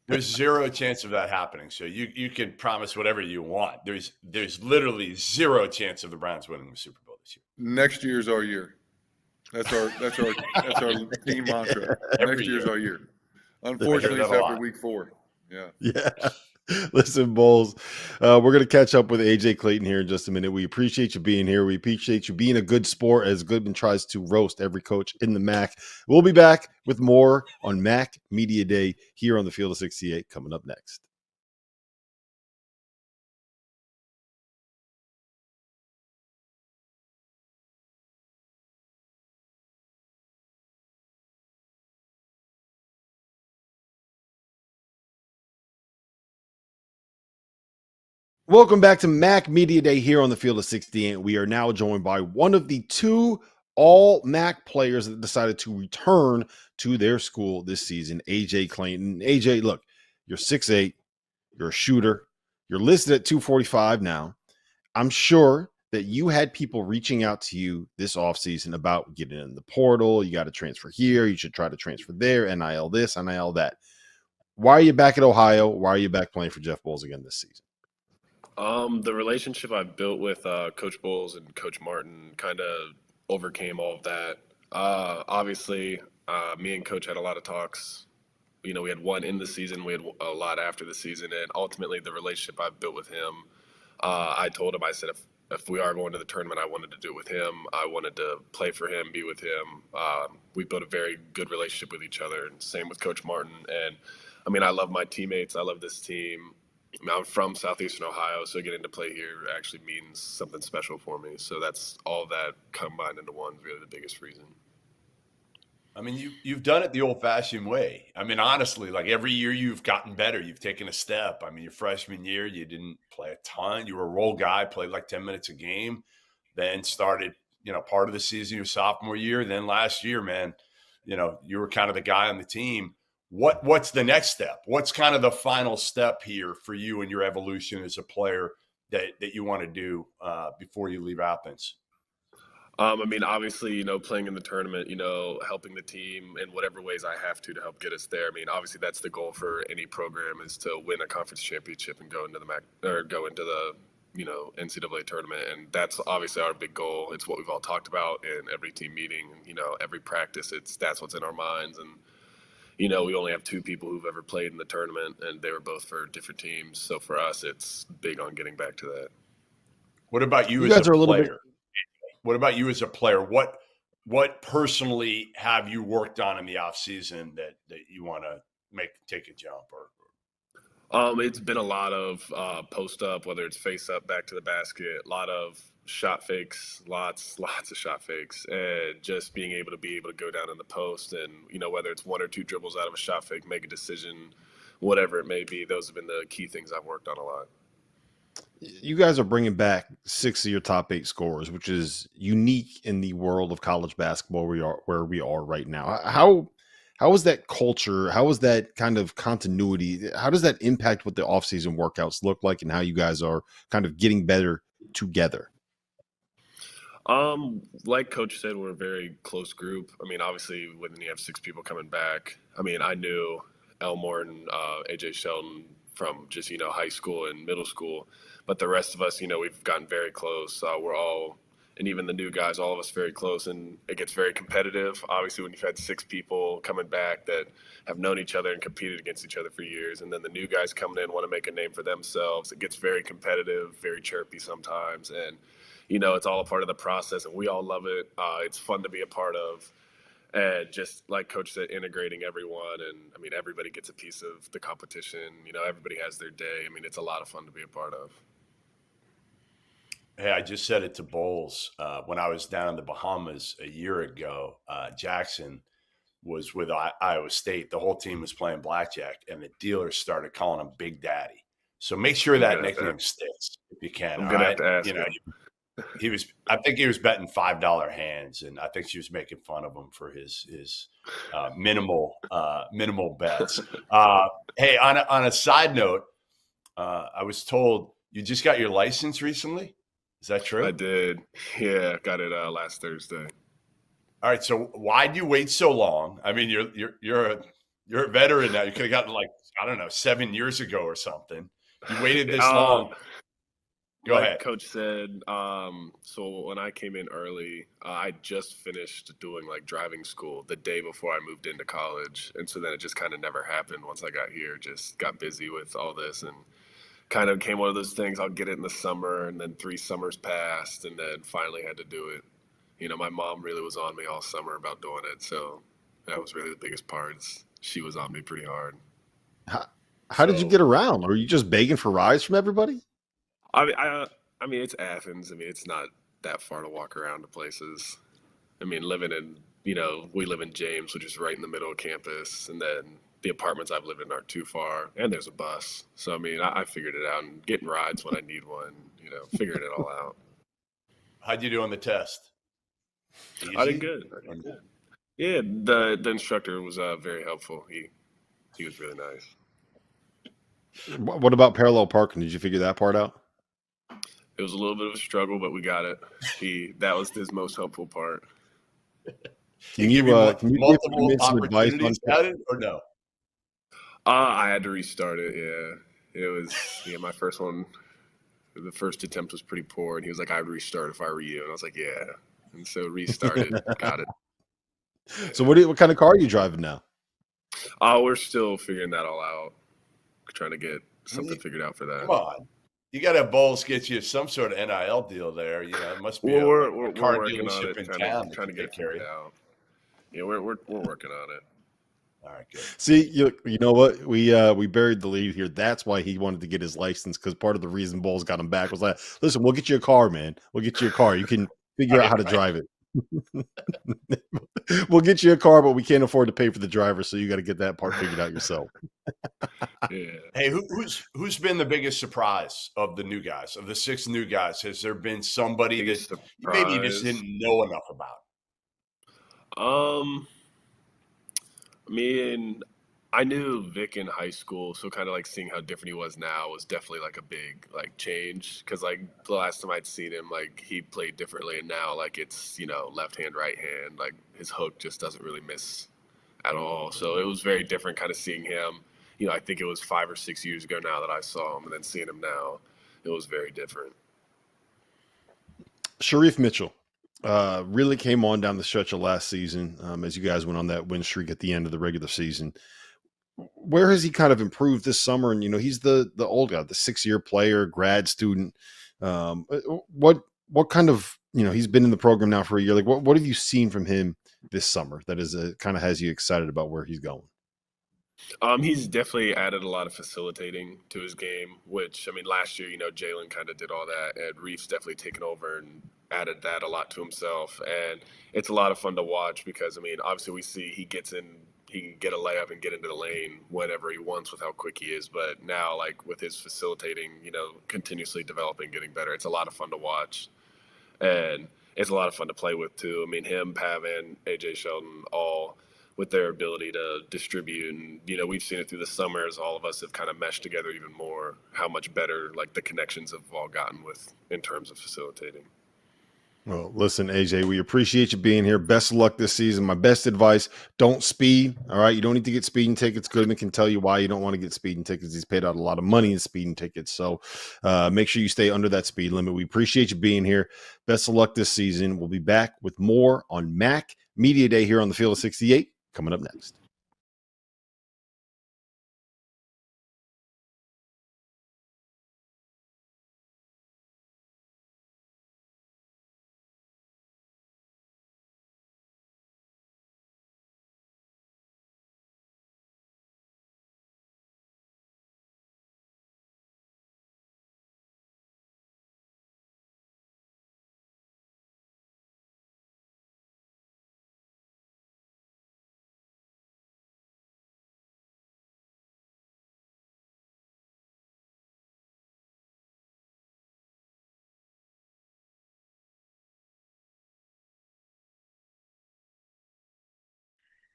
There's 0 chance of that happening. So you can promise whatever you want. There's literally 0 chance of the Browns winning the Super Bowl this year. Next year's our year. That's our team mantra. Next year's our year. Unfortunately, it's after week 4. Yeah. Yeah. Listen, Boals, we're going to catch up with AJ Clayton here in just a minute. We appreciate you being here. We appreciate you being a good sport as Goodman tries to roast every coach in the MAC. We'll be back with more on MAC Media Day here on the Field of 68 coming up next. Welcome back to Mac Media Day here on the Field of 68. We are now joined by one of the two all-Mac players that decided to return to their school this season, AJ Clayton. AJ, look, you're 6'8", you're a shooter, you're listed at 245 now. I'm sure that you had people reaching out to you this offseason about getting in the portal. You got to transfer here. You should try to transfer there. NIL this, NIL that. Why are you back at Ohio? Why are you back playing for Jeff Boals again this season? The relationship I built with Coach Boals and Coach Martin kind of overcame all of that. Obviously, me and Coach had a lot of talks. You know, we had one in the season, we had a lot after the season, and ultimately the relationship I built with him, I told him, I said, if we are going to the tournament, I wanted to do it with him. I wanted to play for him, be with him. We built a very good relationship with each other, and same with Coach Martin. And, I mean, I love my teammates. I love this team. I mean, I'm from Southeastern Ohio, so getting to play here actually means something special for me. So that's all that combined into one, really the biggest reason. I mean, you've done it the old-fashioned way. I mean, honestly, like every year you've gotten better. You've taken a step. I mean, your freshman year, you didn't play a ton. You were a role guy, played like 10 minutes a game, then started, part of the season your sophomore year. Then last year, man, you were kind of the guy on the team. What's the next step? What's kind of the final step here for you and your evolution as a player that you want to do before you leave Athens? I mean, obviously, playing in the tournament, helping the team in whatever ways I have to help get us there. I mean, obviously, that's the goal for any program is to win a conference championship and go into the NCAA tournament, and that's obviously our big goal. It's what we've all talked about in every team meeting, every practice. That's what's in our minds, and we only have two people who've ever played in the tournament, and they were both for different teams. So for us, it's big on getting back to that. What about you as a player? What about you as a player? What personally have you worked on in the off season that you want to take a jump or? It's been a lot of post up, whether it's face up, back to the basket, a lot of shot fakes, lots of shot fakes, and just being able to go down in the post and, whether it's one or two dribbles out of a shot fake, make a decision, whatever it may be. Those have been the key things I've worked on a lot. You guys are bringing back 6 of your top 8 scorers, which is unique in the world of college basketball where we are right now. How is that culture? How is that kind of continuity? How does that impact what the offseason workouts look like and how you guys are kind of getting better together? Like Coach said, we're a very close group. I mean, obviously, when you have 6 people coming back, I mean, I knew Elmer and AJ Sheldon from just, high school and middle school. But the rest of us, we've gotten very close. We're all, and even the new guys, all of us very close. And it gets very competitive. Obviously, when you've had 6 people coming back that have known each other and competed against each other for years, and then the new guys coming in want to make a name for themselves, it gets very competitive, very chirpy sometimes. And, it's all a part of the process, and we all love it. It's fun to be a part of. And just like Coach said, integrating everyone. And, I mean, everybody gets a piece of the competition. Everybody has their day. I mean, it's a lot of fun to be a part of. Hey, I just said it to Boals when I was down in the Bahamas a year ago. Jackson was with Iowa State. The whole team was playing blackjack, and the dealers started calling him Big Daddy. So make sure that nickname sticks if you can. I'm gonna have to ask him. I think he was betting $5 hands, and I think she was making fun of him for his minimal bets. Hey, on a side note, I was told you just got your license recently. Is that true? I did. Yeah, got it last Thursday. All right. So why do you wait so long? I mean, you're a veteran now. You could have gotten 7 years ago or something. You waited this long. Go ahead. Coach said, so when I came in early, I just finished doing driving school the day before I moved into college. And so then it just kind of never happened once I got here. Just got busy with all this and kind of came one of those things. I'll get it in the summer, and then 3 summers passed, and then finally had to do it. My mom really was on me all summer about doing it. So that was really the biggest part. She was on me pretty hard. How did you get around? Are you just begging for rides from everybody? I mean, it's Athens. I mean, it's not that far to walk around to places. I mean, we live in James, which is right in the middle of campus. And then, the apartments I've lived in aren't too far, and there's a bus. So I mean, I figured it out, and getting rides when I need one, figuring it all out. How'd you do on the test? I did Easy? good. Yeah, the instructor was very helpful. He was really nice. What about parallel parking? Did you figure that part out? It was a little bit of a struggle, but we got it. That was his most helpful part. Can you give multiple him some advice on opportunities at it or no? I had to restart it. Yeah, it was my first one. The first attempt was pretty poor, and he was like, "I'd restart if I were you," and I was like, "Yeah." And so restarted, got it. So what kind of car are you driving now? We're still figuring that all out. Trying to get something figured out for that. Come on. You got to have Boals get you some sort of NIL deal there. It must be we're a car working on dealership it, in town. trying to get it carried out. Yeah, we're working on it. All right, good. See, you know what? We buried the lead here. That's why he wanted to get his license, because part of the reason Boals got him back was like, listen, we'll get you a car, man. We'll get you a car. You can figure out how to drive it. We'll get you a car, but we can't afford to pay for the driver, so you got to get that part figured out yourself. Yeah. Hey, who's been the biggest surprise of the new guys, of the 6 new guys? Has there been somebody that maybe you just didn't know enough about? I mean, I knew Vic in high school, so kind of like seeing how different he was now was definitely like a big change, because like the last time I'd seen him, like he played differently, and now like it's left hand, right hand, like his hook just doesn't really miss at all. So it was very different kind of seeing him. I think it was 5 or 6 years ago now that I saw him, and then seeing him now, it was very different. Sharif Mitchell really came on down the stretch of last season as you guys went on that win streak at the end of the regular season. Where has he kind of improved this summer? And, he's the old guy, the 6-year player, grad student. What kind of, he's been in the program now for a year. Like what have you seen from him this summer that is kind of has you excited about where he's going? He's definitely added a lot of facilitating to his game, which, I mean, last year, Jalin kind of did all that, and Reef's definitely taken over and added that a lot to himself. And it's a lot of fun to watch because, I mean, obviously we see he gets in, he can get a layup and get into the lane whenever he wants with how quick he is. But now, like, with his facilitating, continuously developing, getting better, it's a lot of fun to watch. And it's a lot of fun to play with, too. I mean, him, Pav, and A.J. Sheldon all with their ability to distribute. And, we've seen it through the summers. All of us have kind of meshed together even more, how much better, like, the connections have all gotten in terms of facilitating. Well, listen, AJ, we appreciate you being here. Best of luck this season. My best advice, don't speed. All right. You don't need to get speeding tickets. Goodman can tell you why you don't want to get speeding tickets. He's paid out a lot of money in speeding tickets. So make sure you stay under that speed limit. We appreciate you being here. Best of luck this season. We'll be back with more on MAC Media Day here on the Field of 68 coming up next.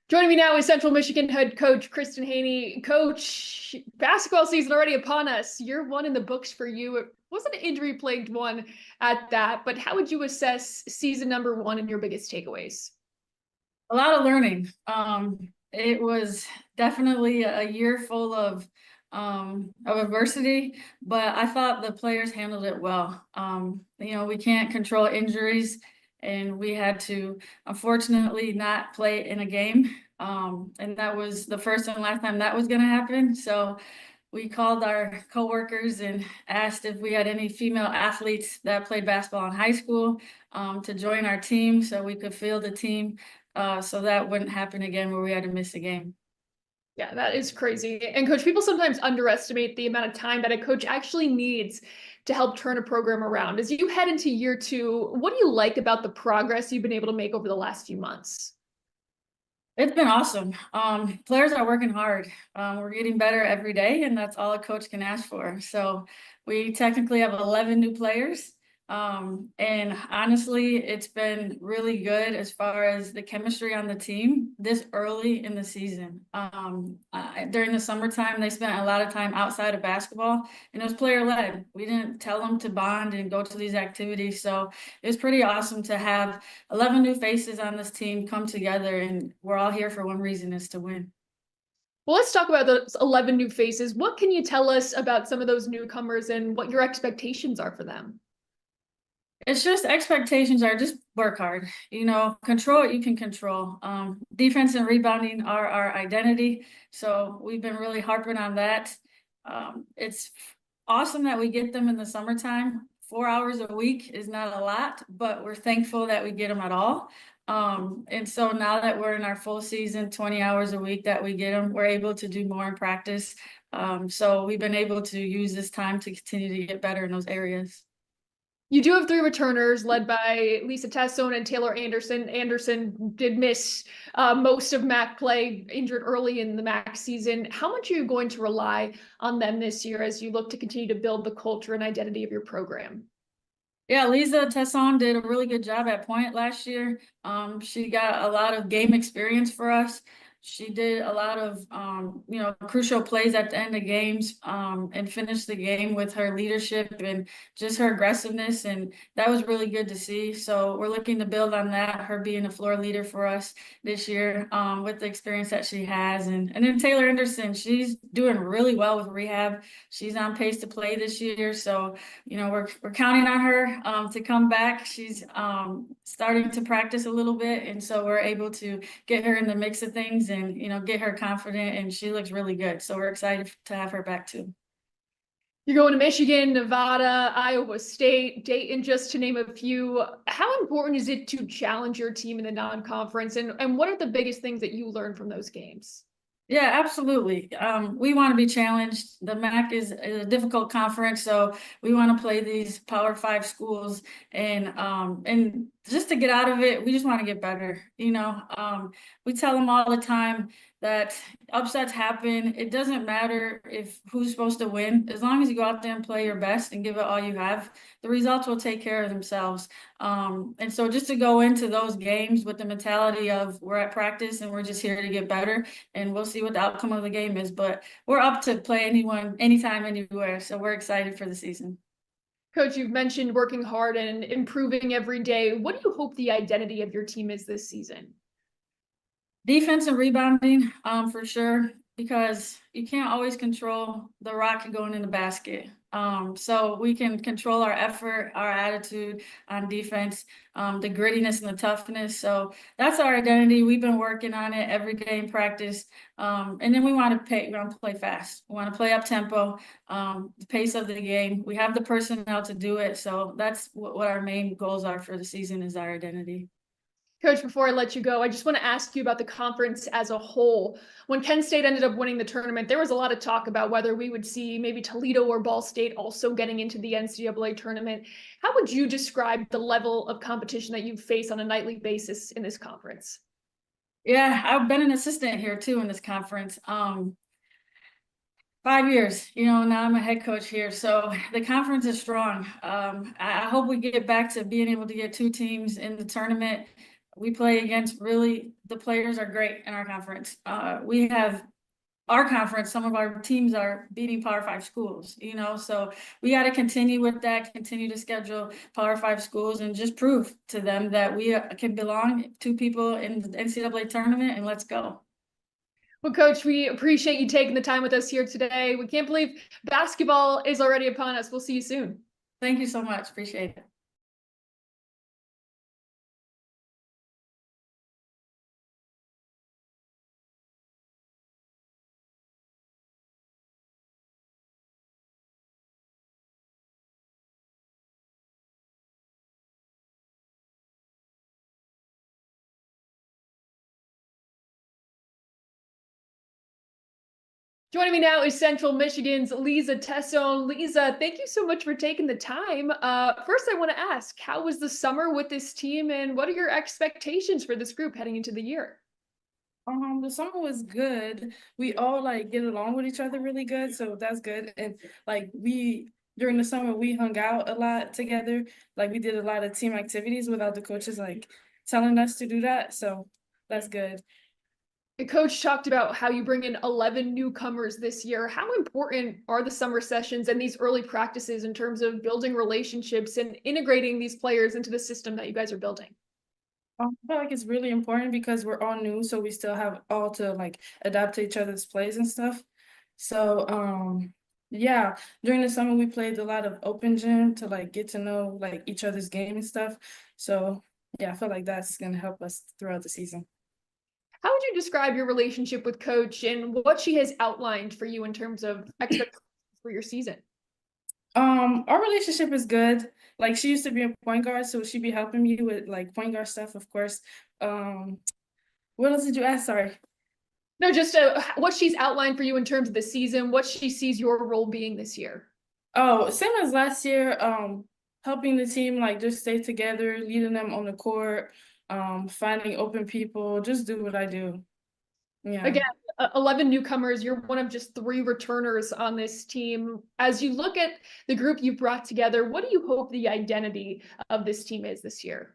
Joining me now is Central Michigan head coach Kristin Haynie. Coach, basketball season already upon us. Year 1 in the books for you. It wasn't an injury-plagued one at that, but how would you assess season number 1 and your biggest takeaways? A lot of learning. It was definitely a year full of adversity, but I thought the players handled it well. We can't control injuries, and we had to, unfortunately, not play in a game. And that was the first and last time that was going to happen. So we called our coworkers and asked if we had any female athletes that played basketball in high school to join our team so we could field the team so that wouldn't happen again where we had to miss a game. Yeah, that is crazy. And coach, people sometimes underestimate the amount of time that a coach actually needs to help turn a program around. As you head into year 2, what do you like about the progress you've been able to make over the last few months? It's been awesome. Players are working hard. We're getting better every day, and that's all a coach can ask for. So we technically have 11 new players. And honestly, it's been really good as far as the chemistry on the team this early in the season. During the summertime, they spent a lot of time outside of basketball, and it was player led. We didn't tell them to bond and go to these activities. So it was pretty awesome to have 11 new faces on this team come together, and we're all here for one reason, is to win. Well, let's talk about those 11 new faces. What can you tell us about some of those newcomers and what your expectations are for them? It's just expectations are just work hard, control what you can control. Defense and rebounding are our identity. So we've been really harping on that. It's awesome that we get them in the summertime. 4 hours a week is not a lot, but we're thankful that we get them at all. And so now that we're in our full season, 20 hours a week that we get them, we're able to do more in practice. So we've been able to use this time to continue to get better in those areas. You do have 3 returners led by Lisa Tesson and Taylor Anderson. Anderson did miss most of MAC play, injured early in the MAC season. How much are you going to rely on them this year as you look to continue to build the culture and identity of your program? Yeah, Lisa Tesson did a really good job at point last year. She got a lot of game experience for us. She did a lot of, crucial plays at the end of games, and finished the game with her leadership and just her aggressiveness. And that was really good to see. So we're looking to build on that, her being a floor leader for us this year, with the experience that she has. And then Taylor Anderson, she's doing really well with rehab. She's on pace to play this year. So, we're counting on her to come back. She's starting to practice a little bit. And so we're able to get her in the mix of things and, get her confident, and she looks really good. So we're excited to have her back too. You're going to Michigan, Nevada, Iowa State, Dayton, just to name a few. How important is it to challenge your team in the non-conference? And what are the biggest things that you learned from those games? Yeah, absolutely. We want to be challenged. The MAC is a difficult conference, so we want to play these Power 5 schools, and just to get out of it, we just want to get better. We tell them all the time that upsets happen. It doesn't matter if who's supposed to win. As long as you go out there and play your best and give it all you have, the results will take care of themselves. And so just to go into those games with the mentality of we're at practice and we're just here to get better, and we'll see what the outcome of the game is. But we're up to play anyone, anytime, anywhere. So we're excited for the season. Coach, you've mentioned working hard and improving every day. What do you hope the identity of your team is this season? Defense and rebounding, for sure, because you can't always control the rock going in the basket. So we can control our effort, our attitude on defense, the grittiness and the toughness. So that's our identity. We've been working on it every day in practice. And then we want to play fast. We want to play up tempo, the pace of the game. We have the personnel to do it. So that's what our main goals are for the season, is our identity. Coach, before I let you go, I just want to ask you about the conference as a whole. When Kent State ended up winning the tournament, there was a lot of talk about whether we would see maybe Toledo or Ball State also getting into the NCAA tournament. How would you describe the level of competition that you face on a nightly basis in this conference? Yeah, I've been an assistant here too in this conference. 5 years, now I'm a head coach here. So the conference is strong. I hope we get back to being able to get 2 teams in the tournament. We play against the players are great in our conference. We have our conference, some of our teams are beating Power 5 schools, so we got to continue with that, continue to schedule Power 5 schools and just prove to them that we can belong to people in the NCAA tournament, and let's go. Well, Coach, we appreciate you taking the time with us here today. We can't believe basketball is already upon us. We'll see you soon. Thank you so much. Appreciate it. Joining me now is Central Michigan's Lisa Tesson. Lisa, thank you so much for taking the time. First, I want to ask, how was the summer with this team, and what are your expectations for this group heading into the year? The summer was good. We all like get along with each other really good, so that's good. And like during the summer we hung out a lot together. Like we did a lot of team activities without the coaches like telling us to do that. So that's good. The coach talked about how you bring in 11 newcomers this year. How important are the summer sessions and these early practices in terms of building relationships and integrating these players into the system that you guys are building? I feel like it's really important because we're all new, so we still have all to like adapt to each other's plays and stuff. So yeah, during the summer we played a lot of open gym to like get to know like each other's game and stuff. So yeah, I feel like that's gonna help us throughout the season. How would you describe your relationship with Coach and what she has outlined for you in terms of expectations for your season? Our relationship is good. Like she used to be a point guard, so she'd be helping me with like point guard stuff, of course. What else did you ask? Sorry. No, just what she's outlined for you in terms of the season, what she sees your role being this year. Oh, same as last year. Helping the team like just stay together, leading them on the court, finding open people, just do what I do. Yeah. Again, 11 newcomers, you're one of just 3 returners on this team. As you look at the group you brought together, what do you hope the identity of this team is this year?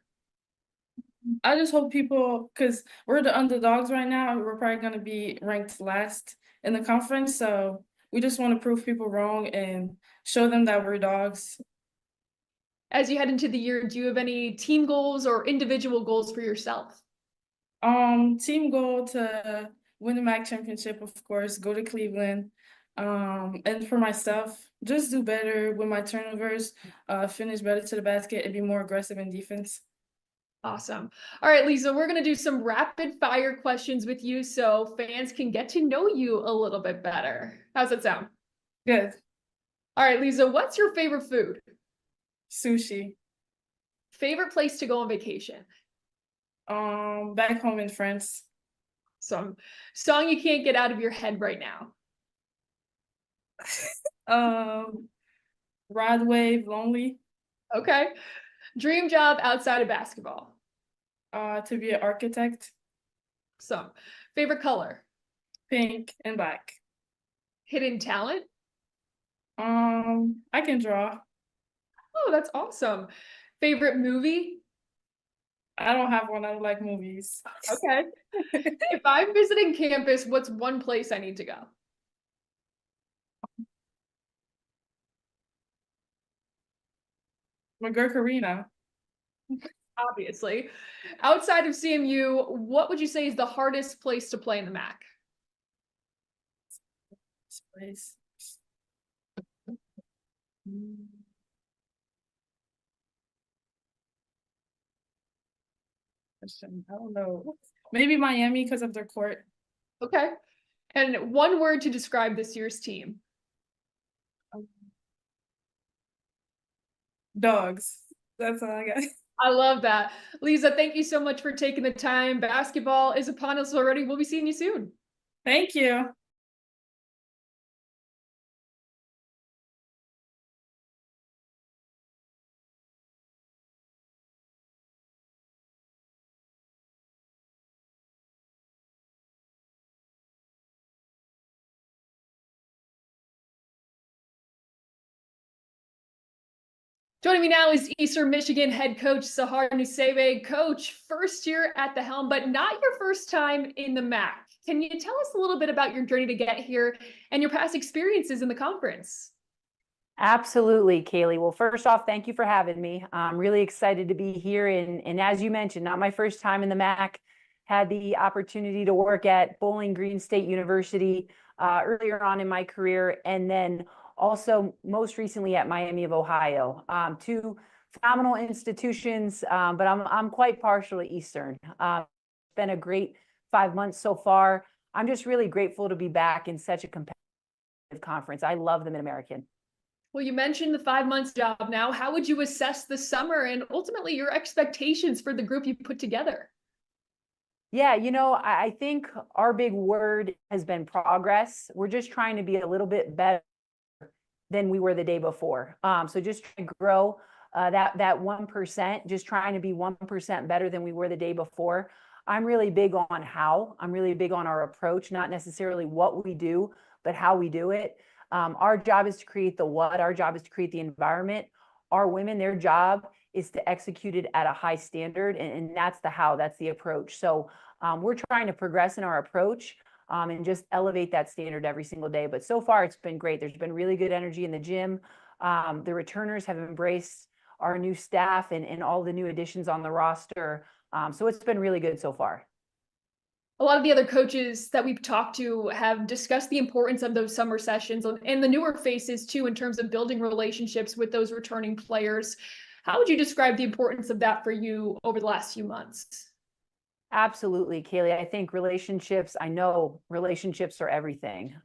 I just hope people, because we're the underdogs right now, we're probably going to be ranked last in the conference. So we just want to prove people wrong and show them that we're dogs. As you head into the year, do you have any team goals or individual goals for yourself? Team goal to win the MAC championship, of course, go to Cleveland. And for myself, just do better with my turnovers, finish better to the basket, and be more aggressive in defense. Awesome. All right, Lisa, we're going to do some rapid fire questions with you so fans can get to know you a little bit better. How's that sound? Good. All right, Lisa, what's your favorite food? Sushi. Favorite place to go on vacation? Back home in France. Some song you can't get out of your head right now. Ride Wave, Lonely. Okay. Dream job outside of basketball? To be an architect. Some favorite color? Pink and black. Hidden talent? I can draw. Oh, that's awesome. Favorite movie? I don't have one. I like movies. Okay. If I'm visiting campus, what's one place I need to go? McGurk Arena. Obviously. Outside of CMU, what would you say is the hardest place to play in the MAC? This place. I don't know. Maybe Miami because of their court. Okay. And one word to describe this year's team. Dogs. That's all I got. I love that. Lisa, thank you so much for taking the time. Basketball is upon us already. We'll be seeing you soon. Thank you. Joining me now is Eastern Michigan head coach Sahar Nusebe. Coach, first year at the helm, but not your first time in the MAC. Can you tell us a little bit about your journey to get here and your past experiences in the conference? Absolutely, Kaylee. Well, first off, thank you for having me. I'm really excited to be here. And as you mentioned, not my first time in the MAC. Had the opportunity to work at Bowling Green State University earlier on in my career, and then also most recently at Miami of Ohio. 2 phenomenal institutions, but I'm quite partial to Eastern. It's been a great 5 months so far. I'm just really grateful to be back in such a competitive conference. I love the Mid-American. Well, you mentioned the 5 months job now. How would you assess the summer and ultimately your expectations for the group you put together? Yeah, I think our big word has been progress. We're just trying to be a little bit better than we were the day before. So just trying to grow that 1%, just trying to be 1% better than we were the day before. I'm really big on how. I'm really big on our approach, not necessarily what we do, but how we do it. Our job is to create the what. Our job is to create the environment. Our women, their job is to execute it at a high standard, and that's the how, that's the approach. So we're trying to progress in our approach and just elevate that standard every single day. But so far, it's been great. There's been really good energy in the gym. The returners have embraced our new staff and all the new additions on the roster. So it's been really good so far. A lot of the other coaches that we've talked to have discussed the importance of those summer sessions and the newer faces too, in terms of building relationships with those returning players. How would you describe the importance of that for you over the last few months? Absolutely, Kaylee. I think relationships, I know relationships are everything.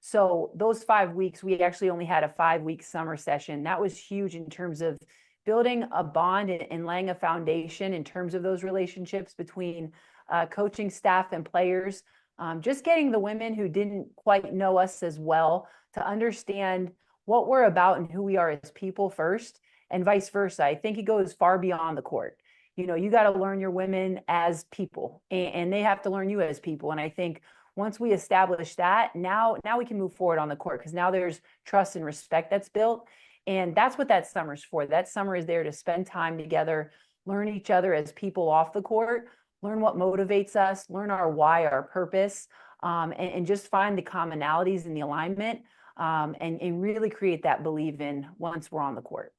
So those 5 weeks, we actually only had a 5-week summer session. That was huge in terms of building a bond and laying a foundation in terms of those relationships between coaching staff and players. Just getting the women who didn't quite know us as well to understand what we're about and who we are as people first, and vice versa. I think it goes far beyond the court. You know, you got to learn your women as people, and they have to learn you as people. And I think once we establish that, now we can move forward on the court, because now there's trust and respect that's built. And that's what that summer's for. That summer is there to spend time together, learn each other as people off the court, learn what motivates us, learn our why, our purpose, and just find the commonalities and the alignment, and really create that believe in once we're on the court.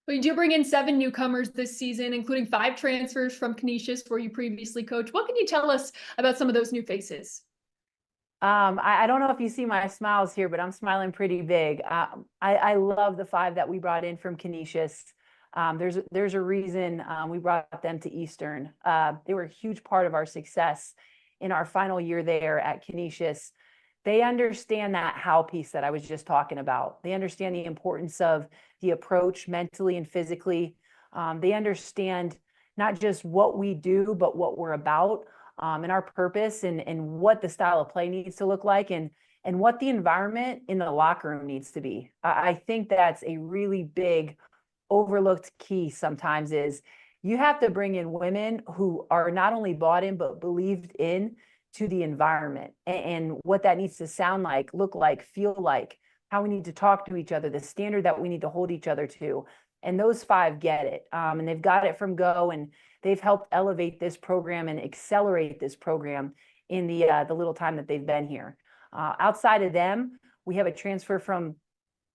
Well, you do bring in 7 newcomers this season, including 5 transfers from Canisius, where you previously coached. What can you tell us about some of those new faces? I don't know if you see my smiles here, but I'm smiling pretty big. I love the 5 that we brought in from Canisius. There's a reason we brought them to Eastern. They were a huge part of our success in our final year there at Canisius. They understand that how piece that I was just talking about. They understand the importance of the approach mentally and physically. They understand not just what we do, but what we're about, and our purpose, and what the style of play needs to look like, and what the environment in the locker room needs to be. I think that's a really big overlooked key sometimes, is you have to bring in women who are not only bought in, but believed in to the environment, and what that needs to sound like, look like, feel like, how we need to talk to each other, the standard that we need to hold each other to. And those 5 get it. And they've got it from go, and they've helped elevate this program and accelerate this program in the little time that they've been here. Outside of them, we have a transfer from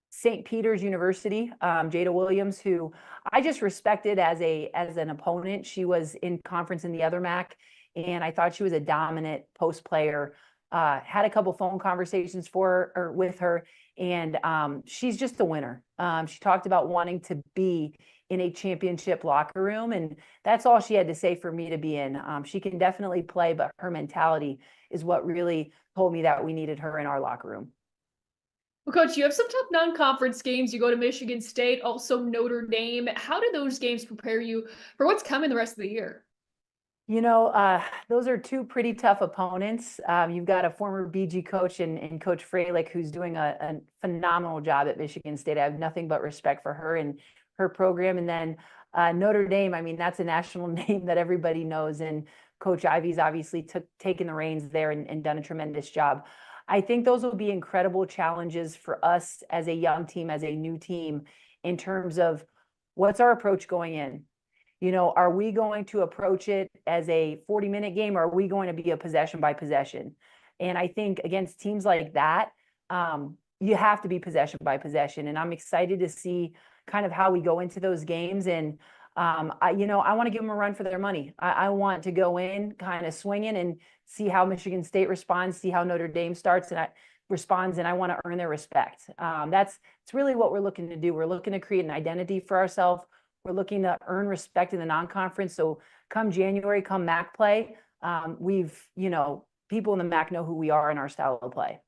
St. Peter's University, Jada Williams, who I just respected as an opponent. She was in conference in the other MAC, and I thought she was a dominant post player. Had a couple phone conversations with her, and she's just a winner. She talked about wanting to be in a championship locker room, and that's all she had to say for me to be in. She can definitely play, but her mentality is what really told me that we needed her in our locker room. Well, Coach, you have some tough non-conference games. You go to Michigan State, also Notre Dame. How do those games prepare you for what's coming the rest of the year? You know, those are 2 pretty tough opponents. You've got a former BG coach and Coach Freilich, who's doing a phenomenal job at Michigan State. I have nothing but respect for her and her program. And then Notre Dame, I mean, that's a national name that everybody knows. And Coach Ivy's obviously taken the reins there and done a tremendous job. I think those will be incredible challenges for us as a young team, as a new team, in terms of what's our approach going in. You know, are we going to approach it as a 40-minute game, or are we going to be a possession by possession? And I think against teams like that, you have to be possession by possession. And I'm excited to see kind of how we go into those games. And, I want to give them a run for their money. I want to go in kind of swinging and see how Michigan State responds, see how Notre Dame responds, and I want to earn their respect. It's really what we're looking to do. We're looking to create an identity for ourselves. We're looking to earn respect in the non-conference. So come January, come MAC play, people in the MAC know who we are and our style of play.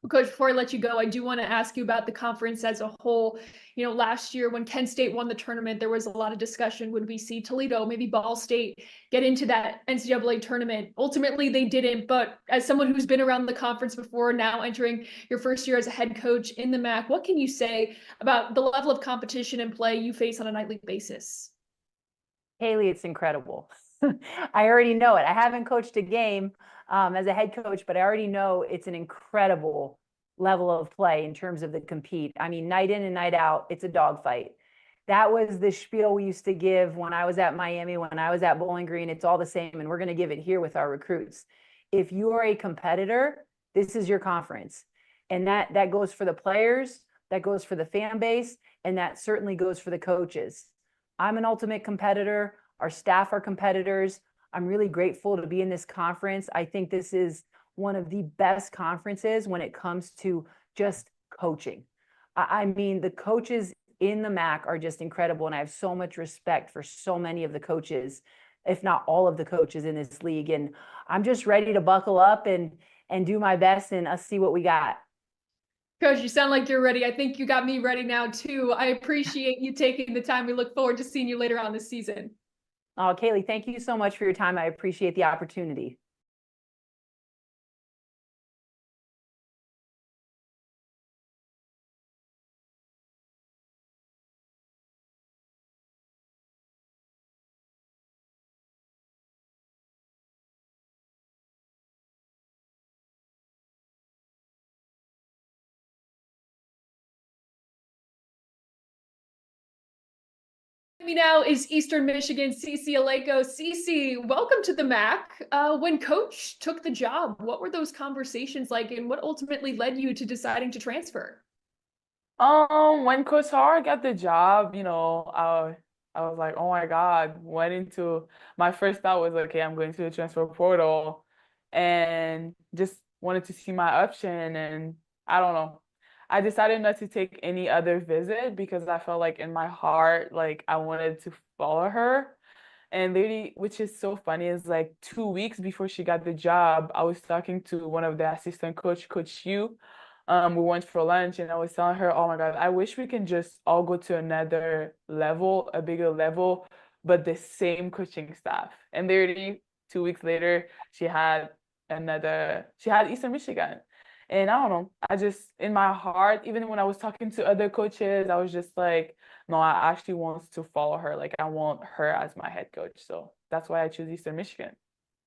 Well, Coach, before I let you go, I do want to ask you about the conference as a whole. You know, last year when Kent State won the tournament, there was a lot of discussion. Would we see Toledo, maybe Ball State, get into that NCAA tournament? Ultimately, they didn't. But as someone who's been around the conference before, now entering your first year as a head coach in the MAC, what can you say about the level of competition and play you face on a nightly basis? Haley, it's incredible. I already know it. I haven't coached a game as a head coach, but I already know it's an incredible level of play in terms of the compete. I mean, night in and night out, it's a dogfight. That was the spiel we used to give when I was at Miami, when I was at Bowling Green. It's all the same, and we're going to give it here with our recruits. If you are a competitor, this is your conference. And that goes for the players, that goes for the fan base, and that certainly goes for the coaches. I'm an ultimate competitor. Our staff are competitors. I'm really grateful to be in this conference. I think this is one of the best conferences when it comes to just coaching. I mean, the coaches in the MAC are just incredible, and I have so much respect for so many of the coaches, if not all of the coaches in this league. And I'm just ready to buckle up and do my best and us see what we got. Coach, you sound like you're ready. I think you got me ready now too. I appreciate you taking the time. We look forward to seeing you later on this season. Oh, Kaylee, thank you so much for your time. I appreciate the opportunity. Me now is Eastern Michigan CC Aleko. CC, welcome to the MAC. When Coach took the job, what were those conversations like, and what ultimately led you to deciding to transfer? When Coach Sahar got the job, I was like, oh my God, my first thought was, okay, I'm going to the transfer portal, and just wanted to see my option. And I don't know, I decided not to take any other visit because I felt like in my heart, like I wanted to follow her. And literally, which is so funny, is like 2 weeks before she got the job, I was talking to one of the assistant Coach Yu. We went for lunch, and I was telling her, oh my God, I wish we can just all go to another level, a bigger level, but the same coaching staff. And literally 2 weeks later, she had Eastern Michigan. And I don't know, I just, in my heart, even when I was talking to other coaches, I was just like, no, I actually want to follow her. Like, I want her as my head coach. So that's why I choose Eastern Michigan.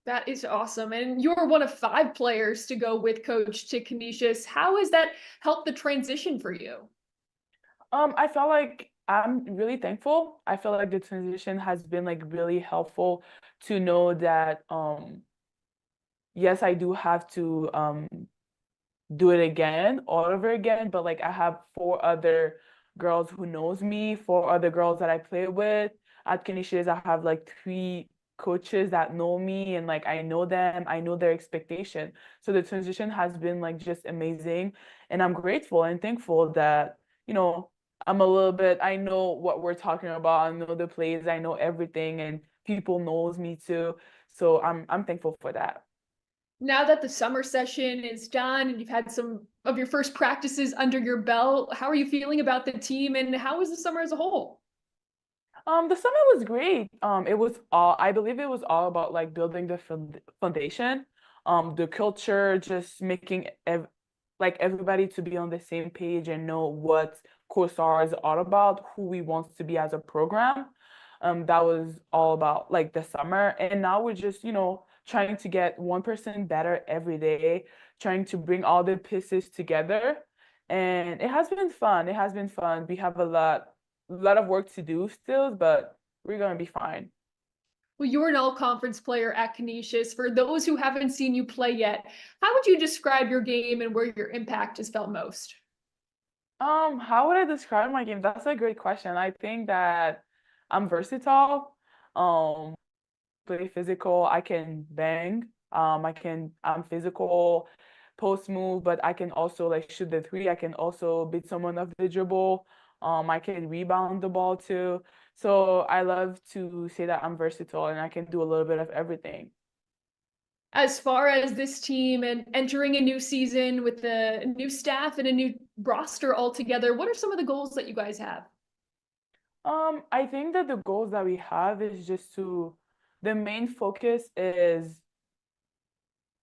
That is awesome. And you're one of 5 players to go with Coach to Canisius. How has that helped the transition for you? I felt like I'm really thankful. I feel like the transition has been like really helpful to know that, yes, I do have to do it again, all over again, but like I have 4 other girls who knows me, 4 other girls that I play with. At Canisius, I have like 3 coaches that know me, and like I know them, I know their expectation. So the transition has been like just amazing, and I'm grateful and thankful that, I know what we're talking about, I know the plays, I know everything, and people knows me too. So I'm thankful for that. Now that the summer session is done and you've had some of your first practices under your belt, how are you feeling about the team, and how was the summer as a whole? The summer was great. I believe it was all about like building the foundation, the culture, just making everybody to be on the same page and know what COSAR is all about, who we want to be as a program. That was all about like the summer. And now we're just, trying to get 1% better every day, trying to bring all the pieces together. And it has been fun. It has been fun. We have a lot of work to do still, but we're going to be fine. Well, you're an all-conference player at Canisius. For those who haven't seen you play yet, how would you describe your game and where your impact is felt most? How would I describe my game? That's a great question. I think that I'm versatile. Play physical. I can bang. I'm physical, post move, but I can also like shoot the 3. I can also beat someone off the dribble. I can rebound the ball too. So I love to say that I'm versatile and I can do a little bit of everything. As far as this team and entering a new season with a new staff and a new roster altogether, what are some of the goals that you guys have? I think that the goals that we have is just the main focus is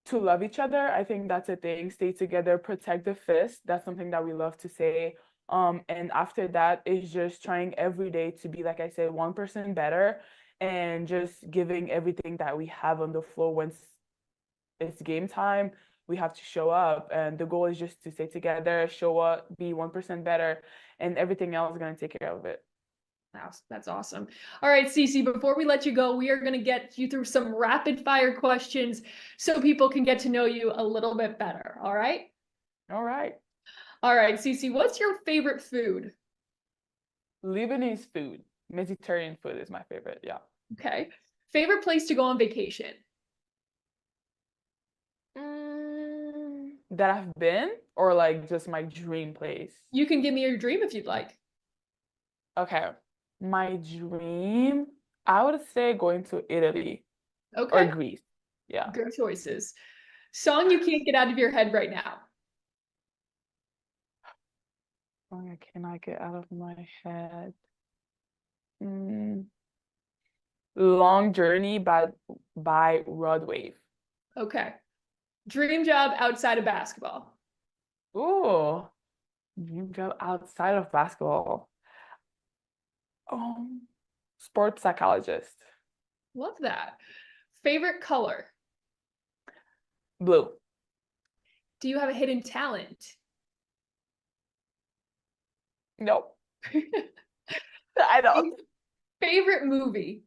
to love each other. I think that's a thing. Stay together, protect the fist. That's something that we love to say. And after that is just trying every day to be, like I said, 1% better and just giving everything that we have on the floor. Once it's game time, we have to show up, and the goal is just to stay together, show up, be 1% better, and everything else is going to take care of it. That's awesome. All right, Cece, before we let you go, we are going to get you through some rapid fire questions so people can get to know you a little bit better. All right? All right. All right, Cece, what's your favorite food? Lebanese food. Mediterranean food is my favorite. Yeah. Okay. Favorite place to go on vacation? That I've been, or like just my dream place? You can give me your dream if you'd like. Okay. My dream, I would say going to Italy Okay. or Greece. Yeah. Good choices. Song you can't get out of your head right now. Song I cannot get out of my head. Long Journey by Rod Wave. Okay. Dream job outside of basketball. Ooh. Dream job outside of basketball. Sports psychologist. Love that. Favorite color? Blue. Do you have a hidden talent? Nope. I don't. Favorite movie?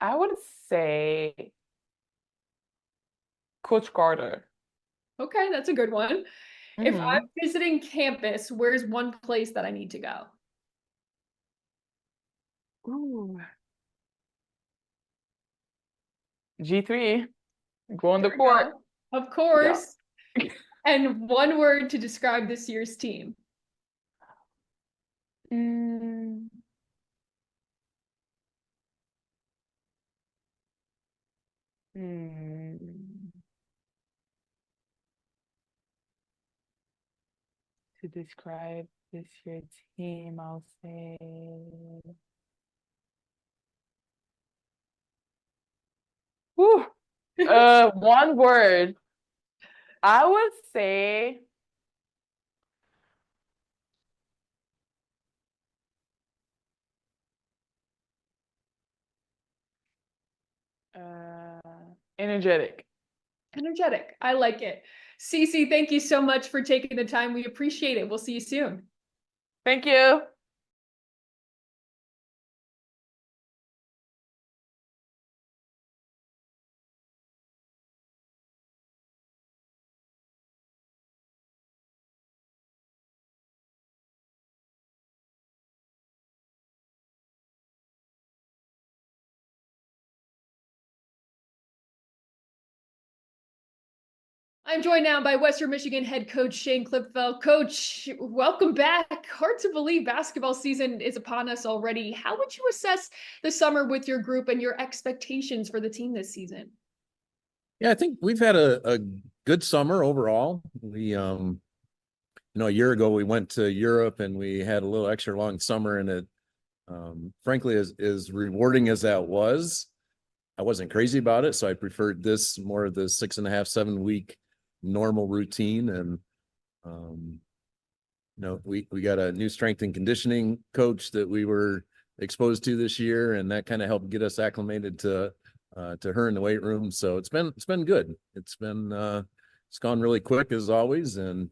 I would say Coach Carter. Okay, that's a good one. If I'm visiting campus, where's one place that I need to go? Ooh. G3. Go on the court. Of course. Yeah. And one word to describe this year's team. To describe this year's team, I'll say one word. I would say energetic. Energetic. I like it. Cece, thank you so much for taking the time. We appreciate it. We'll see you soon. Thank you. I'm joined now by Western Michigan head coach Shane Clipfeld. Coach, welcome back. Hard to believe basketball season is upon us already. How would you assess the summer with your group and your expectations for the team this season? Yeah, I think we've had a good summer overall. We, a year ago we went to Europe and we had a little extra long summer, and it, frankly, as rewarding as that was, I wasn't crazy about it. So I preferred this more of the 6.5, 7 week normal routine. And, we got a new strength and conditioning coach that we were exposed to this year, and that kind of helped get us acclimated to her in the weight room. So it's been good. It's gone really quick as always. And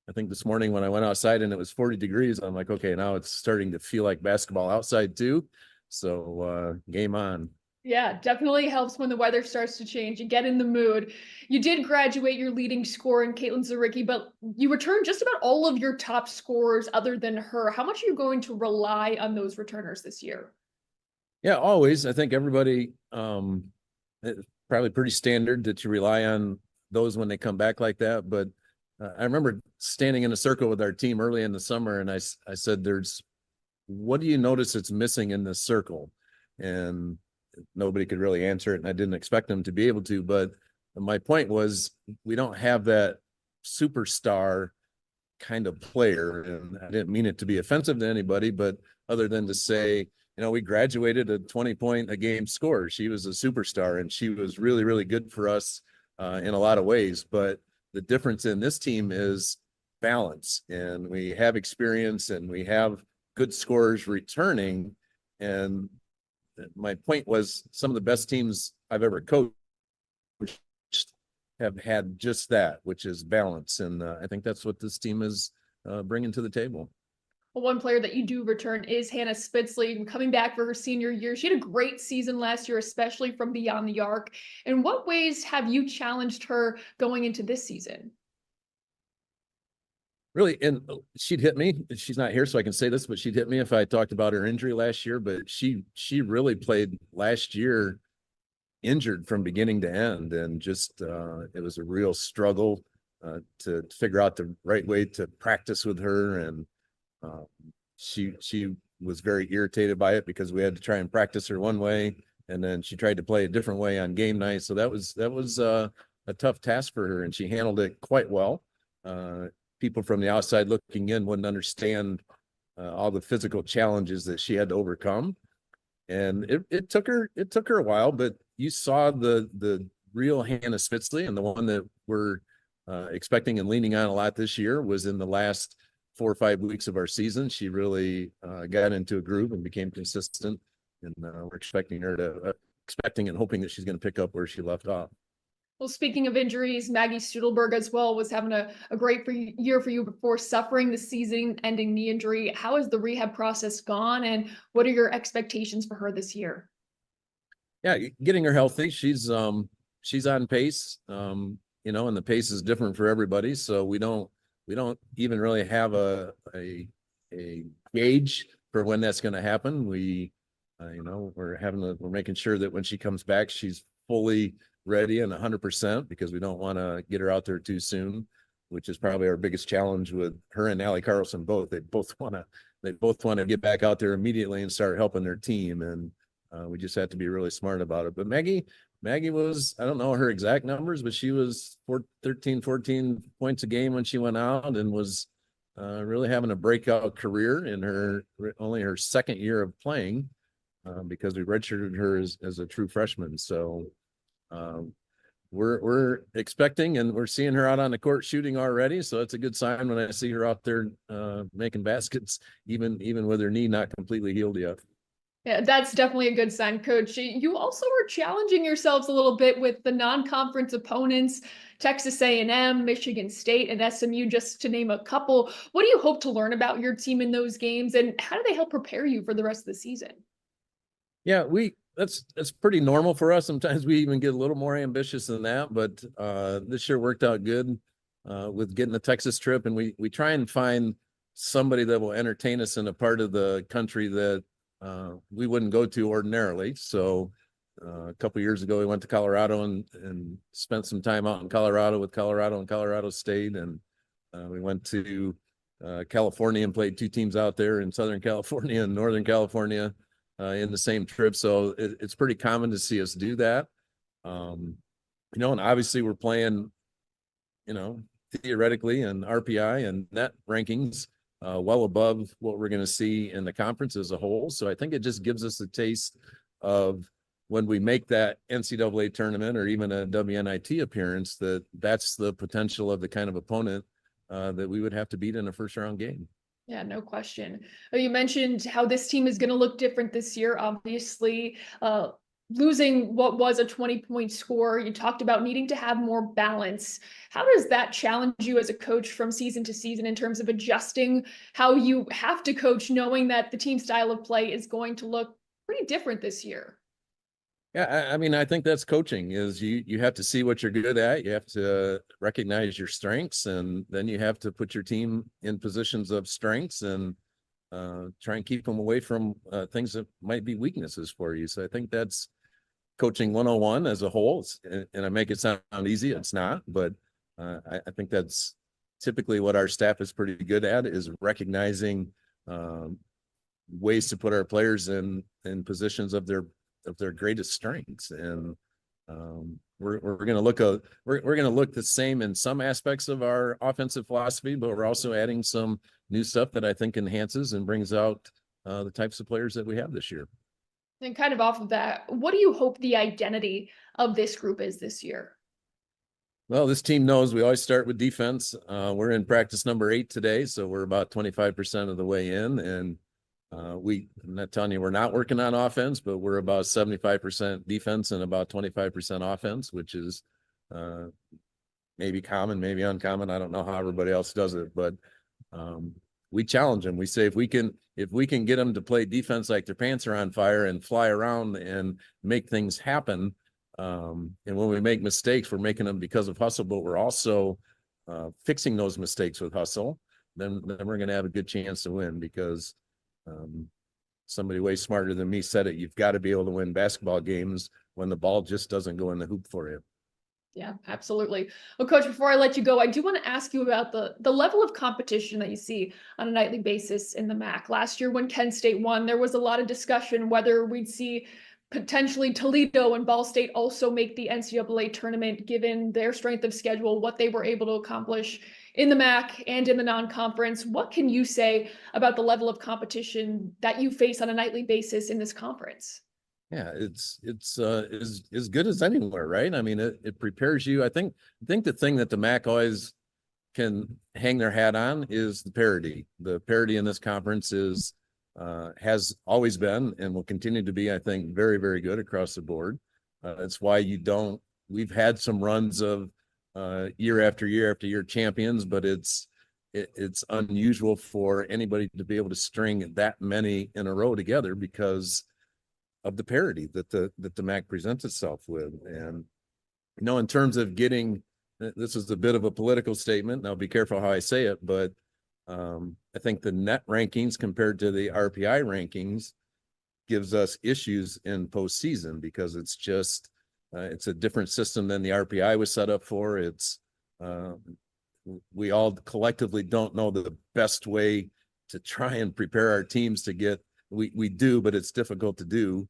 I think this morning when I went outside and it was 40 degrees, I'm like, okay, now it's starting to feel like basketball outside too. So game on. Yeah, definitely helps when the weather starts to change. You get in the mood. You did graduate your leading scorer in Caitlin Zaricki, but you returned just about all of your top scorers other than her. How much are you going to rely on those returners this year? Yeah, always. I think everybody, probably pretty standard that you rely on those when they come back like that. But I remember standing in a circle with our team early in the summer, and I said, what do you notice that's missing in this circle? And nobody could really answer it, and I didn't expect them to be able to. But my point was, we don't have that superstar kind of player. And I didn't mean it to be offensive to anybody, but other than to say, we graduated a 20-point a game scorer. She was a superstar, and she was really, really good for us in a lot of ways. But the difference in this team is balance, and we have experience, and we have good scorers returning. And my point was some of the best teams I've ever coached have had just that, which is balance. And I think that's what this team is bringing to the table. Well, one player that you do return is Hannah Spitzley, coming back for her senior year. She had a great season last year, especially from beyond the arc. In what ways have you challenged her going into this season? Really, and she'd hit me. She's not here, so I can say this, but she'd hit me if I talked about her injury last year. But she really played last year injured from beginning to end, and just it was a real struggle to figure out the right way to practice with her. And she was very irritated by it because we had to try and practice her one way, and then she tried to play a different way on game night. So that was a tough task for her, and she handled it quite well. People from the outside looking in wouldn't understand all the physical challenges that she had to overcome, and it took her a while. But you saw the real Hannah Spitzley, and the one that we're expecting and leaning on a lot this year was in the last 4 or 5 weeks of our season. She really got into a groove and became consistent, and we're expecting and hoping that she's going to pick up where she left off. Well, speaking of injuries, Maggie Studelberg as well was having a great year for you before suffering the season-ending knee injury. How has the rehab process gone, and what are your expectations for her this year? Yeah, getting her healthy. She's on pace, and the pace is different for everybody. So we don't even really have a gauge for when that's going to happen. We're making sure that when she comes back, she's fully ready and 100%, because we don't want to get her out there too soon, which is probably our biggest challenge with her and Allie Carlson. They both want to get back out there immediately and start helping their team. And we just have to be really smart about it. But Maggie was, I don't know her exact numbers, but she was 13, 14 points a game when she went out, and was really having a breakout career in only her second year of playing, because we redshirted her as a true freshman. So we're expecting, and we're seeing her out on the court shooting already. So it's a good sign when I see her out there making baskets, even with her knee not completely healed yet. Yeah, that's definitely a good sign, Coach. You also were challenging yourselves a little bit with the non-conference opponents, Texas A&M, Michigan State, and SMU, just to name a couple. What do you hope to learn about your team in those games, and how do they help prepare you for the rest of the season? Yeah, that's pretty normal for us. Sometimes we even get a little more ambitious than that, but this year worked out good with getting the Texas trip, and we try and find somebody that will entertain us in a part of the country that we wouldn't go to ordinarily. So a couple of years ago, we went to Colorado and spent some time out in Colorado with Colorado and Colorado State, and we went to California and played 2 teams out there in Southern California and Northern California in the same trip. So it's pretty common to see us do that. And obviously we're playing, theoretically and RPI and net rankings well above what we're going to see in the conference as a whole. So I think it just gives us a taste of when we make that NCAA tournament or even a WNIT appearance, that's the potential of the kind of opponent that we would have to beat in a first round game. Yeah, no question. You mentioned how this team is going to look different this year, obviously. Losing what was a 20-point score, you talked about needing to have more balance. How does that challenge you as a coach from season to season in terms of adjusting how you have to coach, knowing that the team style of play is going to look pretty different this year? Yeah, I mean, I think that's coaching. Is you have to see what you're good at. You have to recognize your strengths, and then you have to put your team in positions of strengths and try and keep them away from things that might be weaknesses for you. So I think that's coaching 101 as a whole. And I make it sound easy. It's not, but I think that's typically what our staff is pretty good at, is recognizing ways to put our players in positions of their greatest strengths. And we're going to look the same in some aspects of our offensive philosophy, but we're also adding some new stuff that I think enhances and brings out the types of players that we have this year. And kind of off of that, what do you hope the identity of this group is this year? Well, this team knows we always start with defense. We're in practice number 8 today, so we're about 25% of the way in, and I'm not telling you we're not working on offense, but we're about 75% defense and about 25% offense, which is maybe common, maybe uncommon. I don't know how everybody else does it, but we challenge them. We say if we can get them to play defense like their pants are on fire and fly around and make things happen. And when we make mistakes, we're making them because of hustle, but we're also fixing those mistakes with hustle. Then we're going to have a good chance to win, because somebody way smarter than me said it. You've got to be able to win basketball games when the ball just doesn't go in the hoop for you. Yeah, absolutely. Well, Coach, before I let you go, I do want to ask you about the level of competition that you see on a nightly basis in the MAC. Last year when Kent State won, there was a lot of discussion whether we'd see potentially Toledo and Ball State also make the NCAA tournament, given their strength of schedule, what they were able to accomplish in the MAC and in the non-conference. What can you say about the level of competition that you face on a nightly basis in this conference? Yeah, it's as good as anywhere, right? I mean, it prepares you. I think the thing that the MAC always can hang their hat on is the parity. The parity in this conference has always been and will continue to be, I think, very, very good across the board. That's why we've had some runs of year after year after year champions, but it's unusual for anybody to be able to string that many in a row together because of the parity that the MAC presents itself with. And in terms of getting, this is a bit of a political statement, and I'll be careful how I say it, but I think the net rankings compared to the RPI rankings gives us issues in postseason, because it's just it's a different system than the RPI was set up for. It's we all collectively don't know the best way to try and prepare our teams to get. We do, but it's difficult to do,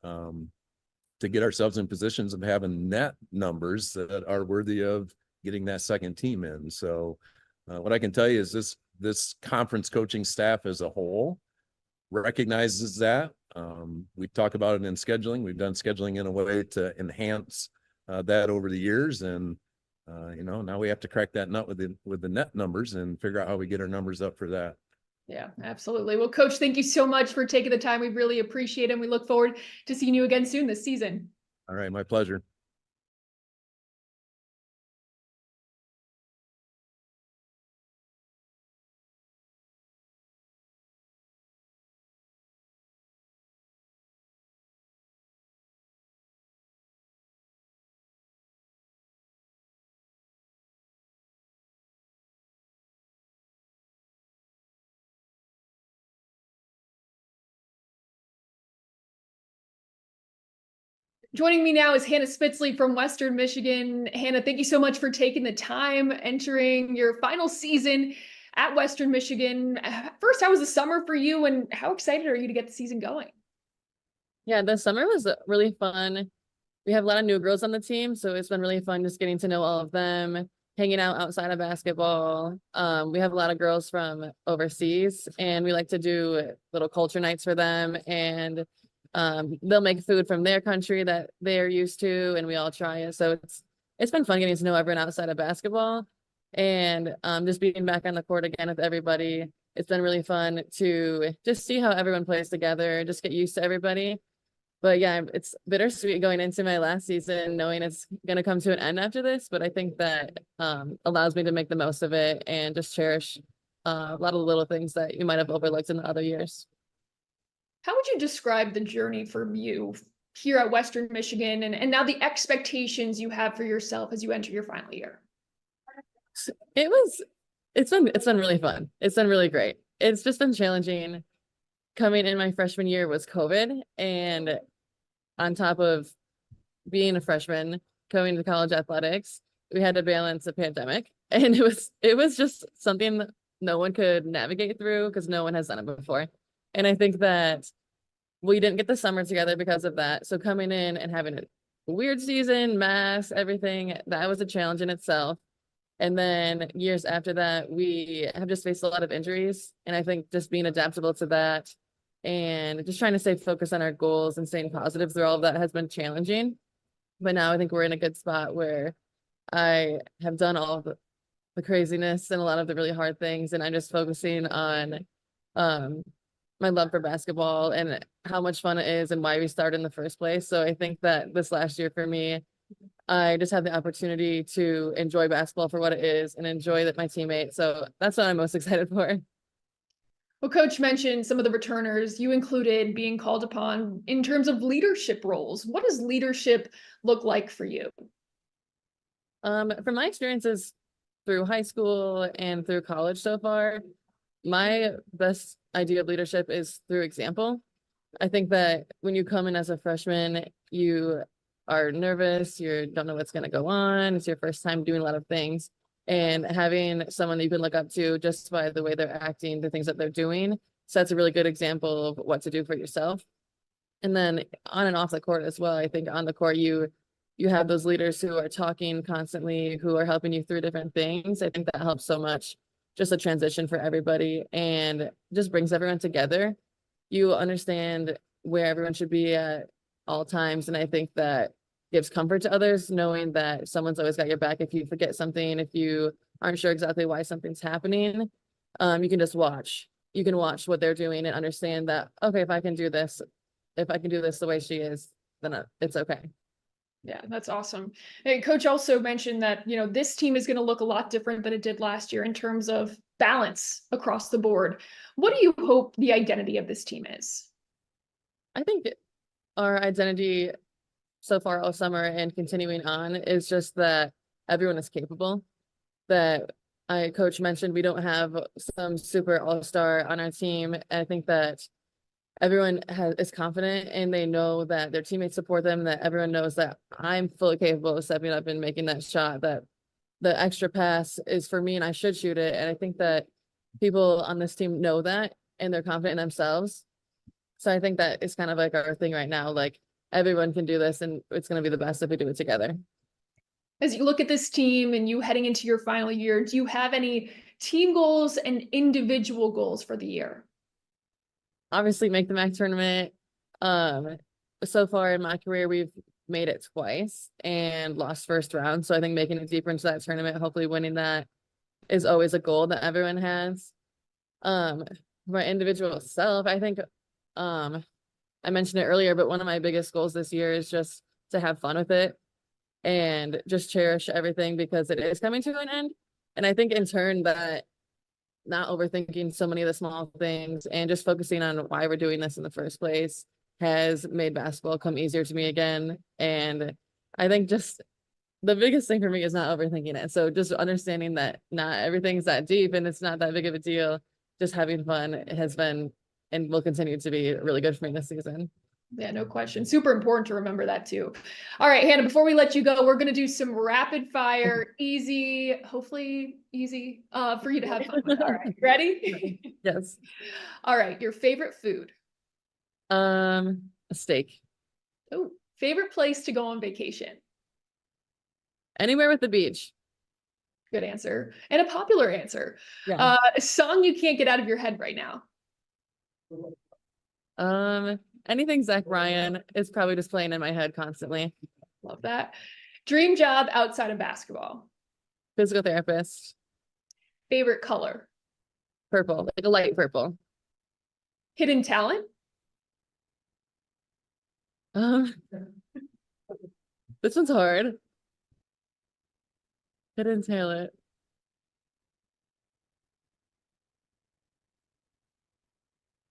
to get ourselves in positions of having net numbers that are worthy of getting that second team in. So what I can tell you is this conference coaching staff as a whole recognizes that. We talk about it in scheduling. We've done scheduling in a way to enhance that over the years. And, now we have to crack that nut with the net numbers and figure out how we get our numbers up for that. Yeah, absolutely. Well, Coach, thank you so much for taking the time. We really appreciate it. And we look forward to seeing you again soon this season. All right. My pleasure. Joining me now is Hannah Spitzley from Western Michigan. Hannah, thank you so much for taking the time, entering your final season at Western Michigan. First, how was the summer for you, and how excited are you to get the season going? Yeah, the summer was really fun. We have a lot of new girls on the team, so it's been really fun just getting to know all of them, hanging out outside of basketball. We have a lot of girls from overseas, and we like to do little culture nights for them, and they'll make food from their country that they're used to, and we all try it. So it's been fun getting to know everyone outside of basketball, and just being back on the court again with everybody. It's been really fun to just see how everyone plays together, just get used to everybody. But yeah, it's bittersweet going into my last season, knowing it's going to come to an end after this. But I think that allows me to make the most of it and just cherish a lot of the little things that you might have overlooked in the other years. How would you describe the journey for you here at Western Michigan, and now the expectations you have for yourself as you enter your final year? It's been really fun. It's been really great. It's just been challenging. Coming in my freshman year was COVID, and on top of being a freshman, going to college athletics, we had to balance a pandemic, and it was just something that no one could navigate through because no one has done it before. And I think that we didn't get the summer together because of that. So coming in and having a weird season, masks, everything, that was a challenge in itself. And then years after that, we have just faced a lot of injuries. And I think just being adaptable to that and just trying to stay focused on our goals and staying positive through all of that has been challenging. But now I think we're in a good spot where I have done all of the craziness and a lot of the really hard things. And I'm just focusing on my love for basketball and how much fun it is and why we started in the first place. So I think that this last year for me, I just had the opportunity to enjoy basketball for what it is and enjoy that my teammates. So that's what I'm most excited for. Well, Coach mentioned some of the returners. You included being called upon in terms of leadership roles. What does leadership look like for you? From my experiences through high school and through college so far, my best idea of leadership is through example. I think that when you come in as a freshman, you are nervous, you don't know what's going to go on, it's your first time doing a lot of things. And having someone that you can look up to just by the way they're acting, the things that they're doing, sets a really good example of what to do for yourself. And then on and off the court as well, I think on the court, you have those leaders who are talking constantly, who are helping you through different things. I think that helps so much, just a transition for everybody and just brings everyone together. You understand where everyone should be at all times. And I think that gives comfort to others, knowing that someone's always got your back. If you forget something, if you aren't sure exactly why something's happening, you can just watch. You can watch what they're doing and understand that, okay, if I can do this the way she is, then it's okay. Yeah, that's awesome. Hey, Coach also mentioned that, this team is going to look a lot different than it did last year in terms of balance across the board. What do you hope the identity of this team is? I think our identity so far all summer and continuing on is just that everyone is capable. That Coach mentioned we don't have some super all-star on our team. I think that everyone is confident and they know that their teammates support them, that everyone knows that I'm fully capable of stepping up and making that shot, that the extra pass is for me and I should shoot it. And I think that people on this team know that and they're confident in themselves. So I think that is kind of like our thing right now. Like everyone can do this and it's going to be the best if we do it together. As you look at this team and you heading into your final year, do you have any team goals and individual goals for the year? Obviously make the MAC tournament. So far in my career, we've made it twice and lost first round. So I think making it deeper into that tournament, hopefully winning that, is always a goal that everyone has. My individual self, I think, I mentioned it earlier, but one of my biggest goals this year is just to have fun with it and just cherish everything because it is coming to an end. And I think in turn that not overthinking so many of the small things and just focusing on why we're doing this in the first place has made basketball come easier to me again. And I think just the biggest thing for me is not overthinking it. So just understanding that not everything's that deep and it's not that big of a deal. Just having fun has been and will continue to be really good for me this season. Yeah, no question. Super important to remember that too. All right, Hannah, before we let you go, we're going to do some rapid fire, easy, hopefully easy for you to have fun with. All right, ready? Yes. All right, your favorite food? A steak. Oh, favorite place to go on vacation? Anywhere with the beach. Good answer. And a popular answer. Yeah. A song you can't get out of your head right now? Anything Zach Bryan is probably just playing in my head constantly. Love that. Dream job outside of basketball? Physical therapist. Favorite color? Purple, like a light purple. Hidden talent? This one's hard. Hidden talent.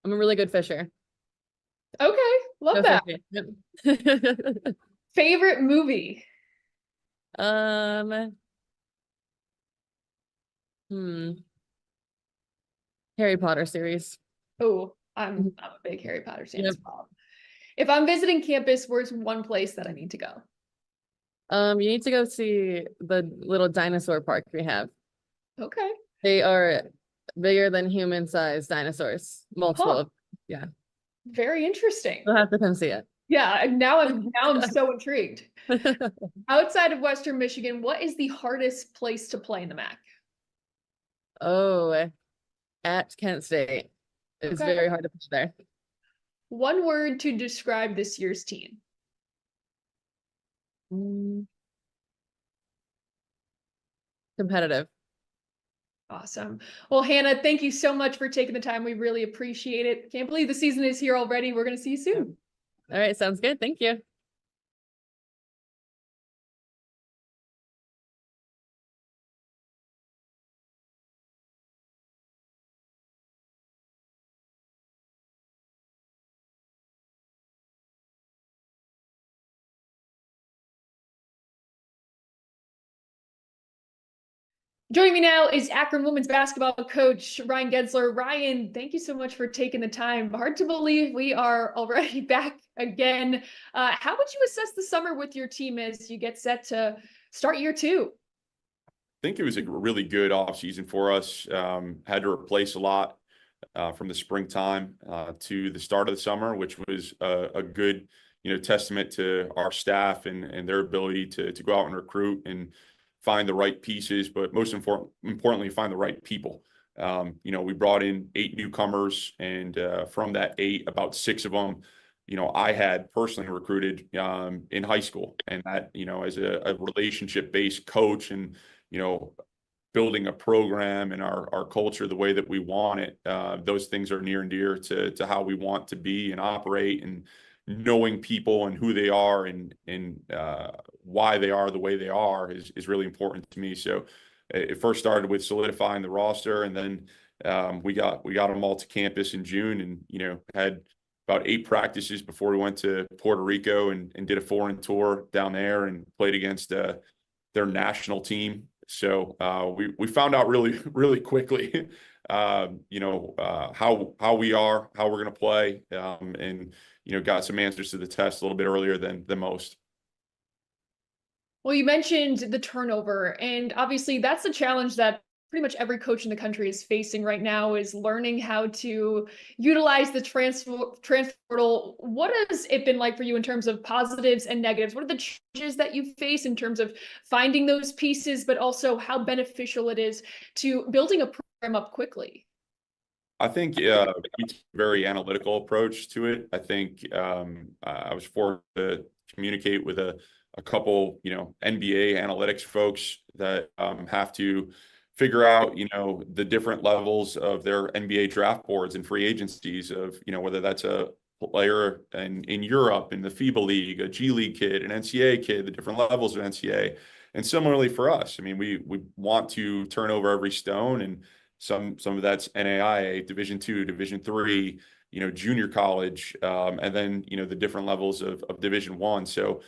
I'm a really good fisher. Okay, love that. Favorite movie? Harry Potter series. Oh, I'm a big Harry Potter fan as well. If I'm visiting campus, where's one place that I need to go? You need to go see the little dinosaur park we have. Okay. They are bigger than human-sized dinosaurs. Multiple. Huh. Yeah. Very interesting. You'll have to come see it. Yeah, now I'm so intrigued. Outside of Western Michigan, what is the hardest place to play in the MAC? Oh, at Kent State. It's Okay. very hard to pitch there. One word to describe this year's team. Competitive. Awesome. Well, Hannah, thank you so much for taking the time. We really appreciate it. Can't believe the season is here already. We're going to see you soon. All right. Sounds good. Thank you. Joining me now is Akron women's basketball coach Ryan Gensler. Ryan, thank you so much for taking the time. Hard to believe we are already back again. How would you assess the summer with your team as you get set to start year 2? I think it was a really good offseason for us. Had to replace a lot from the springtime to the start of the summer, which was a good, testament to our staff and their ability to go out and recruit and find the right pieces, but most importantly, find the right people. We brought in 8 newcomers, and from that 8, about 6 of them, I had personally recruited in high school, and that, as a relationship-based coach and, building a program and our culture the way that we want it, those things are near and dear to how we want to be and operate, and knowing people and who they are and why they are the way they are is really important to me. So it first started with solidifying the roster, and then we got them all to campus in June, and had about 8 practices before we went to Puerto Rico and did a foreign tour down there and played against their national team. So we found out really quickly how we are, how we're going to play, and got some answers to the test a little bit earlier than most. Well, you mentioned the turnover, and obviously that's a challenge that pretty much every coach in the country is facing right now, is learning how to utilize the transfer portal. What has it been like for you in terms of positives and negatives? What are the challenges that you face in terms of finding those pieces, but also how beneficial it is to building a program up quickly? I think we took a very analytical approach to it. I think I was forced to communicate with a couple, NBA analytics folks that have to figure out, the different levels of their NBA draft boards and free agencies of, whether that's a player in Europe, in the FIBA League, a G League kid, an NCAA kid, the different levels of NCAA. And similarly for us, I mean, we want to turn over every stone, and some of that's NAIA, Division II, Division III, junior college, and then, the different levels of Division I. So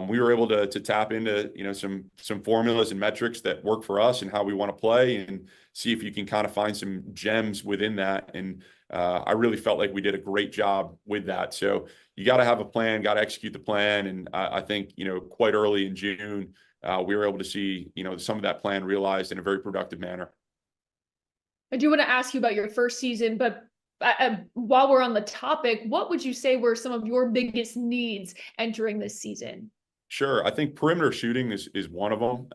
we were able to tap into, some formulas and metrics that work for us and how we want to play, and see if you can kind of find some gems within that. And I really felt like we did a great job with that. So you got to have a plan, got to execute the plan. And I think, quite early in June, we were able to see, some of that plan realized in a very productive manner. I do want to ask you about your first season, but while we're on the topic, what would you say were some of your biggest needs entering this season? Sure. I think perimeter shooting is one of them.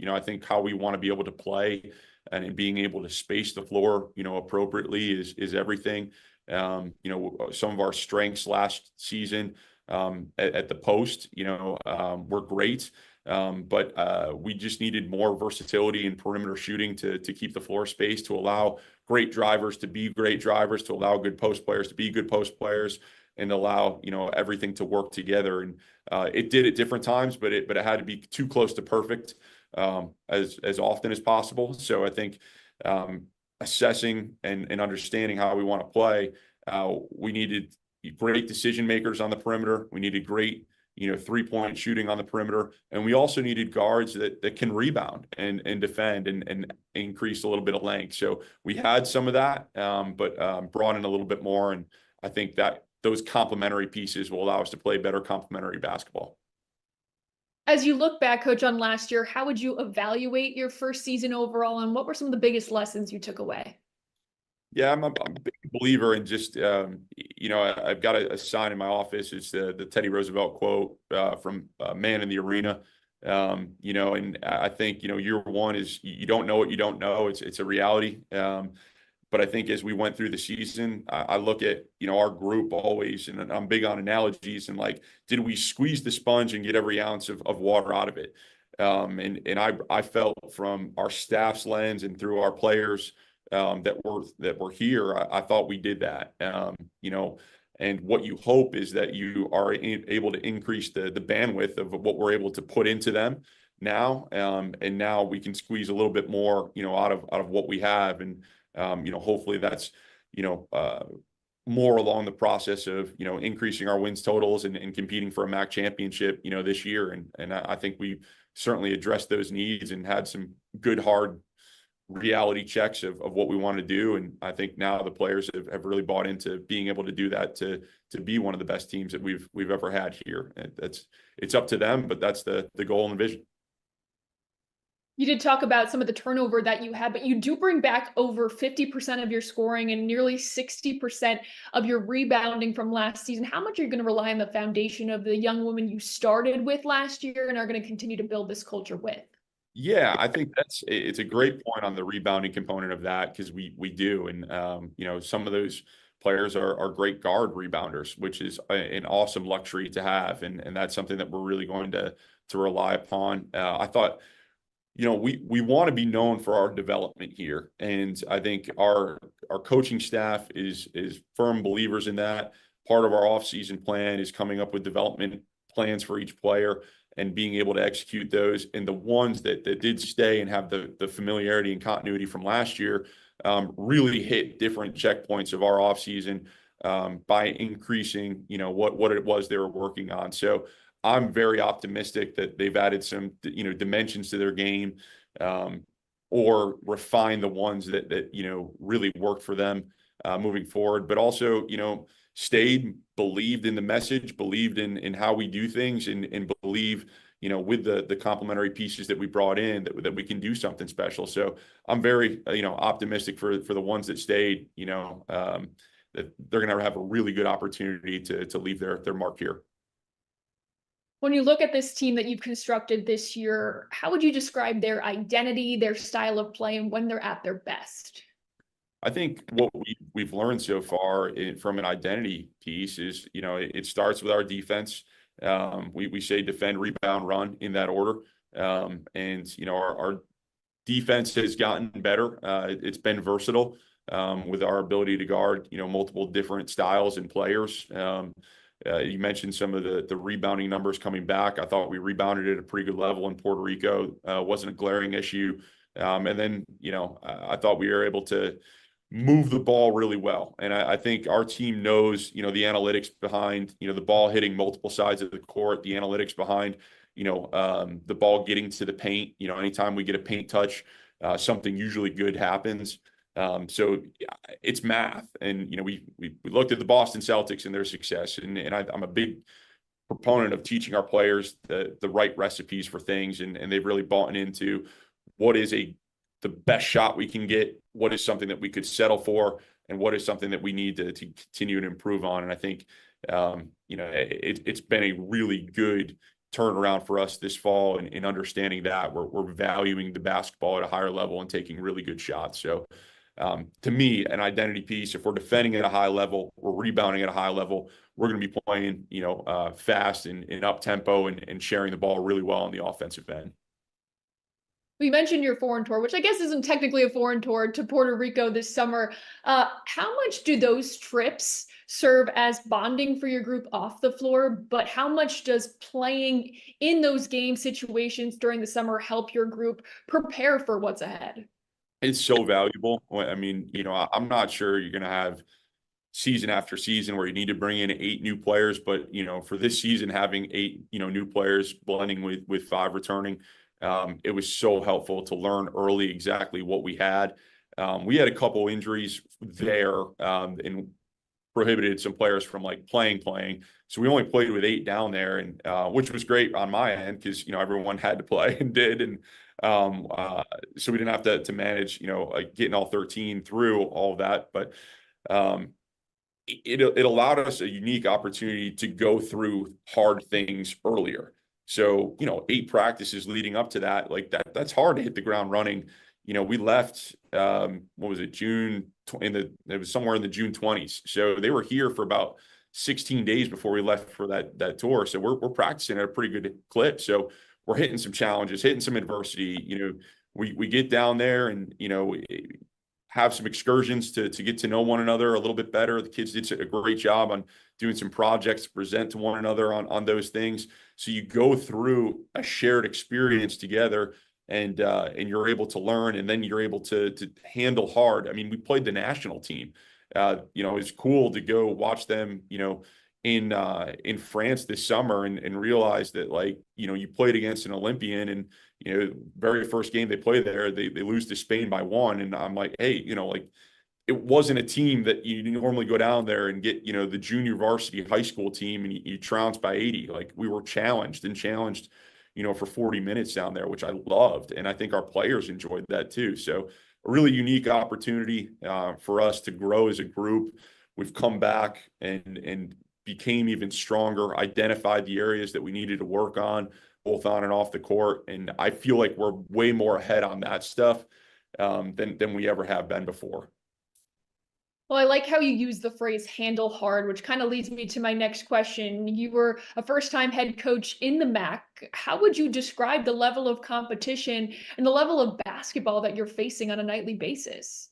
I think how we want to be able to play and being able to space the floor, appropriately is everything. Some of our strengths last season at the post, were great. But we just needed more versatility in perimeter shooting to keep the floor space, to allow great drivers to be great drivers, to allow good post players to be good post players, and allow everything to work together. And it did at different times, but it had to be too close to perfect as often as possible. So I think assessing and understanding how we want to play, we needed great decision makers on the perimeter. We needed great 3-point shooting on the perimeter. And we also needed guards that can rebound and defend and increase a little bit of length. So we had some of that, but brought in a little bit more. And I think that those complementary pieces will allow us to play better complementary basketball. As you look back, Coach, on last year, how would you evaluate your first season overall, and what were some of the biggest lessons you took away? Yeah, I'm a big believer in just, I've got a sign in my office. It's the Teddy Roosevelt quote from Man in the Arena. And I think, year one is you don't know what you don't know. It's a reality. But I think as we went through the season, I look at, our group always, and I'm big on analogies, and like, did we squeeze the sponge and get every ounce of water out of it? And I felt from our staff's lens and through our players that were here, I thought we did that. And what you hope is that you are able to increase the bandwidth of what we're able to put into them now. And now we can squeeze a little bit more, out of what we have. And, hopefully that's, more along the process of, increasing our wins totals and competing for a MAC championship, this year. And I think we certainly addressed those needs and had some good, hard reality checks of what we want to do. And I think now the players have really bought into being able to do that, to be one of the best teams that we've ever had here. And it's up to them, but that's the goal and the vision. You did talk about some of the turnover that you had, but you do bring back over 50% of your scoring and nearly 60% of your rebounding from last season. How much are you going to rely on the foundation of the young women you started with last year and are going to continue to build this culture with? Yeah, I think it's a great point on the rebounding component of that, because we do. And, some of those players are great guard rebounders, which is an awesome luxury to have. And that's something that we're really going to rely upon. I thought, we want to be known for our development here. And I think our coaching staff is firm believers in that. Part of our offseason plan is coming up with development plans for each player and being able to execute those. And the ones that did stay and have the familiarity and continuity from last year really hit different checkpoints of our offseason by increasing, what it was they were working on. So I'm very optimistic that they've added some, dimensions to their game, or refined the ones that really worked for them moving forward, but also, believed in the message, believed in how we do things, and believe, with the complementary pieces that we brought in, that we can do something special. So I'm very, optimistic for the ones that stayed, that they're going to have a really good opportunity to leave their mark here. When you look at this team that you've constructed this year, how would you describe their identity, their style of play, and when they're at their best? I think what we've learned so far from an identity piece is, it starts with our defense. We say defend, rebound, run in that order. And, our defense has gotten better. It's been versatile with our ability to guard, multiple different styles and players. You mentioned some of the rebounding numbers coming back. I thought we rebounded at a pretty good level in Puerto Rico. Wasn't a glaring issue. And then, I thought we were able to move the ball really well. And I think our team knows, the analytics behind, the ball hitting multiple sides of the court, the analytics behind, the ball getting to the paint. Anytime we get a paint touch, something usually good happens. So it's math. And, we looked at the Boston Celtics and their success. And I'm a big proponent of teaching our players the right recipes for things. And they've really bought into what is the best shot we can get, what is something that we could settle for, and what is something that we need to continue to improve on. And I think, it's been a really good turnaround for us this fall in understanding that we're valuing the basketball at a higher level and taking really good shots. So to me, an identity piece, if we're defending at a high level, we're rebounding at a high level, we're going to be playing, fast and up tempo and sharing the ball really well on the offensive end. We mentioned your foreign tour, which I guess isn't technically a foreign tour, to Puerto Rico this summer. How much do those trips serve as bonding for your group off the floor? But how much does playing in those game situations during the summer help your group prepare for what's ahead? It's so valuable. I mean, I'm not sure you're going to have season after season where you need to bring in 8 new players, but, for this season, having 8, new players blending with 5 returning, it was so helpful to learn early exactly what we had. We had a couple injuries there and prohibited some players from playing. So we only played with 8 down there, and which was great on my end because, everyone had to play and did. And so we didn't have to manage, getting all 13 through all of that. But it allowed us a unique opportunity to go through hard things earlier. So, 8 practices leading up to that, that's hard to hit the ground running. We left, what was it, it was somewhere in the June 20s. So they were here for about 16 days before we left for that tour. So we're practicing at a pretty good clip. So we're hitting some challenges, hitting some adversity. We get down there and, have some excursions to get to know one another a little bit better. The kids did a great job on doing some projects to present to one another on those things. So you go through a shared experience together, and you're able to learn, and then you're able to handle hard. I mean, we played the national team. It's cool to go watch them, in France this summer and realize that, like, you played against an Olympian, and very first game they play there, they lose to Spain by 1, and I'm like, hey, like, it wasn't a team that you normally go down there and get, the junior varsity high school team and you trounce by 80. Like, we were challenged, for 40 minutes down there, which I loved, and I think our players enjoyed that too. So a really unique opportunity for us to grow as a group. We've come back and became even stronger, identified the areas that we needed to work on, both on and off the court. And I feel like we're way more ahead on that stuff than we ever have been before. Well, I like how you use the phrase handle hard, which kind of leads me to my next question. You were a first-time head coach in the MAC. How would you describe the level of competition and the level of basketball that you're facing on a nightly basis?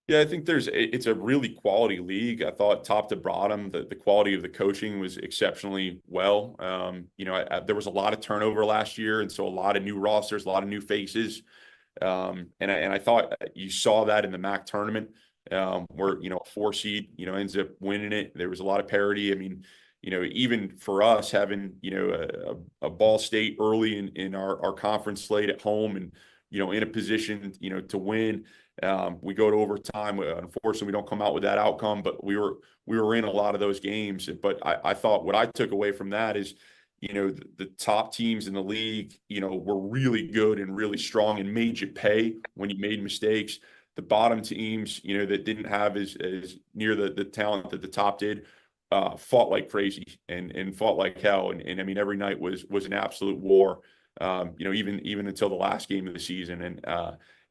Yeah, I think it's a really quality league. I thought top to bottom, the quality of the coaching was exceptionally well. There was a lot of turnover last year, and so a lot of new rosters, a lot of new faces. And I thought you saw that in the MAC tournament, where, a 4 seed, ends up winning it. There was a lot of parity. I mean, even for us having, a Ball State early in our conference slate at home and, in a position, to win. We go to overtime. Unfortunately, we don't come out with that outcome, but we were in a lot of those games. But I thought what I took away from that is, the top teams in the league, were really good and really strong and made you pay when you made mistakes. The bottom teams, that didn't have as near the talent that the top did, fought like crazy and fought like hell. And I mean, every night was an absolute war, even until the last game of the season. And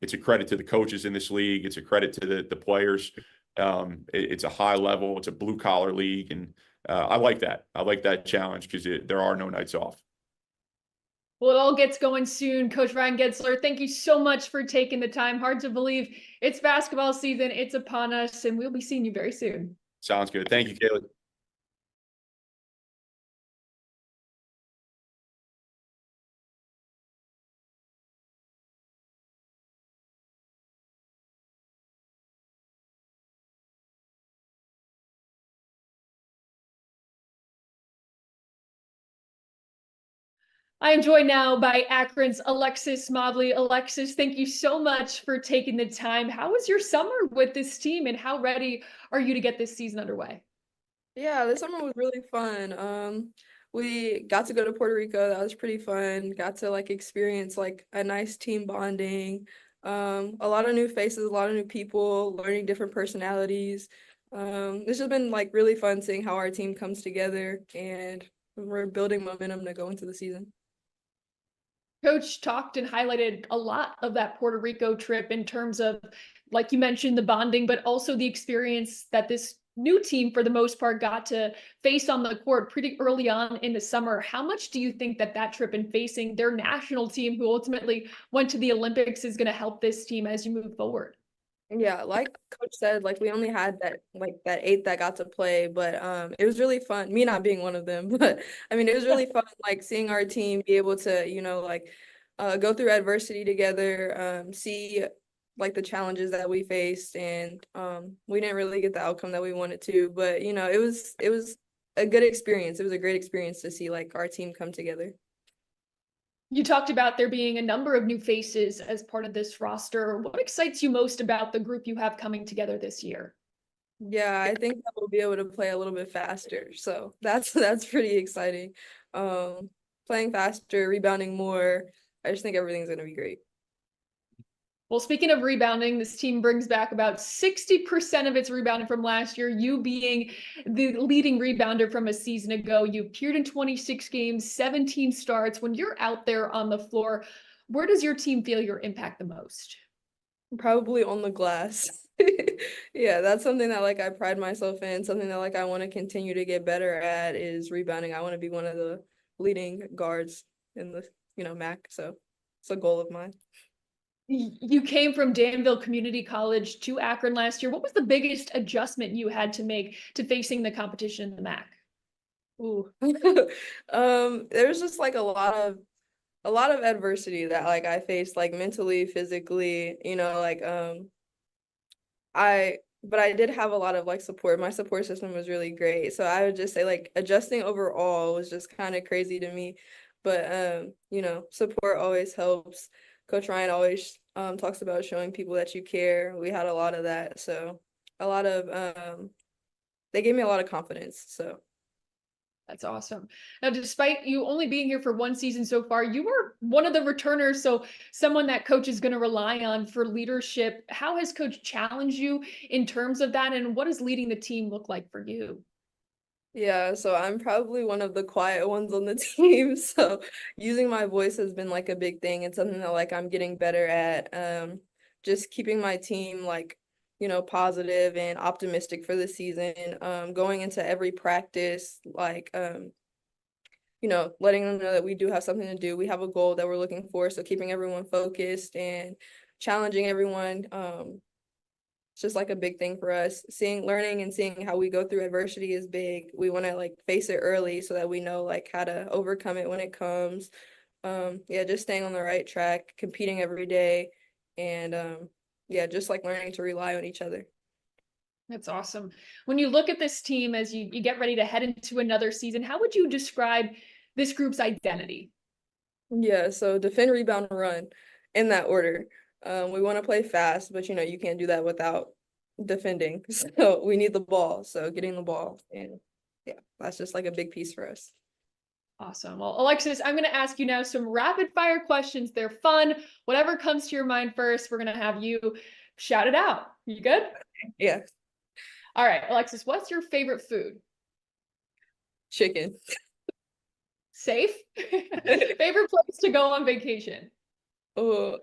it's a credit to the coaches in this league. It's a credit to the players. It's a high level. It's a blue collar league. And I like that. I like that challenge because there are no nights off. Well, it all gets going soon. Coach Ryan Getzler, thank you so much for taking the time. Hard to believe it's basketball season. It's upon us, and we'll be seeing you very soon. Sounds good. Thank you, Kayla. I am joined now by Akron's Alexis Mobley. Alexis, thank you so much for taking the time. How was your summer with this team, and how ready are you to get this season underway? Yeah, this summer was really fun. We got to go to Puerto Rico. That was pretty fun. Got to experience a nice team bonding. A lot of new faces, a lot of new people, learning different personalities. This has been really fun seeing how our team comes together, and we're building momentum to go into the season. Coach talked and highlighted a lot of that Puerto Rico trip in terms of, like you mentioned, the bonding, but also the experience that this new team, for the most part, got to face on the court pretty early on in the summer. How much do you think that trip and facing their national team, who ultimately went to the Olympics, is going to help this team as you move forward? Yeah, like Coach said, we only had that 8 that got to play, but it was really fun. Me not being one of them, but I mean, it was really fun, seeing our team be able to, go through adversity together, see the challenges that we faced, and we didn't really get the outcome that we wanted to, but it was a good experience. It was a great experience to see our team come together. You talked about there being a number of new faces as part of this roster. What excites you most about the group you have coming together this year? Yeah, I think that we'll be able to play a little bit faster. So that's pretty exciting. Playing faster, rebounding more. I just think everything's going to be great. Well, speaking of rebounding, this team brings back about 60% of its rebounding from last year, you being the leading rebounder from a season ago. You appeared in 26 games, 17 starts. When you're out there on the floor, where does your team feel your impact the most? Probably on the glass. Yeah, that's something that I pride myself in, something that I want to continue to get better at is rebounding. I want to be one of the leading guards in MAC. So it's a goal of mine. You came from Danville Community College to Akron last year. What was the biggest adjustment you had to make to facing the competition in the MAC? Ooh. There's just like a lot of adversity that like I faced, like mentally, physically, but I did have a lot of like support. My support system was really great. So I would just say like adjusting overall was just kind of crazy to me. But support always helps. Coach Ryan always talks about showing people that you care. We had a lot of that. So they gave me a lot of confidence. So that's awesome. Now, despite you only being here for one season so far, you were one of the returners, so someone that coach is going to rely on for leadership. How has coach challenged you in terms of that, and what does leading the team look like for you? Yeah, so I'm probably one of the quiet ones on the team. So using my voice has been like a big thing. It's something that like I'm getting better at. Just keeping my team like, positive and optimistic for the season. Going into every practice, like letting them know that we do have something to do. We have a goal that we're looking for. So keeping everyone focused and challenging everyone. It's just like a big thing for us. Learning and seeing how we go through adversity is big. We want to like face it early so that we know like how to overcome it when it comes. Just staying on the right track, competing every day, and just like learning to rely on each other. That's awesome. When you look at this team as you get ready to head into another season, how would you describe this group's identity? Yeah, so defend, rebound, run in that order. We want to play fast, but you can't do that without defending. So we need the ball. So getting the ball, and that's just like a big piece for us. Awesome. Well, Alexis, I'm going to ask you now some rapid fire questions. They're fun. Whatever comes to your mind first, we're going to have you shout it out. You good? Yeah. All right, Alexis, what's your favorite food? Chicken. Safe? Favorite place to go on vacation? Oh,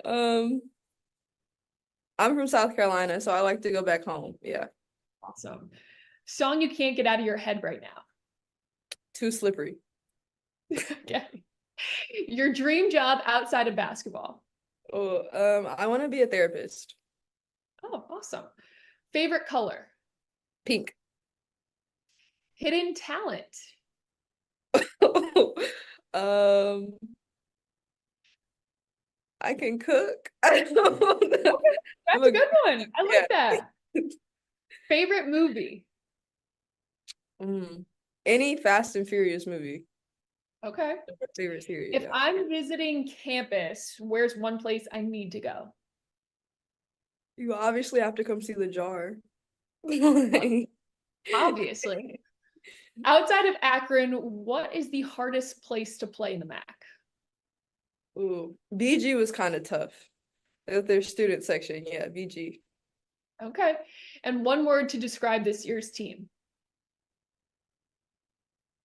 I'm from South Carolina, so I like to go back home. Yeah. Awesome. Song you can't get out of your head right now? Too Slippery. Okay. Your dream job outside of basketball? I want to be a therapist. Oh, awesome. Favorite color? Pink. Hidden talent? I can cook. I don't know. That's a good one. I like that. Favorite movie? Any Fast and Furious movie. Okay. Favorite series. If I'm visiting campus, where's one place I need to go? You obviously have to come see the jar. Obviously. Outside of Akron, what is the hardest place to play in the MAC? Ooh, BG was kind of tough. Their student section, yeah, BG. Okay. And one word to describe this year's team.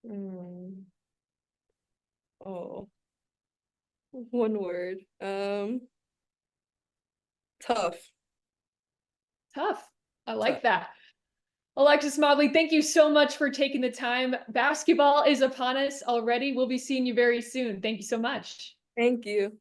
One word. Tough. Tough. I like that. Alexis Mobley, thank you so much for taking the time. Basketball is upon us already. We'll be seeing you very soon. Thank you so much. Thank you.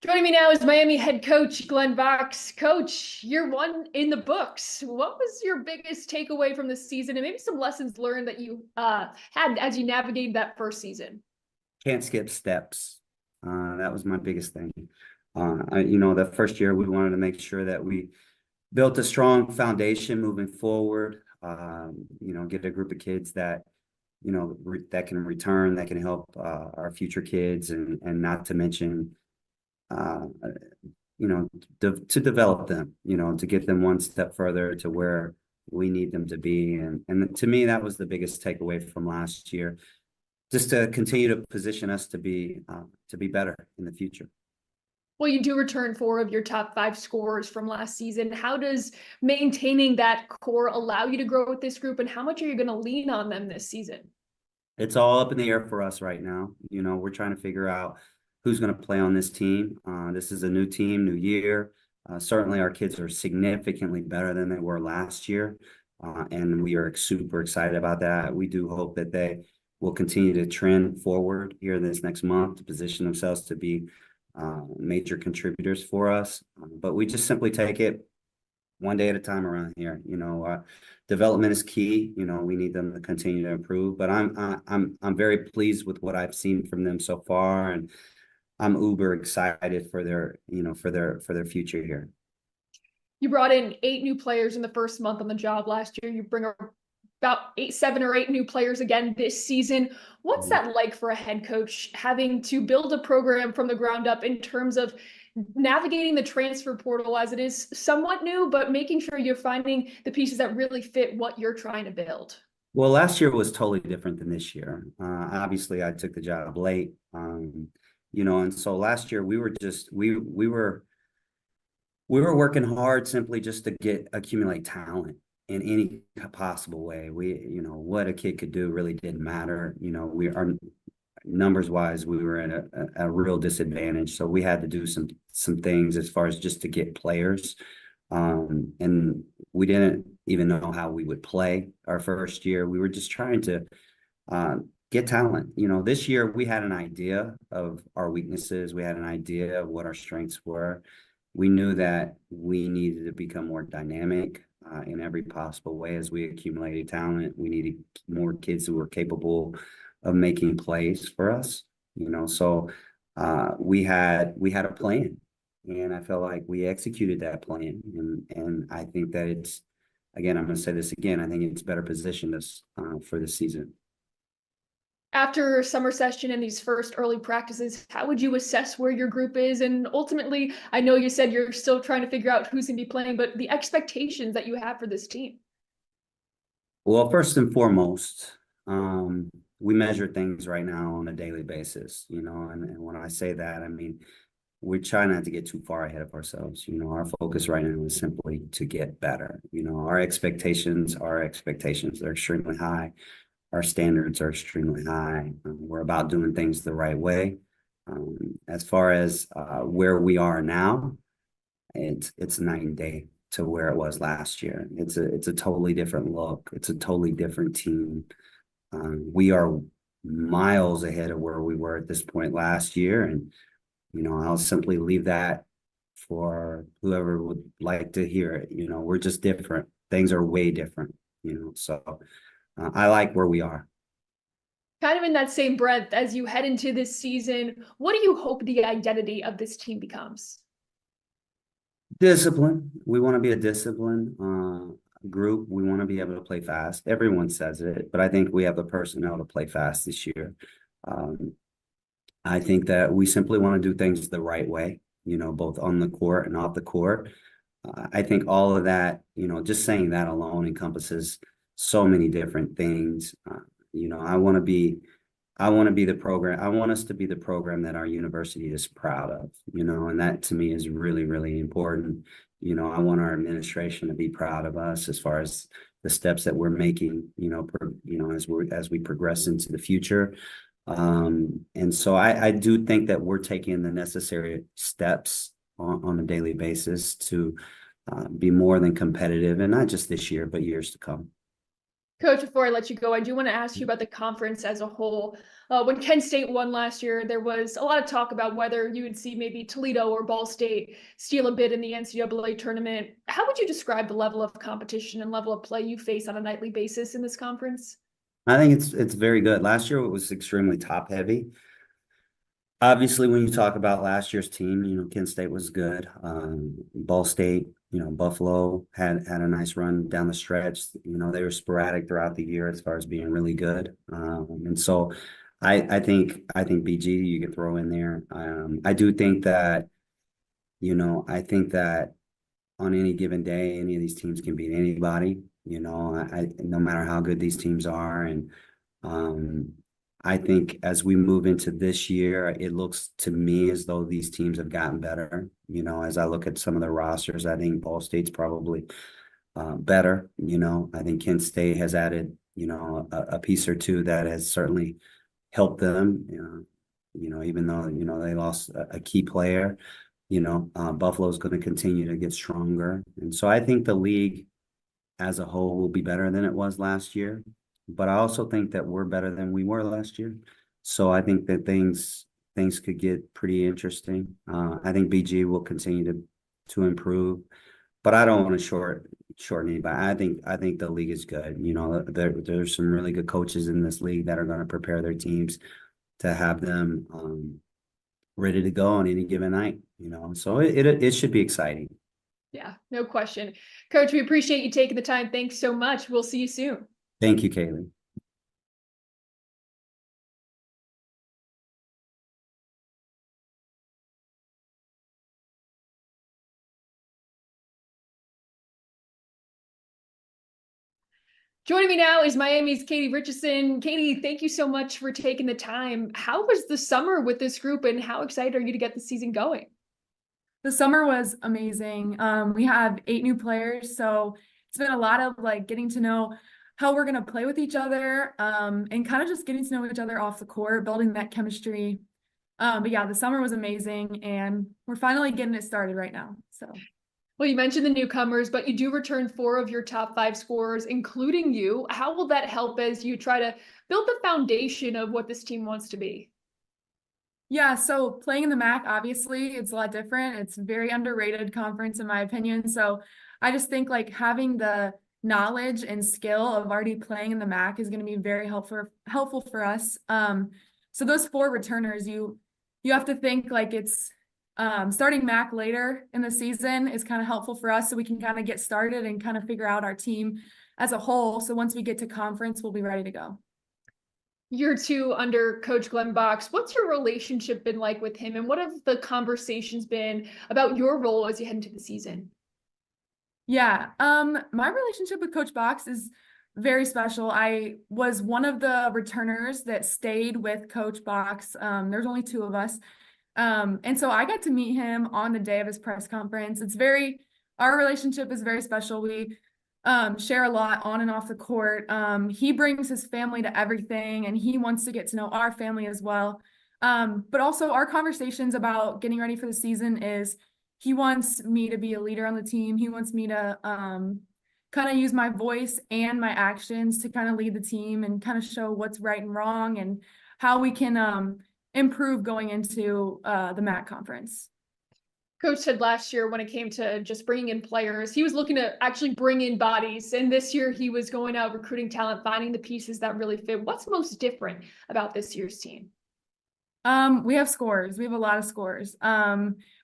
Joining me now is Miami head coach Glenn Box. Coach, year one in the books. What was your biggest takeaway from this season, and maybe some lessons learned that you had as you navigated that first season? Can't skip steps. That was my biggest thing. The first year we wanted to make sure that we built a strong foundation moving forward. Get a group of kids that that can return, that can help our future kids, and not to mention. To develop them, to get them one step further to where we need them to be. And to me, that was the biggest takeaway from last year, just to continue to position us to be better in the future. Well, you do return 4 of your top 5 scorers from last season. How does maintaining that core allow you to grow with this group, and how much are you going to lean on them this season? It's all up in the air for us right now. You know, we're trying to figure out who's going to play on this team. This is a new team, new year. Certainly our kids are significantly better than they were last year. And we are super excited about that. We do hope that they will continue to trend forward here this next month to position themselves to be major contributors for us. But we just simply take it one day at a time around here. You know, development is key. You know, we need them to continue to improve. But I'm very pleased with what I've seen from them so far, and I'm uber excited for their, you know, for their future here. You brought in 8 new players in the first month on the job last year. You bring about 7 or 8 new players again this season. What's that like for a head coach, having to build a program from the ground up in terms of navigating the transfer portal, as it is somewhat new, but making sure you're finding the pieces that really fit what you're trying to build? Well, last year was totally different than this year. Obviously, I took the job late, you know, and so last year we were just we were working hard simply just to accumulate talent in any possible way. You know, what a kid could do really didn't matter. You know, we are numbers wise, we were at a real disadvantage. So we had to do some things as far as just to get players. And we didn't even know how we would play our first year. We were just trying to get talent. You know, this year we had an idea of our weaknesses. We had an idea of what our strengths were. We knew that we needed to become more dynamic in every possible way as we accumulated talent. We needed more kids who were capable of making plays for us, you know. So we had a plan, and I felt like we executed that plan. And I think that it's, again, I'm going to say this again, I think it's better positioned us for the season. After summer session and these first early practices, how would you assess where your group is? And ultimately, I know you said you're still trying to figure out who's going to be playing, but the expectations that you have for this team. Well, first and foremost, we measure things right now on a daily basis, you know, and when I say that, I mean, we try not to get too far ahead of ourselves. You know, our focus right now is simply to get better. You know, our expectations are extremely high. Our standards are extremely high. We're about doing things the right way. As far as where we are now, it's night and day to where it was last year. It's a totally different look. It's a totally different team. We are miles ahead of where we were at this point last year. And, you know, I'll simply leave that for whoever would like to hear it. You know, we're just different. Things are way different, you know, so I like where we are. Kind of in that same breath, as you head into this season, what do you hope the identity of this team becomes? Discipline. We want to be a disciplined group. We want to be able to play fast. Everyone says it, but I think we have the personnel to play fast this year. I think that we simply want to do things the right way, you know, both on the court and off the court. I think all of that, you know, just saying that alone encompasses so many different things. You know, I want to be the program. I want us to be the program that our university is proud of, you know, and that to me is really, really important. You know, I want our administration to be proud of us as far as the steps that we're making, you know, as we progress into the future. And so I do think that we're taking the necessary steps on a daily basis to be more than competitive, and not just this year, but years to come. Coach, before I let you go, I do want to ask you about the conference as a whole. When Kent State won last year, there was a lot of talk about whether you would see maybe Toledo or Ball State steal a bid in the NCAA tournament. How would you describe the level of competition and level of play you face on a nightly basis in this conference? I think it's very good. Last year it was extremely top heavy. Obviously, when you talk about last year's team, you know, Kent State was good. Ball State, you know, Buffalo had a nice run down the stretch. You know, they were sporadic throughout the year as far as being really good. And so I think BG you could throw in there. I do think that, you know, I think that on any given day, any of these teams can beat anybody, you know, no matter how good these teams are. And I think as we move into this year, it looks to me as though these teams have gotten better. You know, as I look at some of the rosters, I think Ball State's probably better. You know, I think Kent State has added, you know, a piece or two that has certainly helped them. You know, even though, you know, they lost a key player, you know, Buffalo's going to continue to get stronger. And so I think the league as a whole will be better than it was last year. But I also think that we're better than we were last year. So I think that things could get pretty interesting. I think BG will continue to improve, but I don't want to shorten anybody. I think the league is good. You know, there's some really good coaches in this league that are going to prepare their teams to have them ready to go on any given night. You know, so it should be exciting. Yeah, no question. Coach, we appreciate you taking the time. Thanks so much. We'll see you soon. Thank you, Kaylee. Joining me now is Miami's Katie Richardson. Katie, thank you so much for taking the time. How was the summer with this group, and how excited are you to get the season going? The summer was amazing. We have 8 new players, so it's been a lot of like getting to know how we're going to play with each other, and kind of just getting to know each other off the court, building that chemistry. But yeah, the summer was amazing, and we're finally getting it started right now. So. Well, you mentioned the newcomers, but you do return 4 of your top 5 scorers, including you. How will that help as you try to build the foundation of what this team wants to be? Yeah, so playing in the MAC, obviously, it's a lot different. It's a very underrated conference, in my opinion. So I just think like having the knowledge and skill of already playing in the MAC is going to be very helpful for us. So those 4 returners, you have to think like it's starting MAC later in the season is kind of helpful for us, so we can kind of get started and kind of figure out our team as a whole. So once we get to conference, we'll be ready to go. Year 2 under Coach Glenn Box, what's your relationship been like with him, and what have the conversations been about your role as you head into the season? Yeah, my relationship with Coach Box is very special. I was one of the returners that stayed with Coach Box. There's only 2 of us. And so I got to meet him on the day of his press conference. Our relationship is very special. We share a lot on and off the court. He brings his family to everything, and he wants to get to know our family as well. But also our conversations about getting ready for the season is he wants me to be a leader on the team. He wants me to kind of use my voice and my actions to kind of lead the team and kind of show what's right and wrong and how we can improve going into the MAC conference. Coach said last year when it came to just bringing in players, he was looking to actually bring in bodies. And this year he was going out recruiting talent, finding the pieces that really fit. What's most different about this year's team? We have scorers. We have a lot of scorers.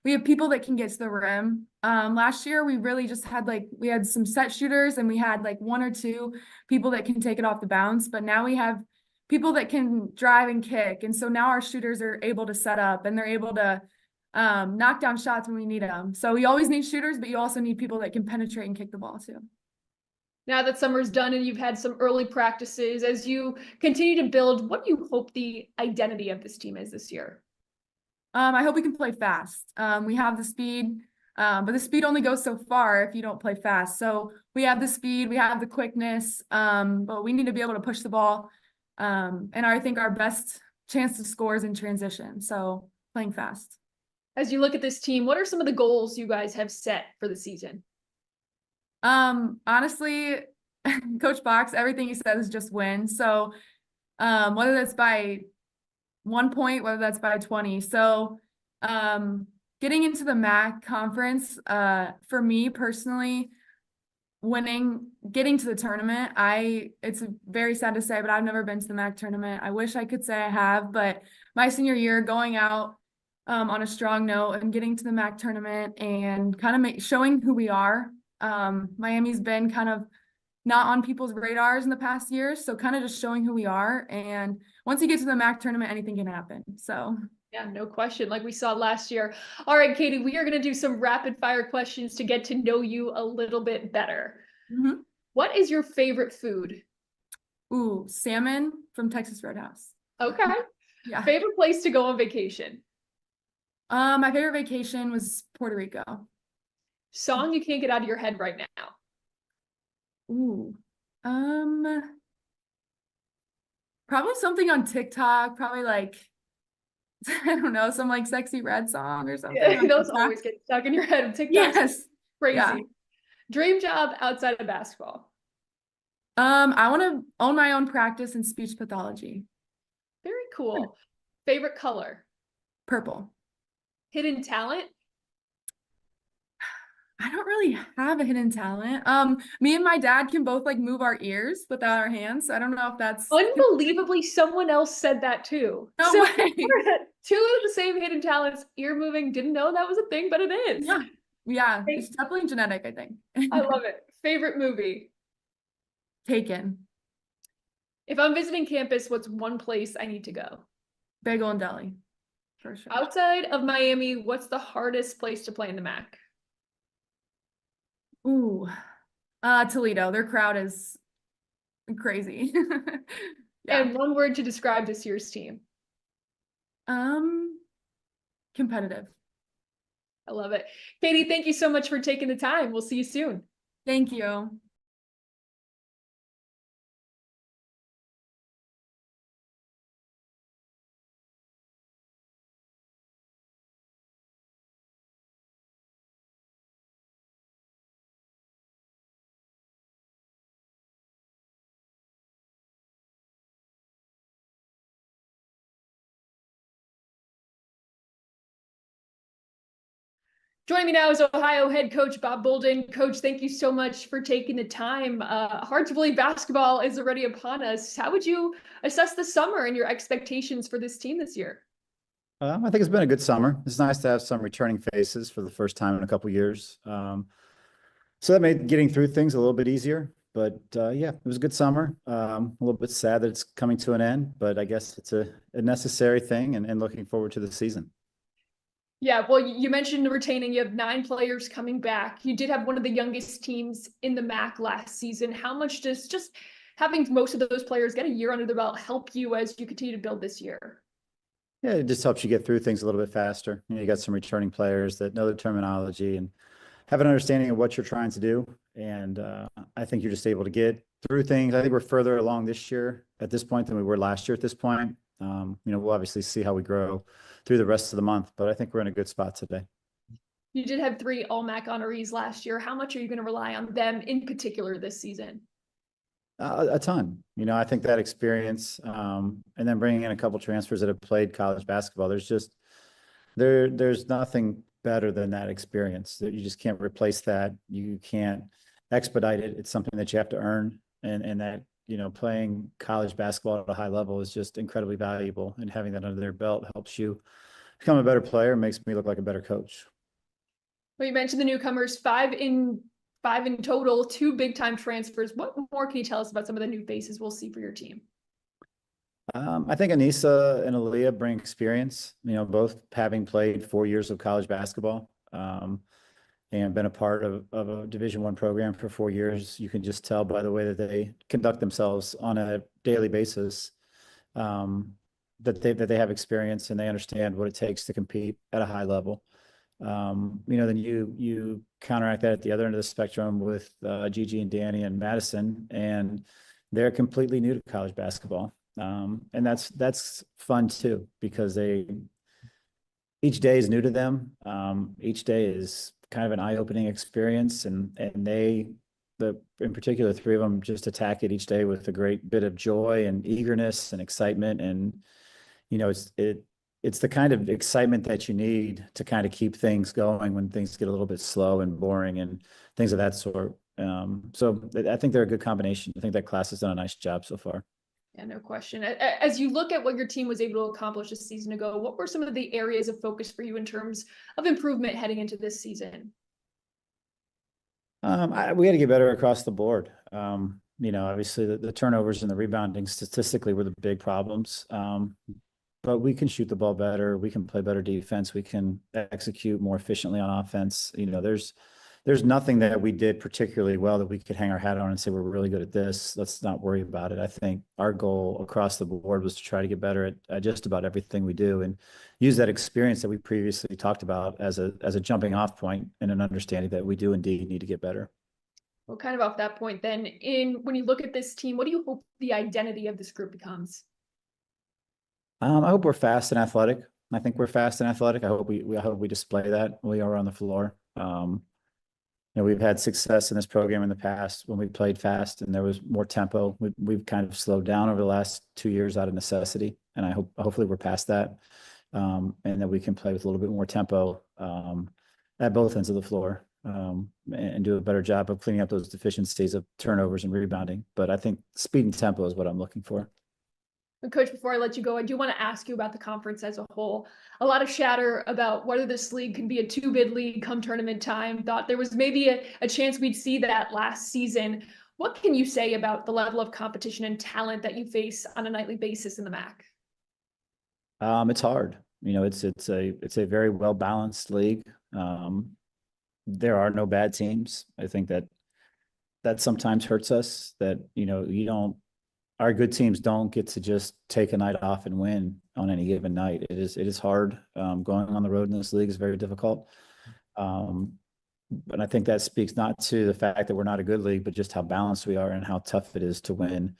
We have people that can get to the rim. Last year we really just had we had some set shooters, and we had 1 or 2 people that can take it off the bounce. But now we have people that can drive and kick. And so now our shooters are able to set up, and they're able to knock down shots when we need them. So you always need shooters, but you also need people that can penetrate and kick the ball too. Now that summer's done and you've had some early practices, as you continue to build, what do you hope the identity of this team is this year? I hope we can play fast. We have the speed, but the speed only goes so far if you don't play fast. So we have the speed, we have the quickness, but we need to be able to push the ball. And I think our best chance to score is in transition. So playing fast. As you look at this team, what are some of the goals you guys have set for the season? Honestly, Coach Box, everything he says is just win. So whether that's by 1 point, whether that's by 20. So getting into the MAC conference, for me personally, getting to the tournament, it's very sad to say, but I've never been to the MAC tournament. I wish I could say I have, but my senior year, going out on a strong note and getting to the MAC tournament and kind of showing who we are. Miami's been kind of not on people's radars in the past years, so kind of just showing who we are. And once you get to the MAC tournament, anything can happen. So yeah, no question, like we saw last year. All right, Katie, we are going to do some rapid fire questions to get to know you a little bit better. Mm-hmm. What is your favorite food? Ooh, salmon from Texas Roadhouse. Okay. Yeah. Favorite place to go on vacation? My favorite vacation was Puerto Rico. Song you can't get out of your head right now? Ooh. Probably something on TikTok, probably like, I don't know, some like Sexy Red song or something. Yeah, on those TikTok. always get stuck in your head. TikTok's Yes. crazy. Yeah. Dream job outside of basketball? I want to own my own practice in speech pathology. Very cool. Favorite color? Purple. Hidden talent? I don't really have a hidden talent. Me and my dad can both like move our ears without our hands. So I don't know if that's Unbelievably, someone else said that too. No So way. two of the same hidden talents, ear moving. Didn't know that was a thing, but it is. Yeah. Yeah. It's definitely genetic, I think. I love it. Favorite movie? Taken. If I'm visiting campus, what's one place I need to go? Bagel and Deli. For sure. Outside of Miami, what's the hardest place to play in the MAC? Ooh. Toledo. Their crowd is crazy. Yeah. And one word to describe this year's team. Competitive. I love it. Katie, thank you so much for taking the time. We'll see you soon. Thank you. Joining me now is Ohio head coach Bob Bolden. Coach, thank you so much for taking the time. Hard to believe basketball is already upon us. How would you assess the summer and your expectations for this team this year? I think it's been a good summer. It's nice to have some returning faces for the first time in a couple of years. So that made getting through things a little bit easier. But yeah, it was a good summer. A little bit sad that it's coming to an end, but I guess it's a necessary thing and looking forward to the season. Yeah, well, you mentioned retaining. You have 9 players coming back. You did have one of the youngest teams in the MAC last season. How much does just having most of those players get a year under their belt help you as you continue to build this year? Yeah, it just helps you get through things a little bit faster. You got some returning players that know the terminology and have an understanding of what you're trying to do. And I think you're just able to get through things. I think we're further along this year at this point than we were last year at this point. We'll obviously see how we grow through the rest of the month, but I think we're in a good spot today. You did have 3 All-MAC honorees last year. How much are you going to rely on them in particular this season? A ton. I think that experience, and then bringing in a couple transfers that have played college basketball, there's nothing better than that experience. That you just can't replace that. You can't expedite it. It's something that you have to earn, and that playing college basketball at a high level is just incredibly valuable, and having that under their belt helps you become a better player, makes me look like a better coach. Well, you mentioned the newcomers, 5 in total, 2 big time transfers. What more can you tell us about some of the new faces we'll see for your team? I think Anissa and Aaliyah bring experience, both having played 4 years of college basketball, and been a part of a Division I program for 4 years. You can just tell by the way that they conduct themselves on a daily basis, that they have experience and they understand what it takes to compete at a high level. Then you counteract that at the other end of the spectrum with Gigi and Danny and Madison, and they're completely new to college basketball. And that's fun too, because each day is new to them. Each day is kind of an eye-opening experience, and in particular, 3 of them just attack it each day with a great bit of joy and eagerness and excitement. And it's the kind of excitement that you need to kind of keep things going when things get a little bit slow and boring and things of that sort. So I think they're a good combination. I think that class has done a nice job so far. Yeah, no question. As you look at what your team was able to accomplish a season ago, what were some of the areas of focus for you in terms of improvement heading into this season? We had to get better across the board. Obviously the turnovers and the rebounding statistically were the big problems. But we can shoot the ball better. We can play better defense. We can execute more efficiently on offense. there's nothing that we did particularly well that we could hang our hat on and say, we're really good at this. Let's not worry about it. I think our goal across the board was to try to get better at just about everything we do and use that experience that we previously talked about as a jumping off point and an understanding that we do indeed need to get better. Well, kind of off that point then, when you look at this team, what do you hope the identity of this group becomes? I hope we're fast and athletic. I think we're fast and athletic. I hope we display that when we are on the floor. We've had success in this program in the past when we played fast and there was more tempo. We've kind of slowed down over the last 2 years out of necessity, and hopefully we're past that, and that we can play with a little bit more tempo at both ends of the floor, and do a better job of cleaning up those deficiencies of turnovers and rebounding. But I think speed and tempo is what I'm looking for. And Coach, before I let you go, I do want to ask you about the conference as a whole. A lot of chatter about whether this league can be a 2-bid league come tournament time. Thought there was maybe a chance we'd see that last season. What can you say about the level of competition and talent that you face on a nightly basis in the MAC? It's hard. It's a very well balanced league. There are no bad teams. I think that sometimes hurts us. That our good teams don't get to just take a night off and win on any given night. It is hard. Going on the road in this league is very difficult. But I think that speaks not to the fact that we're not a good league, but just how balanced we are and how tough it is to win.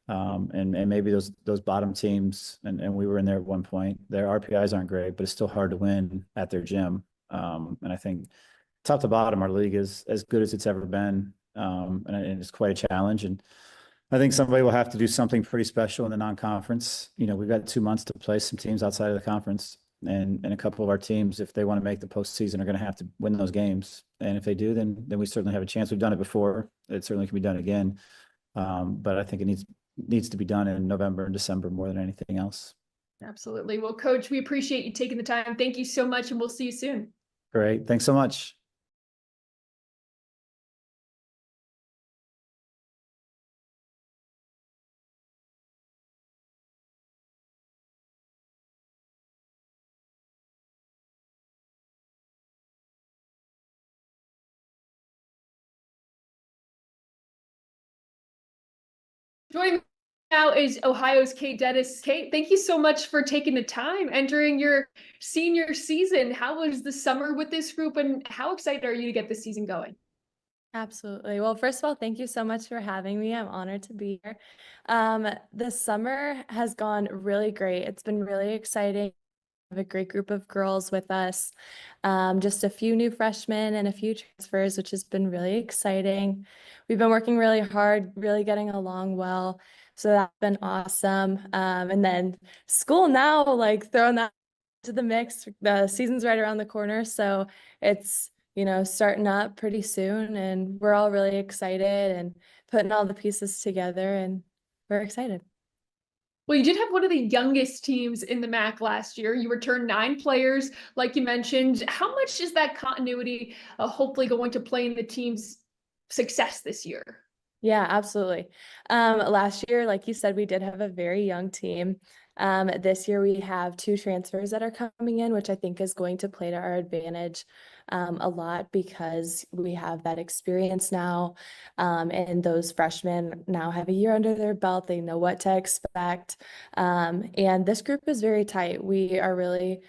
And maybe those bottom teams, and we were in there at one point, their RPIs aren't great, but it's still hard to win at their gym. And I think top to bottom, our league is as good as it's ever been. And it's quite a challenge. And I think somebody will have to do something pretty special in the non-conference. We've got 2 months to play some teams outside of the conference, and a couple of our teams, if they want to make the postseason, are going to have to win those games. And if they do, then we certainly have a chance. We've done it before. It certainly can be done again. But I think it needs to be done in November and December more than anything else. Absolutely. Well, Coach, we appreciate you taking the time. Thank you so much, and we'll see you soon. Great. Thanks so much. Joining me now is Ohio's Kate Dennis. Kate, thank you so much for taking the time entering your senior season. How was the summer with this group, and how excited are you to get this season going? Absolutely. Well, first of all, thank you so much for having me. I'm honored to be here. The summer has gone really great. It's been really exciting. We have a great group of girls with us. Just a few new freshmen and a few transfers, which has been really exciting. We've been working really hard, really getting along well. So that's been awesome. And then school now, like throwing that to the mix. The season's right around the corner. So it's, starting up pretty soon, and we're all really excited and putting all the pieces together, and we're excited. Well, you did have one of the youngest teams in the MAC last year. You returned 9 players, like you mentioned. How much is that continuity hopefully going to play in the team's success this year? Yeah, absolutely. Last year, like you said, we did have a very young team. This year we have 2 transfers that are coming in, which I think is going to play to our advantage a lot, because we have that experience now, and those freshmen now have a year under their belt. They know what to expect, and this group is very tight. We are really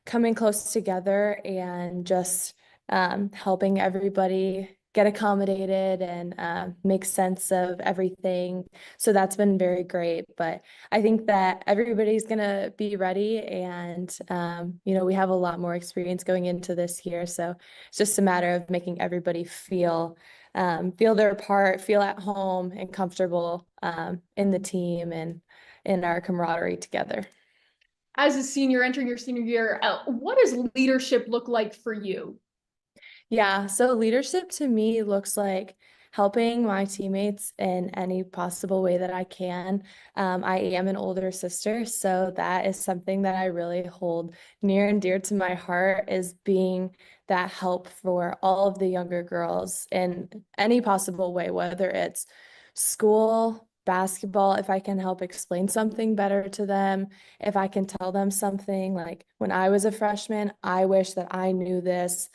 coming close together and just helping everybody get accommodated and make sense of everything. So that's been very great. But I think that everybody's going to be ready, and, we have a lot more experience going into this year. So it's just a matter of making everybody feel their part, feel at home and comfortable in the team and in our camaraderie together. As a senior entering your senior year, what does leadership look like for you? Yeah, so leadership to me looks like helping my teammates in any possible way that I can. I am an older sister, so that is something that I really hold near and dear to my heart, is being that help for all of the younger girls in any possible way, whether it's school, basketball, if I can help explain something better to them, if I can tell them something like, when I was a freshman, I wish that I knew this.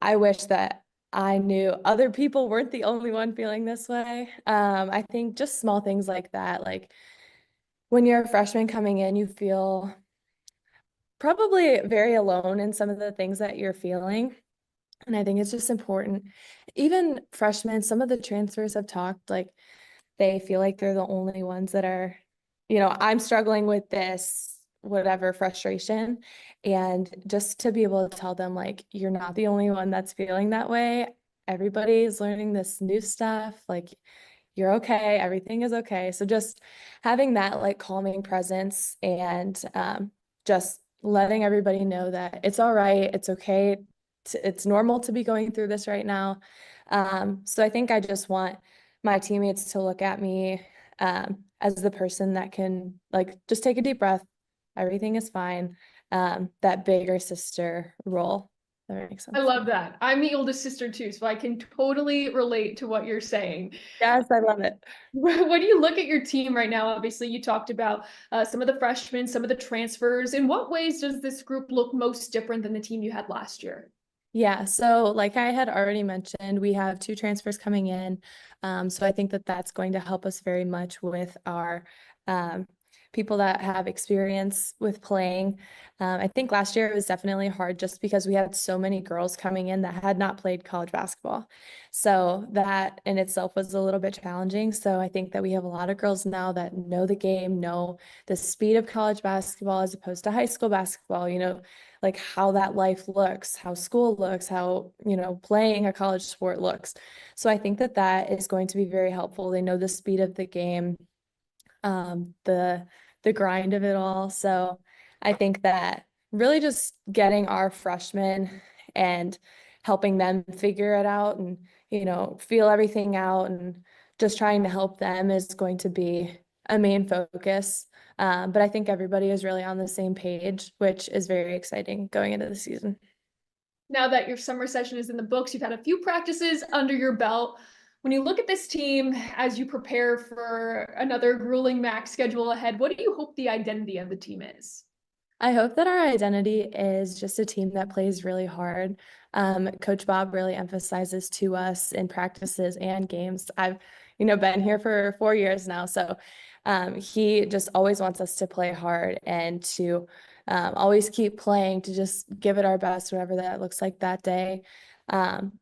I wish that I knew other people weren't the only one feeling this way. I think just small things like that, like when you're a freshman coming in, you feel probably very alone in some of the things that you're feeling. And I think it's just important. Even freshmen, some of the transfers have talked like they feel like they're the only ones that are, I'm struggling with this, whatever frustration. And just to be able to tell them, like, you're not the only one that's feeling that way. Everybody is learning this new stuff. Like, you're okay. Everything is okay. So just having that like calming presence and just letting everybody know that it's all right. It's okay. It's normal to be going through this right now. So I think I just want my teammates to look at me as the person that can like just take a deep breath. Everything is fine. That bigger sister role. That makes sense. I love that. I'm the oldest sister too, so I can totally relate to what you're saying. Yes, I love it. When you look at your team right now, obviously you talked about some of the freshmen, some of the transfers. In what ways does this group look most different than the team you had last year? Yeah, so like I had already mentioned, we have 2 transfers coming in. So I think that that's going to help us very much with our people that have experience with playing. I think last year it was definitely hard just because we had so many girls coming in that had not played college basketball. So that in itself was a little bit challenging. So I think that we have a lot of girls now that know the game, know the speed of college basketball as opposed to high school basketball, like how that life looks, how school looks, how, playing a college sport looks. So I think that that is going to be very helpful. They know the speed of the game, the grind of it all. So I think that really just getting our freshmen and helping them figure it out and, feel everything out and just trying to help them is going to be a main focus. But I think everybody is really on the same page, which is very exciting going into the season. Now that your summer session is in the books, you've had a few practices under your belt. When you look at this team as you prepare for another grueling MAC schedule ahead, what do you hope the identity of the team is? I hope that our identity is just a team that plays really hard. Coach Bob really emphasizes to us in practices and games. I've, been here for 4 years now, so he just always wants us to play hard and to always keep playing, to just give it our best, whatever that looks like that day.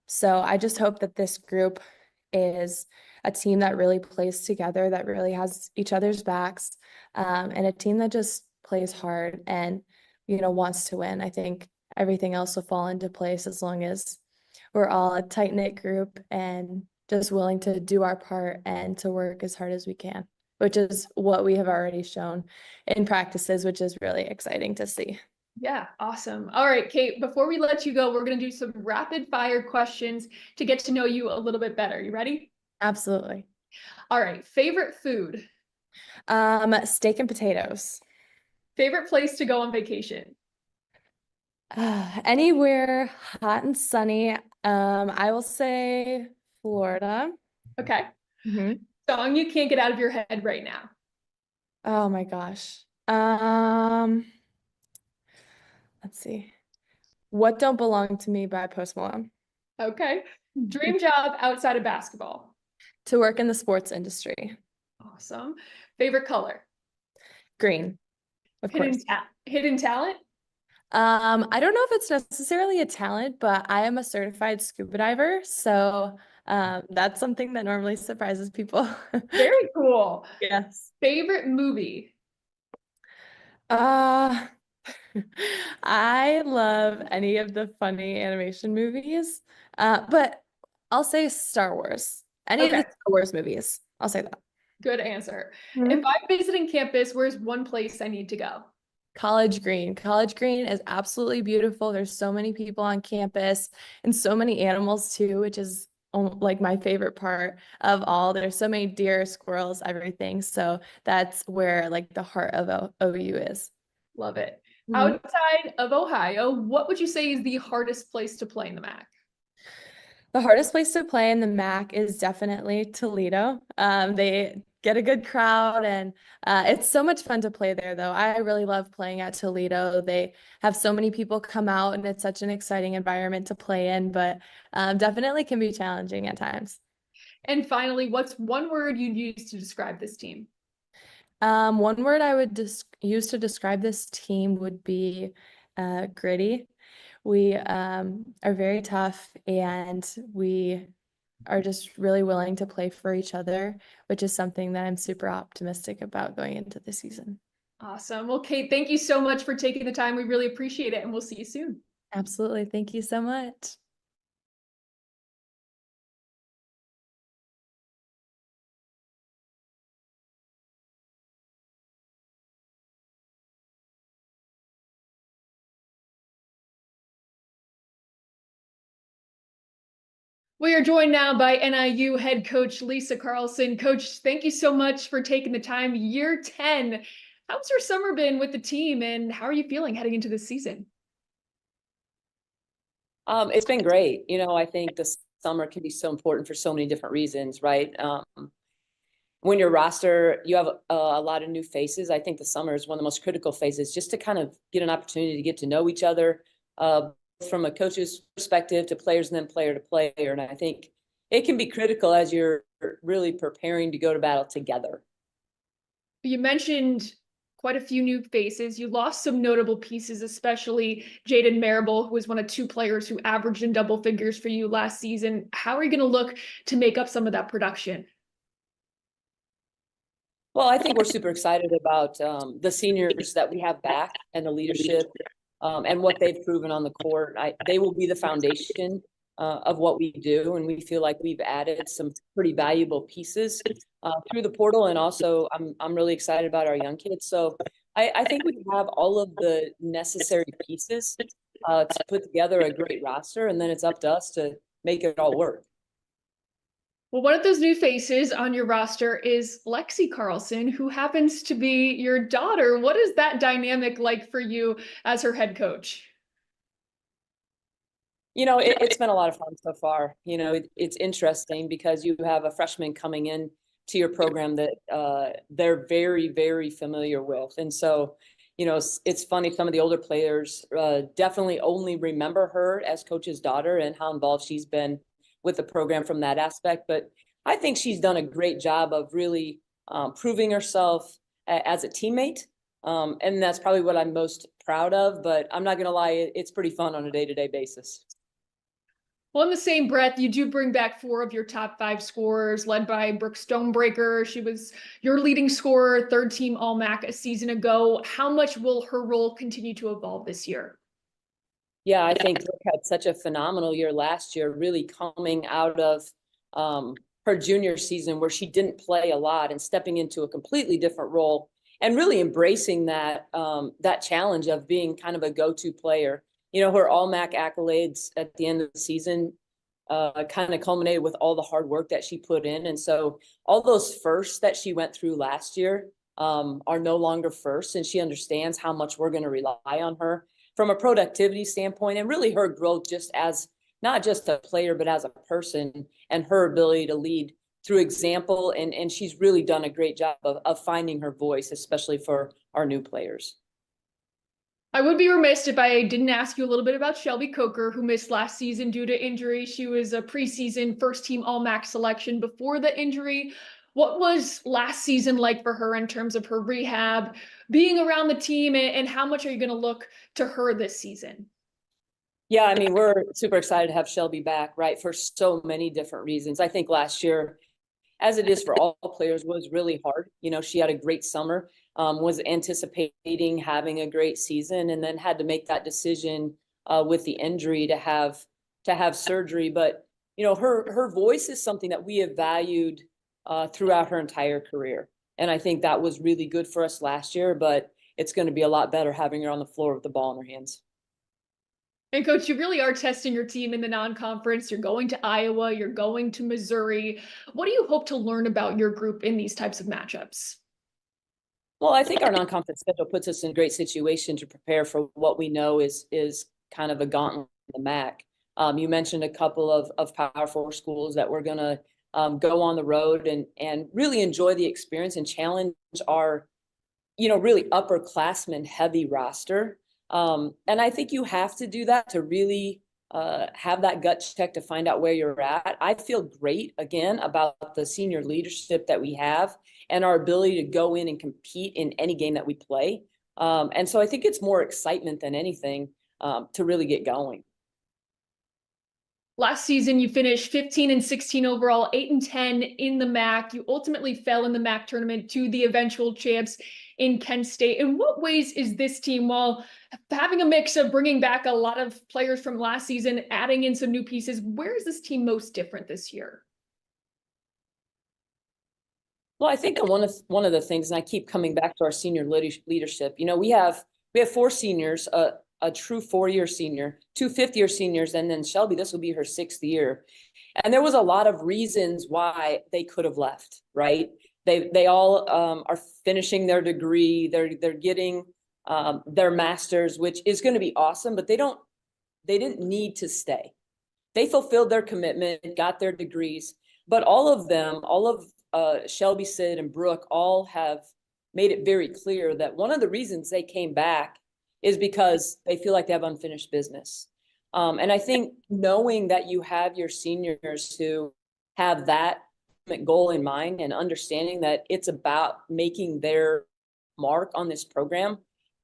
So I just hope that this group is a team that really plays together, that really has each other's backs, and a team that just plays hard and, wants to win. I think everything else will fall into place as long as we're all a tight-knit group and just willing to do our part and to work as hard as we can, which is what we have already shown in practices, which is really exciting to see. Yeah, awesome. All right, Kate, before we let you go, we're going to do some rapid fire questions to get to know you a little bit better. You ready? Absolutely. All right, favorite food? Steak and potatoes. Favorite place to go on vacation? Anywhere hot and sunny. I will say Florida. Okay. Mm-hmm. Song you can't get out of your head right now? Oh my gosh. Let's see. What Don't Belong to Me by Post Malone. Okay. Dream job outside of basketball? To work in the sports industry. Awesome. Favorite color? Green. Of course. Hidden talent? I don't know if it's necessarily a talent, but I am a certified scuba diver. So that's something that normally surprises people. Very cool. Yes. Favorite movie? I love any of the funny animation movies, but I'll say Star Wars. Any of the Star Wars movies. I'll say that. Good answer. Mm-hmm. If I'm visiting campus, where's one place I need to go? College Green. College Green is absolutely beautiful. There's so many people on campus and so many animals too, which is like my favorite part of all. There's so many deer, squirrels, everything. So that's where like the heart of OU is. Love it. Mm-hmm. Outside of Ohio, what would you say is the hardest place to play in the MAC? The hardest place to play in the MAC is definitely Toledo. They get a good crowd. And it's so much fun to play there, though. I really love playing at Toledo. They have so many people come out, and it's such an exciting environment to play in, but definitely can be challenging at times. And finally, what's one word you'd use to describe this team? One word I would use to describe this team would be gritty. We are very tough, and we are just really willing to play for each other, which is something that I'm super optimistic about going into the season. Awesome. Well, Kate, thank you so much for taking the time. We really appreciate it, and we'll see you soon. Absolutely. Thank you so much. We are joined now by NIU head coach Lisa Carlson. Coach, thank you so much for taking the time. Year 10. How's your summer been with the team, and how are you feeling heading into this season? It's been great. I think the summer can be so important for so many different reasons, right? When your roster, you have a lot of new faces. I think the summer is one of the most critical phases, just to kind of get an opportunity to get to know each other, from a coach's perspective to players and then player to player. And I think it can be critical as you're really preparing to go to battle together. You mentioned quite a few new faces. You lost some notable pieces, especially Jaden Marable, who was one of 2 players who averaged in double figures for you last season. How are you going to look to make up some of that production? Well, I think we're super excited about the seniors that we have back and the leadership and what they've proven on the court. They will be the foundation of what we do, and we feel like we've added some pretty valuable pieces through the portal. And also, I'm really excited about our young kids. So I think we have all of the necessary pieces to put together a great roster, and then it's up to us to make it all work. Well, one of those new faces on your roster is Lexi Carlson, who happens to be your daughter. What is that dynamic like for you as her head coach? It's been a lot of fun so far. It's interesting because you have a freshman coming in to your program that they're very, very familiar with. And so, it's funny, some of the older players definitely only remember her as coach's daughter and how involved she's been with the program from that aspect. But I think she's done a great job of really proving herself as a teammate. And that's probably what I'm most proud of. But I'm not going to lie, it's pretty fun on a day-to-day basis. Well, in the same breath, you do bring back 4 of your top 5 scorers, led by Brooke Stonebreaker. She was your leading scorer, 3rd team All-MAC a season ago. How much will her role continue to evolve this year? Yeah, I think Brooke had such a phenomenal year last year, really coming out of her junior season where she didn't play a lot and stepping into a completely different role and really embracing that challenge of being kind of a go-to player. Her All-MAC accolades at the end of the season kind of culminated with all the hard work that she put in. And so all those firsts that she went through last year are no longer firsts, and she understands how much we're going to rely on her from a productivity standpoint, and really her growth just as not just a player, but as a person, and her ability to lead through example. And she's really done a great job of finding her voice, especially for our new players. I would be remiss if I didn't ask you a little bit about Shelby Coker, who missed last season due to injury. She was a preseason 1st team All-MAC selection before the injury. What was last season like for her in terms of her rehab, being around the team, and how much are you going to look to her this season? Yeah, I mean, we're super excited to have Shelby back, right, for so many different reasons. I think last year, as it is for all players, was really hard. She had a great summer, was anticipating having a great season, and then had to make that decision with the injury to have surgery. But, her voice is something that we have valued throughout her entire career. And I think that was really good for us last year, but it's going to be a lot better having her on the floor with the ball in her hands. And Coach, you really are testing your team in the non-conference. You're going to Iowa, you're going to Missouri. What do you hope to learn about your group in these types of matchups? Well, I think our non-conference schedule puts us in a great situation to prepare for what we know is kind of a gauntlet in the MAC. You mentioned a couple of Power 4 schools that we're going to go on the road and really enjoy the experience and challenge our, really upperclassmen heavy roster. And I think you have to do that to really have that gut check to find out where you're at. I feel great, again, about the senior leadership that we have and our ability to go in and compete in any game that we play. And so I think it's more excitement than anything to really get going. Last season, you finished 15-16 overall, 8-10 in the MAC. You ultimately fell in the MAC tournament to the eventual champs in Kent State. In what ways is this team, while having a mix of bringing back a lot of players from last season, adding in some new pieces, where is this team most different this year? Well, I think one of the things, and I keep coming back to our senior leadership. We have 4 seniors, a true 4-year senior, 2 fifth-year seniors, and then Shelby, this will be her 6th year. And there was a lot of reasons why they could have left, right? They all are finishing their degree. They're getting their master's, which is going to be awesome, but they didn't need to stay. They fulfilled their commitment, got their degrees, but all of Shelby, Sid, and Brooke all have made it very clear that one of the reasons they came back is because they feel like they have unfinished business. And I think knowing that you have your seniors who have that goal in mind and understanding that it's about making their mark on this program,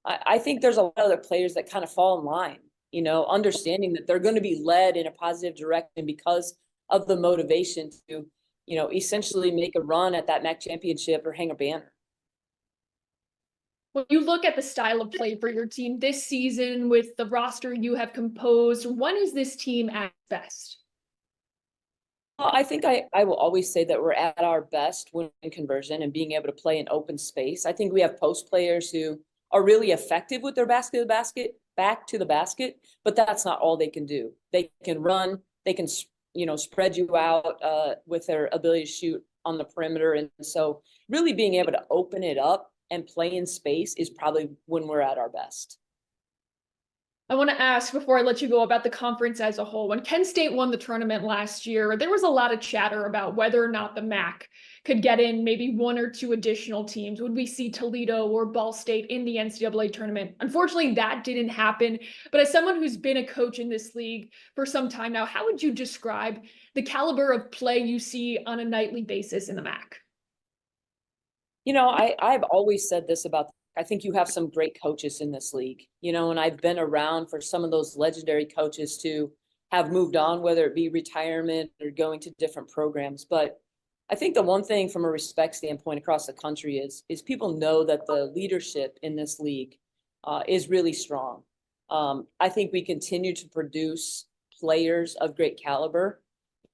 I think there's a lot of other players that kind of fall in line, understanding that they're going to be led in a positive direction because of the motivation to, essentially make a run at that MAC championship or hang a banner. When you look at the style of play for your team this season with the roster you have composed, when is this team at best? Well, I think I will always say that we're at our best when in conversion and being able to play in open space. I think we have post players who are really effective with their back to the basket, but that's not all they can do. They can run, they can, spread you out with their ability to shoot on the perimeter. And so really being able to open it up and play in space is probably when we're at our best. I want to ask before I let you go about the conference as a whole. When Kent State won the tournament last year, there was a lot of chatter about whether or not the MAC could get in maybe 1 or 2 additional teams. Would we see Toledo or Ball State in the NCAA tournament? Unfortunately, that didn't happen. But as someone who's been a coach in this league for some time now, how would you describe the caliber of play you see on a nightly basis in the MAC? I've always said this about, I think you have some great coaches in this league, and I've been around for some of those legendary coaches to have moved on, whether it be retirement or going to different programs. But I think the one thing from a respect standpoint across the country is people know that the leadership in this league is really strong. I think we continue to produce players of great caliber,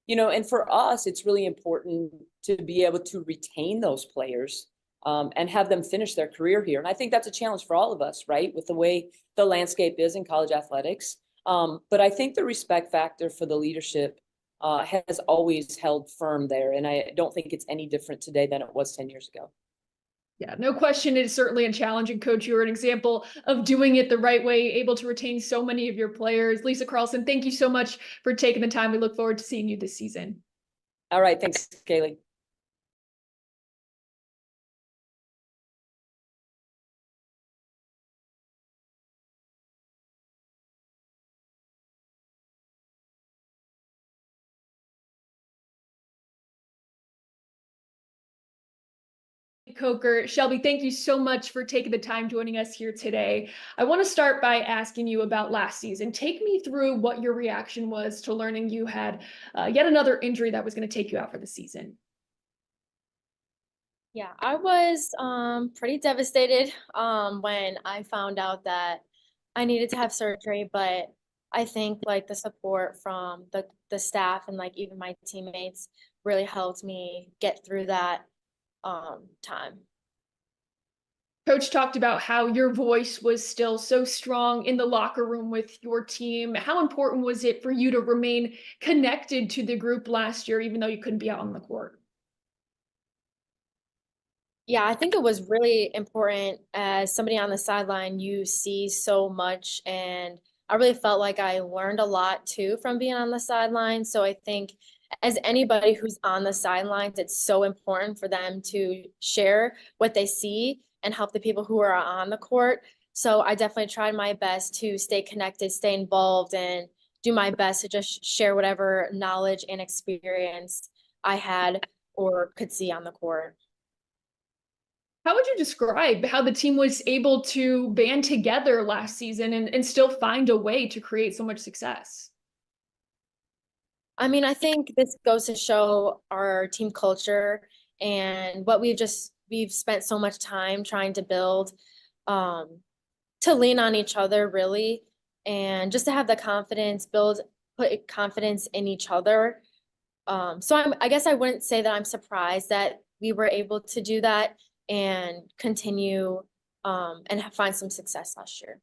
and for us, it's really important to be able to retain those players and have them finish their career here. And I think that's a challenge for all of us, right? With the way the landscape is in college athletics. But I think the respect factor for the leadership has always held firm there. And I don't think it's any different today than it was 10 years ago. Yeah, no question. It's certainly a challenge. And Coach, you're an example of doing it the right way, able to retain so many of your players. Lisa Carlson, thank you so much for taking the time. We look forward to seeing you this season. All right. Thanks, Kaylee. Coker. Shelby, thank you so much for taking the time joining us here today. I want to start by asking you about last season. Take me through what your reaction was to learning you had yet another injury that was going to take you out for the season. Yeah, I was pretty devastated when I found out that I needed to have surgery, but I think the support from the staff and even my teammates really helped me get through that time. Coach talked about how your voice was still so strong in the locker room with your team. How important was it for you to remain connected to the group last year, even though you couldn't be out on the court? Yeah, I think it was really important. As somebody on the sideline, you see so much, and I really felt like I learned a lot too from being on the sideline. So I think as anybody who's on the sidelines, it's so important for them to share what they see and help the people who are on the court. So I definitely tried my best to stay connected, stay involved, and do my best to just share whatever knowledge and experience I had or could see on the court. How would you describe how the team was able to band together last season and still find a way to create so much success? I mean, I think this goes to show our team culture and what we've spent so much time trying to build, to lean on each other really, and just to have the confidence, put confidence in each other. So I guess I wouldn't say that I'm surprised that we were able to do that and continue and find some success last year.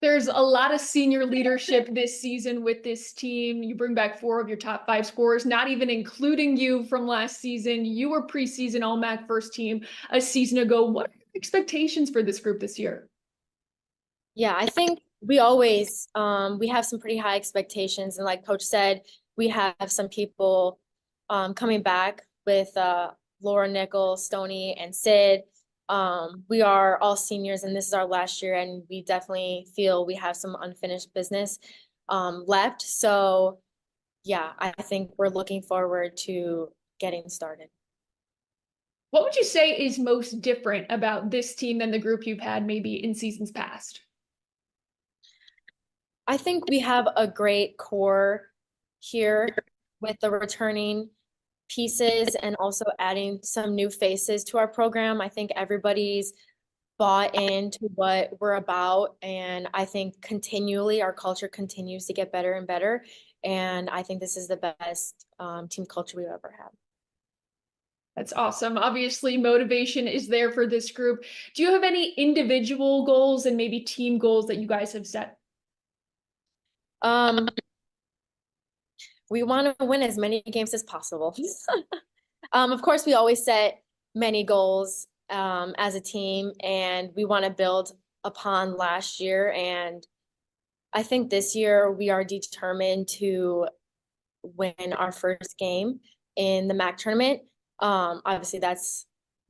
There's a lot of senior leadership this season with this team. You bring back 4 of your top 5 scorers, not even including you from last season. You were preseason All-MAC first team a season ago. What are your expectations for this group this year? Yeah, I think we always, we have some pretty high expectations. And like Coach said, we have some people coming back with Laura Nichols, Stoney, and Sid. We are all seniors and this is our last year, and we definitely feel we have some unfinished business left. So yeah, I think we're looking forward to getting started. What would you say is most different about this team than the group you've had maybe in seasons past? I think we have a great core here with the returning pieces and also adding some new faces to our program. I think everybody's bought into what we're about, and I think continually our culture continues to get better and better, and I think this is the best team culture we've ever had. That's awesome. Obviously, motivation is there for this group. Do you have any individual goals and maybe team goals that you guys have set? We want to win as many games as possible. Of course, we always set many goals as a team, and we want to build upon last year. And I think this year we are determined to win our first game in the MAC tournament. Obviously,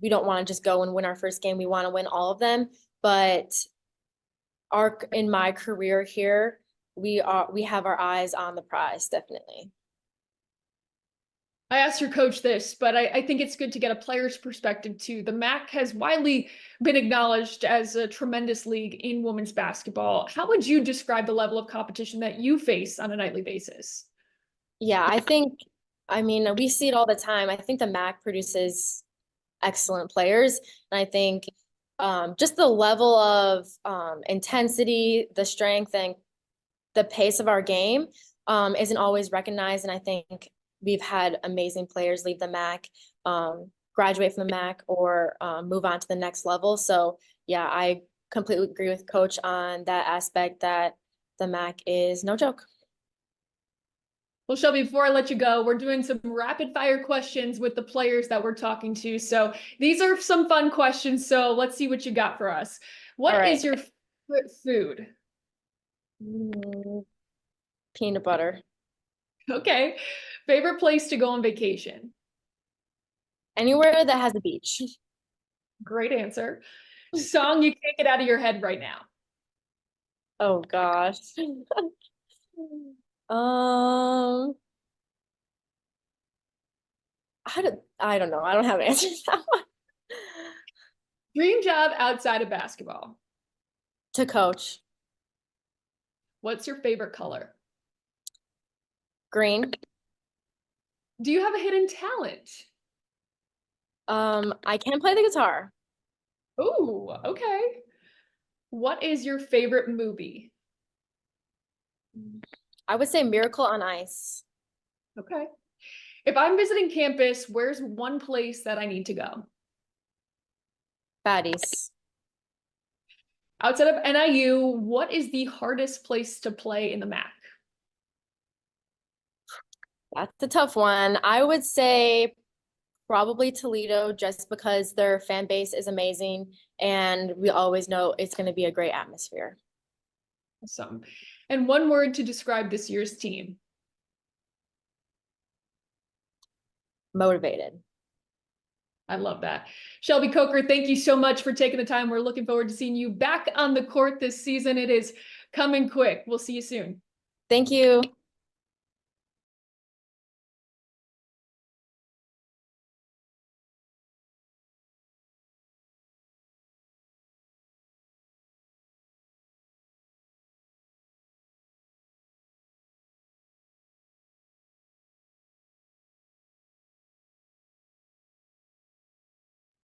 we don't want to just go and win our first game. We want to win all of them. But in my career here, we have our eyes on the prize, definitely. I asked your coach this, but I think it's good to get a player's perspective too. The MAC has widely been acknowledged as a tremendous league in women's basketball. How would you describe the level of competition that you face on a nightly basis? Yeah, I mean, we see it all the time. I think the MAC produces excellent players. And I think just the level of intensity, the strength, and the pace of our game isn't always recognized. And I think we've had amazing players leave the MAC, graduate from the MAC, or move on to the next level. So yeah, I completely agree with Coach on that aspect, that the MAC is no joke. Well, Shelby, before I let you go, we're doing some rapid fire questions with the players that we're talking to. So these are some fun questions. So let's see what you got for us. What is your favorite food? Peanut butter. Okay. Favorite place to go on vacation? Anywhere that has a beach. Great answer. Song you can't get out of your head right now? Oh gosh. I don't know. I don't have an answer to that one. Dream job outside of basketball? To coach. What's your favorite color? Green. Do you have a hidden talent? I can play the guitar. Oh, okay. What is your favorite movie? I would say Miracle on Ice. Okay. If I'm visiting campus, where's one place that I need to go? Baddies. Outside of NIU, what is the hardest place to play in the MAC? That's a tough one. I would say probably Toledo, just because their fan base is amazing and we always know it's going to be a great atmosphere. Awesome. And one word to describe this year's team. motivated. I love that. Shelby Coker, thank you so much for taking the time. We're looking forward to seeing you back on the court this season. It is coming quick. We'll see you soon. Thank you.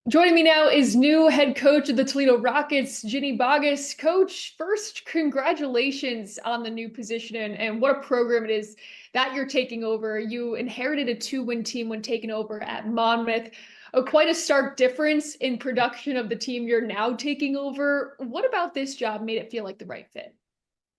Joining me now is new head coach of the Toledo Rockets, Ginny Bogus. Coach, first, congratulations on the new position and what a program it is that you're taking over. You inherited a 2-win team when taking over at Monmouth. Quite a stark difference in production of the team you're now taking over. What about this job made it feel like the right fit?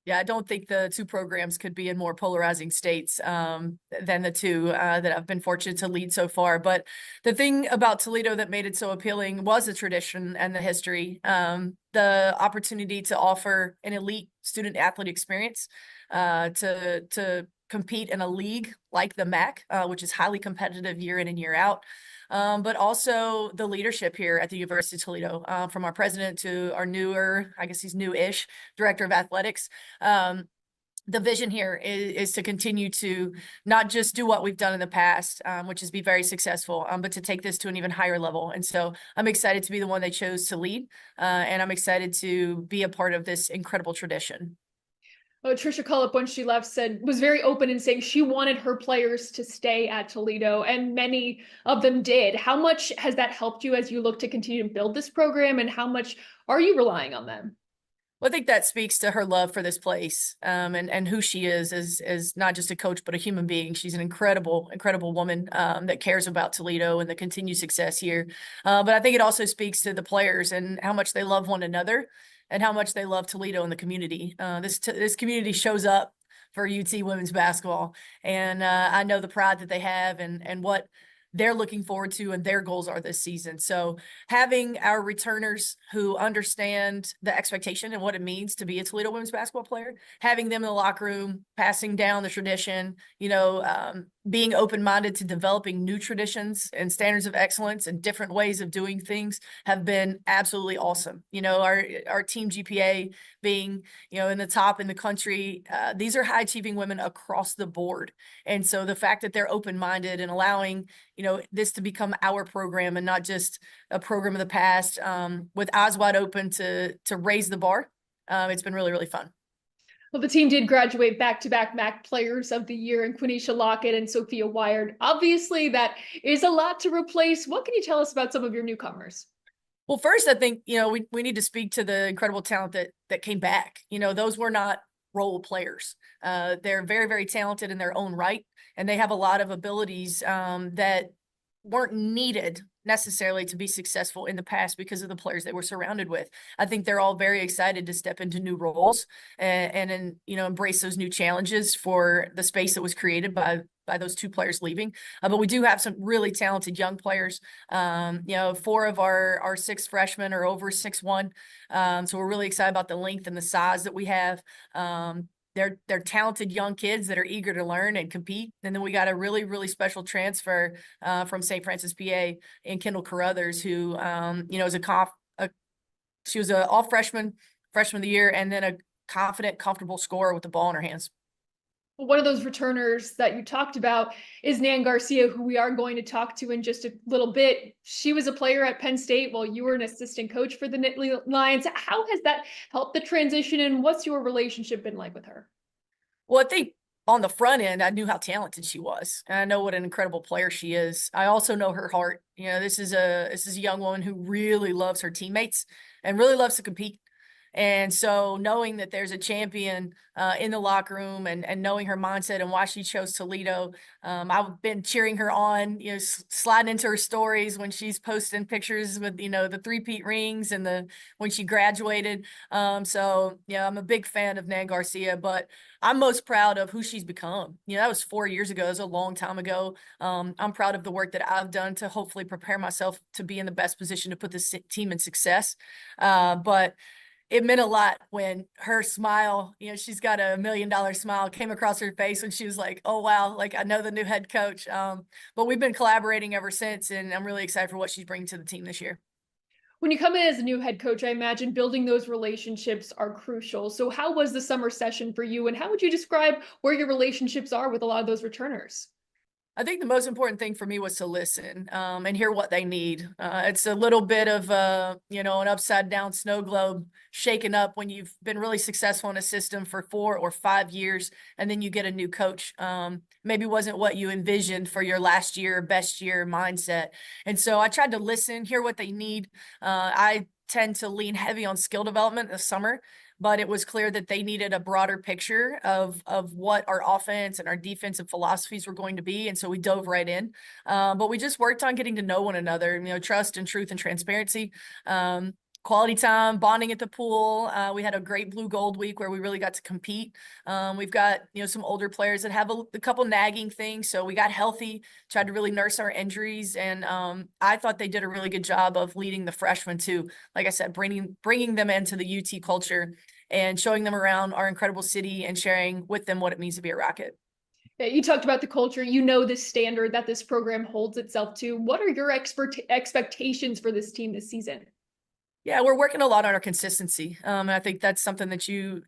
Yeah, I don't think the two programs could be in more polarizing states than the two that I've been fortunate to lead so far. But the thing about Toledo that made it so appealing was the tradition and the history, the opportunity to offer an elite student athlete experience, to compete in a league like the MAC, which is highly competitive year in and year out. But also the leadership here at the University of Toledo, from our president to our newer, I guess he's new-ish, director of athletics. The vision here is to continue to not just do what we've done in the past, which is be very successful, but to take this to an even higher level. And so I'm excited to be the one they chose to lead, and I'm excited to be a part of this incredible tradition. Tricia Cullip, when she left, was very open in saying she wanted her players to stay at Toledo, and many of them did. How much has that helped you as you look to continue to build this program, and how much are you relying on them? Well, I think that speaks to her love for this place, and who she is as not just a coach, but a human being. She's an incredible woman that cares about Toledo and the continued success here. But I think it also speaks to the players and how much they love one another and how much they love Toledo and the community. This community shows up for UT women's basketball, and I know the pride that they have and what they're looking forward to and their goals are this season. So having our returners who understand the expectation and what it means to be a Toledo women's basketball player, having them in the locker room, passing down the tradition, being open-minded to developing new traditions and standards of excellence and different ways of doing things have been absolutely awesome. Our team GPA being, in the top in the country, these are high-achieving women across the board. And so the fact that they're open-minded and allowing, this to become our program and not just a program of the past, with eyes wide open to raise the bar, it's been really, really fun. Well, the team did graduate back-to-back MAC Players of the Year in Quenisha Lockett and Sophia Wired. Obviously, that is a lot to replace. What can you tell us about some of your newcomers? Well, first, I think, we need to speak to the incredible talent that came back. Those were not role players. They're very, very talented in their own right, and they have a lot of abilities that weren't needed necessarily to be successful in the past because of the players they were surrounded with. I think they're all very excited to step into new roles and embrace those new challenges for the space that was created by those two players leaving. But we do have some really talented young players. 4 of our 6 freshmen are over 6'1". So we're really excited about the length and the size that we have. They're talented young kids that are eager to learn and compete. And then we got a really, really special transfer from St. Francis, PA, in Kendall Carruthers, who, is she was an all freshman of the year, and then a confident, comfortable scorer with the ball in her hands. One of those returners that you talked about is Nan Garcia, who we are going to talk to in just a little bit. She was a player at Penn State while you were an assistant coach for the Nittany Lions. How has that helped the transition, and what's your relationship been like with her? Well, I think on the front end, I knew how talented she was, and I know what an incredible player she is. I also know her heart. This is a young woman who really loves her teammates and really loves to compete. And so knowing that there's a champion in the locker room and knowing her mindset and why she chose Toledo, I've been cheering her on, sliding into her stories when she's posting pictures with, the three-peat rings and when she graduated. So I'm a big fan of Nan Garcia, but I'm most proud of who she's become. That was 4 years ago. It was a long time ago. I'm proud of the work that I've done to hopefully prepare myself to be in the best position to put this team in success. But it meant a lot when her smile, she's got a $1 million smile, came across her face when she was like, oh, wow, like I know the new head coach. But we've been collaborating ever since, and I'm really excited for what she's bringing to the team this year. When you come in as a new head coach, I imagine building those relationships are crucial. So how was the summer session for you, and how would you describe where your relationships are with a lot of those returners? I think the most important thing for me was to listen and hear what they need. It's a little bit of an upside down snow globe shaken up when you've been really successful in a system for 4 or 5 years, and then you get a new coach. Maybe wasn't what you envisioned for your last year, best year mindset. And so I tried to listen, hear what they need. I tend to lean heavy on skill development this summer, but it was clear that they needed a broader picture of what our offense and our defensive philosophies were going to be. And so we dove right in. But we just worked on getting to know one another, trust and truth and transparency. Quality time, bonding at the pool. We had a great blue gold week where we really got to compete. We've got, some older players that have a couple nagging things. So we got healthy, tried to really nurse our injuries. And I thought they did a really good job of leading the freshmen to, like I said, bringing them into the UT culture and showing them around our incredible city and sharing with them what it means to be a Rocket. Yeah, you talked about the culture, the standard that this program holds itself to. What are your expectations for this team this season? Yeah, we're working a lot on our consistency. And I think that's something that you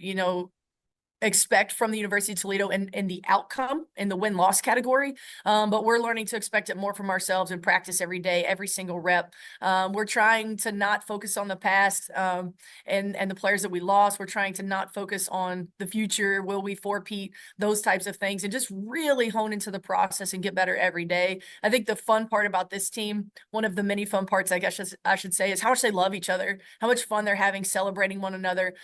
expect from the University of Toledo in the outcome in the win-loss category. But we're learning to expect it more from ourselves and practice every day, every single rep. We're trying to not focus on the past and the players that we lost. We're trying to not focus on the future. Will we four-peat? Those types of things, and just really hone into the process and get better every day. I think the fun part about this team, one of the many fun parts, I guess I should say, is how much they love each other, how much fun they're having celebrating one another,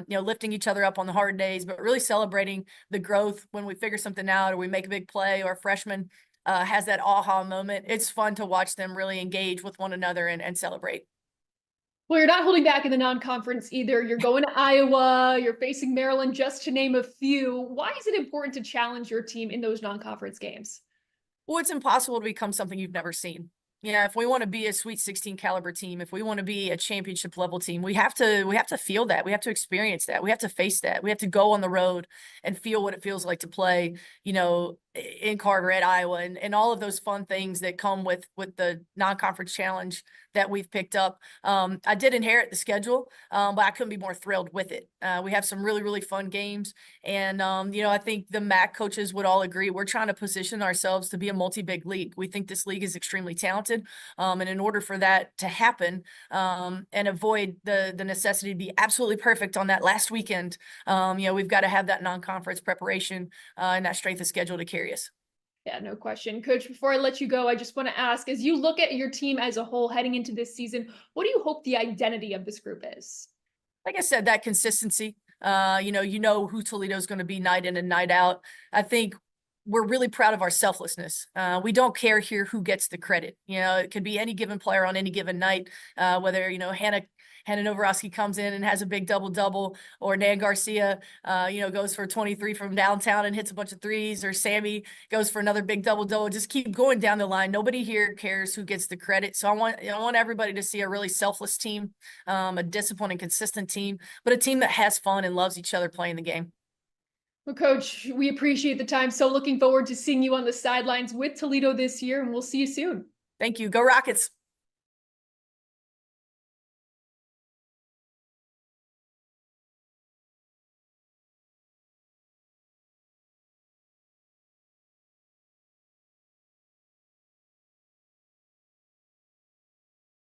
lifting each other up on the hard days, but really celebrating the growth when we figure something out or we make a big play or a freshman has that aha moment. It's fun to watch them really engage with one another and celebrate. Well, you're not holding back in the non-conference either. You're going to Iowa, you're facing Maryland, just to name a few. Why is it important to challenge your team in those non-conference games? Well, it's impossible to become something you've never seen. Yeah, if we want to be a Sweet 16 caliber team, if we want to be a championship level team, we have to feel that. We have to experience that. We have to face that. We have to go on the road and feel what it feels like to play, in Carter at Iowa and all of those fun things that come with the non-conference challenge that we've picked up. I did inherit the schedule, but I couldn't be more thrilled with it. We have some really, really fun games. And, I think the MAC coaches would all agree. We're trying to position ourselves to be a multi-big league. We think this league is extremely talented. And in order for that to happen and avoid the necessity to be absolutely perfect on that last weekend, we've got to have that non-conference preparation and that strength of schedule to carry us. Yeah, no question. Coach, before I let you go, I just want to ask, as you look at your team as a whole heading into this season, what do you hope the identity of this group is? Like I said, that consistency, who Toledo is going to be night in and night out. I think we're really proud of our selflessness. We don't care here who gets the credit. It could be any given player on any given night, whether, Hannah Novorosky comes in and has a big double-double, or Nan Garcia, goes for 23 from downtown and hits a bunch of threes, or Sammy goes for another big double-double. Just keep going down the line. Nobody here cares who gets the credit. So I want everybody to see a really selfless team, a disciplined and consistent team, but a team that has fun and loves each other playing the game. Well, Coach, we appreciate the time. So looking forward to seeing you on the sidelines with Toledo this year, and we'll see you soon. Thank you. Go Rockets.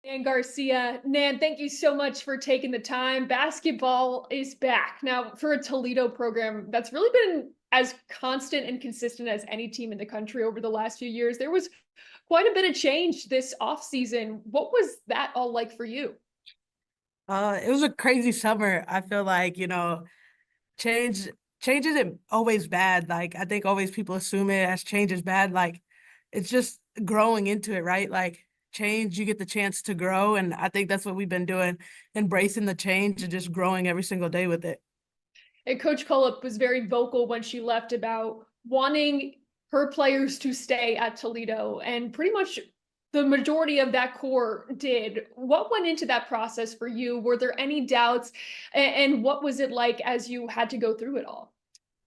Nan Garcia. Nan, thank you so much for taking the time. Basketball is back. Now, for a Toledo program that's really been as constant and consistent as any team in the country over the last few years, there was quite a bit of change this offseason. What was that all like for you? It was a crazy summer. I feel like, change isn't always bad. Like, I think always people assume it as change is bad. Like, it's just growing into it, right? Like, change, you get the chance to grow. And I think that's what we've been doing, embracing the change and just growing every single day with it. And Coach Cullip was very vocal when she left about wanting her players to stay at Toledo, and pretty much the majority of that core did. What went into that process for you? Were there any doubts? And what was it like as you had to go through it all?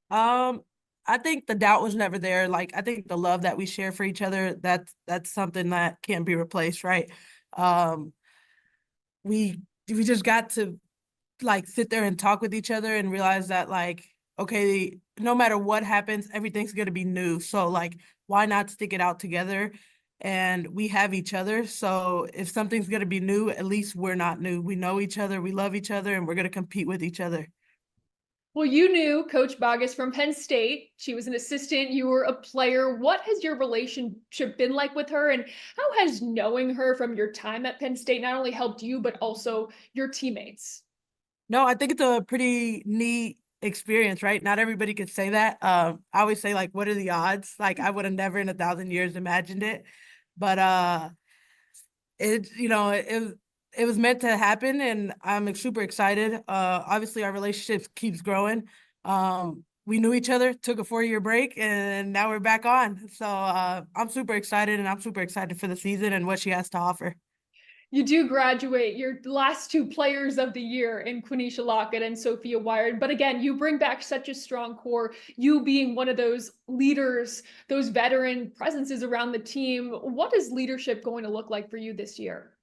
I think the doubt was never there. Like, I think the love that we share for each other, that's something that can't be replaced, right? We just got to like sit there and talk with each other and realize that, like, okay, no matter what happens, everything's gonna be new. So like, why not stick it out together? And we have each other. So if something's gonna be new, at least we're not new. We know each other, we love each other, and we're gonna compete with each other. Well, you knew Coach Bogus from Penn State. She was an assistant. You were a player. What has your relationship been like with her? And how has knowing her from your time at Penn State not only helped you, but also your teammates? No, I think it's a pretty neat experience, right? Not everybody could say that. I always say, like, what are the odds? Like, I would have never in 1,000 years imagined it. But it was meant to happen, and I'm super excited. Obviously our relationship keeps growing. We knew each other, took a 4-year break, and now we're back on. So I'm super excited, and I'm super excited for the season and what she has to offer. You do graduate your last 2 players of the year in Quenisha Lockett and Sophia Wired. But again, you bring back such a strong core, you being one of those leaders, those veteran presences around the team. What is leadership going to look like for you this year?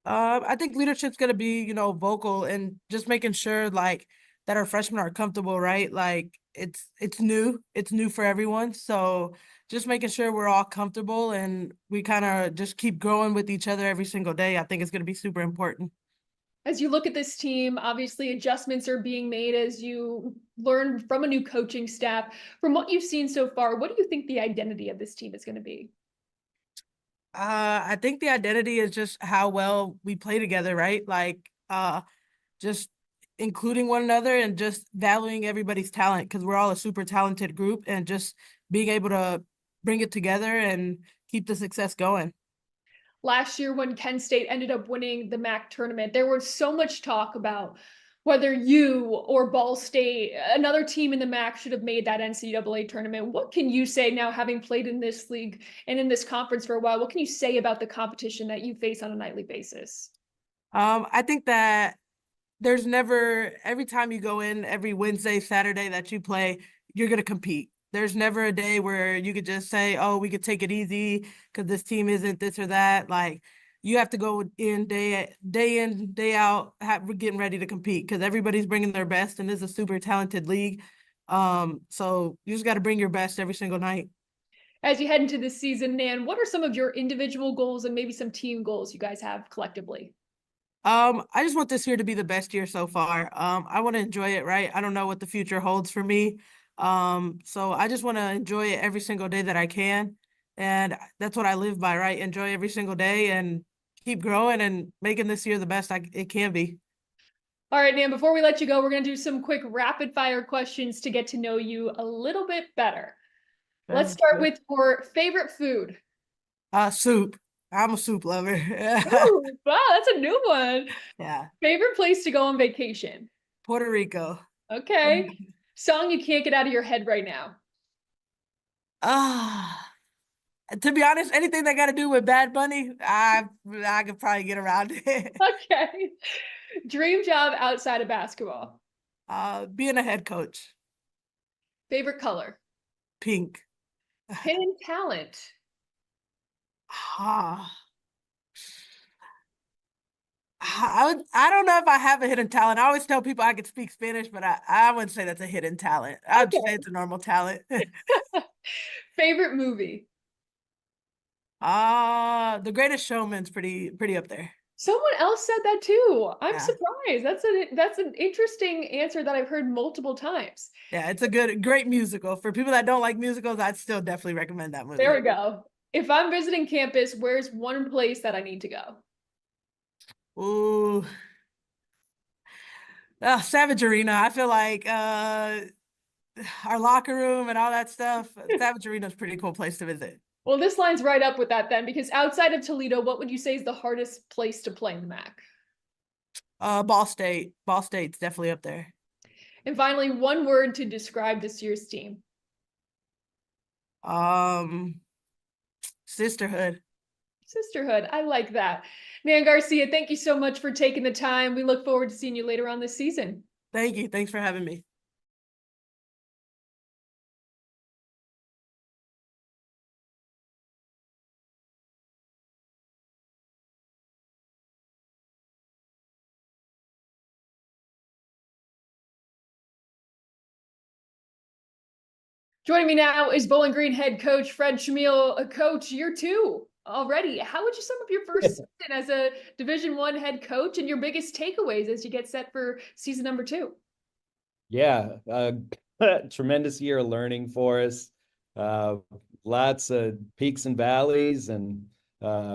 I think leadership's going to be, vocal and just making sure like that our freshmen are comfortable, right? Like it's new for everyone. So just making sure we're all comfortable and we kind of just keep growing with each other every single day. I think it's going to be super important. As you look at this team, obviously adjustments are being made as you learn from a new coaching staff. From what you've seen so far, what do you think the identity of this team is going to be? I think the identity is just how well we play together, right? Like, just including one another and just valuing everybody's talent, because we're all a super talented group, and just being able to bring it together and keep the success going. Last year, when Kent State ended up winning the MAC tournament, there was so much talk about whether you or Ball State, another team in the MAC, should have made that NCAA tournament. What can you say now, having played in this league and in this conference for a while? What can you say about the competition that you face on a nightly basis? I think that there's never, every time you go in, every Wednesday, Saturday that you play, you're going to compete. There's never a day where you could just say, oh, we could take it easy because this team isn't this or that. Like, you have to go in, day out, getting ready to compete, because everybody's bringing their best, and it's a super talented league. So you just got to bring your best every single night. As you head into this season, Nan, what are some of your individual goals and maybe some team goals you guys have collectively? I just want this year to be the best year so far. I want to enjoy it, right? I don't know what the future holds for me. So I just want to enjoy it every single day that I can. And that's what I live by, right? Enjoy every single day and keep growing and making this year the best it can be. All right, Nan, before we let you go, we're going to do some quick rapid fire questions to get to know you a little bit better. Let's start with your favorite food. Soup. I'm a soup lover. Ooh, wow, that's a new one. Yeah. Favorite place to go on vacation? Puerto Rico. Okay. Song you can't get out of your head right now? To be honest, anything that got to do with Bad Bunny, I could probably get around it. Okay. Dream job outside of basketball? Being a head coach. Favorite color? Pink. Hidden talent? I don't know if I have a hidden talent. I always tell people I could speak Spanish, but I wouldn't say that's a hidden talent. I'd say it's a normal talent. Favorite movie? The Greatest Showman's pretty up there. Someone else said that too. I'm surprised. That's an interesting answer that I've heard multiple times. Yeah, it's a great musical. For people that don't like musicals, I'd still definitely recommend that movie. There we go. If I'm visiting campus, where's one place that I need to go? Ooh. Savage Arena. I feel like our locker room and all that stuff. Savage Arena is a pretty cool place to visit. Well, this lines right up with that then, because outside of Toledo, what would you say is the hardest place to play in the MAC? Ball State. Ball State's definitely up there. And finally, one word to describe this year's team. Sisterhood. Sisterhood. I like that. Man, Garcia, thank you so much for taking the time. We look forward to seeing you later on this season. Thank you. Thanks for having me. Joining me now is Bowling Green head coach Fred Shamil. Coach, year 2 already. How would you sum up your first season as a Division I head coach and your biggest takeaways as you get set for season number 2? Yeah, tremendous year of learning for us. Lots of peaks and valleys and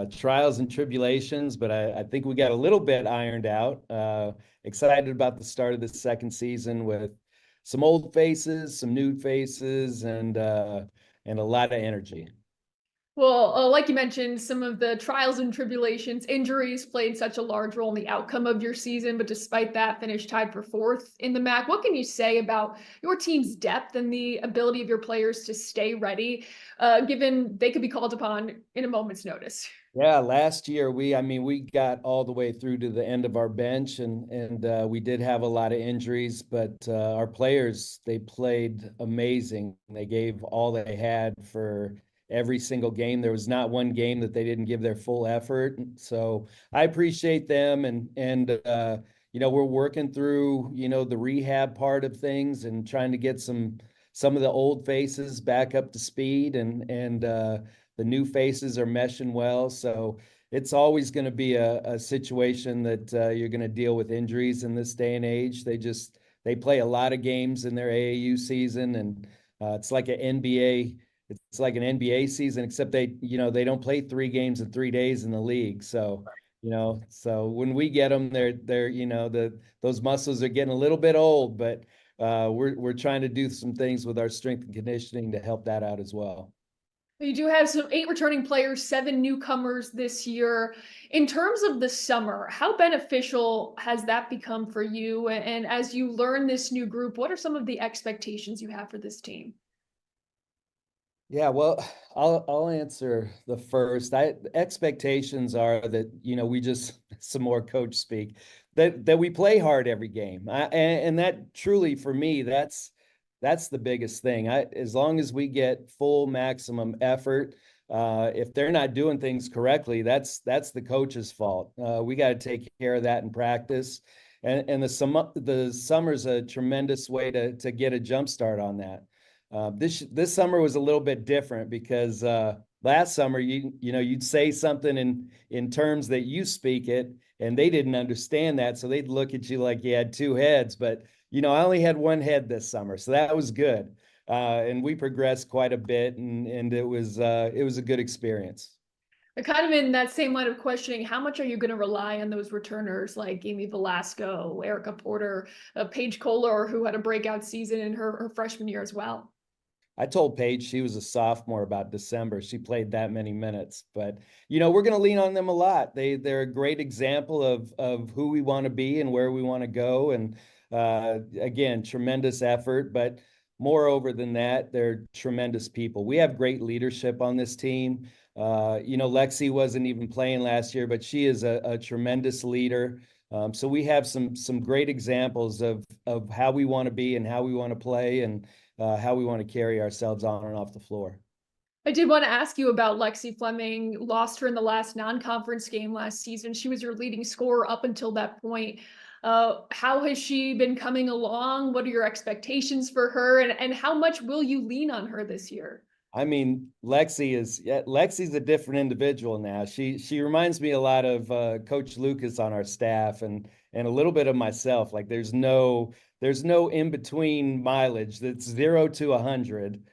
trials and tribulations, but I think we got a little bit ironed out. Excited about the start of the second season with some old faces, some new faces, and a lot of energy. Well, like you mentioned, some of the trials and tribulations, injuries played such a large role in the outcome of your season, but despite that, finished tied for 4th in the MAC. What can you say about your team's depth and the ability of your players to stay ready, given they could be called upon in a moment's notice? Yeah, last year we got all the way through to the end of our bench, and we did have a lot of injuries, but our players, they played amazing. They gave all they had for every single game. There was not one game that they didn't give their full effort. So I appreciate them, and we're working through the rehab part of things and trying to get some of the old faces back up to speed, and the new faces are meshing well. So it's always going to be a situation that you're going to deal with injuries in this day and age. They play a lot of games in their AAU season, and it's like an NBA. It's like an NBA season, except they don't play 3 games in 3 days in the league. So, so when we get them, those muscles are getting a little bit old, but we're trying to do some things with our strength and conditioning to help that out as well. You do have 8 returning players, 7 newcomers this year. In terms of the summer, how beneficial has that become for you? And as you learn this new group, what are some of the expectations you have for this team? Yeah, well, I'll answer the first. Expectations are that we just some more coach speak that we play hard every game, and that truly for me that's the biggest thing. As long as we get full maximum effort, if they're not doing things correctly, that's the coach's fault. We got to take care of that in practice, and the summer's a tremendous way to get a jump start on that. This summer was a little bit different because last summer you'd say something in terms that you speak it, and they didn't understand that, so they'd look at you like you had 2 heads. But I only had 1 head this summer, so that was good, and we progressed quite a bit, and it was a good experience. Kind of in that same line of questioning, how much are you going to rely on those returners like Amy Velasco, Erica Porter, Paige Kohler, who had a breakout season in her freshman year as well? I told Paige she was a sophomore about December. She played that many minutes, but we're going to lean on them a lot. They're a great example of who we want to be and where we want to go. And again, tremendous effort, but moreover than that, they're tremendous people. We have great leadership on this team. Lexi wasn't even playing last year, but she is a tremendous leader. So we have some great examples of how we want to be and how we want to play, and how we want to carry ourselves on and off the floor. I did want to ask you about Lexi Fleming. Lost her in the last non-conference game last season. She was your leading scorer up until that point. How has she been coming along? What are your expectations for her? And how much will you lean on her this year? I mean, Lexi's a different individual now. She reminds me a lot of Coach Lucas on our staff, and a little bit of myself. Like there's no in between mileage. That's 0 to 100.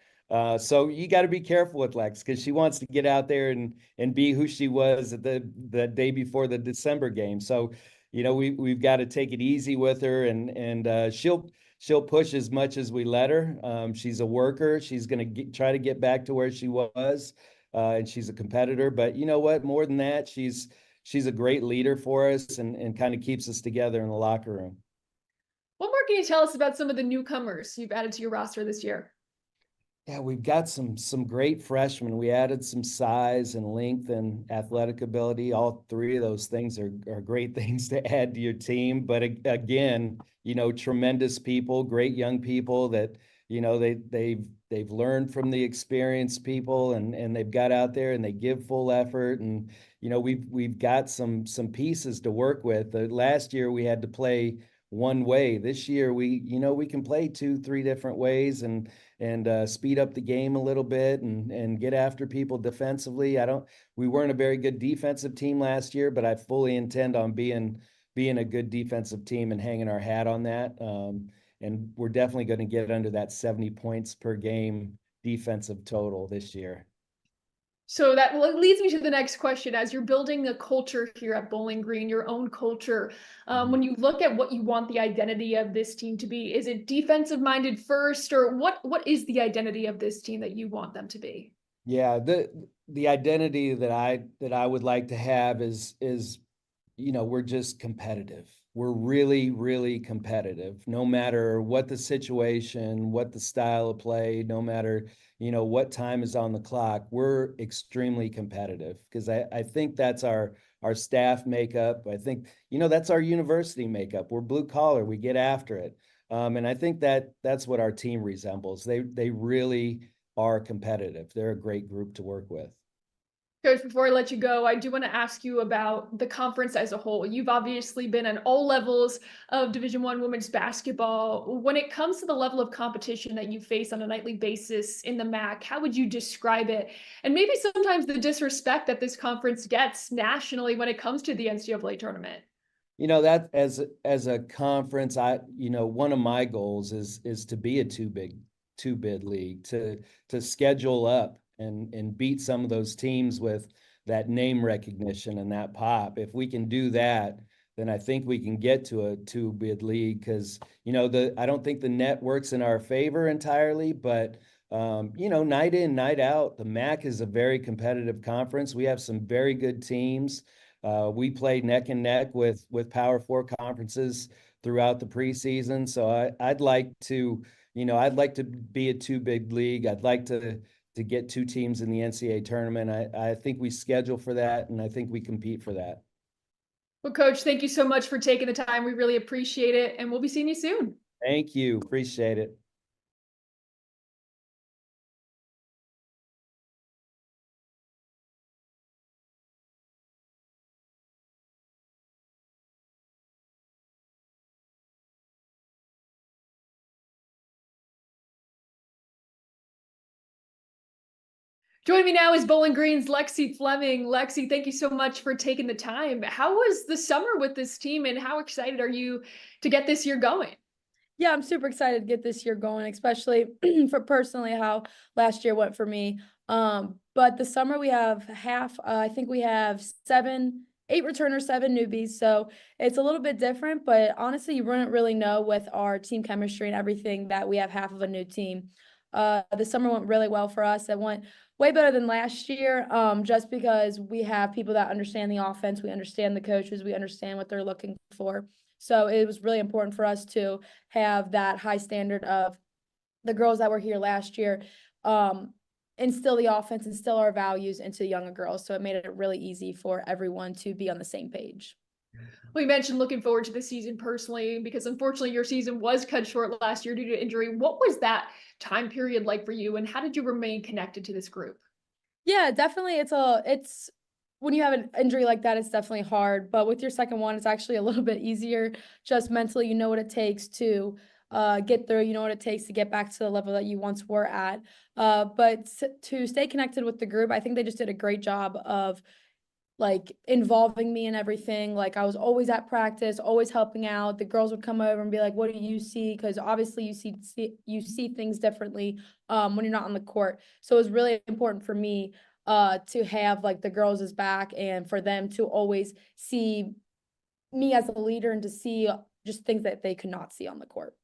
So you got to be careful with Lex, because she wants to get out there and be who she was at the day before the December game. So we've got to take it easy with her, and she'll push as much as we let her. She's a worker. She's going to try to get back to where she was, and she's a competitor. But you know what? More than that, she's a great leader for us, and kind of keeps us together in the locker room. What more can you tell us about some of the newcomers you've added to your roster this year? Yeah, we've got some great freshmen. We added some size and length and athletic ability. All three of those things are great things to add to your team. But again, tremendous people, great young people that, they've learned from the experienced people and they've got out there and they give full effort. And, we've got some pieces to work with. Last year we had to play one way. This year we can play 2-3 different ways and speed up the game a little bit and get after people defensively. We weren't a very good defensive team last year, but I fully intend on being a good defensive team and hanging our hat on that. And we're definitely going to get under that 70 points per game defensive total this year. So that leads me to the next question. As you're building a culture here at Bowling Green, your own culture, when you look at what you want the identity of this team to be, is it defensive minded first, or what is the identity of this team that you want them to be? Yeah, the identity that I would like to have is we're just competitive. We're really, really competitive, no matter what the situation, what the style of play, no matter, what time is on the clock. We're extremely competitive because I think that's our staff makeup. I think, that's our university makeup. We're blue collar. We get after it. And I think that's what our team resembles. They really are competitive. They're a great group to work with. Coach, before I let you go, I do want to ask you about the conference as a whole. You've obviously been on all levels of Division I women's basketball. When it comes to the level of competition that you face on a nightly basis in the MAC, how would you describe it? And maybe sometimes the disrespect that this conference gets nationally when it comes to the NCAA tournament. That as a conference, one of my goals is to be a two-bid league, to schedule up and beat some of those teams with that name recognition and that pop. If we can do that, then I think we can get to a two-bid league because, I don't think the net works in our favor entirely, but, night in, night out, the MAC is a very competitive conference. We have some very good teams. We play neck and neck with Power Four conferences throughout the preseason. So I'd like to be a two-bid league. I'd like to get two teams in the NCAA tournament. I think we schedule for that, and I think we compete for that. Well, Coach, thank you so much for taking the time. We really appreciate it, and we'll be seeing you soon. Thank you. Appreciate it. Joining me now is Bowling Green's Lexi Fleming. Lexi, thank you so much for taking the time. How was the summer with this team, and how excited are you to get this year going? Yeah, I'm super excited to get this year going, especially for personally how last year went for me. But the summer we have I think we have 8 returners, 7 newbies. So it's a little bit different, but honestly, you wouldn't really know with our team chemistry and everything that we have half of a new team. The summer went really well for us. It went way better than last year, just because we have people that understand the offense, we understand the coaches, we understand what they're looking for. So it was really important for us to have that high standard of the girls that were here last year, instill the offense, instill our values into the younger girls. So it made it really easy for everyone to be on the same page. Well, you mentioned looking forward to the season personally, because unfortunately your season was cut short last year due to injury. What was that time period like for you, and how did you remain connected to this group? Yeah, definitely. It's when you have an injury like that, it's definitely hard. But with your second one, it's actually a little bit easier. Just mentally, you know what it takes to get through. You know what it takes to get back to the level that you once were at. But to stay connected with the group, I think they just did a great job of involving me in everything. I was always at practice, always helping out. The girls would come over and be like, what do you see? Because obviously you see things differently when you're not on the court. So it was really important for me to have the girls' back and for them to always see me as a leader and to see just things that they could not see on the court.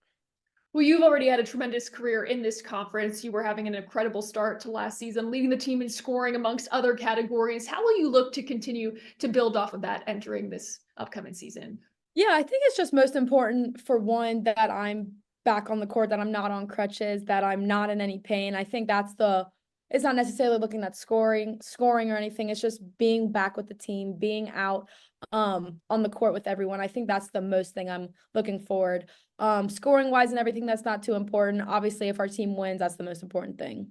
Well, you've already had a tremendous career in this conference. You were having an incredible start to last season, leading the team in scoring amongst other categories. How will you look to continue to build off of that entering this upcoming season? Yeah, I think it's just most important for one that I'm back on the court, that I'm not on crutches, that I'm not in any pain. I think it's not necessarily looking at scoring or anything. It's just being back with the team, being out on the court with everyone. I think that's the most thing I'm looking forward. Scoring wise and everything, that's not too important. Obviously, if our team wins, that's the most important thing.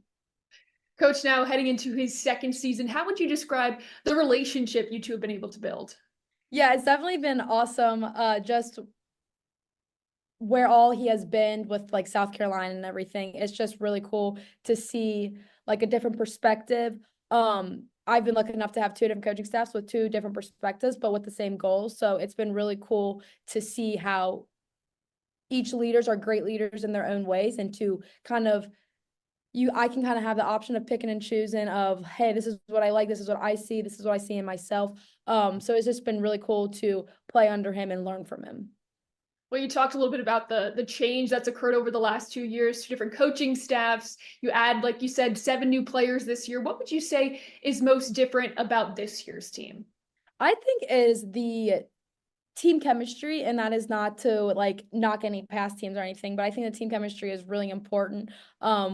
Coach, now heading into his second season, how would you describe the relationship you two have been able to build? Yeah, it's definitely been awesome. Just where all he has been with like South Carolina and everything. It's just really cool to see like a different perspective. I've been lucky enough to have 2 different coaching staffs with 2 different perspectives, but with the same goals. So it's been really cool to see how each leaders are great leaders in their own ways, and to kind of I can kind of have the option of picking and choosing of, hey, this is what I like, this is what I see, this is what I see in myself. So it's just been really cool to play under him and learn from him. Well, you talked a little bit about the change that's occurred over the last 2 years, 2 different coaching staffs. You add, like you said, 7 new players this year. What would you say is most different about this year's team? I think is the team chemistry, and that is not to like knock any past teams or anything, but I think the team chemistry is really important.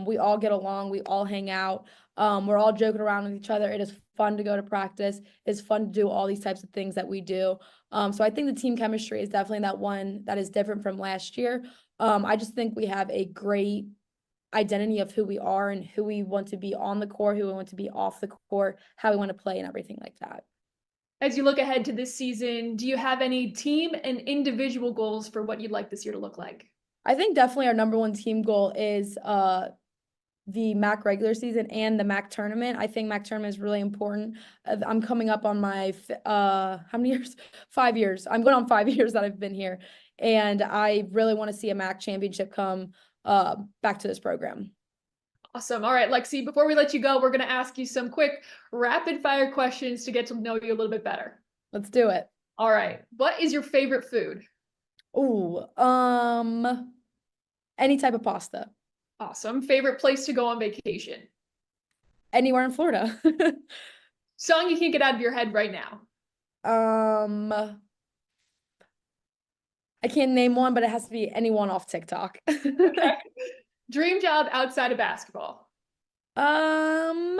We all get along, we all hang out, we're all joking around with each other. It is fun to go to practice. It's fun to do all these types of things that we do. So I think the team chemistry is definitely that one that is different from last year. I just think we have a great identity of who we are and who we want to be on the court, who we want to be off the court, how we want to play, and everything like that. As you look ahead to this season, do you have any team and individual goals for what you'd like this year to look like? I think definitely our number one team goal is the MAC regular season and the MAC tournament. I think MAC tournament is really important. I'm coming up on my, how many years? 5 years. I'm going on 5 years that I've been here. And I really want to see a MAC championship come back to this program. Awesome. All right, Lexi, before we let you go, we're going to ask you some quick rapid fire questions to get to know you a little bit better. Let's do it. All right. What is your favorite food? Ooh, any type of pasta. Awesome. Favorite place to go on vacation? Anywhere in Florida. Song you can't get out of your head right now? I can't name one, but it has to be anyone off TikTok. Okay. Dream job outside of basketball? I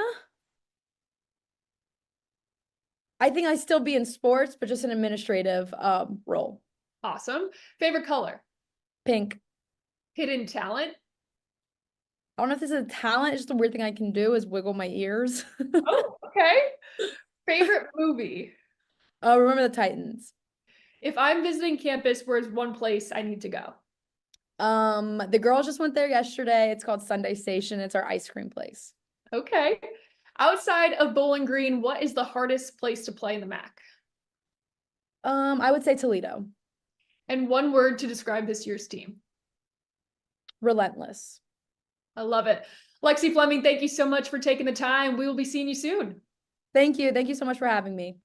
think I still be in sports, but just an administrative role. Awesome. Favorite color? Pink. Hidden talent? I don't know if this is a talent. It's just a weird thing I can do is wiggle my ears. Oh, okay. Favorite movie? Remember the Titans. If I'm visiting campus, where's one place I need to go? The girls just went there yesterday. It's called Sunday Station. It's our ice cream place. Okay. Outside of Bowling Green, what is the hardest place to play in the MAC? I would say Toledo. And one word to describe this year's team? Relentless. I love it. Lexi Fleming, thank you so much for taking the time. We will be seeing you soon. Thank you. Thank you so much for having me.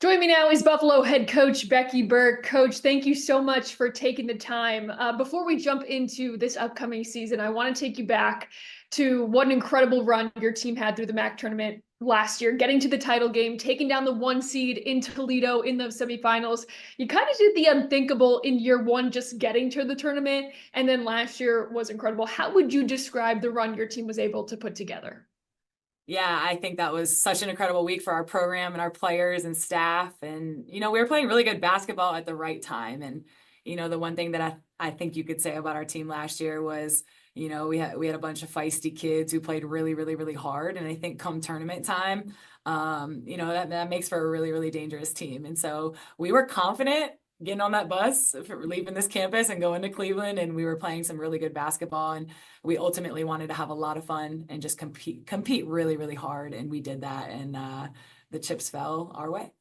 Joining me now is Buffalo head coach Becky Burke. Coach, thank you so much for taking the time. Before we jump into this upcoming season, I want to take you back to what an incredible run your team had through the MAC tournament last year, getting to the title game, taking down the 1 seed in Toledo in those semifinals. You kind of did the unthinkable in year 1, just getting to the tournament. And then last year was incredible. How would you describe the run your team was able to put together? Yeah, I think that was such an incredible week for our program and our players and staff. And, we were playing really good basketball at the right time. And, the one thing that I think you could say about our team last year was, we had a bunch of feisty kids who played really, really, really hard. And I think come tournament time, that makes for a really, really dangerous team. And so we were confident getting on that bus, leaving this campus and going to Cleveland, and we were playing some really good basketball, and we ultimately wanted to have a lot of fun and just compete really, really hard, and we did that, and the chips fell our way.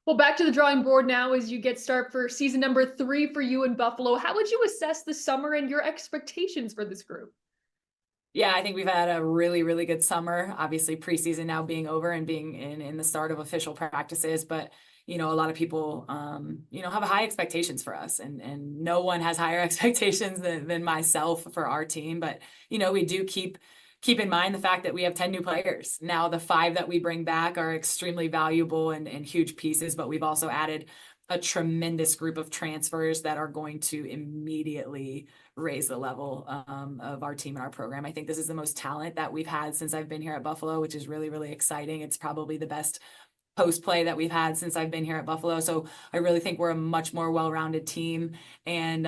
Well, back to the drawing board now as you get start for season number 3 for you in Buffalo. How would you assess the summer and your expectations for this group? Yeah, I think we've had a really, really good summer. Obviously, preseason now being over and being in the start of official practices, but a lot of people, have high expectations for us, and no one has higher expectations than myself for our team. But we do keep in mind the fact that we have 10 new players now. The 5 that we bring back are extremely valuable and huge pieces, but we've also added a tremendous group of transfers that are going to immediately raise the level of our team and our program. I think this is the most talent that we've had since I've been here at Buffalo, which is really, really exciting. It's probably the best post play that we've had since I've been here at Buffalo. So I really think we're a much more well-rounded team, and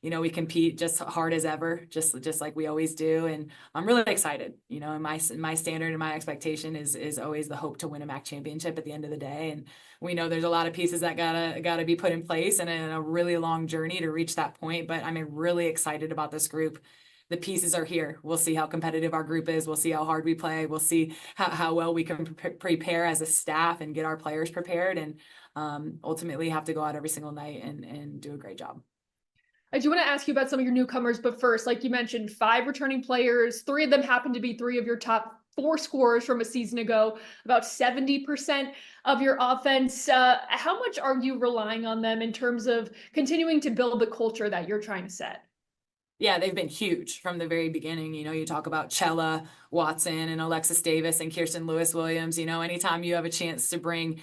we compete just hard as ever, just like we always do. And I'm really excited. And my standard and my expectation is always the hope to win a MAC championship at the end of the day. And we know there's a lot of pieces that gotta be put in place, and a really long journey to reach that point. But I'm really excited about this group. The pieces are here. We'll see how competitive our group is. We'll see how hard we play. We'll see how well we can prepare as a staff and get our players prepared, and ultimately have to go out every single night and do a great job. I do want to ask you about some of your newcomers, but first, like you mentioned, 5 returning players. 3 of them happen to be 3 of your top 4 scorers from a season ago, about 70% of your offense. How much are you relying on them in terms of continuing to build the culture that you're trying to set? Yeah, they've been huge from the very beginning. You talk about Chella Watson and Alexis Davis and Kirsten Lewis-Williams. Anytime you have a chance to bring,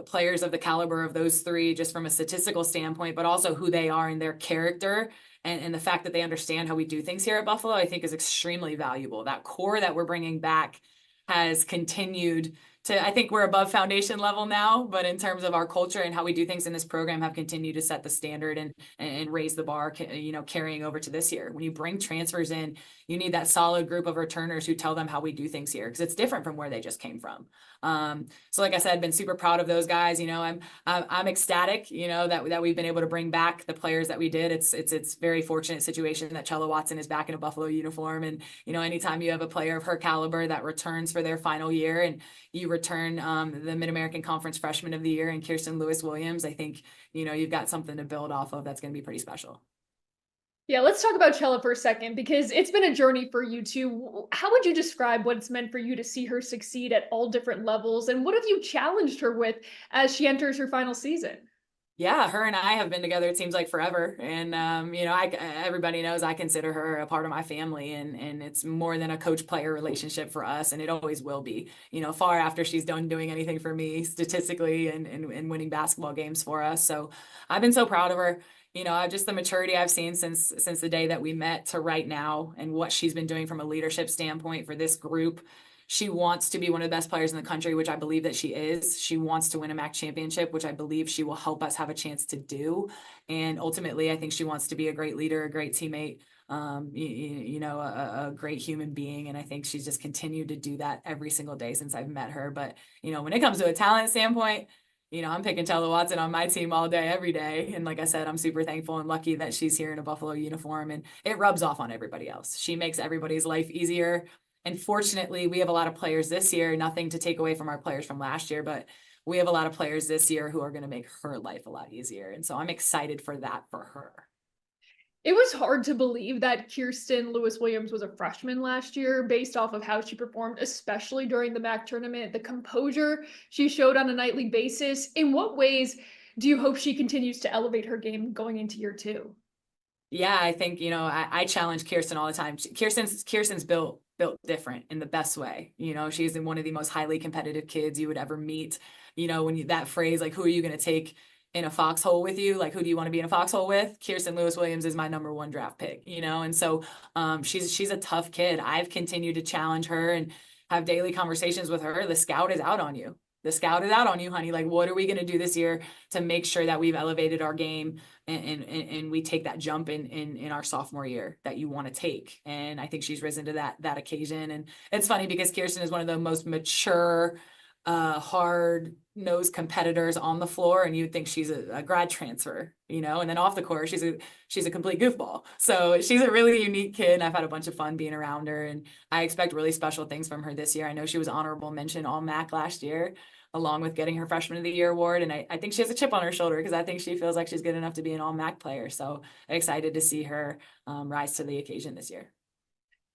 players of the caliber of those 3, just from a statistical standpoint, but also who they are and their character, and the fact that they understand how we do things here at Buffalo, I think is extremely valuable. That core that we're bringing back has continued to, I think we're above foundation level now, but in terms of our culture and how we do things in this program, have continued to set the standard and raise the bar, carrying over to this year. When you bring transfers in, you need that solid group of returners who tell them how we do things here, because it's different from where they just came from. So like I said, I've been super proud of those guys. I'm ecstatic, that we've been able to bring back the players that we did. It's very fortunate situation that Chella Watson is back in a Buffalo uniform. And, anytime you have a player of her caliber that returns for their final year, and you return the Mid-American Conference Freshman of the Year and Kirsten Lewis-Williams, I think, you've got something to build off of that's going to be pretty special. Yeah, let's talk about Chella for a second, because it's been a journey for you too. How would you describe what it's meant for you to see her succeed at all different levels? And what have you challenged her with as she enters her final season? Yeah, her and I have been together, it seems like forever. And, everybody knows I consider her a part of my family, and it's more than a coach-player relationship for us. And it always will be, far after she's done doing anything for me statistically and winning basketball games for us. So I've been so proud of her. Just the maturity I've seen since the day that we met to right now, and what she's been doing from a leadership standpoint for this group. She wants to be one of the best players in the country, which I believe that she is. She wants to win a MAC championship, which I believe she will help us have a chance to do. And ultimately, I think she wants to be a great leader, a great teammate, a great human being. And I think she's just continued to do that every single day since I've met her. But, when it comes to a talent standpoint, I'm picking Chella Watson on my team all day, every day. And like I said, I'm super thankful and lucky that she's here in a Buffalo uniform, and it rubs off on everybody else. She makes everybody's life easier. And fortunately, we have a lot of players this year, nothing to take away from our players from last year, but we have a lot of players this year who are going to make her life a lot easier. And so I'm excited for that for her. It was hard to believe that Kirsten Lewis-Williams was a freshman last year based off of how she performed, especially during the MAC tournament, the composure she showed on a nightly basis. In what ways do you hope she continues to elevate her game going into year 2? Yeah, I think, I challenge Kirsten all the time. Kirsten's built different in the best way. She's one of the most highly competitive kids you would ever meet. When that phrase, like, who are you going to take in a foxhole with you? Like, who do you want to be in a foxhole with? Kirsten Lewis-Williams is my number 1 draft pick, and so she's a tough kid. I've continued to challenge her and have daily conversations with her. The scout is out on you. The scout is out on you, honey. Like, what are we going to do this year to make sure that we've elevated our game and we take that jump in our sophomore year that you want to take? And I think she's risen to that occasion. And it's funny because Kirsten is one of the most mature, hard-nosed competitors on the floor, and you'd think she's a grad transfer, and then off the court, she's a complete goofball. So she's a really unique kid, and I've had a bunch of fun being around her, and I expect really special things from her this year. I know she was honorable mention all MAC last year, along with getting her Freshman of the Year award, and I think she has a chip on her shoulder because I think she feels like she's good enough to be an all MAC player. So excited to see her rise to the occasion this year.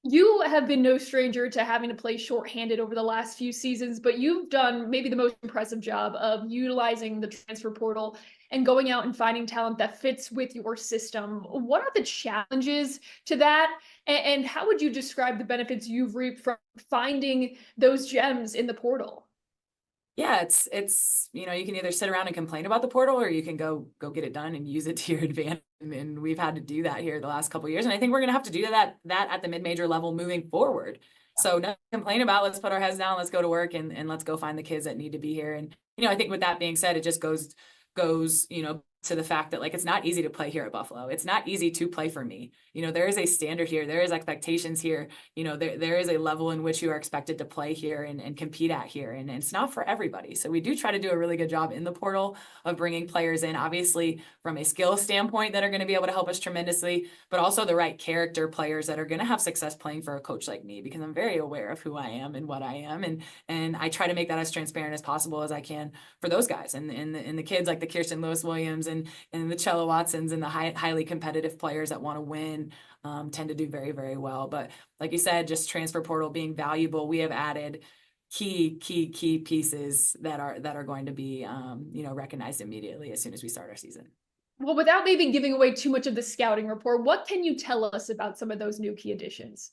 You have been no stranger to having to play shorthanded over the last few seasons, but you've done maybe the most impressive job of utilizing the transfer portal and going out and finding talent that fits with your system. What are the challenges to that? And how would you describe the benefits you've reaped from finding those gems in the portal? Yeah, it's you know, you can either sit around and complain about the portal, or you can go get it done and use it to your advantage. And we've had to do that here the last couple of years, and I think we're gonna have to do that at the mid-major level moving forward. So nothing to complain about. Let's put our heads down. Let's go to work and let's go find the kids that need to be here. And I think with that being said, it just goes to the fact that, like, it's not easy to play here at Buffalo. It's not easy to play for me. There is a standard here. There is expectations here. There is a level in which you are expected to play here and compete at here. And it's not for everybody. So we do try to do a really good job in the portal of bringing players in, obviously from a skill standpoint, that are going to be able to help us tremendously, but also the right character players that are going to have success playing for a coach like me, because I'm very aware of who I am and what I am. And I try to make that as transparent as possible as I can for those guys and the kids like the Kirsten Lewis Williams and the Chella Watsons and the highly competitive players that want to win tend to do very, very well. But like you said, just transfer portal being valuable, we have added key pieces that are going to be recognized immediately as soon as we start our season. Well, without maybe giving away too much of the scouting report, what can you tell us about some of those new key additions?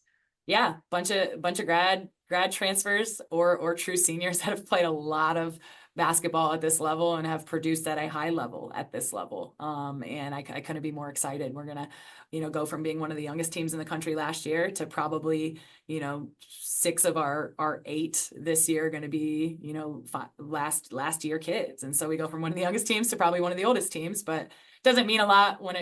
Yeah, bunch of grad transfers or true seniors that have played a lot of basketball at this level and have produced at a high level at this level. And I couldn't be more excited. We're gonna, go from being one of the youngest teams in the country last year to probably, 6 of our 8 this year are going to be, last year kids. And so we go from one of the youngest teams to probably one of the oldest teams, but doesn't mean a lot when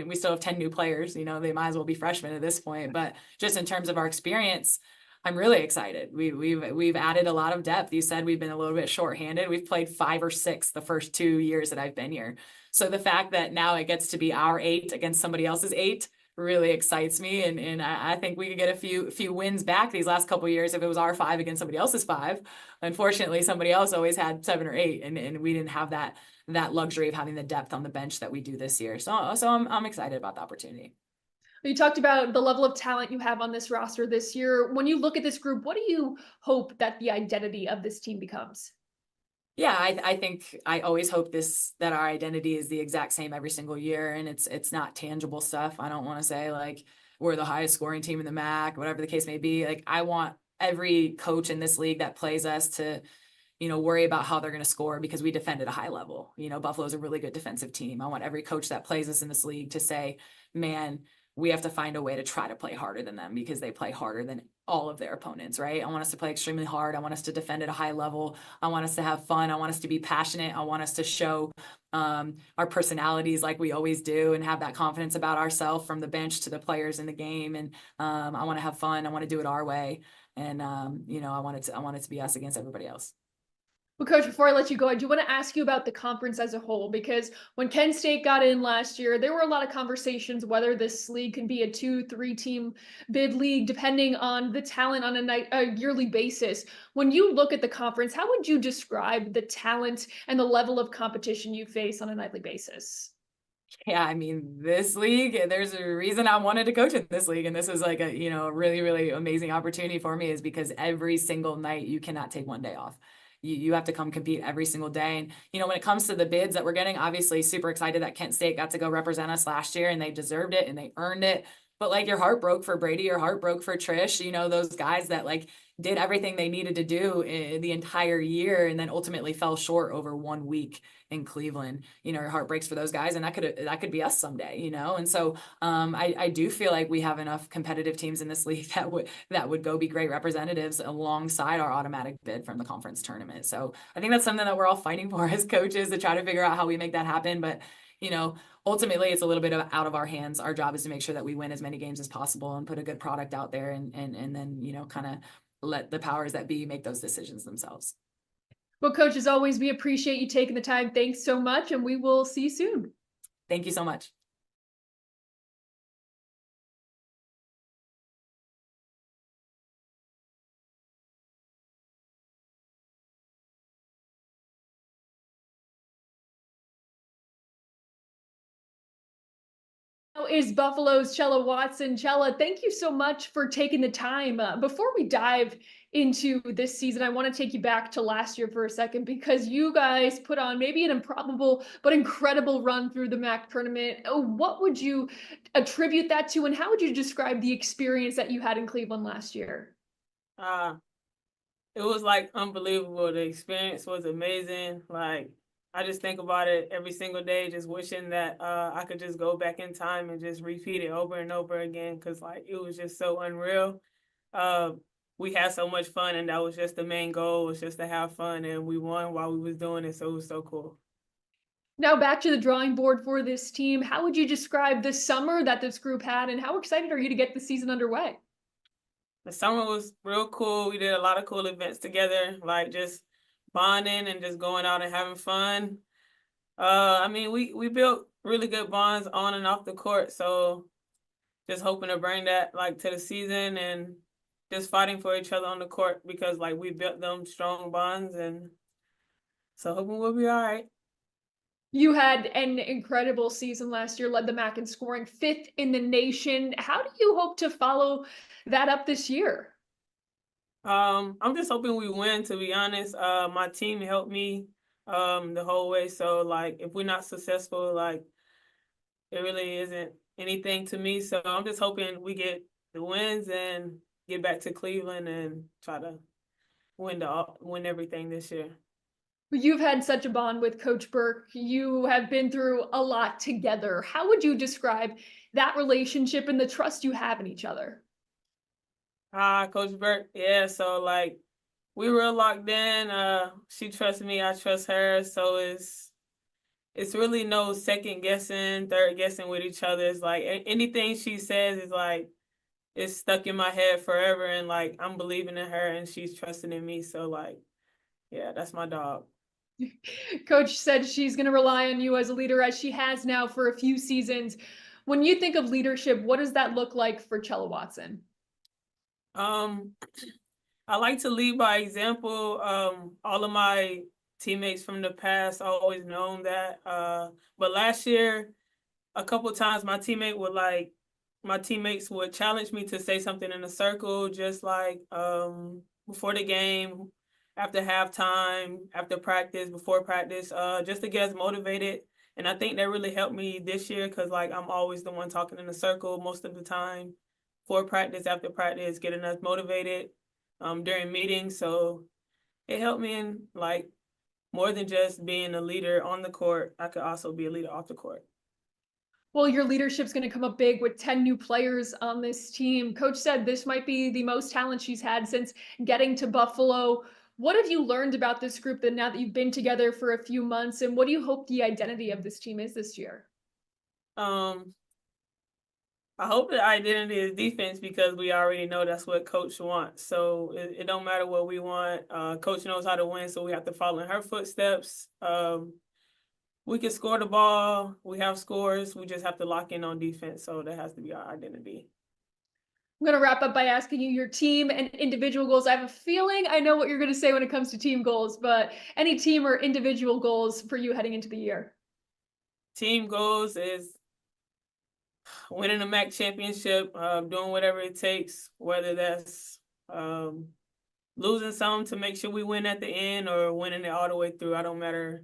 we still have 10 new players. They might as well be freshmen at this point. But just in terms of our experience, I'm really excited. We've added a lot of depth. You said we've been a little bit shorthanded. We've played 5 or 6 the first 2 years that I've been here. So the fact that now it gets to be our 8 against somebody else's 8 really excites me. And I think we could get a few wins back these last couple of years if it was our 5 against somebody else's 5. Unfortunately, somebody else always had 7 or 8, and we didn't have that luxury of having the depth on the bench that we do this year. So I'm excited about the opportunity. You talked about the level of talent you have on this roster this year. When you look at this group, what do you hope that the identity of this team becomes? Yeah, I think I always hope that our identity is the exact same every single year, and it's not tangible stuff. I don't want to say like we're the highest scoring team in the MAC, whatever the case may be. Like, I want every coach in this league that plays us to worry about how they're going to score, because we defend at a high level. Buffalo's a really good defensive team. I want every coach that plays us in this league to say, man, we have to find a way to try to play harder than them, because they play harder than all of their opponents, right? I want us to play extremely hard. I want us to defend at a high level. I want us to have fun. I want us to be passionate. I want us to show our personalities like we always do and have that confidence about ourselves from the bench to the players in the game. And I want to have fun. I want to do it our way. And, I want it to be us against everybody else. Well, Coach, before I let you go, I do want to ask you about the conference as a whole, because when Kent State got in last year, there were a lot of conversations whether this league can be a 2-3 team bid league, depending on the talent on a yearly basis. When you look at the conference, how would you describe the talent and the level of competition you face on a nightly basis? Yeah, I mean, this league, there's a reason I wanted to coach in this league. And this is like a, really, really amazing opportunity for me, is because every single night you cannot take one day off. You have to come compete every single day. And, when it comes to the bids that we're getting, obviously super excited that Kent State got to go represent us last year, and they deserved it and they earned it. But like, your heart broke for Brady, your heart broke for Trish, those guys that like did everything they needed to do in the entire year and then ultimately fell short over 1 week in Cleveland. Your heart breaks for those guys, and that could be us someday, And so I do feel like we have enough competitive teams in this league that would go be great representatives alongside our automatic bid from the conference tournament. So I think that's something that we're all fighting for as coaches, to try to figure out how we make that happen. But ultimately it's a little bit out of our hands. Our job is to make sure that we win as many games as possible and put a good product out there, and then kind of let the powers that be make those decisions themselves. Well, Coach, as always, we appreciate you taking the time. Thanks so much, and we will see you soon. Thank you so much. is Buffalo's Chella Watson. Chella, thank you so much for taking the time. Before we dive into this season, I want to take you back to last year for a second because you guys put on maybe an improbable but incredible run through the MAC tournament. What would you attribute that to, and how would you describe the experience that you had in Cleveland last year? It was like unbelievable. The experience was amazing. Like, I just think about it every single day, just wishing that I could just go back in time and just repeat it over and over again, because like it was just so unreal. We had so much fun, and that was just the main goal, was just to have fun, and we won while we was doing it, so it was so cool. Now back to the drawing board for this team. How would you describe the summer that this group had, and how excited are you to get the season underway? The summer was real cool. We did a lot of cool events together, like just bonding and just going out and having fun. I mean, we built really good bonds on and off the court, so just hoping to bring that like to the season and just fighting for each other on the court, because like we built them strong bonds, and so hoping we'll be all right. You had an incredible season last year, led the MAC in scoring, 5th in the nation. How do you hope to follow that up this year? I'm just hoping we win, to be honest. My team helped me the whole way, so like if we're not successful, like it really isn't anything to me. So I'm just hoping we get the wins and get back to Cleveland and try to win everything this year. You've had such a bond with Coach Burke. You have been through a lot together. How would you describe that relationship and the trust you have in each other? Coach Burke, yeah, so like we were locked in. She trusts me, I trust her. So it's really no second guessing, third guessing with each other. It's like anything she says is like it's stuck in my head forever, and like I'm believing in her and she's trusting in me. So like, yeah, that's my dog. Coach said she's going to rely on you as a leader, as she has now for a few seasons. When you think of leadership, what does that look like for Chella Watson? I like to lead by example. All of my teammates from the past, I always known that. But last year, a couple of times my teammates would challenge me to say something in a circle, just like before the game, after halftime, after practice, before practice, just to get us motivated. And I think that really helped me this year, because like I'm always the one talking in a circle most of the time, before practice, after practice, getting us motivated during meetings. So it helped me in like more than just being a leader on the court. I could also be a leader off the court. Well, your leadership's going to come up big with 10 new players on this team. Coach said this might be the most talent she's had since getting to Buffalo. What have you learned about this group that now that you've been together for a few months, and what do you hope the identity of this team is this year? I hope the identity is defense, because we already know that's what Coach wants. So it don't matter what we want. Coach knows how to win, so we have to follow in her footsteps. We can score the ball. We have scores. We just have to lock in on defense. So that has to be our identity. I'm going to wrap up by asking you your team and individual goals. I have a feeling I know what you're going to say when it comes to team goals, but any team or individual goals for you heading into the year? Team goals is winning a MAC championship, doing whatever it takes, whether that's losing some to make sure we win at the end or winning it all the way through. I don't matter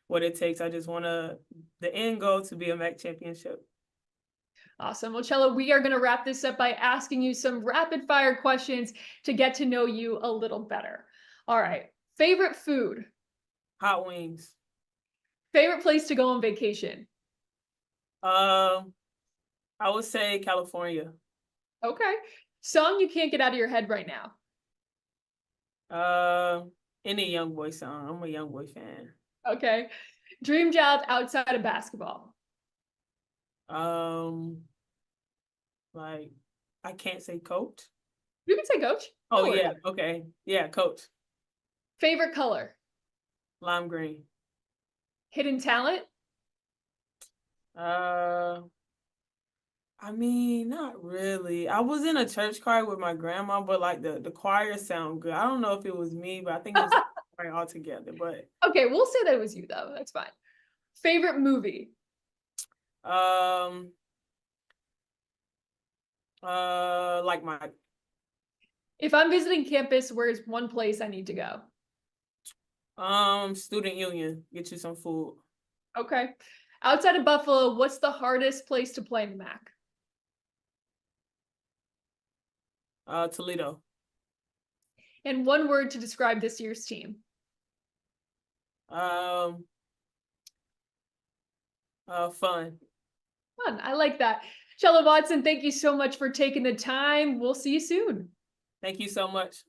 what it takes. I just want the end goal to be a MAC championship. Awesome. Well, Chella, we are going to wrap this up by asking you some rapid fire questions to get to know you a little better. All right. Favorite food? Hot wings. Favorite place to go on vacation? I would say California. Okay. Song you can't get out of your head right now? Any YoungBoy song. I'm a YoungBoy fan. Okay. Dream job outside of basketball? Like, I can't say coach. You can say coach. Oh, yeah. Okay. Yeah, coach. Favorite color? Lime green. Hidden talent? I mean, not really. I was in a church choir with my grandma, but like the choir sound good. I don't know if it was me, but I think it was choir all together. But okay, we'll say that it was you though. That's fine. Favorite movie? Like my If I'm visiting campus, where's one place I need to go? student union, get you some food. Okay. Outside of Buffalo, what's the hardest place to play in the MAC? Toledo. And one word to describe this year's team. Fun. Fun. I like that. Shella Watson, thank you so much for taking the time. We'll see you soon. Thank you so much.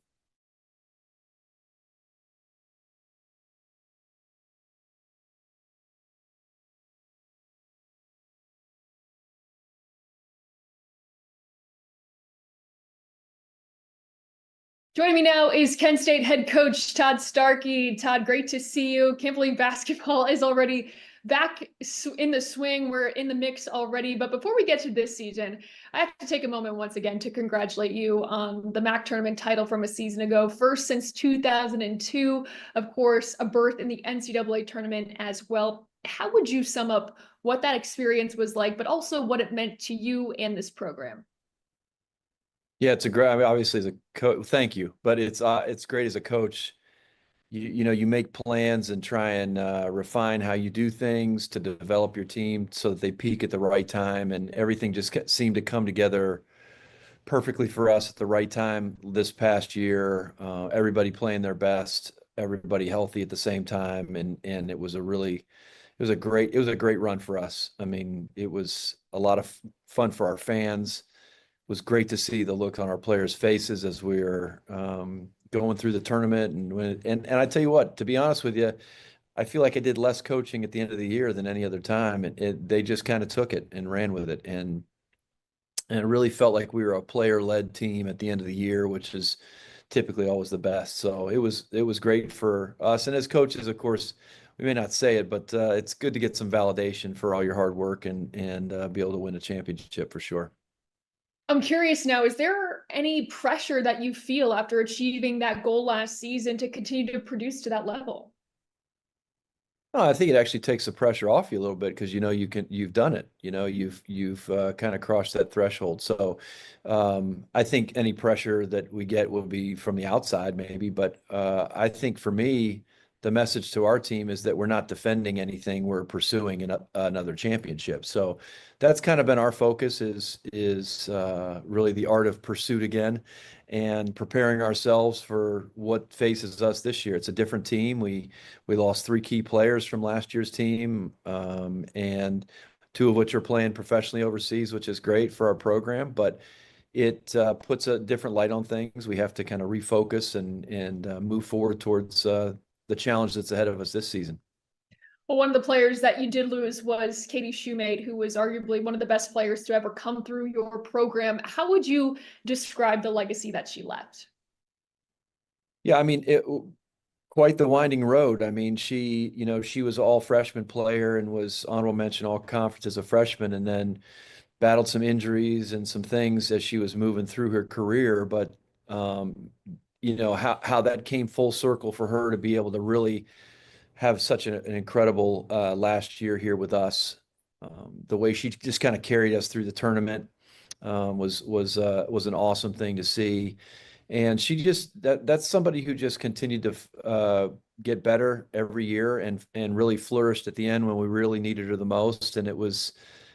Joining me now is Kent State head coach Todd Starkey. Todd, great to see you. Can't believe basketball is already back in the swing. We're in the mix already. But before we get to this season, I have to take a moment once again to congratulate you on the MAC tournament title from a season ago. First since 2002, of course, a berth in the NCAA tournament as well. How would you sum up what that experience was like, but also what it meant to you and this program? Yeah, it's a great, I mean, obviously as a coach, thank you, but it's great as a coach. You know, you make plans and try and refine how you do things to develop your team so that they peak at the right time, and everything just seemed to come together perfectly for us at the right time this past year. Everybody playing their best, everybody healthy at the same time, and it was a great run for us. I mean, it was a lot of fun for our fans. Was great to see the look on our players' faces as we were going through the tournament. And I tell you what, to be honest with you, I feel like I did less coaching at the end of the year than any other time. They just kind of took it and ran with it. And it really felt like we were a player-led team at the end of the year, which is typically always the best. So it was great for us. And as coaches, of course, we may not say it, but it's good to get some validation for all your hard work and be able to win a championship for sure. I'm curious now, is there any pressure that you feel after achieving that goal last season to continue to produce to that level? No, I think it actually takes the pressure off you a little bit because you've done it. You know, you've kind of crossed that threshold. So I think any pressure that we get will be from the outside maybe, but I think for me, the message to our team is that we're not defending anything, we're pursuing another championship. So that's kind of been our focus is really the art of pursuit again and preparing ourselves for what faces us this year. It's a different team. We lost 3 key players from last year's team, and 2 of which are playing professionally overseas, which is great for our program, but it puts a different light on things. We have to kind of refocus and move forward towards the challenge that's ahead of us this season. Well, one of the players that you did lose was Katie Shoemate, who was arguably one of the best players to ever come through your program. How would you describe the legacy that she left? Yeah, I mean, quite the winding road. I mean, she was all freshman player and was honorable mention all conference as a freshman, and then battled some injuries and some things as she was moving through her career. But how that came full circle for her to be able to really have such an incredible last year here with us. The way she just kind of carried us through the tournament was an awesome thing to see. And she that's somebody who just continued to get better every year and really flourished at the end when we really needed her the most. And it was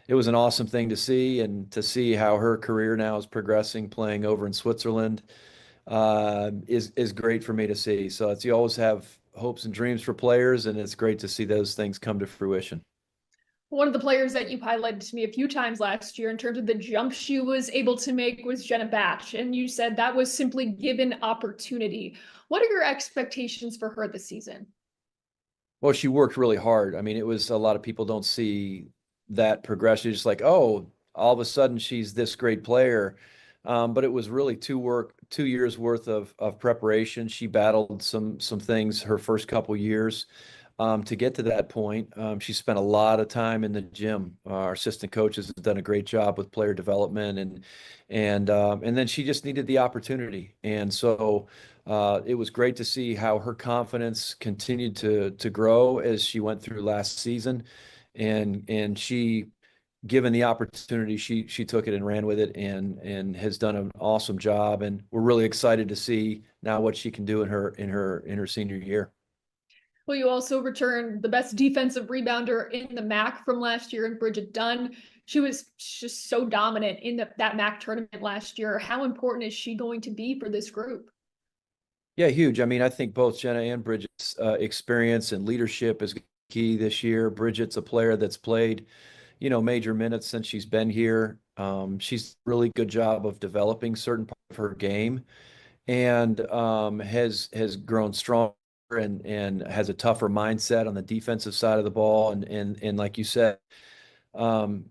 an awesome thing to see, and to see how her career now is progressing, playing over in Switzerland, is great for me to see. So you always have hopes and dreams for players, and it's great to see those things come to fruition. One of the players that you highlighted to me a few times last year in terms of the jump she was able to make was Jenna Batch, and you said that was simply given opportunity. What are your expectations for her this season? Well, she worked really hard. I mean, it was a lot of people don't see that progression. Just like, oh, all of a sudden she's this great player. But it was really 2 years worth of preparation. She battled some things her first couple years to get to that point. She spent a lot of time in the gym. Our assistant coaches have done a great job with player development, and then she just needed the opportunity. And so it was great to see how her confidence continued to grow as she went through last season, and she given the opportunity, she took it and ran with it and has done an awesome job. And we're really excited to see now what she can do in her senior year. Well, you also returned the best defensive rebounder in the MAC from last year in Bridget Dunn. She was just so dominant in that MAC tournament last year. How important is she going to be for this group? Yeah, huge. I mean, I think both Jenna and Bridget's experience and leadership is key this year. Bridget's a player that's played, major minutes since she's been here. She's really good job of developing certain part of her game, and has grown stronger and has a tougher mindset on the defensive side of the ball. And like you said,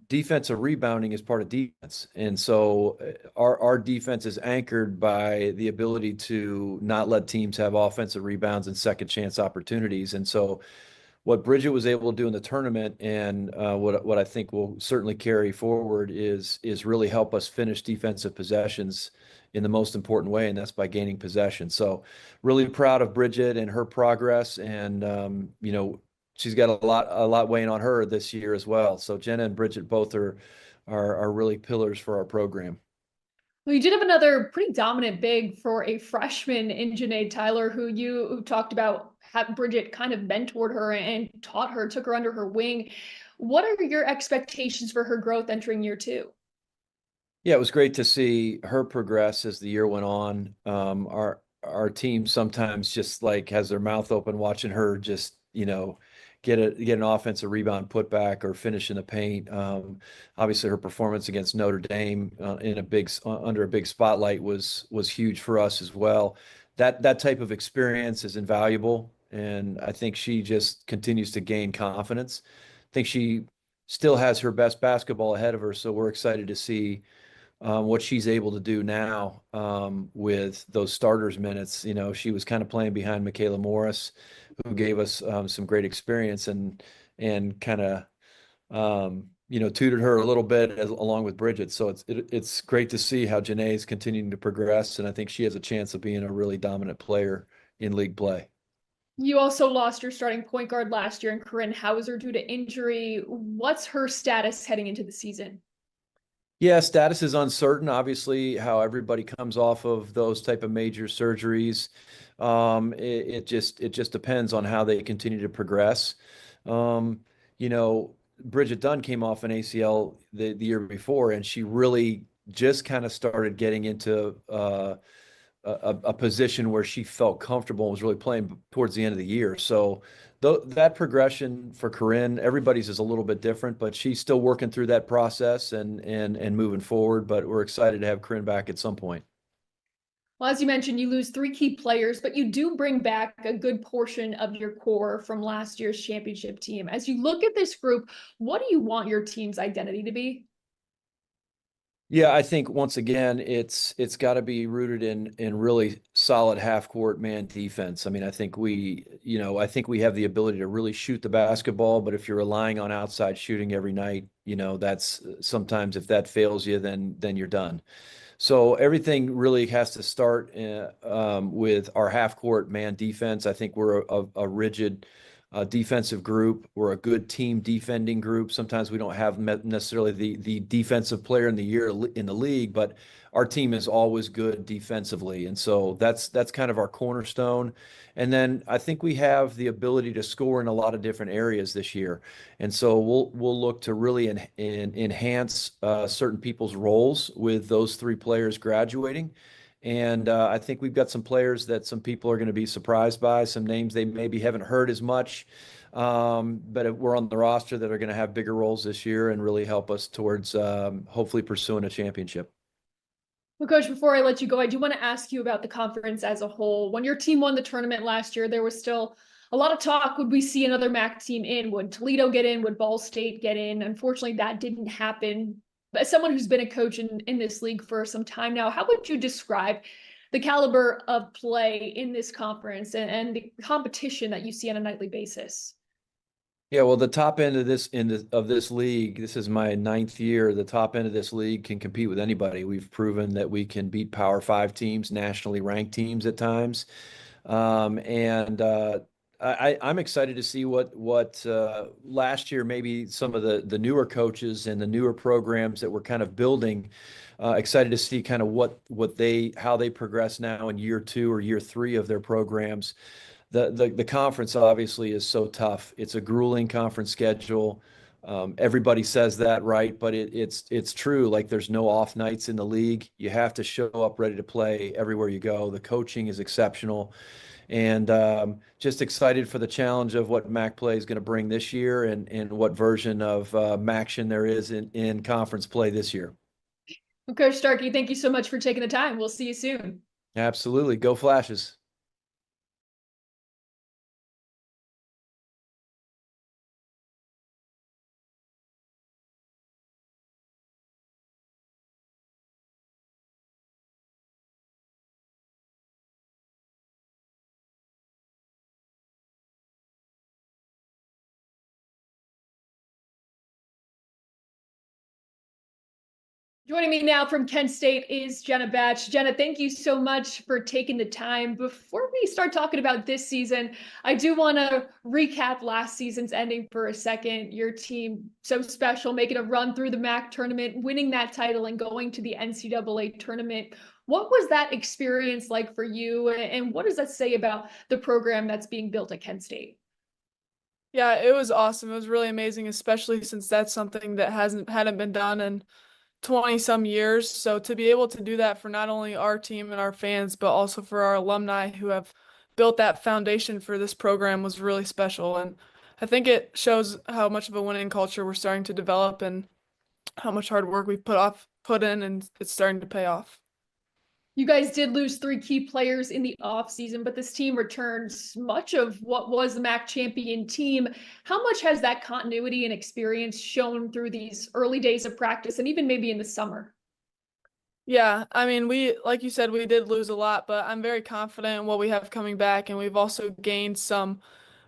defensive rebounding is part of defense. And so our defense is anchored by the ability to not let teams have offensive rebounds and second chance opportunities. And so what Bridget was able to do in the tournament, and what I think will certainly carry forward, is really help us finish defensive possessions in the most important way, and that's by gaining possession. So really proud of Bridget and her progress, and she's got a lot weighing on her this year as well. So Jenna and Bridget both are really pillars for our program. Well, you did have another pretty dominant big for a freshman in Janae Tyler, who you talked about. Had Bridget kind of mentored her and taught her, took her under her wing. What are your expectations for her growth entering year 2? Yeah, it was great to see her progress as the year went on. Our team sometimes just like has their mouth open watching her just, get an offensive rebound put back or finish in the paint. Obviously her performance against Notre Dame under a big spotlight was huge for us as well. That type of experience is invaluable, and I think she just continues to gain confidence. I think she still has her best basketball ahead of her, so we're excited to see what she's able to do now with those starters minutes. She was kind of playing behind Michaela Morris, who gave us some great experience and kind of tutored her a little bit along with Bridget. So it's great to see how Janae is continuing to progress, and I think she has a chance of being a really dominant player in league play. You also lost your starting point guard last year in Corinne Hauser due to injury. What's her status heading into the season? Yeah, status is uncertain. Obviously, how everybody comes off of those type of major surgeries, it just depends on how they continue to progress. Bridget Dunn came off an ACL the year before, and she really just kind of started getting into a position where she felt comfortable and was really playing towards the end of the year. So that progression for Corinne, everybody's is a little bit different, but she's still working through that process and moving forward. But we're excited to have Corinne back at some point. Well, as you mentioned, you lose 3 key players, but you do bring back a good portion of your core from last year's championship team. As you look at this group, what do you want your team's identity to be? Yeah, I think once again, it's got to be rooted in really solid half court man defense. I mean, I think we have the ability to really shoot the basketball, but if you're relying on outside shooting every night, that's sometimes if that fails you, then you're done. So everything really has to start with our half court man defense. I think we're a rigid defensive group. We're a good team defending group. Sometimes we don't have necessarily the defensive player in the year in the league, but our team is always good defensively. And so that's kind of our cornerstone. And then I think we have the ability to score in a lot of different areas this year. And so we'll look to really enhance certain people's roles with those 3 players graduating. And I think we've got some players that some people are going to be surprised by, some names they maybe haven't heard as much, but we're on the roster that are going to have bigger roles this year and really help us towards hopefully pursuing a championship. Well, Coach, before I let you go, I do want to ask you about the conference as a whole. When your team won the tournament last year, there was still a lot of talk. Would we see another MAC team in? Would Toledo get in? Would Ball State get in? Unfortunately, that didn't happen. As someone who's been a coach in this league for some time now, how would you describe the caliber of play in this conference and the competition that you see on a nightly basis? Yeah, well, the top end of this league, this is my 9th year. The top end of this league can compete with anybody. We've proven that we can beat Power 5 teams, nationally ranked teams at times. And I'm excited to see what last year, maybe some of the newer coaches and the newer programs that we're kind of building. Excited to see kind of how they progress now in year 2 or year 3 of their programs. The conference obviously is so tough. It's a grueling conference schedule. Everybody says that, right? But it's true. Like, there's no off nights in the league. You have to show up ready to play everywhere you go. The coaching is exceptional, and just excited for the challenge of what MAC play is going to bring this year, and what version of MACtion there is in conference play this year. Well, Coach Starkey, thank you so much for taking the time. We'll see you soon. Absolutely. Go Flashes. Joining me now from Kent State is Jenna Batch. Jenna, thank you so much for taking the time. Before we start talking about this season, I do want to recap last season's ending for a second. Your team, so special, making a run through the MAC tournament, winning that title and going to the NCAA tournament. What was that experience like for you? And what does that say about the program that's being built at Kent State? Yeah, it was awesome. It was really amazing, especially since that's something that hadn't been done in 20 some years. So to be able to do that for not only our team and our fans, but also for our alumni who have built that foundation for this program was really special. And I think it shows how much of a winning culture we're starting to develop and how much hard work we've put in, and it's starting to pay off. You guys did lose 3 key players in the offseason, but this team returns much of what was the MAC champion team. How much has that continuity and experience shown through these early days of practice and even maybe in the summer? Yeah, I mean, like you said, we did lose a lot, but I'm very confident in what we have coming back, and we've also gained some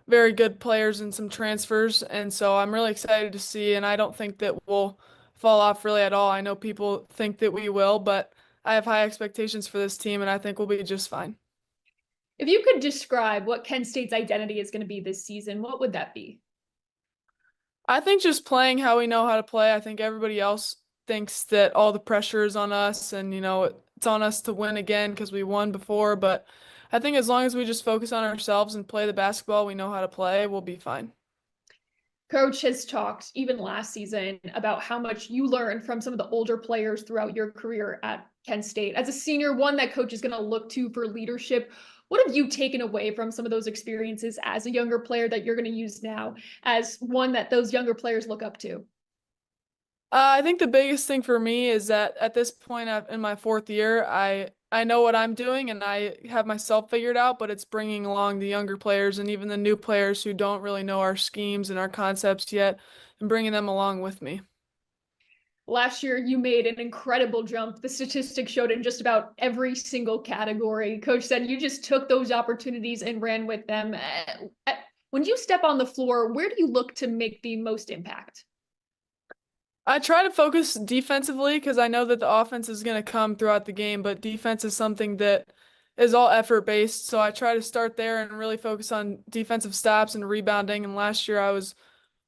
very good players and some transfers, and so I'm really excited to see, and I don't think that we'll fall off really at all. I know people think that we will, but I have high expectations for this team, and I think we'll be just fine. If you could describe what Kent State's identity is going to be this season, what would that be? I think just playing how we know how to play. I think everybody else thinks that all the pressure is on us, and it's on us to win again because we won before, but I think as long as we just focus on ourselves and play the basketball we know how to play, we'll be fine. Coach has talked even last season about how much you learned from some of the older players throughout your career at Kent State. As a senior, one that coach is going to look to for leadership, what have you taken away from some of those experiences as a younger player that you're going to use now as one that those younger players look up to? I think the biggest thing for me is that at this point in my 4th year, I know what I'm doing and I have myself figured out, but it's bringing along the younger players and even the new players who don't really know our schemes and our concepts yet, and bringing them along with me. Last year, you made an incredible jump. The statistics showed in just about every single category. Coach said you just took those opportunities and ran with them. When you step on the floor, where do you look to make the most impact? I try to focus defensively because I know that the offense is going to come throughout the game, but defense is something that is all effort based. So I try to start there and really focus on defensive stops and rebounding. And last year I was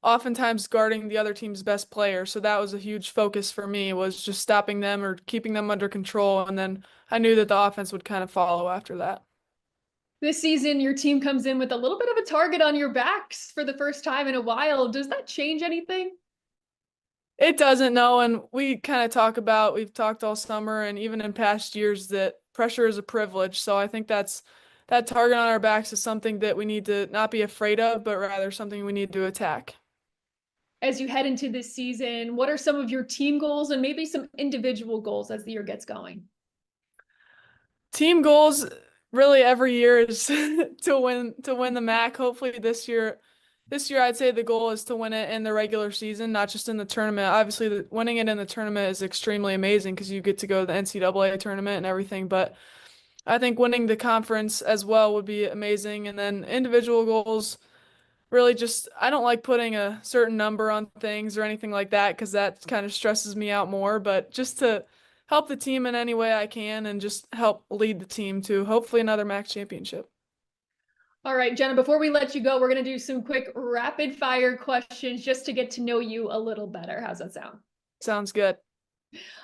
oftentimes guarding the other team's best player. So that was a huge focus for me, was just stopping them or keeping them under control. And then I knew that the offense would kind of follow after that. This season, your team comes in with a little bit of a target on your backs for the first time in a while. Does that change anything? It doesn't, no, and we've talked all summer and even in past years that pressure is a privilege. So I think that target on our backs is something that we need to not be afraid of, but rather something we need to attack. As you head into this season, what are some of your team goals and maybe some individual goals as the year gets going? Team goals really every year is to win the MAC. Hopefully this year I'd say the goal is to win it in the regular season, not just in the tournament. Obviously, winning it in the tournament is extremely amazing because you get to go to the NCAA tournament and everything. But I think winning the conference as well would be amazing. And then individual goals, really just, I don't like putting a certain number on things or anything like that because that kind of stresses me out more. But just to help the team in any way I can and just help lead the team to hopefully another MAC championship. All right, Jenna, before we let you go, we're going to do some quick rapid fire questions just to get to know you a little better. How's that sound? Sounds good.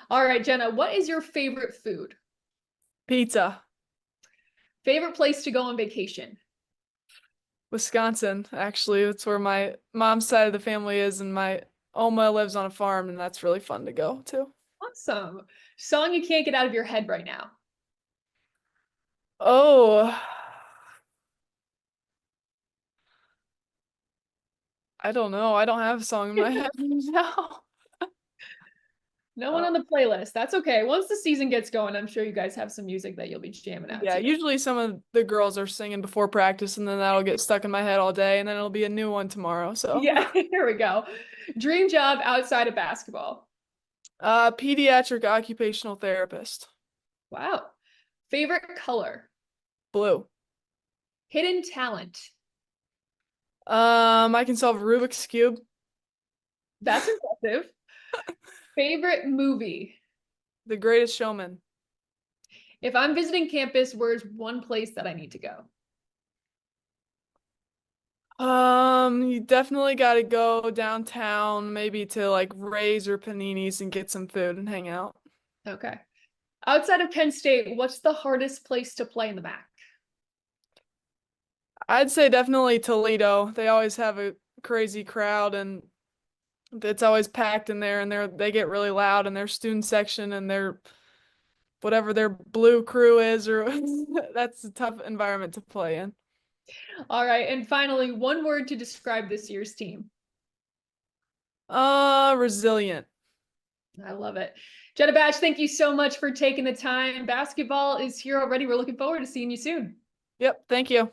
All right, Jenna, what is your favorite food? Pizza. Favorite place to go on vacation? Wisconsin, actually. That's where my mom's side of the family is, and my Oma lives on a farm, and that's really fun to go to. Awesome. Song you can't get out of your head right now? Oh, I don't know. I don't have a song in my head now. No one on the playlist. That's okay. Once the season gets going, I'm sure you guys have some music that you'll be jamming out Yeah, to. usually some of the girls are singing before practice, and then that'll get stuck in my head all day, and then it'll be a new one tomorrow. So Yeah, here we go. Dream job outside of basketball? Pediatric occupational therapist. Wow. Favorite color? Blue. Hidden talent? I can solve Rubik's Cube. That's impressive. Favorite movie? The Greatest Showman. If I'm visiting campus, where's one place that I need to go? You definitely got to go downtown, maybe to like Ray's or Panini's and get some food and hang out. Okay. Outside of Penn State, what's the hardest place to play in the MAC? I'd say definitely Toledo. They always have a crazy crowd, and it's always packed in there, and they get really loud in their student section and their whatever their blue crew is, or that's a tough environment to play in. All right. And finally, one word to describe this year's team. Resilient. I love it. Jenna Batch, thank you so much for taking the time. Basketball is here already. We're looking forward to seeing you soon. Yep. Thank you.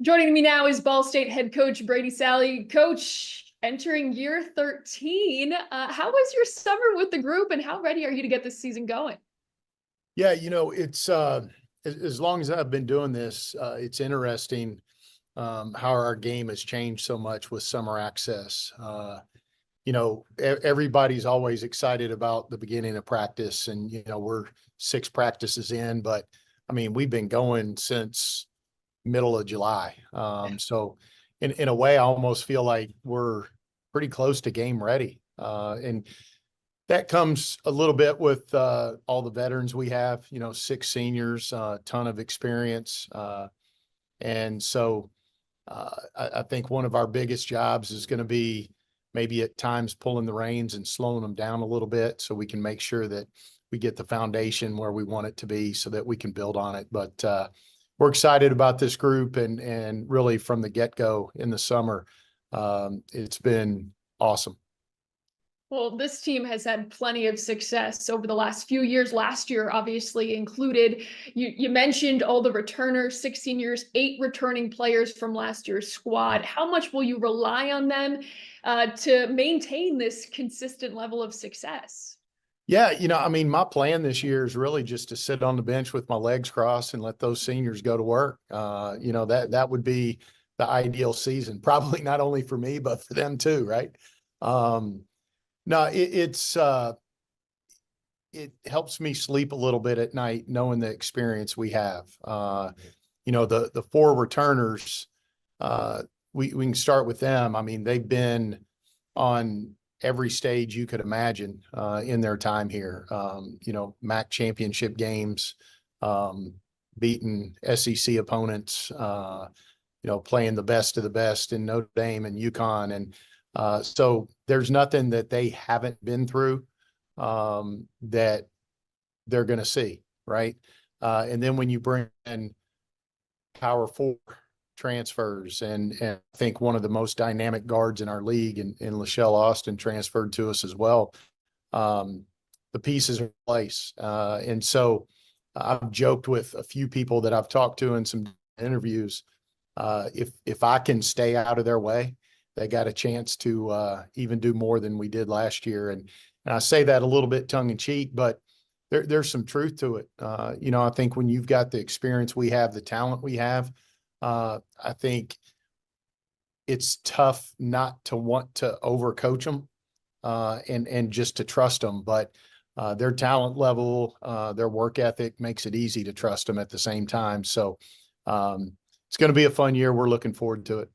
Joining me now is Ball State head coach Brady Sally. Coach, entering year 13, how was your summer with the group, and how ready are you to get this season going? Yeah, it's as long as I've been doing this, it's interesting how our game has changed so much with summer access. Everybody's always excited about the beginning of practice, and we're 6 practices in, but I mean, we've been going since middle of July. So in a way, I almost feel like we're pretty close to game ready. And that comes a little bit with all the veterans we have, 6 seniors, a ton of experience. And so I think one of our biggest jobs is going to be maybe at times pulling the reins and slowing them down a little bit so we can make sure that we get the foundation where we want it to be so that we can build on it. But we're excited about this group, and really from the get-go in the summer, it's been awesome. Well, this team has had plenty of success over the last few years. Last year, obviously included. You mentioned all the returners, 6 seniors, 8 returning players from last year's squad. How much will you rely on them to maintain this consistent level of success? Yeah, my plan this year is really just to sit on the bench with my legs crossed and let those seniors go to work. That would be the ideal season, probably not only for me, but for them too, right? No, it helps me sleep a little bit at night knowing the experience we have. The 4 returners, we can start with them. I mean, they've been on every stage you could imagine in their time here. MAC championship games, beating SEC opponents, playing the best of the best in Notre Dame and UConn. And so there's nothing that they haven't been through that they're going to see, right? And then when you bring in Power 4 transfers, and I think one of the most dynamic guards in our league, and Lachelle Austin transferred to us as well. The pieces are in place. And so I've joked with a few people that I've talked to in some interviews. If I can stay out of their way, they got a chance to even do more than we did last year. And I say that a little bit tongue in cheek, but there's some truth to it. I think when you've got the experience we have, the talent we have, I think it's tough not to want to overcoach them and just to trust them. But their talent level, their work ethic makes it easy to trust them at the same time. So it's going to be a fun year. We're looking forward to it.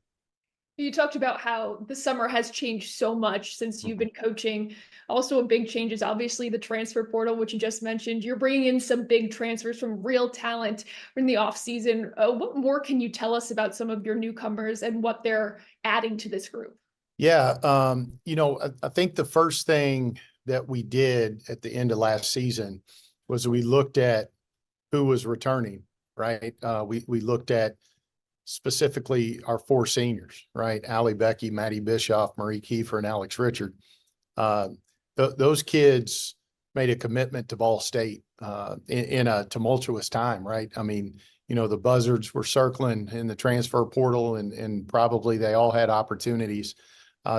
You talked about how the summer has changed so much since you've been coaching. Also, a big change is obviously the transfer portal, which you just mentioned. You're bringing in some big transfers from real talent in the off season. What more can you tell us about some of your newcomers and what they're adding to this group? Yeah. I think the first thing that we did at the end of last season was we looked at who was returning, right? We looked at specifically our 4 seniors, right? Allie Becky, Maddie Bischoff, Marie Kiefer, and Alex Richard. Those kids made a commitment to Ball State in a tumultuous time, right? I mean, the buzzards were circling in the transfer portal and probably they all had opportunities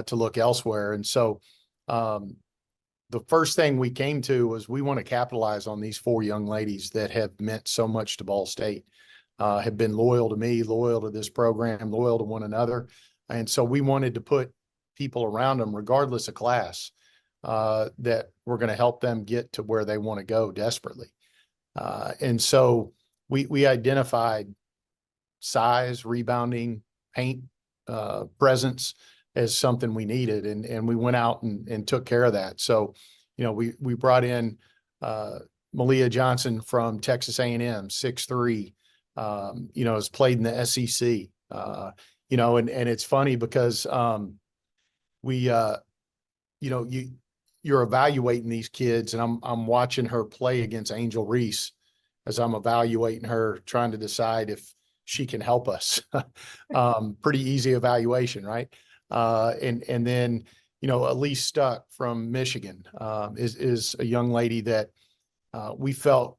to look elsewhere. And so the first thing we came to was we want to capitalize on these 4 young ladies that have meant so much to Ball State. Have been loyal to me, loyal to this program, loyal to one another. And so we wanted to put people around them, regardless of class, that were going to help them get to where they want to go desperately. And so we identified size, rebounding, paint, presence as something we needed. And we went out and took care of that. So, we brought in Malia Johnson from Texas A&M, 6'3", has played in the SEC, and it's funny because, you're evaluating these kids and I'm watching her play against Angel Reese as I'm evaluating her, trying to decide if she can help us. Pretty easy evaluation, right? And then, Elise Stuck from Michigan, is a young lady that, we felt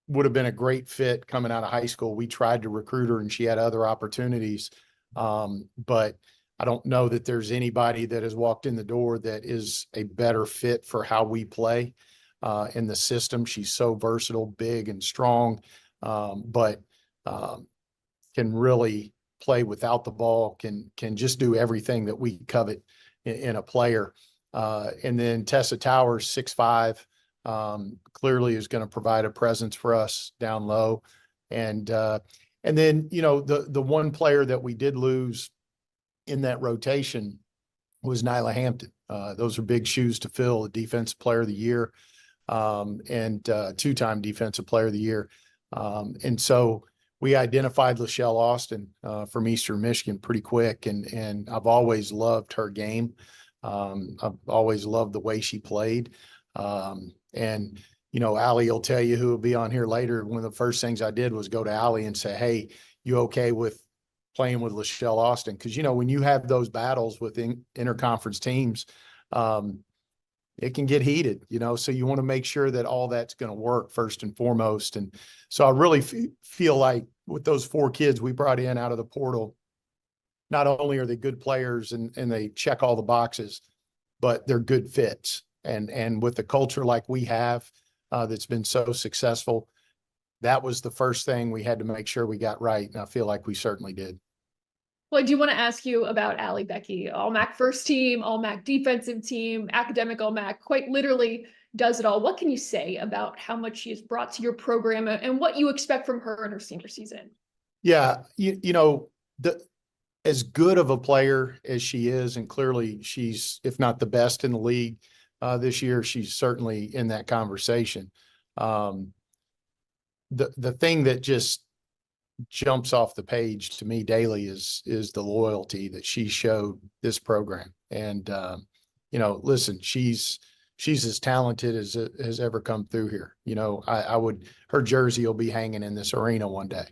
would have been a great fit coming out of high school. We tried to recruit her and she had other opportunities. But I don't know that there's anybody that has walked in the door that is a better fit for how we play in the system. She's so versatile, big and strong, but can really play without the ball, can just do everything that we covet in a player. And then Tessa Towers, 6'5", clearly is going to provide a presence for us down low. And then, the one player that we did lose in that rotation was Nyla Hampton. Those are big shoes to fill, the defensive player of the year, and 2-time defensive player of the year. And so we identified Lachelle Austin from Eastern Michigan pretty quick. And I've always loved her game. I've always loved the way she played. And, Allie will tell you, who will be on here later, one of the first things I did was go to Allie and say, hey, you okay with playing with Lachelle Austin? Because, when you have those battles with interconference teams, it can get heated, so you want to make sure that all that's going to work first and foremost. And so I really feel like with those 4 kids we brought in out of the portal, not only are they good players and they check all the boxes, but they're good fits. And with the culture like we have, that's been so successful, that was the first thing we had to make sure we got right. And I feel like we certainly did. Well, I do want to ask you about Allie Becky, All-MAC first team, All-MAC defensive team, academic All-MAC, quite literally does it all. What can you say about how much she has brought to your program and what you expect from her in her senior season? Yeah, as good of a player as she is, and clearly she's, if not the best in the league this year, she's certainly in that conversation. The thing that just jumps off the page to me daily is the loyalty that she showed this program. And, listen, she's as talented as has ever come through here. Her jersey will be hanging in this arena one day.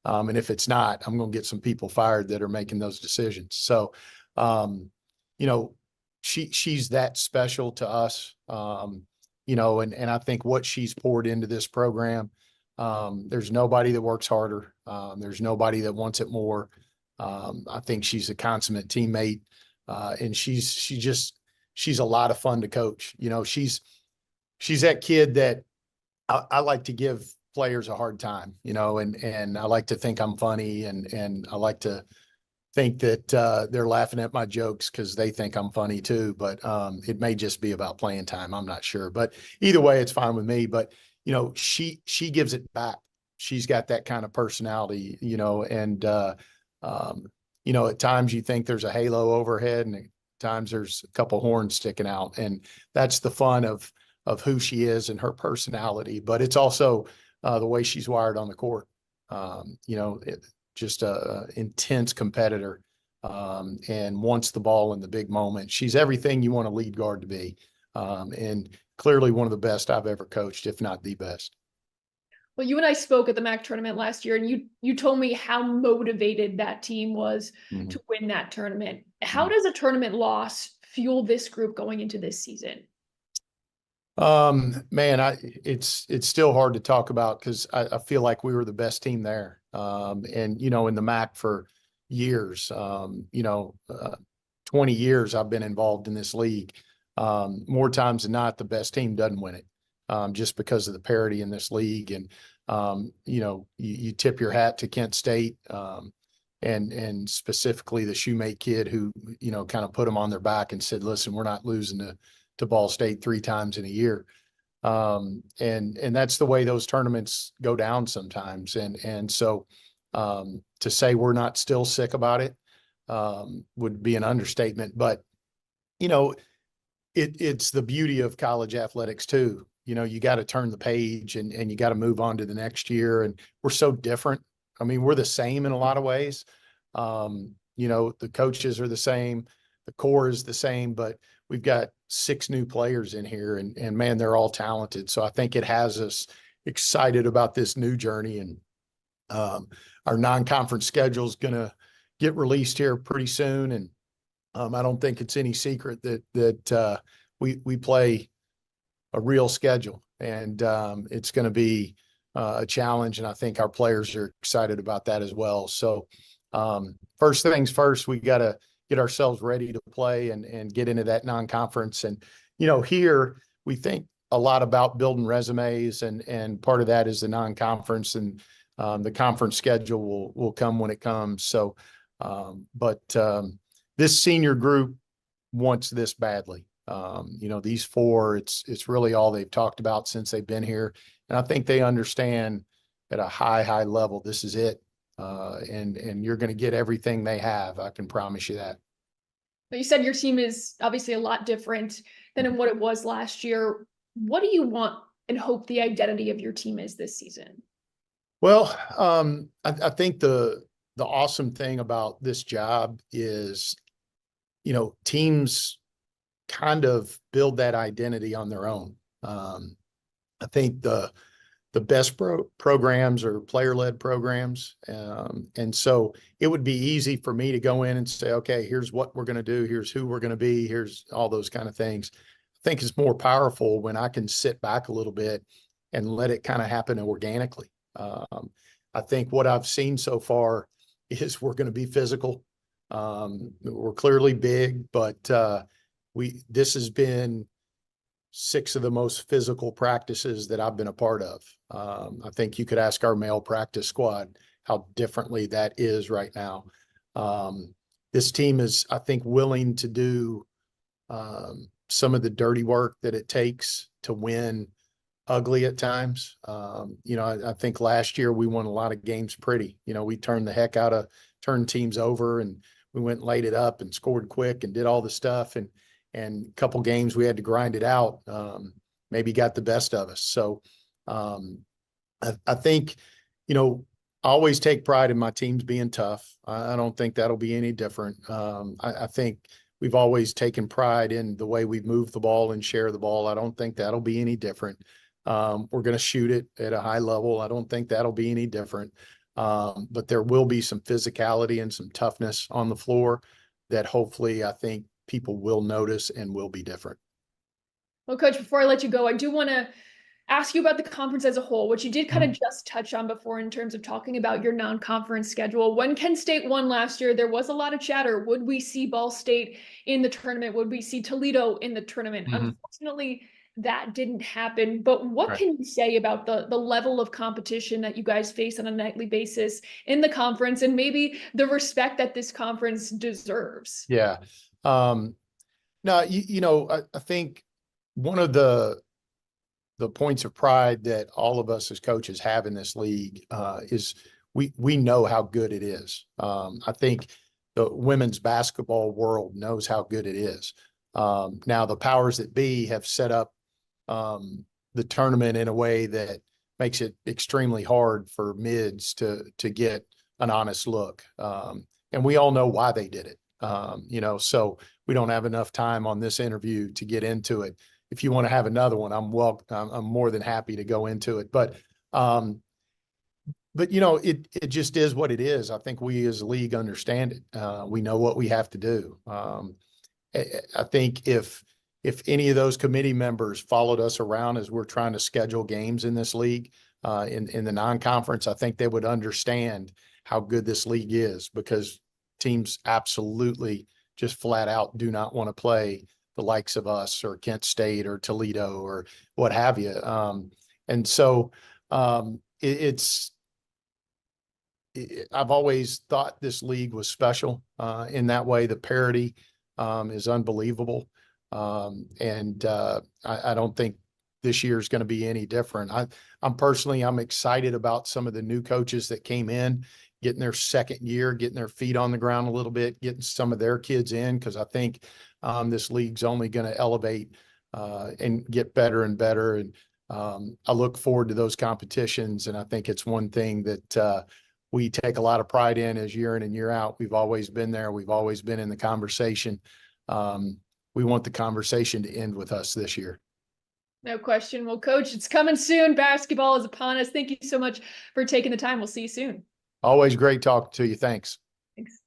And if it's not, I'm going to get some people fired that are making those decisions. So, she's that special to us, and I think what she's poured into this program There's nobody that works harder. There's nobody that wants it more. I think she's a consummate teammate, and she's a lot of fun to coach. You know, she's that kid that I like to give players a hard time, you know, and I like to think I'm funny, and I like to think that they're laughing at my jokes because they think I'm funny too. But it may just be about playing time. I'm not sure. But either way, it's fine with me. But, you know, she gives it back. She's got that kind of personality, you know, and, you know, at times you think there's a halo overhead, and at times there's a couple horns sticking out. And that's the fun of who she is and her personality. But it's also the way she's wired on the court. You know, just a intense competitor, and wants the ball in the big moment. She's everything you want a lead guard to be, and clearly one of the best I've ever coached, if not the best. Well, you and I spoke at the MAC tournament last year, and you told me how motivated that team was to win that tournament. How does a tournament loss fuel this group going into this season? Man, it's still hard to talk about because I feel like we were the best team there. And, you know, in the MAC for years, you know, 20 years I've been involved in this league. More times than not, the best team doesn't win it, just because of the parity in this league. And, you know, you tip your hat to Kent State, and specifically the Shoemate kid who, you know, kind of put them on their back and said, listen, we're not losing to Ball State 3 times in a year. And that's the way those tournaments go down sometimes. And so, to say we're not still sick about it, would be an understatement, but, you know, it's the beauty of college athletics too. You know, you got to turn the page, and you got to move on to the next year. And we're so different. I mean, we're the same in a lot of ways. You know, the coaches are the same, the core is the same, but we've got 6 new players in here, and man, they're all talented. So I think it has us excited about this new journey. And our non-conference schedule is going to get released here pretty soon. And I don't think it's any secret that we play a real schedule, and it's going to be a challenge. And I think our players are excited about that as well. So first things first, we got to get ourselves ready to play and get into that non-conference. And, you know, here we think a lot about building resumes, and part of that is the non-conference, and the conference schedule will come when it comes. So, but this senior group wants this badly. You know, these 4, it's really all they've talked about since they've been here. And I think they understand at a high level, this is it. And you're going to get everything they have. I can promise you that. You said your team is obviously a lot different than in what it was last year. What do you want and hope the identity of your team is this season? Well, I think the awesome thing about this job is, you know, teams kind of build that identity on their own. I think the best programs are player-led programs. And so it would be easy for me to go in and say, okay, here's what we're going to do. Here's who we're going to be. Here's all those kind of things. I think it's more powerful when I can sit back a little bit and let it kind of happen organically. I think what I've seen so far is we're going to be physical. We're clearly big, but this has been 6 of the most physical practices that I've been a part of. I think you could ask our male practice squad how differently that is right now. This team is, I think, willing to do some of the dirty work that it takes to win ugly at times. You know, I think last year we won a lot of games pretty. You know, we turned teams over, and we went and laid it up and scored quick and did all the stuff. And a couple games we had to grind it out, maybe got the best of us. So I think, you know, I always take pride in my teams being tough. I don't think that'll be any different. I think we've always taken pride in the way we've moved the ball and share the ball. I don't think that'll be any different. We're going to shoot it at a high level. I don't think that'll be any different. But there will be some physicality and some toughness on the floor that hopefully I think people will notice and will be different. Well, Coach, before I let you go, I do want to ask you about the conference as a whole, which you did kind of just touch on before in terms of talking about your non-conference schedule. When Kent State won last year, there was a lot of chatter. Would we see Ball State in the tournament? Would we see Toledo in the tournament? Unfortunately, that didn't happen. But what can you say about the level of competition that you guys face on a nightly basis in the conference, and maybe the respect that this conference deserves? Yeah. No, I think one of the points of pride that all of us as coaches have in this league is we know how good it is. I think the women's basketball world knows how good it is. Now the powers that be have set up the tournament in a way that makes it extremely hard for mids to get an honest look. And we all know why they did it. So we don't have enough time on this interview to get into it. If you want to have another one, I'm more than happy to go into it. But it just is what it is. I think we as a league understand it. We know what we have to do. I think if any of those committee members followed us around as we're trying to schedule games in this league, in the non-conference, I think they would understand how good this league is, because teams absolutely just flat out do not want to play the likes of us or Kent State or Toledo or what have you. And so I've always thought this league was special in that way. The parity is unbelievable. And I don't think this year is going to be any different. I'm excited about some of the new coaches that came in, getting their second year, getting their feet on the ground a little bit, getting some of their kids in, because I think this league's only going to elevate and get better and better. And I look forward to those competitions. And I think it's one thing that we take a lot of pride in, as year in and year out. We've always been there. We've always been in the conversation. We want the conversation to end with us this year. No question. Well, Coach, it's coming soon. Basketball is upon us. Thank you so much for taking the time. We'll see you soon. Always great talking to you. Thanks. Thanks.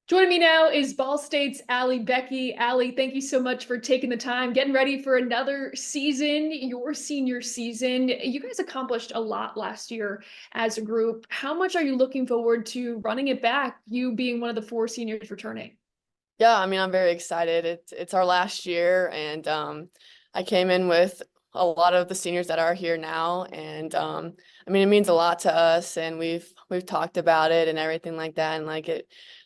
Joining me now is Ball State's Allie Becky. Allie, thank you so much for taking the time, getting ready for another season, your senior season. You guys accomplished a lot last year as a group. How much are you looking forward to running it back, you being one of the 4 seniors returning? Yeah, I mean, I'm very excited. It's our last year, and I came in with a lot of the seniors that are here now, and I mean, it means a lot to us, and we've talked about it and everything like that, and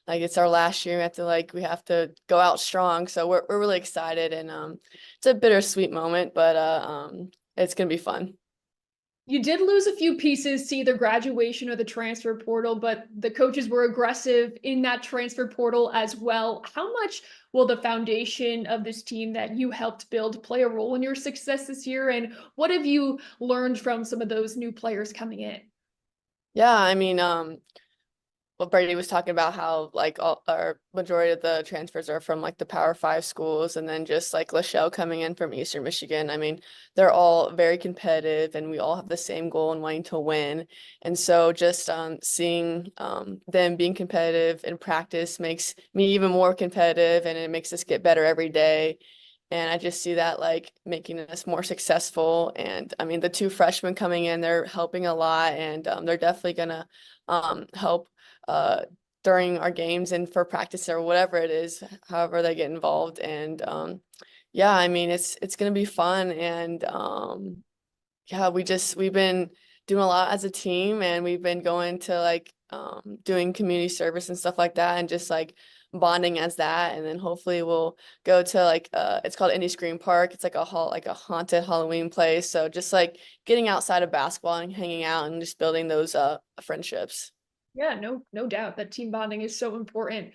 it's our last year. We have to go out strong, so we're really excited, and it's a bittersweet moment, but it's gonna be fun. You did lose a few pieces to either graduation or the transfer portal, but the coaches were aggressive in that transfer portal as well. How much will the foundation of this team that you helped build play a role in your success this year? And what have you learned from some of those new players coming in? Yeah, I mean, what Brady was talking about, how all our majority of the transfers are from the Power 5 schools, and then just Lachelle coming in from Eastern Michigan. I mean, they're all very competitive, and we all have the same goal in wanting to win. And so just seeing them being competitive in practice makes me even more competitive, and it makes us get better every day. And I just see that making us more successful. And I mean, the 2 freshmen coming in, they're helping a lot, and they're definitely gonna help during our games and for practice or whatever it is, however they get involved. And yeah, I mean, it's gonna be fun. And yeah, we've been doing a lot as a team, and we've been going to doing community service and stuff like that, and just bonding as that. And then hopefully we'll go to it's called Indy Screen Park. It's a haunted Halloween place. So just getting outside of basketball and hanging out and just building those friendships. Yeah, no doubt that team bonding is so important.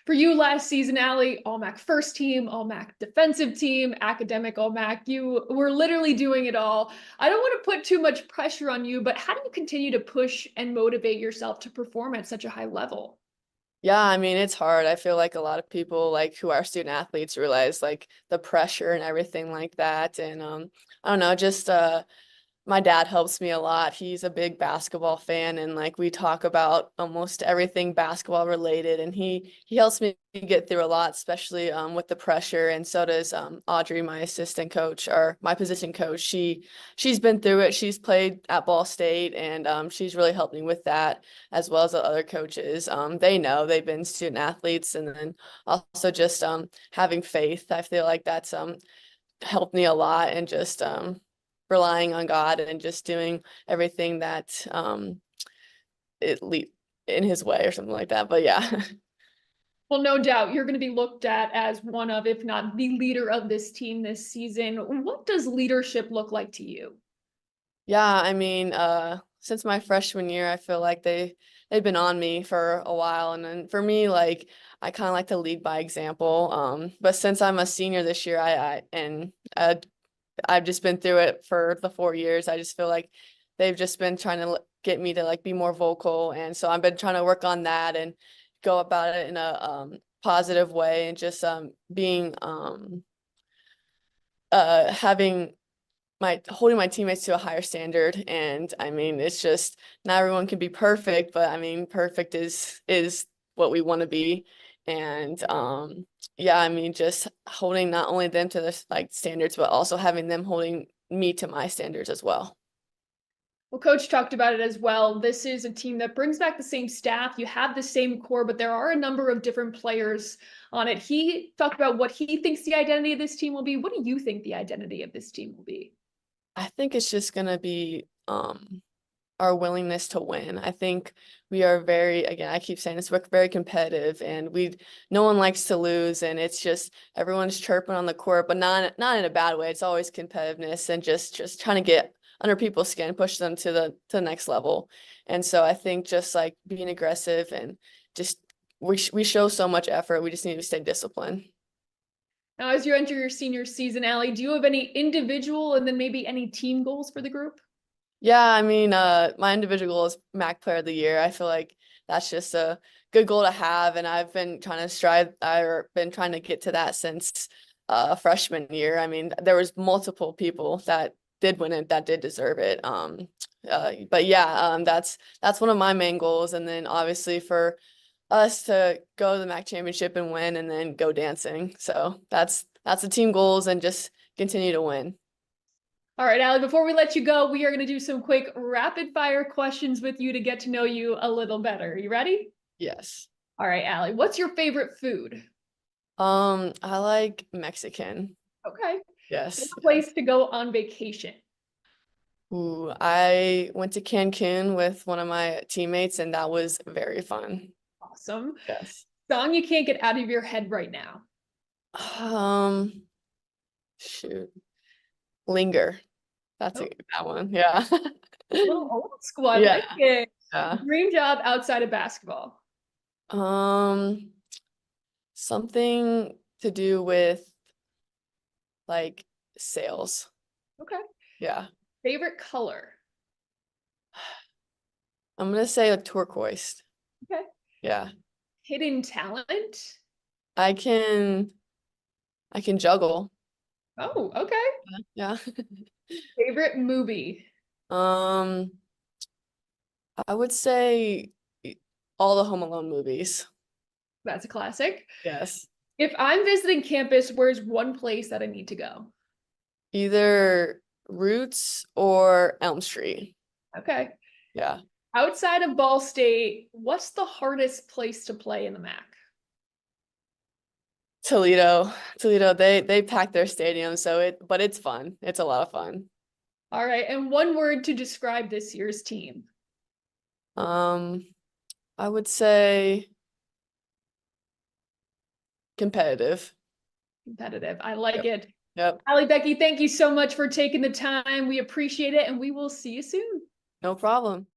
For you last season, Allie, All-MAC first team, All-MAC defensive team, academic All-MAC, you were literally doing it all. I don't want to put too much pressure on you, but how do you continue to push and motivate yourself to perform at such a high level? Yeah, I mean, it's hard. I feel like a lot of people who are student athletes realize the pressure and everything like that. And I don't know, just my dad helps me a lot. He's a big basketball fan, and like we talk about almost everything basketball related, and he helps me get through a lot, especially with the pressure. And so does Audrey, my assistant coach, or my position coach. She's been through it. She's played at Ball State, and she's really helped me with that, as well as the other coaches. They know, they've been student athletes, and then also just having faith. I feel like that's helped me a lot, and just relying on God and just doing everything that in his way or something like that. But yeah. Well, no doubt you're going to be looked at as one of, if not the leader of this team this season. What does leadership look like to you? Yeah, I mean, since my freshman year, I feel like they've been on me for a while. And then for me, like, I kind of like to lead by example. But since I'm a senior this year, I've just been through it for the 4 years. I just feel like they've just been trying to get me to like be more vocal. And so I've been trying to work on that and go about it in a positive way, and just being holding my teammates to a higher standard. And I mean, it's just not everyone can be perfect, but I mean, perfect is what we want to be. And yeah, I mean, just holding not only them to the like standards, but also having them holding me to my standards as well. Well, Coach talked about it as well. This is a team that brings back the same staff. You have the same core, but there are a number of different players on it. He talked about what he thinks the identity of this team will be. What do you think the identity of this team will be? I think it's just gonna be our willingness to win. I think we are again, I keep saying this, we're very competitive, and no one likes to lose, and it's just everyone's chirping on the court, but not in a bad way. It's always competitiveness and just trying to get under people's skin, push them to the next level. And so I think just like being aggressive, and just we show so much effort. We just need to stay disciplined. Now, as you enter your senior season, Allie, do you have any individual and then maybe any team goals for the group? Yeah, I mean, my individual goal is MAC Player of the Year. I feel like that's just a good goal to have, and I've been trying to get to that since freshman year. I mean, there was multiple people that did win it, that did deserve it. But yeah, that's one of my main goals, and then obviously for us to go to the MAC championship and win, and then go dancing. So that's the team goals, and just continue to win. All right, Allie, before we let you go, we are going to do some quick rapid fire questions with you to get to know you a little better. You ready? Yes. All right, Allie, what's your favorite food? I like Mexican. Okay. Yes. What's a place to go on vacation? Ooh, I went to Cancun with one of my teammates, and that was very fun. Awesome. Yes. Song you can't get out of your head right now? Shoot. Linger. That's that one. Yeah. A little old school. I like it. Yeah. Dream job outside of basketball? Something to do with like sales. Okay. Yeah. Favorite color? I'm gonna say like turquoise. Okay. Yeah. Hidden talent? I can juggle. Oh, okay. Yeah. Favorite movie? I would say all the Home Alone movies. That's a classic. Yes. If I'm visiting campus, where's one place that I need to go? Either Roots or Elm Street. Okay. Yeah. Outside of Ball State, what's the hardest place to play in the MAC? Toledo, they pack their stadium, but it's fun. It's a lot of fun. All right, and one word to describe this year's team. I would say competitive. Competitive. I like it. Yep. Allie, Becky, thank you so much for taking the time. We appreciate it, and we will see you soon. No problem.